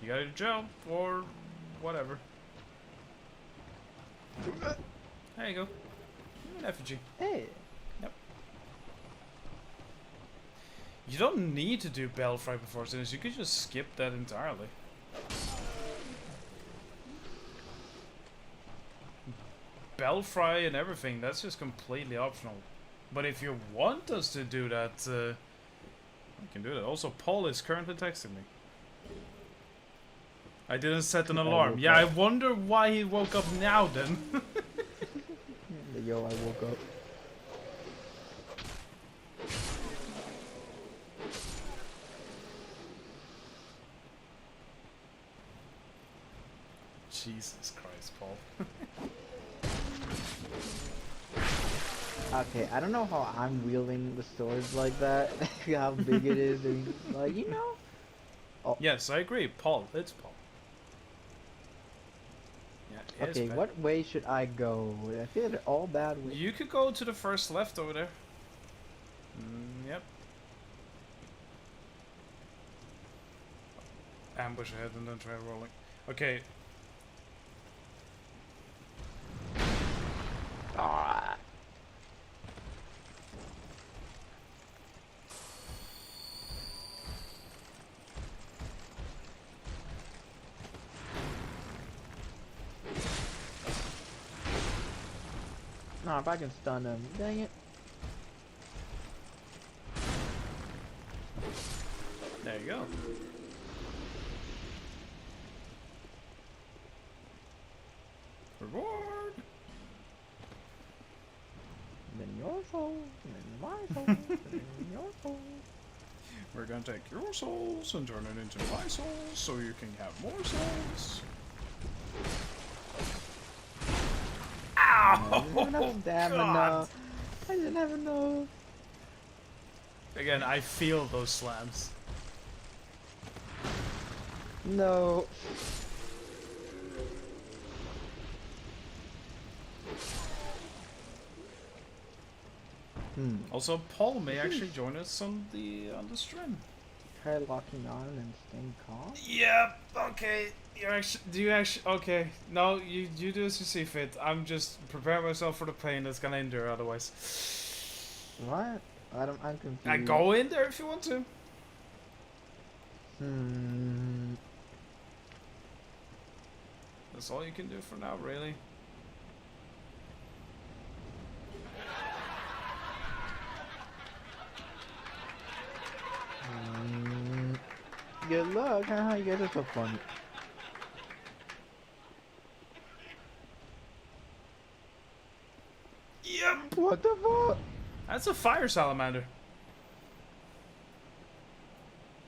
You gotta jump, or whatever. There you go. An effigy. Hey. You don't need to do Belfry before Sinners, you could just skip that entirely. Belfry and everything, that's just completely optional. But if you want us to do that, we can do that. Also, Paul is currently texting me. I didn't set an alarm. Yeah, I wonder why he woke up now then. Yo, I woke up. Jesus Christ, Paul. Okay, I don't know how I'm wielding the swords like that. How big it is, and like, you know. Oh. Yes, I agree. Paul, it's Paul. Yeah, Okay, bad. what way should I go? I feel they're all bad ways. You could go to the first left over there. Yep. Ambush ahead and then try rolling. Okay. Ah. Nah, if I can stun him, dang it. There you go. Reward! Then your soul, then my soul, then your soul. We're gonna take your souls and turn it into my souls so you can have more souls. I didn't have stamina. God. I didn't have enough. Again, I feel those slams. No. Also, Paul may actually join us on the stream. Try locking on and staying calm. Yeah. Okay. You actually. Do you actually? Okay. No. You do as you see fit. I'm just preparing myself for the pain that's gonna endure otherwise. What? I'm confused. I go in there if you want to. That's all you can do for now, really. Good luck. Haha, you guys are so funny. Yep. What the fuck? That's a fire salamander.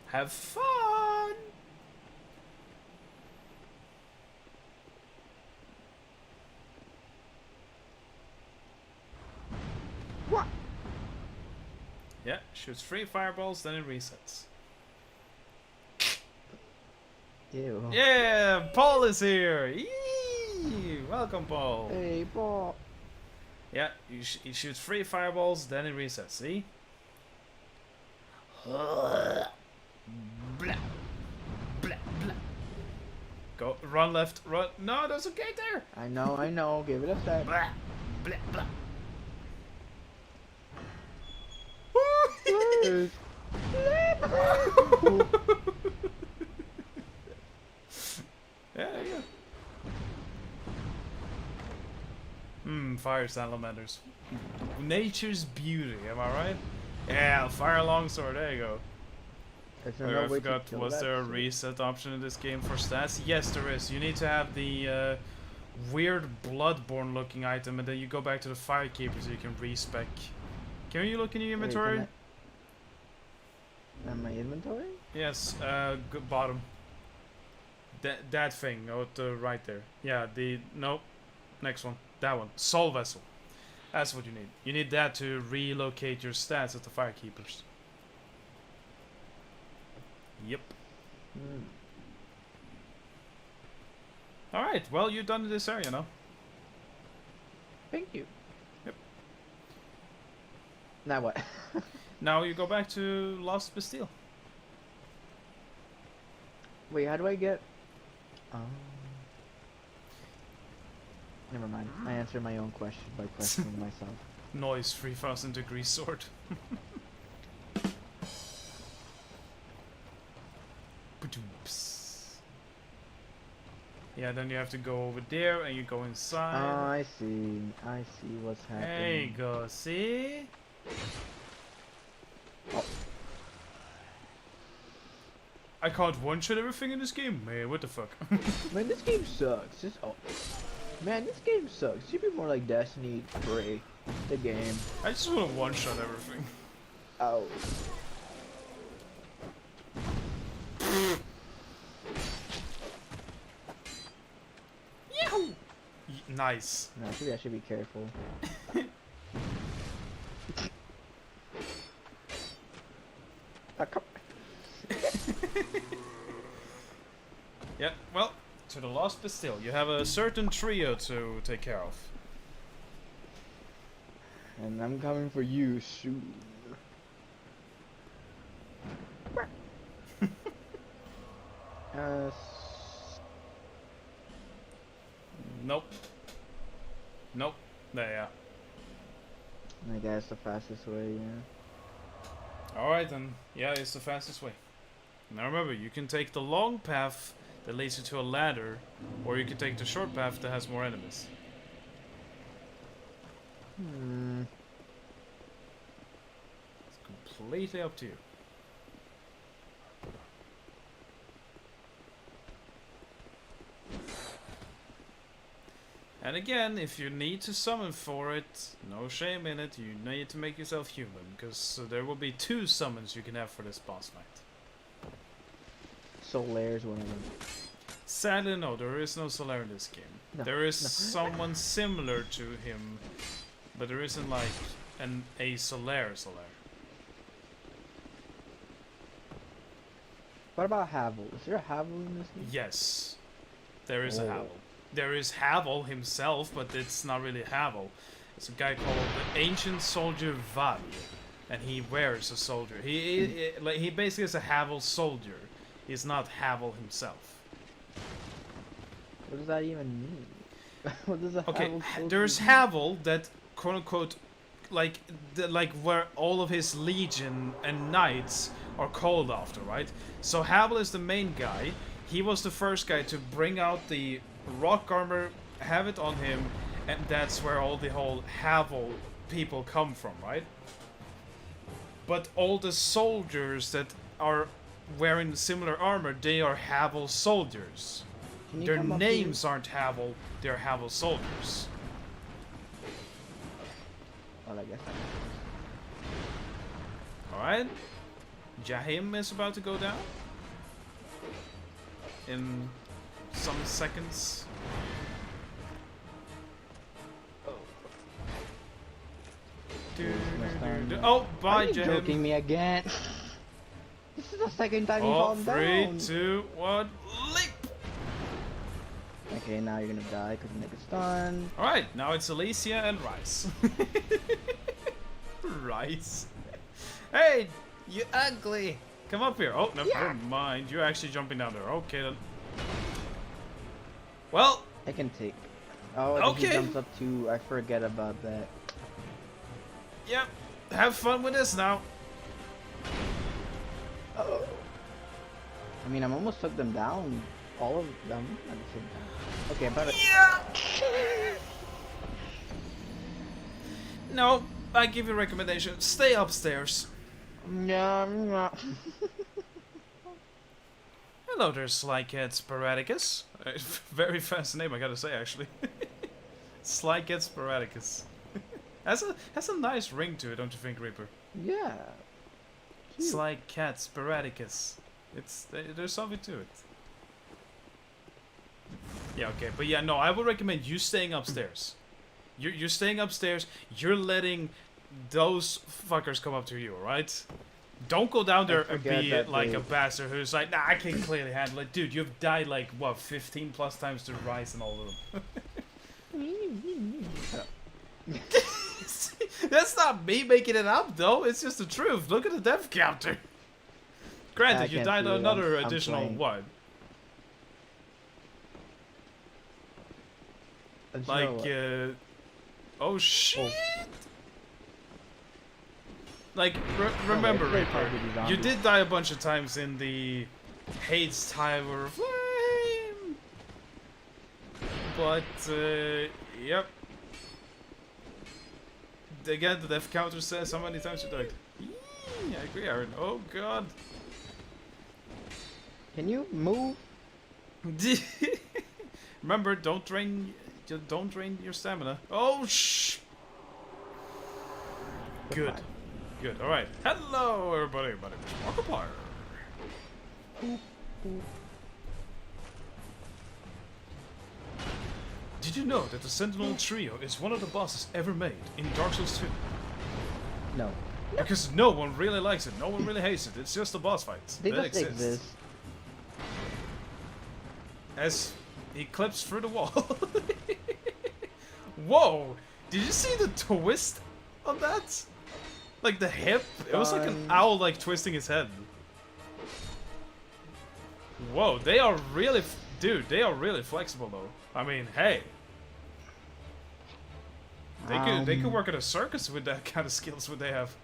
Have fun. What? Yeah, shoots 3 fireballs, then it resets. Ew. Yeah, Paul is here. Yee! Welcome, Paul. Hey, Paul. Yeah, he shoots 3 fireballs, then it resets. See? Blah, blah, blah. Go, run left, run. No, there's a gate there. I know. Give it a sec. Blah, blah, blah. Please. Yeah, there you go. Fire salamanders. Nature's beauty, am I right? Yeah, fire longsword, there you go. Is there I no way to forgot, kill was that there a shit? reset option in this game for stats? Yes, there is. You need to have the weird bloodborne looking item, and then you go back to the firekeeper so you can respec. Can you look in your inventory? Wait, my inventory? Yes, bottom. That thing, oh, the right there. Yeah, nope. Next one. That one. Soul vessel. That's what you need. You need that to relocate your stats at the firekeepers. Yep. Alright, well, you're done in this area now. Thank you. Yep. Now what? Now you go back to Lost Bastille. Wait, how do I get... Never mind. I answered my own question by questioning myself. Noise 3000 degree sword. Yeah, then you have to go over there and you go Oh, inside. I see. I see what's happening. There you go, see? Oh. I can't one-shot everything in this game? Man, what the fuck? Man, this game sucks. Man, this game sucks. It should be more like Destiny 3, the game. I just want to one-shot everything. Oh. Yahoo! Nice. No, I should be careful. Come. Yeah, well, to the Lost Bastille. You have a certain trio to take care of. And I'm coming for you soon. Nope. Nope. There, I guess the fastest way, yeah. Alright then. Yeah, it's the fastest way. Now remember, you can take the long path that leads you to a ladder, or you can take the short path that has more enemies. It's completely up to you. And again, if you need to summon for it, no shame in it, you need to make yourself human, because there will be 2 summons you can have for this boss fight. Solaire's one of them. Sadly, no, there is no Solaire in this game. No, There is someone similar to him, but there isn't like a Solaire. What about Havel? Is there a Havel in this game? Yes, there is a Oh. Havel. There is Havel himself, but it's not really Havel. It's a guy called the Ancient Soldier Val, and he wears a soldier. He basically is a Havel soldier. He's not Havel himself. What does that even mean? What does a Okay, Havel soldier there's mean? Havel that quote unquote like where all of his legion and knights are called after, right? So Havel is the main guy. He was the first guy to bring out the rock armor, have it on him, and that's where all the whole Havel people come from, right? But all the soldiers that are wearing similar armor, they are Havel soldiers. Can you Their come up names aren't Havel, they're Havel soldiers. here? Well, I guess. Alright. Jahim is about to go down. In some seconds. Oh, bye, Are you joking Jahim. me again? This is the second time you've Oh, fallen 3, down. 2, 1, leap! Okay, now you're gonna die because the nigga's done. Alright, now it's Alicia and Rice. Rice. Hey, you ugly! Come up here. Oh, never mind. You're actually jumping down there. Okay then. Well, I can take. Oh, and he Okay. jumps up too. I forget about that. yep. Have fun with this now. I mean, I'm almost took them down. All of them at the same time. Okay, but Yeah. No, I give you a recommendation. Stay upstairs. no. Hello there, Slycat Sporadicus. Very fast name, I gotta say, actually. Slycat Sporadicus. has a nice ring to it, don't you think, Reaper? Yeah. Cute. Slycat Sporadicus. There's something to it. Yeah, okay, but yeah, no, I would recommend you staying upstairs. You're staying upstairs. You're letting those fuckers come up to you, alright? Don't go down there and forget be that like they- a bastard who's like, nah, I can clearly handle it. Dude, you've died like, what, 15 plus times to Rice and all of them. That's not me making it up, though. It's just the truth. Look at the death counter. Granted, I you can't died see it. another I'm additional, playing. what? And Like, so, oh shit! Like, remember, they Reaper, probably be you zombies. did die a bunch of times in the Hades Tower of Flame! But, yep. Again, the death counter says how many times you died. I agree, Aaron. Oh god. Can you move? Remember, don't drain your stamina. Oh shh. Good. Goodbye. Good. All right. Hello, everybody. My name is Markiplier. Did you know that the Sentinel Trio is one of the bosses ever made in Dark Souls 2? No. Because no one really likes it, no one really hates it. It's just a boss fight They that just exists. exist. As he clips through the wall. Whoa! Did you see the twist on that? Like the hip? It was like an owl like twisting his head. Whoa, they are really... Dude, they are really flexible though. I mean, hey. They could work at a circus with that kind of skills what they have.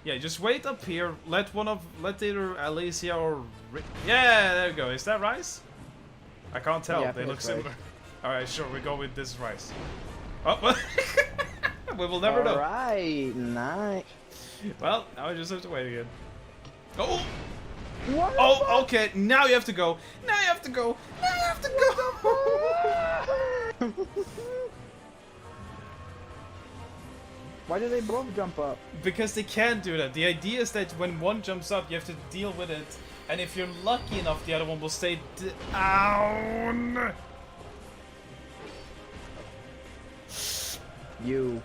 Yeah, just wait up here. Let either Alicia or yeah, there you go. Is that Rice? I can't tell. Yeah, They look it's Rice. similar. All right, sure. We go with this Rice. Oh, we will never know. Alright, nice. Well, now I just have to wait again. Oh, What? oh, okay. Now you have to go. Now you have to go. Now you have to go. Why do they both jump up? Because they can do that. The idea is that when one jumps up, you have to deal with it. And if you're lucky enough, the other one will stay down. You.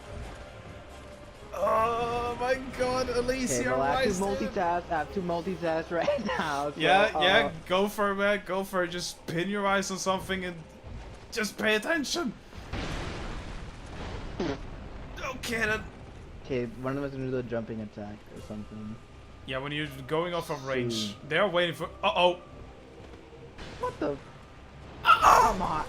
Oh my god, Alicia, Okay, well, I have Rice, to dude. multitask. I have to multitask right now. So, Yeah, go for it, man. Go for it. Just pin your eyes on something and just pay attention. Okay then. Okay, one of them is gonna do the jumping attack or something. Yeah, when you're going off of range, Shoot. they're waiting for. Uh-oh. What the? Come on.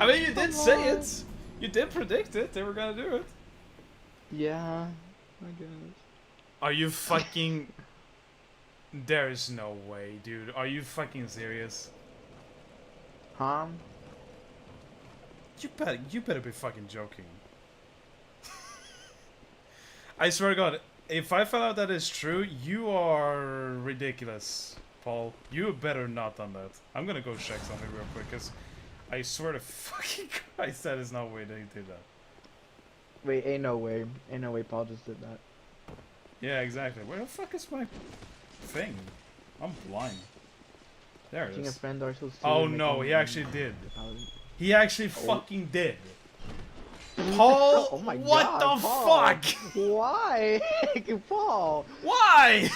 I mean, you did say on. it. You did predict it. They were gonna do it. Yeah, I guess. Are you fucking... There's no way, dude. Are you fucking serious? Huh? You better be fucking joking. I swear to God, if I find out that is true, you are ridiculous, Paul. You better not done that. I'm gonna go check something real quick, because I swear to fucking Christ, that is no way they did that. Wait, ain't no way. Ain't no way Paul just did that. Yeah, exactly. Where the fuck is my thing? I'm blind. There it King of is. Friend Dark Souls 2 Oh make no, him- he actually did. Oh. He actually fucking did. Paul, Oh my what God, the Paul. fuck? Why? Paul. Why?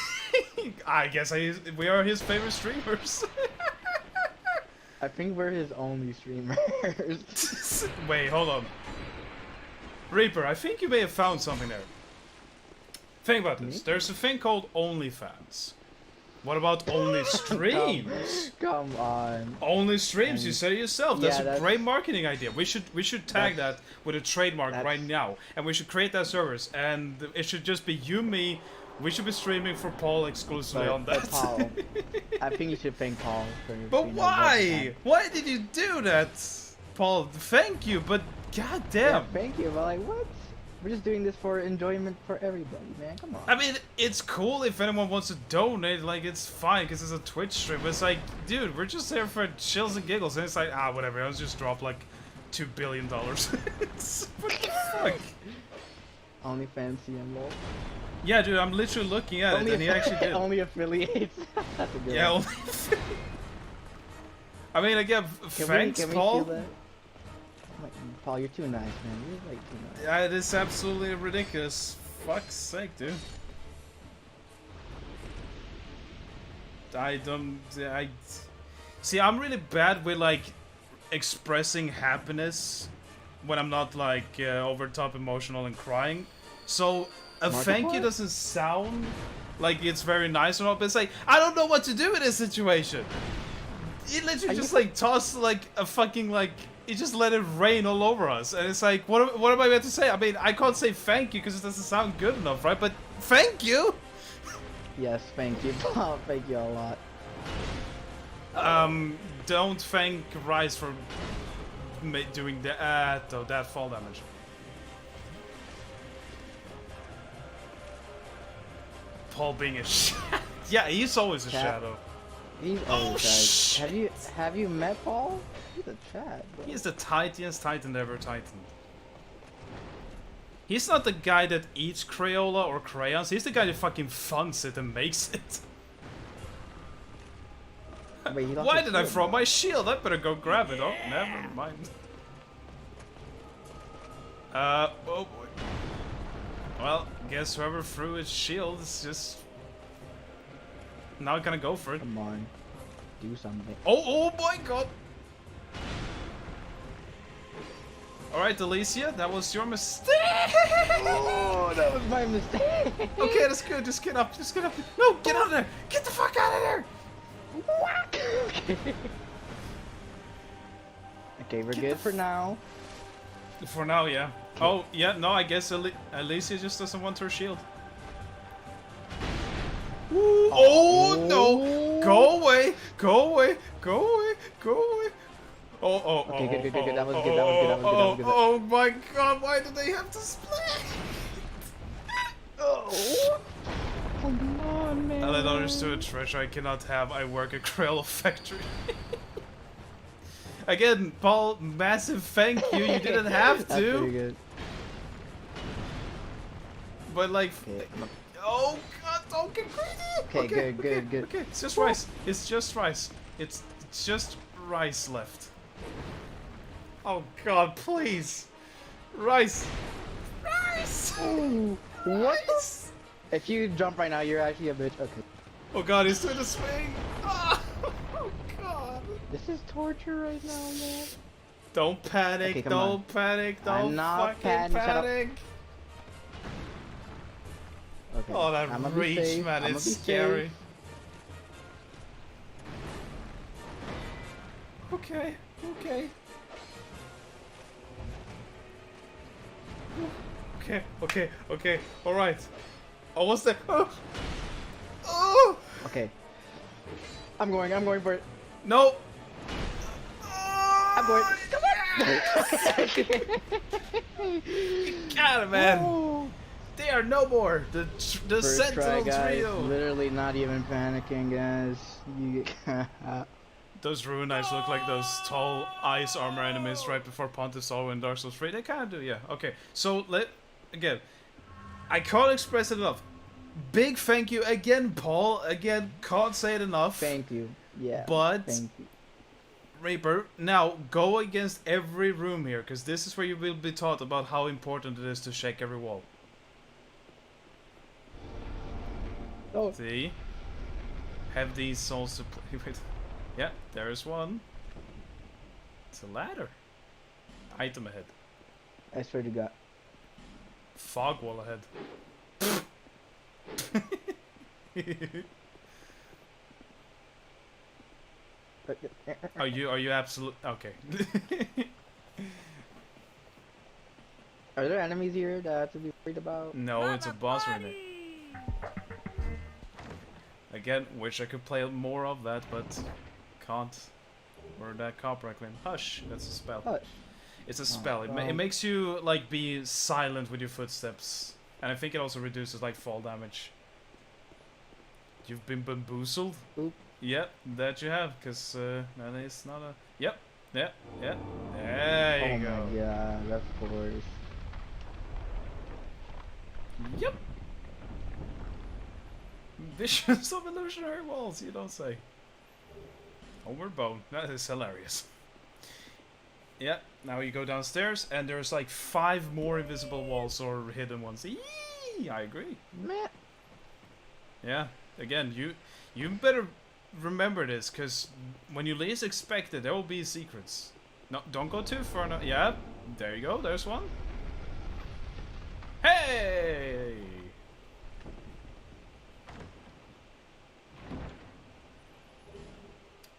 I guess we are his favorite streamers. I think we're his only streamers. Wait, hold on. Reaper, I think you may have found something there. Think about this. Me? There's a thing called OnlyFans. What about only streams? Come on. Only streams, you said it yourself. That's Yeah, a that's- great marketing idea. We should tag that with a trademark that's- right now, and we should create that service. And it should just be you, me. We should be streaming for Paul exclusively on that. But Paul, I think you should thank Paul for. But being why? Why did you do that, Paul? Thank you, but Yeah, goddamn. thank you. But like, what? We're just doing this for enjoyment for everybody, man. Come on. I mean, it's cool if anyone wants to donate. Like, it's fine because it's a Twitch stream. But it's like, dude, we're just there for chills and giggles, and it's like, whatever. Let's just drop like $2 billion. What the fuck? Only fancy and lol. Yeah, dude, I'm literally looking at it, and he actually did. Only affiliates. That's a good Yeah, one. only. I mean, again, thanks, can we Paul. feel that? Like, Paul, you're too nice, man. You're like too nice. Yeah, it is absolutely ridiculous. Fuck's sake, dude. See, I'm really bad with like expressing happiness when I'm not like over top emotional and crying. So a thank you Markiplier? doesn't sound like it's very nice or not, but it's like I don't know what to do in this situation. He literally just like tossed like a fucking like he just let it rain all over us, and it's like what am I meant to say? I mean, I can't say thank you because it doesn't sound good enough, right? But thank you. Yes, thank you, Paul. Thank you a lot. Don't thank Rise for doing that though. That fall damage. Paul being a yeah, he's always a Cat. shadow. He's always guys. Have you met Paul? He's a Chad, bro. He's the tiniest Titan ever Titan. He's not the guy that eats Crayola or crayons. He's the guy that fucking funds it and makes it. Wait, he lost Why his did I shield, throw bro. my shield? I better go grab it. Oh, never mind. Oh boy. Well, guess whoever threw his shield is just not gonna go for it. Come on, do something. Oh my god! Alright, Alicia, that was your mistake! Oh, that was my mistake. Okay, that's good. Just get up. Just get up. No, get out of there! Get the fuck out of there! Okay, we're good for now. For now, yeah. Oh, yeah, no, I guess Alicia just doesn't want her shield. Ooh, oh no! Go away! Go away! Go away! Go away! Oh. Okay, good. That was good. That was good. Oh my god, why do they have to split? Oh, come on, man. I let others to a treasure I cannot have. I work a Krell factory. Again, Paul, massive thank you. You didn't have That's pretty to. good. But like, Okay, oh god, don't get greedy. Okay, good. Okay, it's just rice. It's just rice. It's just rice left. Oh god, please, rice. Ooh, what? If you jump right now, you're actually a bitch. Okay. Oh god, he's doing a swing. Oh god. This is torture right now, man. Don't panic, Okay, come don't panic, I'm don't not fucking shut up. panic. Okay. Oh, that I'ma be reach, safe. man, I'ma it's be scary. safe. Okay, okay. Okay, alright. Almost there. Oh! Oh! Okay. I'm going for it. No! I'm going. Got it, man! Oh. They are no more! The First try, Sentinel guys. Trio! Literally not even panicking, guys. You. Those Rune Knights look like those tall ice armor enemies right before Pontiff's Sorrow in Dark Souls 3. They kinda do, yeah. Okay, so again, I can't express it enough. Big thank you again, Paul. Again, can't say it enough. Thank you. Yeah. But Thank you. Reaper, now go against every room here, because this is where you will be taught about how important it is to shake every wall. Oh. See? Have these souls to play with. Yeah, there's one. It's a ladder. Item ahead. I swear to God. Fog wall ahead. Are you absolute? Okay. Are there enemies here that I have to be worried about? No, it's a boss arena. Again, wish I could play more of that, but can't. Or that copyright claim. Hush, that's a spell. Hush. It's a spell. It well. makes you like be silent with your footsteps, and I think it also reduces like fall damage. You've been bamboozled. Oop. Yep, that you have, cause that is not a. Yep, yeah. There you go. Oh my God, of course. Yep. Visions of illusionary walls, you don't say. Homeward Bone, that is hilarious. Yeah, now you go downstairs and there's like 5 more invisible walls or hidden ones. Eee, I agree. Meh. Yeah, again, you better remember this, because when you least expect it, there will be secrets. No, don't go too far now. Yeah, there you go, there's one. Hey!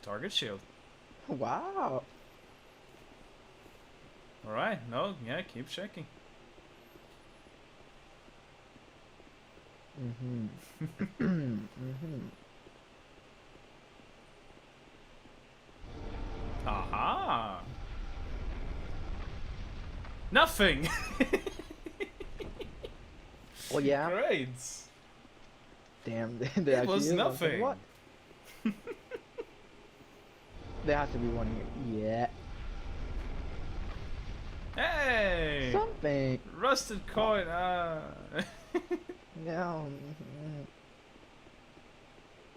Target shield. Wow. Alright, no, yeah, keep checking. Aha! Nothing! Well, yeah. Great! Damn, It was nothing. What? There has to be one here. Yeah. Hey! Something. Rusted coin, No.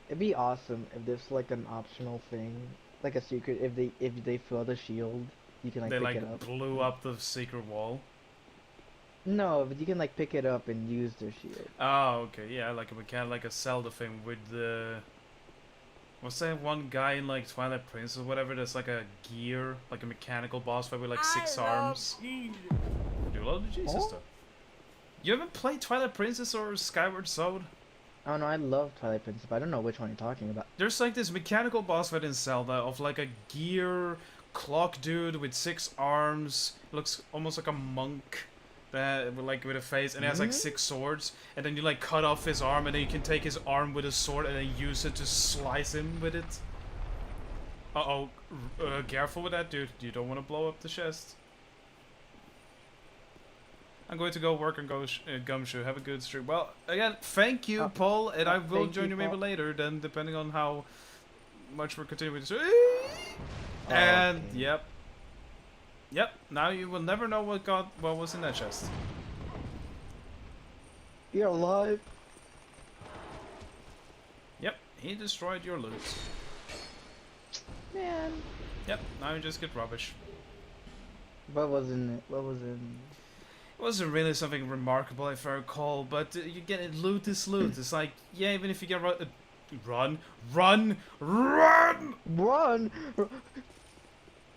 It'd be awesome if there's like an optional thing, like a secret. If they fill the shield, you can like They pick like it up. blew up the secret wall. No, but you can like pick it up and use their shield. Oh, okay, yeah, like a mechanic, like a Zelda thing with the. What's that one guy in like Twilight Princess or whatever? That's like a gear, like a mechanical boss fight with like 6 arms. Do love the Jesus Oh? stuff. You haven't played Twilight Princess or Skyward Sword? Oh no, I love Twilight Princess, but I don't know which one you're talking about. There's like this mechanical boss fight in Zelda of like a gear clock dude with 6 arms. Looks almost like a monk. That with a face, and he has like 6 swords, and then you like cut off his arm, and then you can take his arm with a sword and then use it to slice him with it. Uh-oh, careful with that, dude. You don't want to blow up the chest. I'm going to go work on Gumshoe. Have a good stream. Well, again, thank you, Paul, and I will join you maybe later, then, depending on how much we're continuing to. And okay. Yep, now you will never know what was in that chest. You're alive. Yep, he destroyed your loot. Man. Yep, now you just get rubbish. What was in it? What was in? It wasn't really something remarkable if I recall, but you get it, loot is loot. It's like, yeah, even if you get run! Run!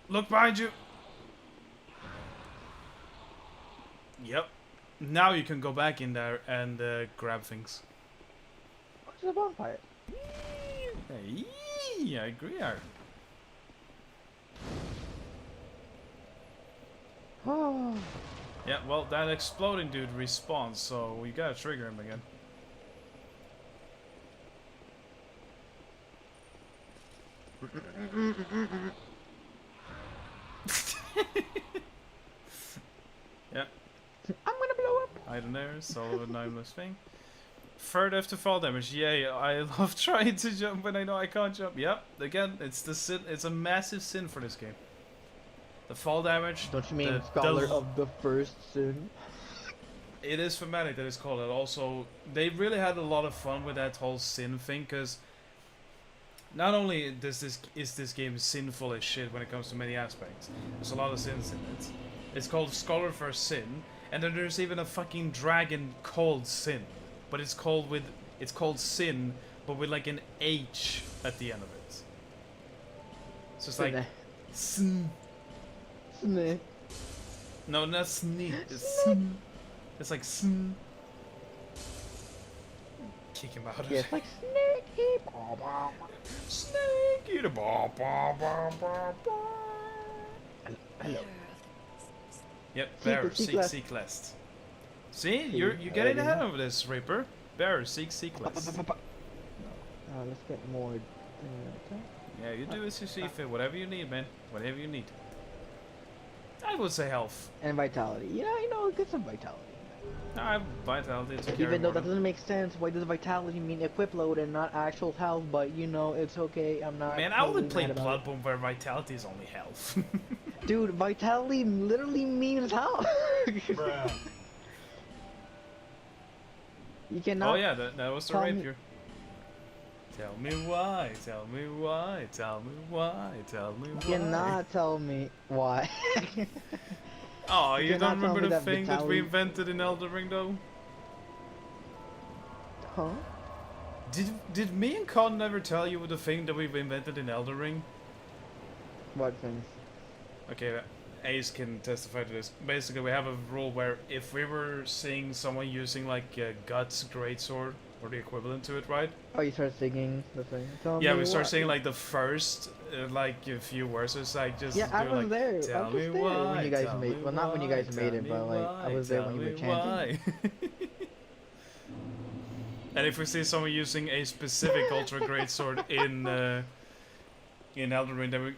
Look behind you! Yep. Now you can go back in there and grab things. What's the bonfire? Hey, I agree. Oh. Yeah, well, that exploding dude respawns, so we gotta trigger him again. Yeah. I'm gonna blow up. Hide there, solo a nameless thing. Third after fall damage. Yay, I love trying to jump when I know I can't jump. Yep, again, it's the sin. It's a massive sin for this game. The fall damage. Don't you mean the scholar of the first sin? It is thematic that it's called that. Also, they really had a lot of fun with that whole sin thing, because not only is this game sinful as shit when it comes to many aspects, there's a lot of sins in it. It's called Scholar for Sin, and then there's even a fucking dragon called Sin, but it's called Sin, but with like an H at the end of it. So it's like Sin. Snake. No, not Sneak. It's Sin. It's like Sin. Kick him out of Yeah, it. it's like snake. Bah, bah. Snake eater. Bah, bah, bah, bah, bah. Hello. Yep, bear, seek list. See, you're getting ahead of this, Reaper. Bear, seek list. Let's get more. Yeah, you do as you see fit. Whatever you need, man. Whatever you need. I would say health. And vitality. Yeah, get some vitality. I have vitality to carry Even though more that than- doesn't make sense, why does vitality mean equip load and not actual health? But it's okay. I'm not. Man, I only totally play mad about Bloodborne where vitality is only health. it. Dude, vitality literally means health. You cannot. Oh yeah, that was the tell me- rapier. Tell me why, tell me why, tell me why, tell me You why. cannot tell me why. Oh, you you don't cannot tell remember me the that thing that we vitality- invented in Elden Ring though? Huh? Did me and Con never tell you the thing that we've invented in Elden Ring? What things? Okay, Ace can testify to this. Basically, we have a rule where if we were seeing someone using like Guts Greatsword, or the equivalent to it, right? Oh, you start singing the thing. Tell Yeah, me we start why. saying like the first like a few verses, like just Yeah, I do, was like, there. I Tell was me just there why, when you guys tell made. me Well, not when you guys why, made tell it, me but like I why, was there tell when you were me chanting. why. And if we see someone using a specific ultra great sword in Elden Ring, then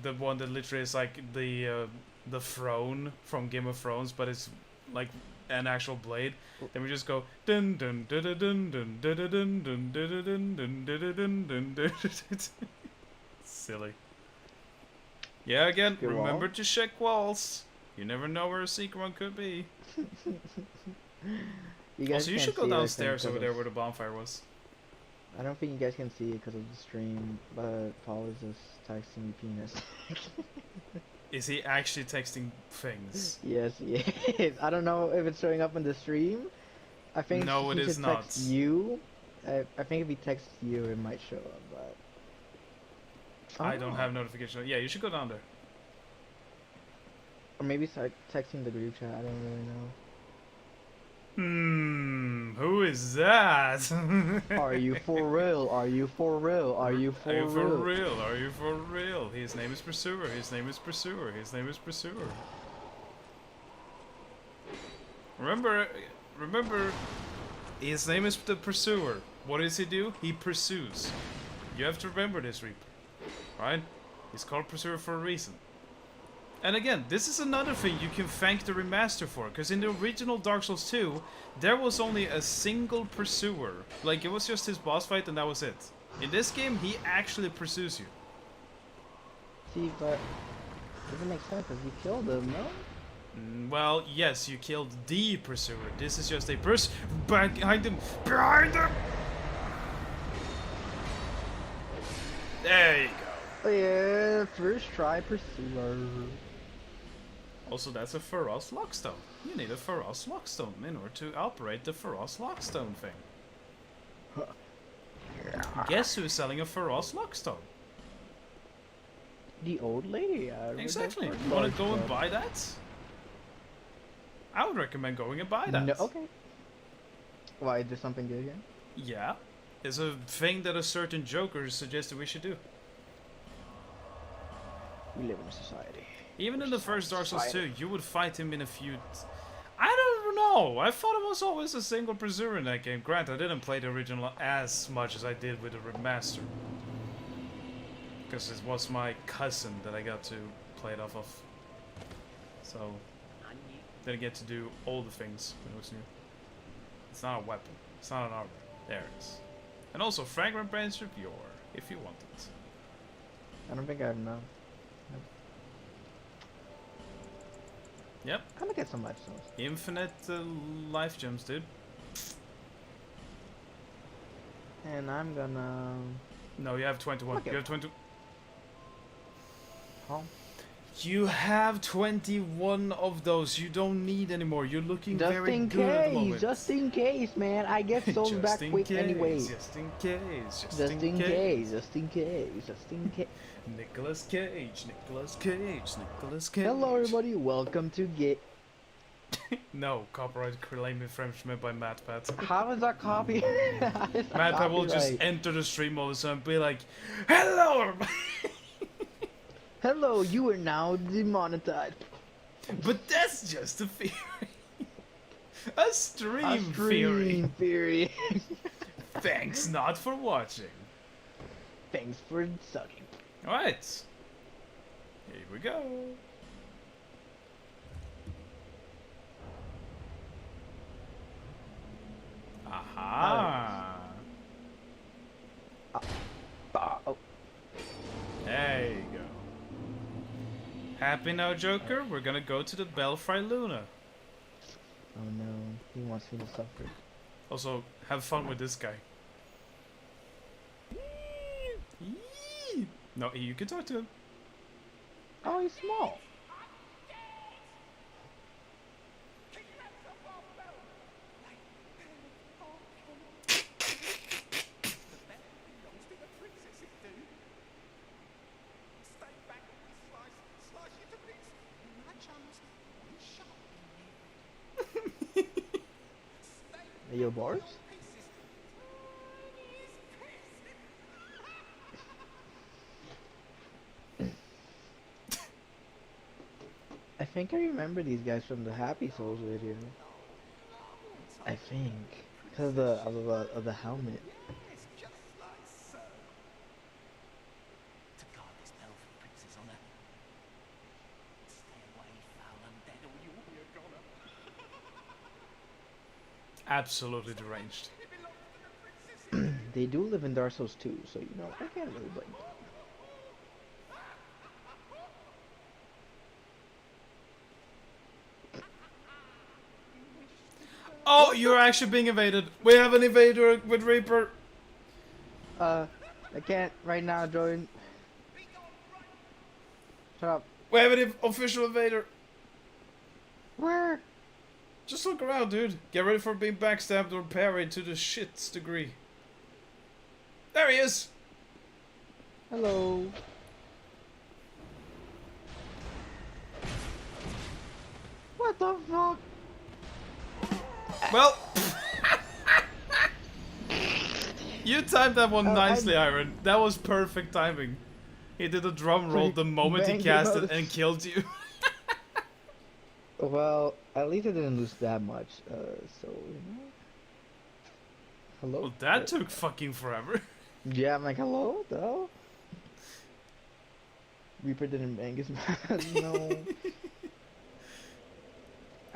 the one that literally is like the throne from Game of Thrones, but it's like an actual blade, then we just go dun dun dun dun dun dun dun dun dun dun dun dun dun dun dun. Silly. Yeah, again, Your wall? remember to check walls. You never know where a secret one could be. You guys Also, you can't should go see it, I think, downstairs over 'cause there of- where the bonfire was. I don't think you guys can see it because of the stream, but Paul is just texting me penis. Is he actually texting things? Yes, he is. I don't know if it's showing up in the stream. I think No, it he is should not. text you. I think if he texts you, it might show up, but... I don't Oh. have notification. Yeah, you should go down there. Or maybe start texting the group chat, I don't really know. Who is that? Are you for real? Are you for real? Are you for Are you for real? real? Are you for real? His name is Pursuer. His name is Pursuer. His name is Pursuer. Remember, his name is the Pursuer. What does he do? He pursues. You have to remember this, Reaper. Right? He's called Pursuer for a reason. And again, this is another thing you can thank the remaster for, because in the original Dark Souls 2, there was only a single Pursuer. Like, it was just his boss fight and that was it. In this game, he actually pursues you. See, but... doesn't make sense because you killed him, no? Well, yes, you killed the Pursuer. This is just a behind him! Behind him! There you go. Oh, yeah, first try pursuer. Also, that's a Pharos Lockstone. You need a Pharos Lockstone in order to operate the Pharos Lockstone thing. Guess who's selling a Pharos Lockstone? The old lady, yeah. Exactly. You wanna go and buy that? I would recommend going and buy that. No, okay. Why, is there something good here? Yeah. It's a thing that a certain Joker suggested we should do. We live in a society. Even in the first Dark Souls 2, Society. you would fight him in a few... I don't know. I thought it was always a single pursuer in that game. Granted, I didn't play the original as much as I did with the remaster. Because it was my cousin that I got to play it off of. So, didn't get to do all the things when it was new. It's not a weapon. It's not an armor. There it is. And also, Fragrant Branch of Yore, if you want it. I don't think I know. Yep. I'm gonna get some lifestones. Infinite life gems, dude. And I'm gonna... No, you have 21. Okay. You have 20. Oh. You have 21 of those. You don't need anymore. You're looking Just very in good at the case, moment. just in case, man. I get souls Just back in quick case, anyway. Just in case. Just in case, just in case, just in case. Nicolas Cage, Nicolas Cage, Nicolas Cage. Hello everybody, welcome to Get... No, copyright claim infringement by MatPat. How is that copy? MatPat will just enter the stream all of a sudden and be like, hello! Hello, you are now demonetized. But that's just a theory. A stream theory. Thanks not for watching. Thanks for sucking. Alright. Here we go. Aha. Oh. There you go. Happy now, Joker? We're gonna go to the Belfry Luna. Oh no, he wants me to suffer. Also, have fun with this guy. No, you can talk to him. Oh, he's small. Are you Boris? I think I remember these guys from the Happy Souls video. I think, because of the helmet. To guard this Belfry Prince's honor. Stay away, foul undead, or you'll be a goner. Absolutely deranged. They do live in Dark Souls too, so you know, I can't really blame them. Oh, you're actually being invaded. We have an invader with Reaper. I can't right now, Jordan. Shut up. We have an official invader. Where? Just look around, dude. Get ready for being backstabbed or parried to the shit's degree. There he is. Hello. What the fuck? Well, you timed that one nicely, Iron. That was perfect timing. He did a drum roll the moment he Bang cast him it out. and killed you. Well, at least I didn't lose that much, so, you know. Hello? Well, that took fucking forever. Yeah, I'm like, hello, though? Reaper didn't bang his man, no.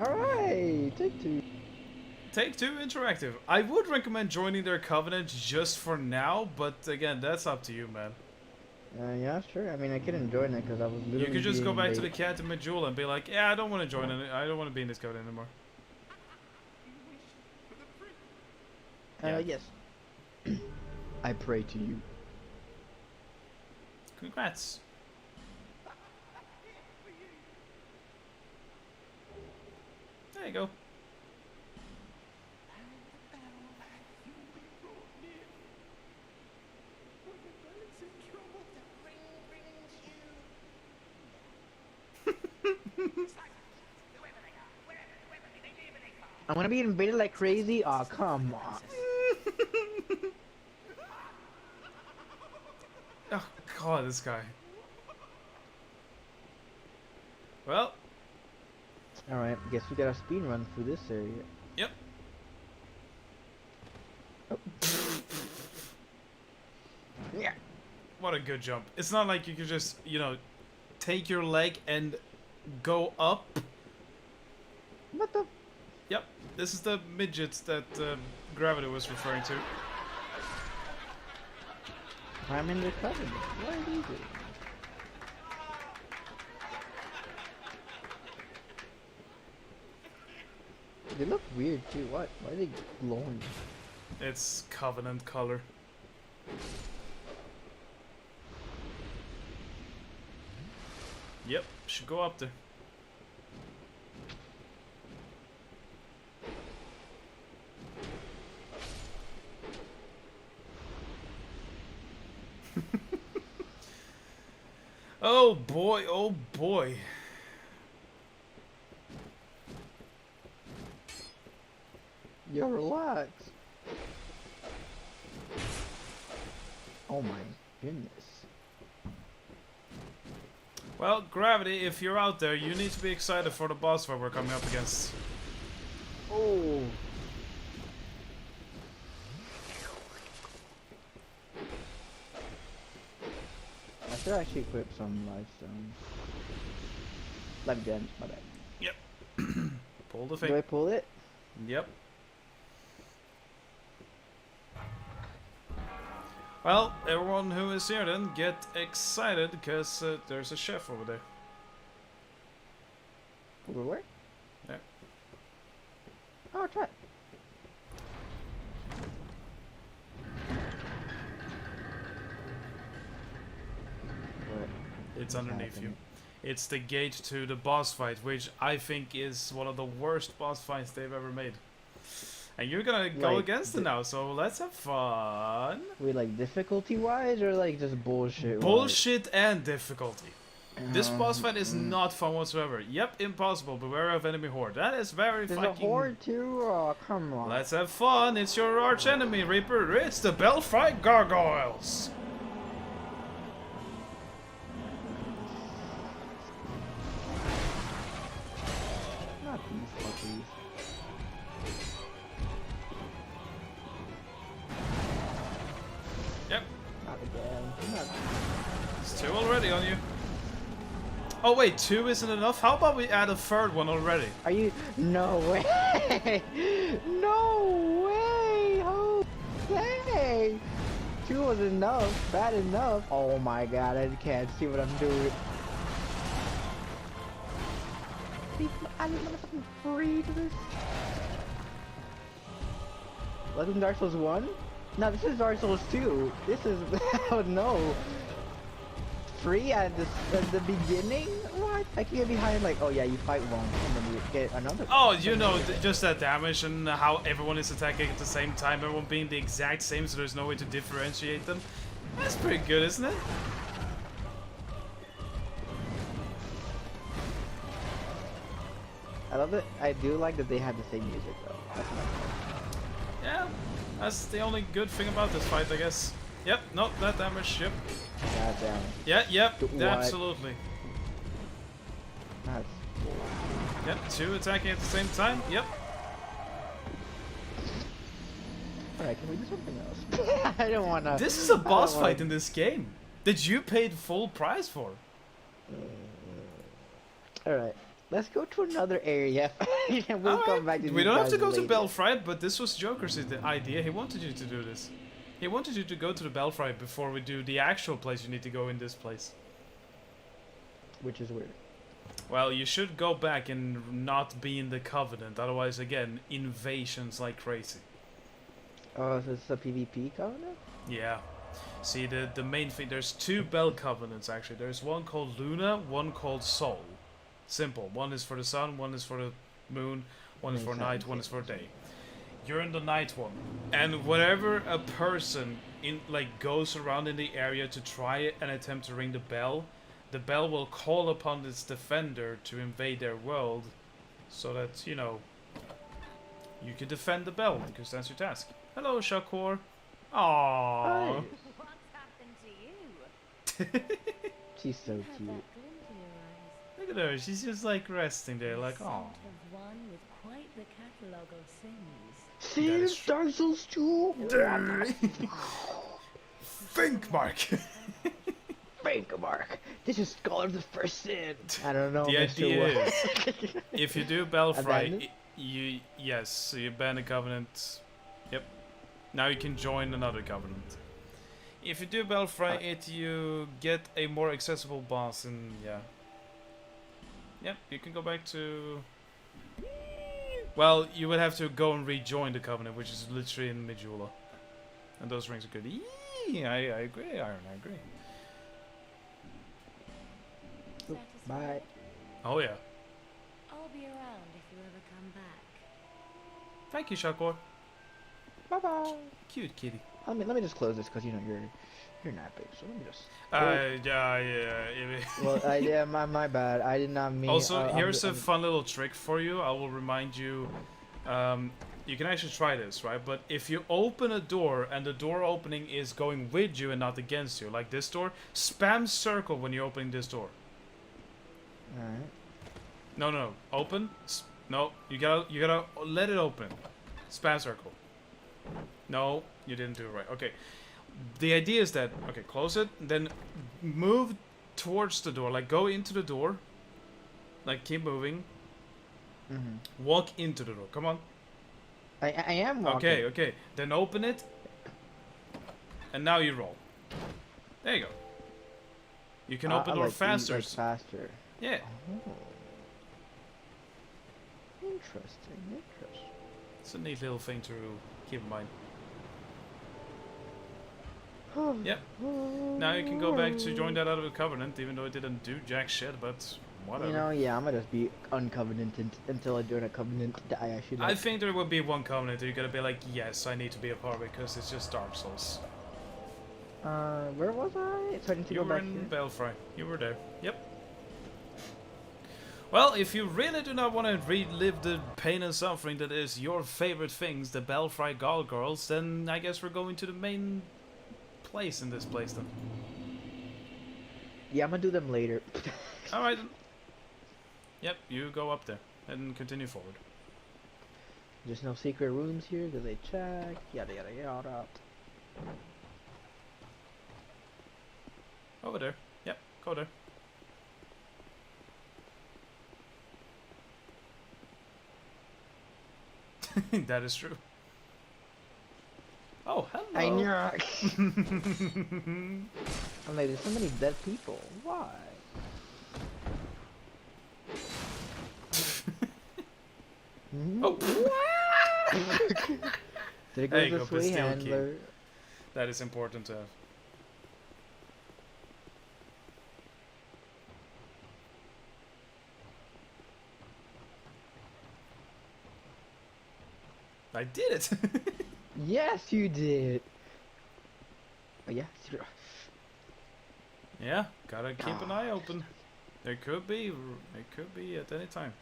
Alright, take two. Take Two Interactive. I would recommend joining their covenant just for now, but again, that's up to you, man. Yeah, sure. I mean, I couldn't join it because I was literally You could just go being back to the bait. cat and Majula and be like, yeah, I don't want to join it. I don't want to be in this covenant anymore. Yeah. Yes. I pray to you. Congrats. There you go. I'm gonna be invaded like crazy. Oh, come on. Oh god, this guy. Well, Alright, guess we gotta speed run through this area. yep. Yeah. What a good jump. It's not like you could just, you know, take your leg and go up. What the? Yep, this is the midgets that Gravity was referring to. I'm in the covenant. What are you doing? They look weird too. What? Why are they glowing? It's Covenant color. Yep, should go up there. Oh boy, oh boy. Yo, relax. Oh my goodness. Well, Gravity, if you're out there, you need to be excited for the boss fight we're coming up against. Oh. I should actually equip some lifestone. Life gems, my bad. Yep. Pull the Do I thing. pull it? Yep. Well, everyone who is here then, get excited, because there's a chef over there. Over where? Yeah. Oh, try. What? It's What's underneath happening? you. It's the gate to the boss fight, which I think is one of the worst boss fights they've ever made. And you're gonna go Like, against it now, so let's have fun. Wait, like difficulty wise or like just bullshit? Bullshit and difficulty. This boss fight is mm. not fun whatsoever. Yep, impossible. Beware of enemy horde. That is very There's fucking... a horde too? Oh, come on. Let's have fun. It's your arch enemy, Reaper. It's the Belfry Gargoyles. Not these fuckers. Yep, Not again. Not... it's 2 already on you. Oh wait, 2 isn't enough? How about we add a 3rd one already? Are you? No way! No way! Okay! 2 was enough. Bad enough. Oh my god, I can't see what I'm doing. I need motherfucking free to this. Welcome to Dark Souls 1? No, this is Dark Souls 2. This is... oh no. Free at the beginning? What? I can get behind like, oh yeah, you fight one and then you get another. Oh, you know, just that damage and how everyone is attacking at the same time, everyone being the exact same, so there's no way to differentiate them. That's pretty good, isn't it? I love it. I do like that they have the same music though. That's nice. Yeah, that's the only good thing about this fight, I guess. Yep, no, that damage, yep. God damn. Yeah, yep, What? absolutely. That's... Yep, 2 attacking at the same time, yep. Alright, can we do something else? I don't wanna... This is a boss wanna- fight in this game that you paid full price for. Alright, let's go to another area. And we'll Alright, come back to we these don't have guys to go later. to Belfry, but this was Joker's idea. He wanted you to do this. He wanted you to go to the Belfry before we do the actual place you need to go in this place. Which is weird. Well, you should go back and not be in the Covenant, otherwise, again, invasions like crazy. Oh, so it's a PvP covenant? Yeah. See, the main thing, there's 2 Bell Covenants, actually. There's one called Luna, one called Sol. Simple. One is for the sun, one is for the moon, one is for Makes night, sense, one yeah. is for day. You're in the night one. And whenever a person goes around in the area to try and attempt to ring the bell will call upon its defender to invade their world, so that, you know, you could defend the bell because that's your task. Hello, Shakor. Aww. Hi. What's happened to you? She's so You have cute. that glint in your eyes. Look at her. She's just like resting there, like, The oh. scent of one with quite the catalogue of sins. Same Dark Souls 2. Think, Mark. Frank Mark. This is Scholar of the First Sin. I don't know. The Mr. idea What. is, if you do Belfry, Abandoned? yes, so you ban a covenant. Yep. Now you can join another covenant. If you do Belfry it, you get a more accessible boss, and yeah. Yep, you can go back to. Well, you would have to go and rejoin the covenant, which is literally in Majula. And those rings are good. I agree, Iron. I agree. Satisfied? Bye. Oh yeah. I'll be around if you ever come back. Thank you, Shakor. Bye bye. Cute kitty. Let me just close this because you know you're napping. So let me just. Yeah. Well, yeah, my bad. I did not mean. Also, here's a fun little trick for you. I will remind you. You can actually try this, right? But if you open a door and the door opening is going with you and not against you, like this door, spam circle when you're opening this door. Alright. No. Open. No, you gotta let it open. Spam circle. No, you didn't do it right. Okay. The idea is that, okay, close it, then move towards the door. Like, go into the door. Like, keep moving. Walk into the door. Come on. I am walking. Okay. Then open it. And now you roll. There you go. You can open the door like faster. like faster. Yeah. Oh. Interesting. It's a neat little thing to keep in mind. Yep. Now you can go back to join that other covenant, even though it didn't do jack shit, but whatever. You know, yeah, I'm gonna just be uncovenanted until I join a covenant that I actually like. I think there will be one covenant that you're gonna be like, yes, I need to be a part of it because it's just Dark Souls. Where was I? So I need to You go were back in here. Belfry. You were there. Yep. Well, if you really do not want to relive the pain and suffering that is your favorite things, the Belfry Gargoyles, then I guess we're going to the main place in this place then. Yeah, I'm gonna do them later. Alright then. Yep, you go up there and continue forward. There's no secret rooms here. Did they check? Yada yada yada. Over there. Yep, go there. That is true. Oh, hello. I know. I'm like, there's so many dead people. Why? Oh. There There goes you the go, sway Bastille handler. That is important to have. I did it! Yes, you did. Oh yeah. Yeah, gotta keep an eye open. There could be at any time.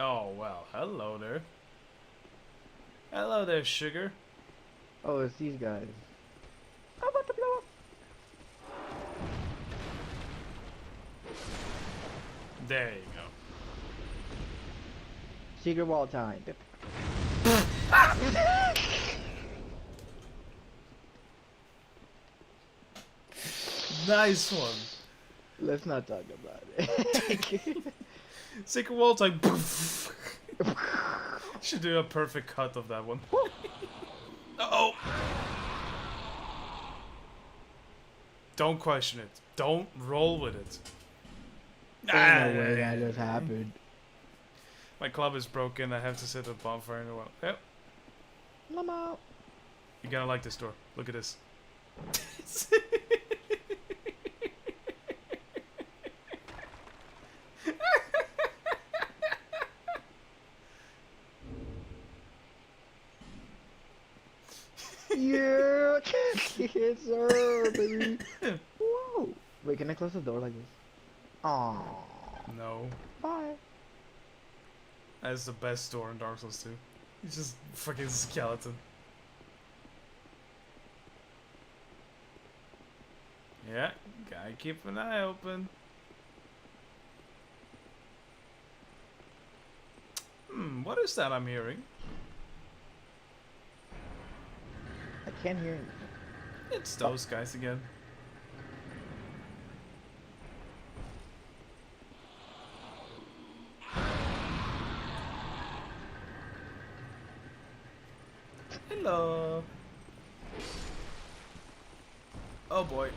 Oh well, hello there. Hello there, sugar. Oh, it's these guys. I'm about to blow up. There you go. Secret wall time. Nice one. Let's not talk about it. Secret wall time. Should do a perfect cut of that one. Uh-oh. Don't question it. Don't roll with it. Ain't no way that just happened. My club is broken. I have to set a bonfire in a while. Yep. Mama. You're gonna like this door. Look at this. Yeah, yes sir, baby. Whoa. Wait, can I close the door like this? Aww. No. Bye. That's the best door in Dark Souls 2. He's just freaking skeleton. Yeah, gotta keep an eye open. What is that I'm hearing? I can't hear anything. It's those guys again. Hello. Oh boy.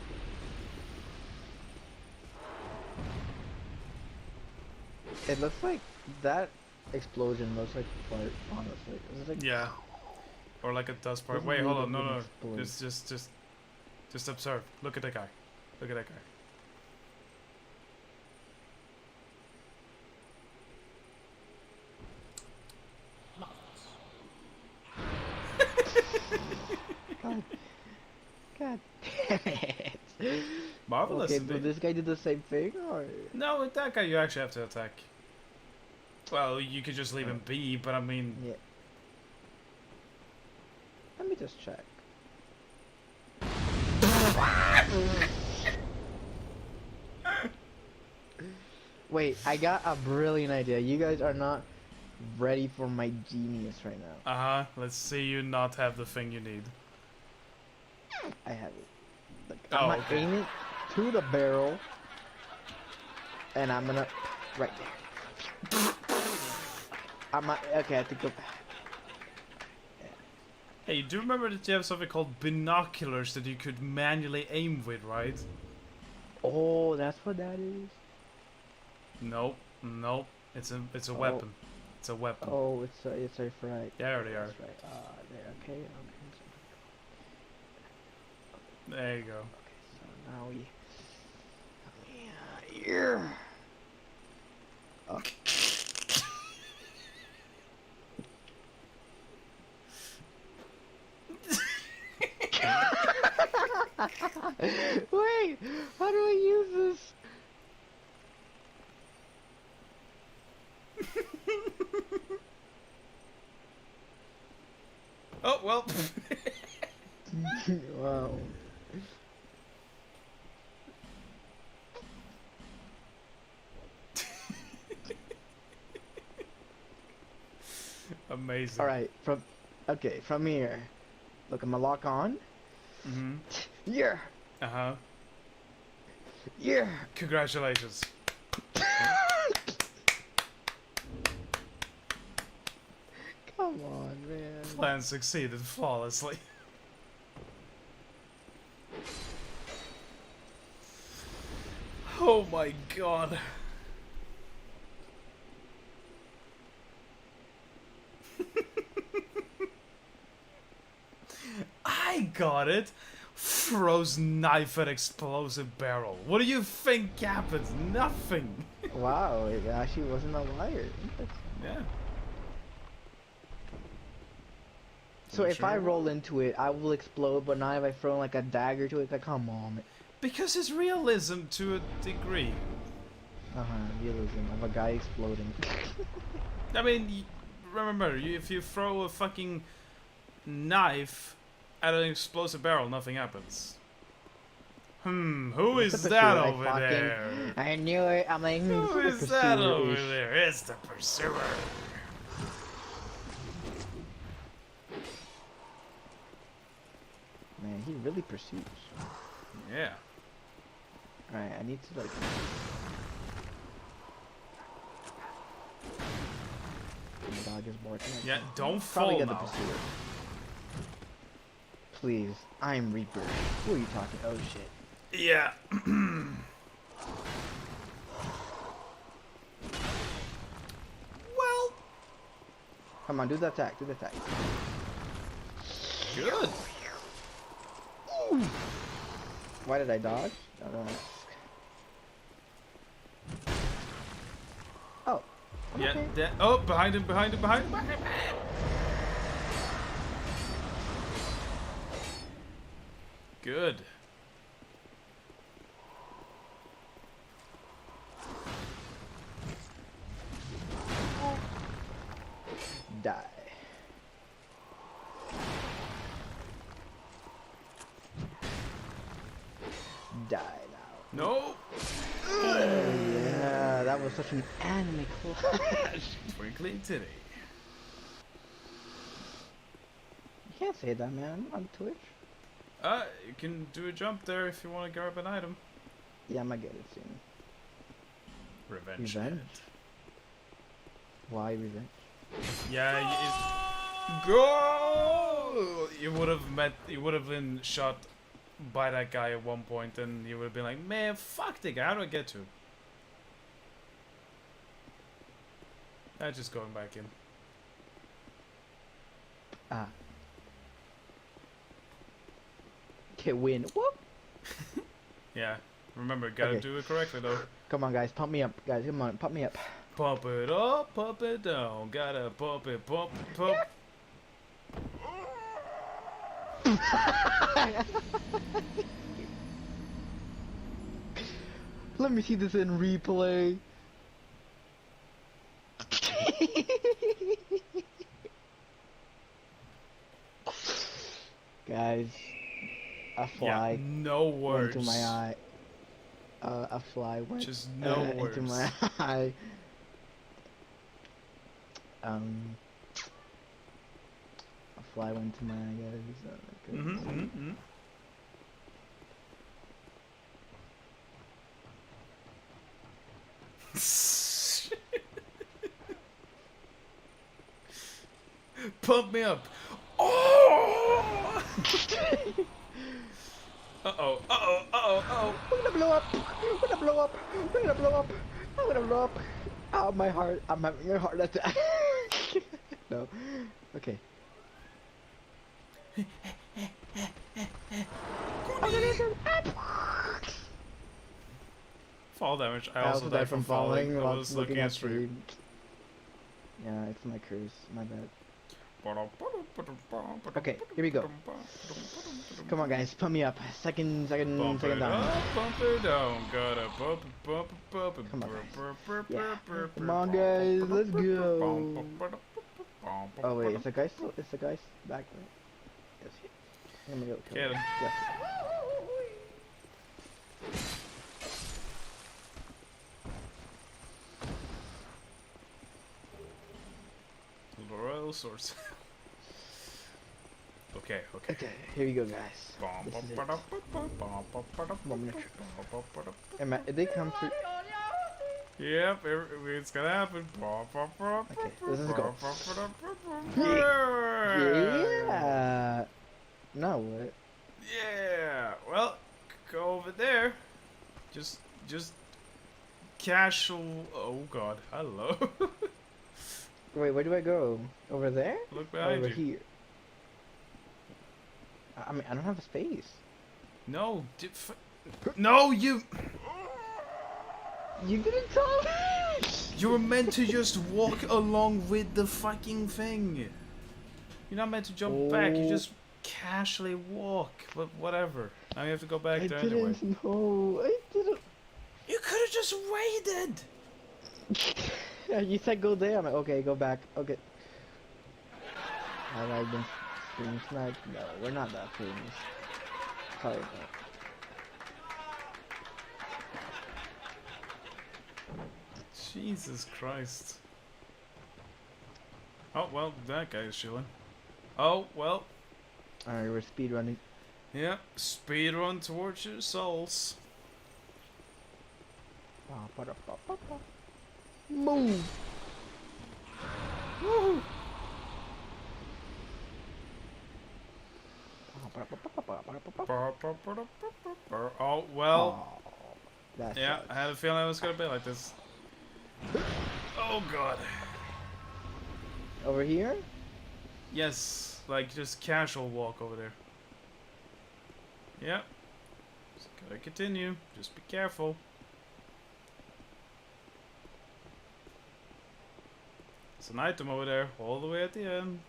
It looks like that explosion looks like fart, honestly. It's like, Yeah. Or like a dust part. Doesn't Wait, hold really on. No, no. explode. Just observe. Look at that guy. Look at that guy. God, God damn it. Marvelous. Okay, indeed. but this guy did the same thing, or? No, with that guy you actually have to attack. Well, you could just leave him be, but I mean... Yeah. Let me just check. Wait, I got a brilliant idea. You guys are not ready for my genius right now. Uh-huh. Let's see you not have the thing you need. I have it. Look, Oh, I'm gonna okay. aim it to the barrel, and I'm gonna right there. Okay, I have to go back. Hey, you do remember that you have something called binoculars that you could manually aim with, right? Oh, that's what that is. Nope. Nope. It's a weapon. It's a weapon. Oh, it's a right. There they are. That's right. There. Okay. Okay. There you go. Okay. So now we. Yeah. Here. Oh. Wait, how do I use this? Oh, well. Wow. Amazing. Alright, from here. Look, I'm gonna lock on. Mm-hmm. Yeah. Uh-huh. Yeah. Congratulations. Come on, man. Plan succeeded flawlessly. Oh my god. I got it. Throws knife at explosive barrel. What do you think happens? Nothing. Wow, it actually wasn't a liar. Yeah. So if I Sure. roll into it, I will explode, but not if I throw like a dagger to it. Like, come on. Because it's realism to a degree. Realism of a guy exploding. I mean, remember, if you throw a fucking knife at an explosive barrel, nothing happens. Who It's is the that pursuer, over there? I knew it. I'm like, Who it's is the that over pursuer-ish. there? It's the pursuer. Man, he really pursues. Yeah. Alright, I need to like. My dog is barking. Yeah, don't Probably fall get the now. pursuer. Please, I'm Reaper. Who are you talking? Oh shit. Yeah. Well, Come on, do the attack. Do the attack. good. Why did I dodge? I don't know. Oh. I'm Yeah. okay. Oh, behind him, behind him, behind him. Good. Die now. No! Yeah, that was such an anime clash. Twinkly titty. You can't say that, man. On Twitch. You can do a jump there if you want to grab an item. Yeah, I'm gonna get it soon. Revenge. Revenge? head. Why revenge? Yeah, go! You would have met. You would have been shot by that guy at one point, and you would have been like, "Man, fuck the guy. How do I get to him?" Just going back in. Ah. Okay, win. Whoop! Yeah. Remember, gotta Okay. do it correctly though. Come on, guys, pump me up, guys. Come on, pump me up. Pump it up, pump it down. Gotta pump it, pump, pump. Let me see this in replay. Guys, a fly Yeah, no went words. into my eye. A fly went Just no words. into my eye. A fly went into my eye, guys. Pump me up. Oh! Uh-oh, uh-oh, uh-oh, uh-oh. We're gonna blow up! We're gonna blow up! We're gonna blow up! I'm gonna blow up! Oh, my heart! I'm having a heart attack. No. Okay. Fall damage. I I also died from falling. I while was looking at stream. Yeah, it's my curse. My bad. Okay, here we go. Come on, guys, pump me up. Second Bump down. it up, bump it down. Gotta bump it, bump it, bump it. Come on, guys. Yeah. Come on, guys, let's go. Oh wait, is the guy still? Is the guy back there? Yes. Let me go. Get him. Yes. Royal swords. Okay. Okay, here we go, guys. This is it. Did they come through? Yep, it's gonna happen. Okay, this is go. Yeah. No, what? Yeah. Well, go over there. Just casual. Oh God. Hello. Wait, where do I go? Over there? Look Or behind over you. here? I mean, I don't have a space. No. No, you. You didn't tell me! You were meant to just walk along with the fucking thing. You're not meant to jump back. You Oh. just casually walk. But whatever. Now you have to go back I there anyway. didn't know. I didn't. You could have just waited. Yeah, you said go there. I'm like, okay, go back. Okay. Have I been stream sniped? No, we're not that famous. Sorry, but. Jesus Christ. Oh, well, that guy is chilling. Oh, well. Alright, we're speedrunning. Yeah, speed run towards your souls. Move! Woo! Oh, well. That Yeah, sucks. I had a feeling it was gonna be like this. Oh god. Over here? Yes, like just casual walk over there. Yep. Just gotta continue. Just be careful. There's an item over there, all the way at the end.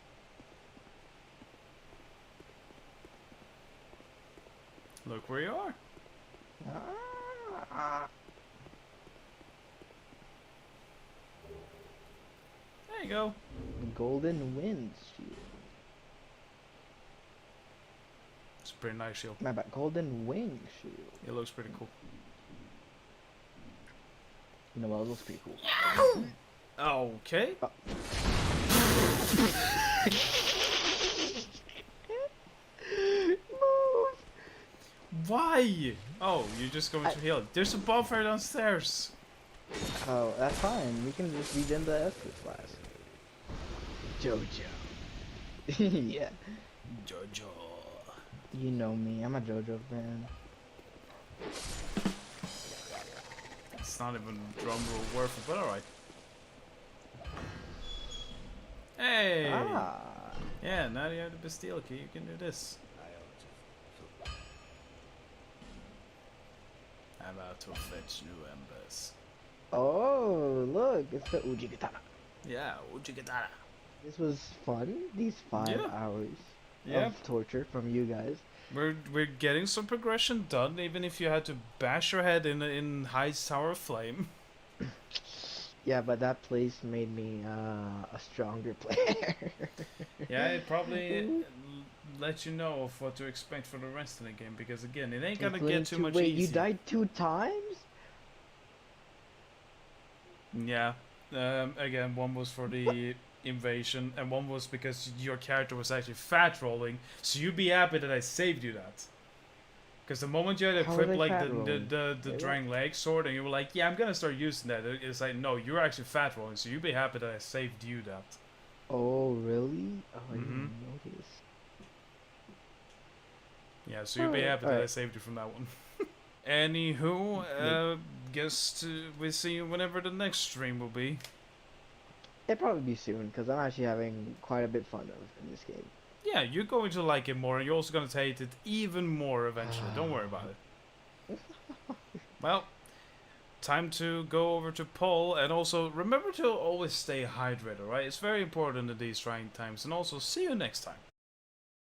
Look where you are. Ah. There you go. Golden Wind Shield. It's pretty nice shield. My bad. Golden wing shield. It looks pretty cool. You know what? It looks pretty cool. Okay. Move. Why? Oh, you're just going to heal. There's a bonfire downstairs. Oh, that's fine. We can just regen the Estus class. Jojo. Yeah. Jojo. You know me. I'm a Jojo fan. It's not even drum roll worth it, but alright. Hey! Ah. Yeah, now you have the Bastille key, you can do this. I'm about to fetch new embers. Oh, look. It's the Uji Katana. Yeah, Ujigatara. This was fun. These 5 hours Yeah. of torture from you guys. We're getting some progression done, even if you had to bash your head in Heide's Tower of Flame. Yeah, but that place made me a stronger player. Yeah, it probably let you know of what to expect for the rest of the game, because again, it ain't gonna get too much Wait, easier. you died 2 times? Yeah. Again, one was for the invasion, and one was because your character was actually fat rolling. So you'd be happy that I saved you that. Because the moment you had How was equipped I like fat the rolling? Drang Leg sword, and you were like, yeah, I'm gonna start using that. It's like, no, you're actually fat rolling, so you'd be happy that I saved you that. Oh, really? Oh, I Mhm. didn't notice. Yeah, so you'd be happy that I alright. saved you from that one. Anywho, guess we'll see you whenever the next stream will be. It'll probably be soon, because I'm actually having quite a bit fun in this game. Yeah, you're going to like it more, and you're also going to hate it even more eventually. Don't worry about it. Well, time to go over to Paul, and also remember to always stay hydrated, right? It's very important in these trying times, and also see you next time.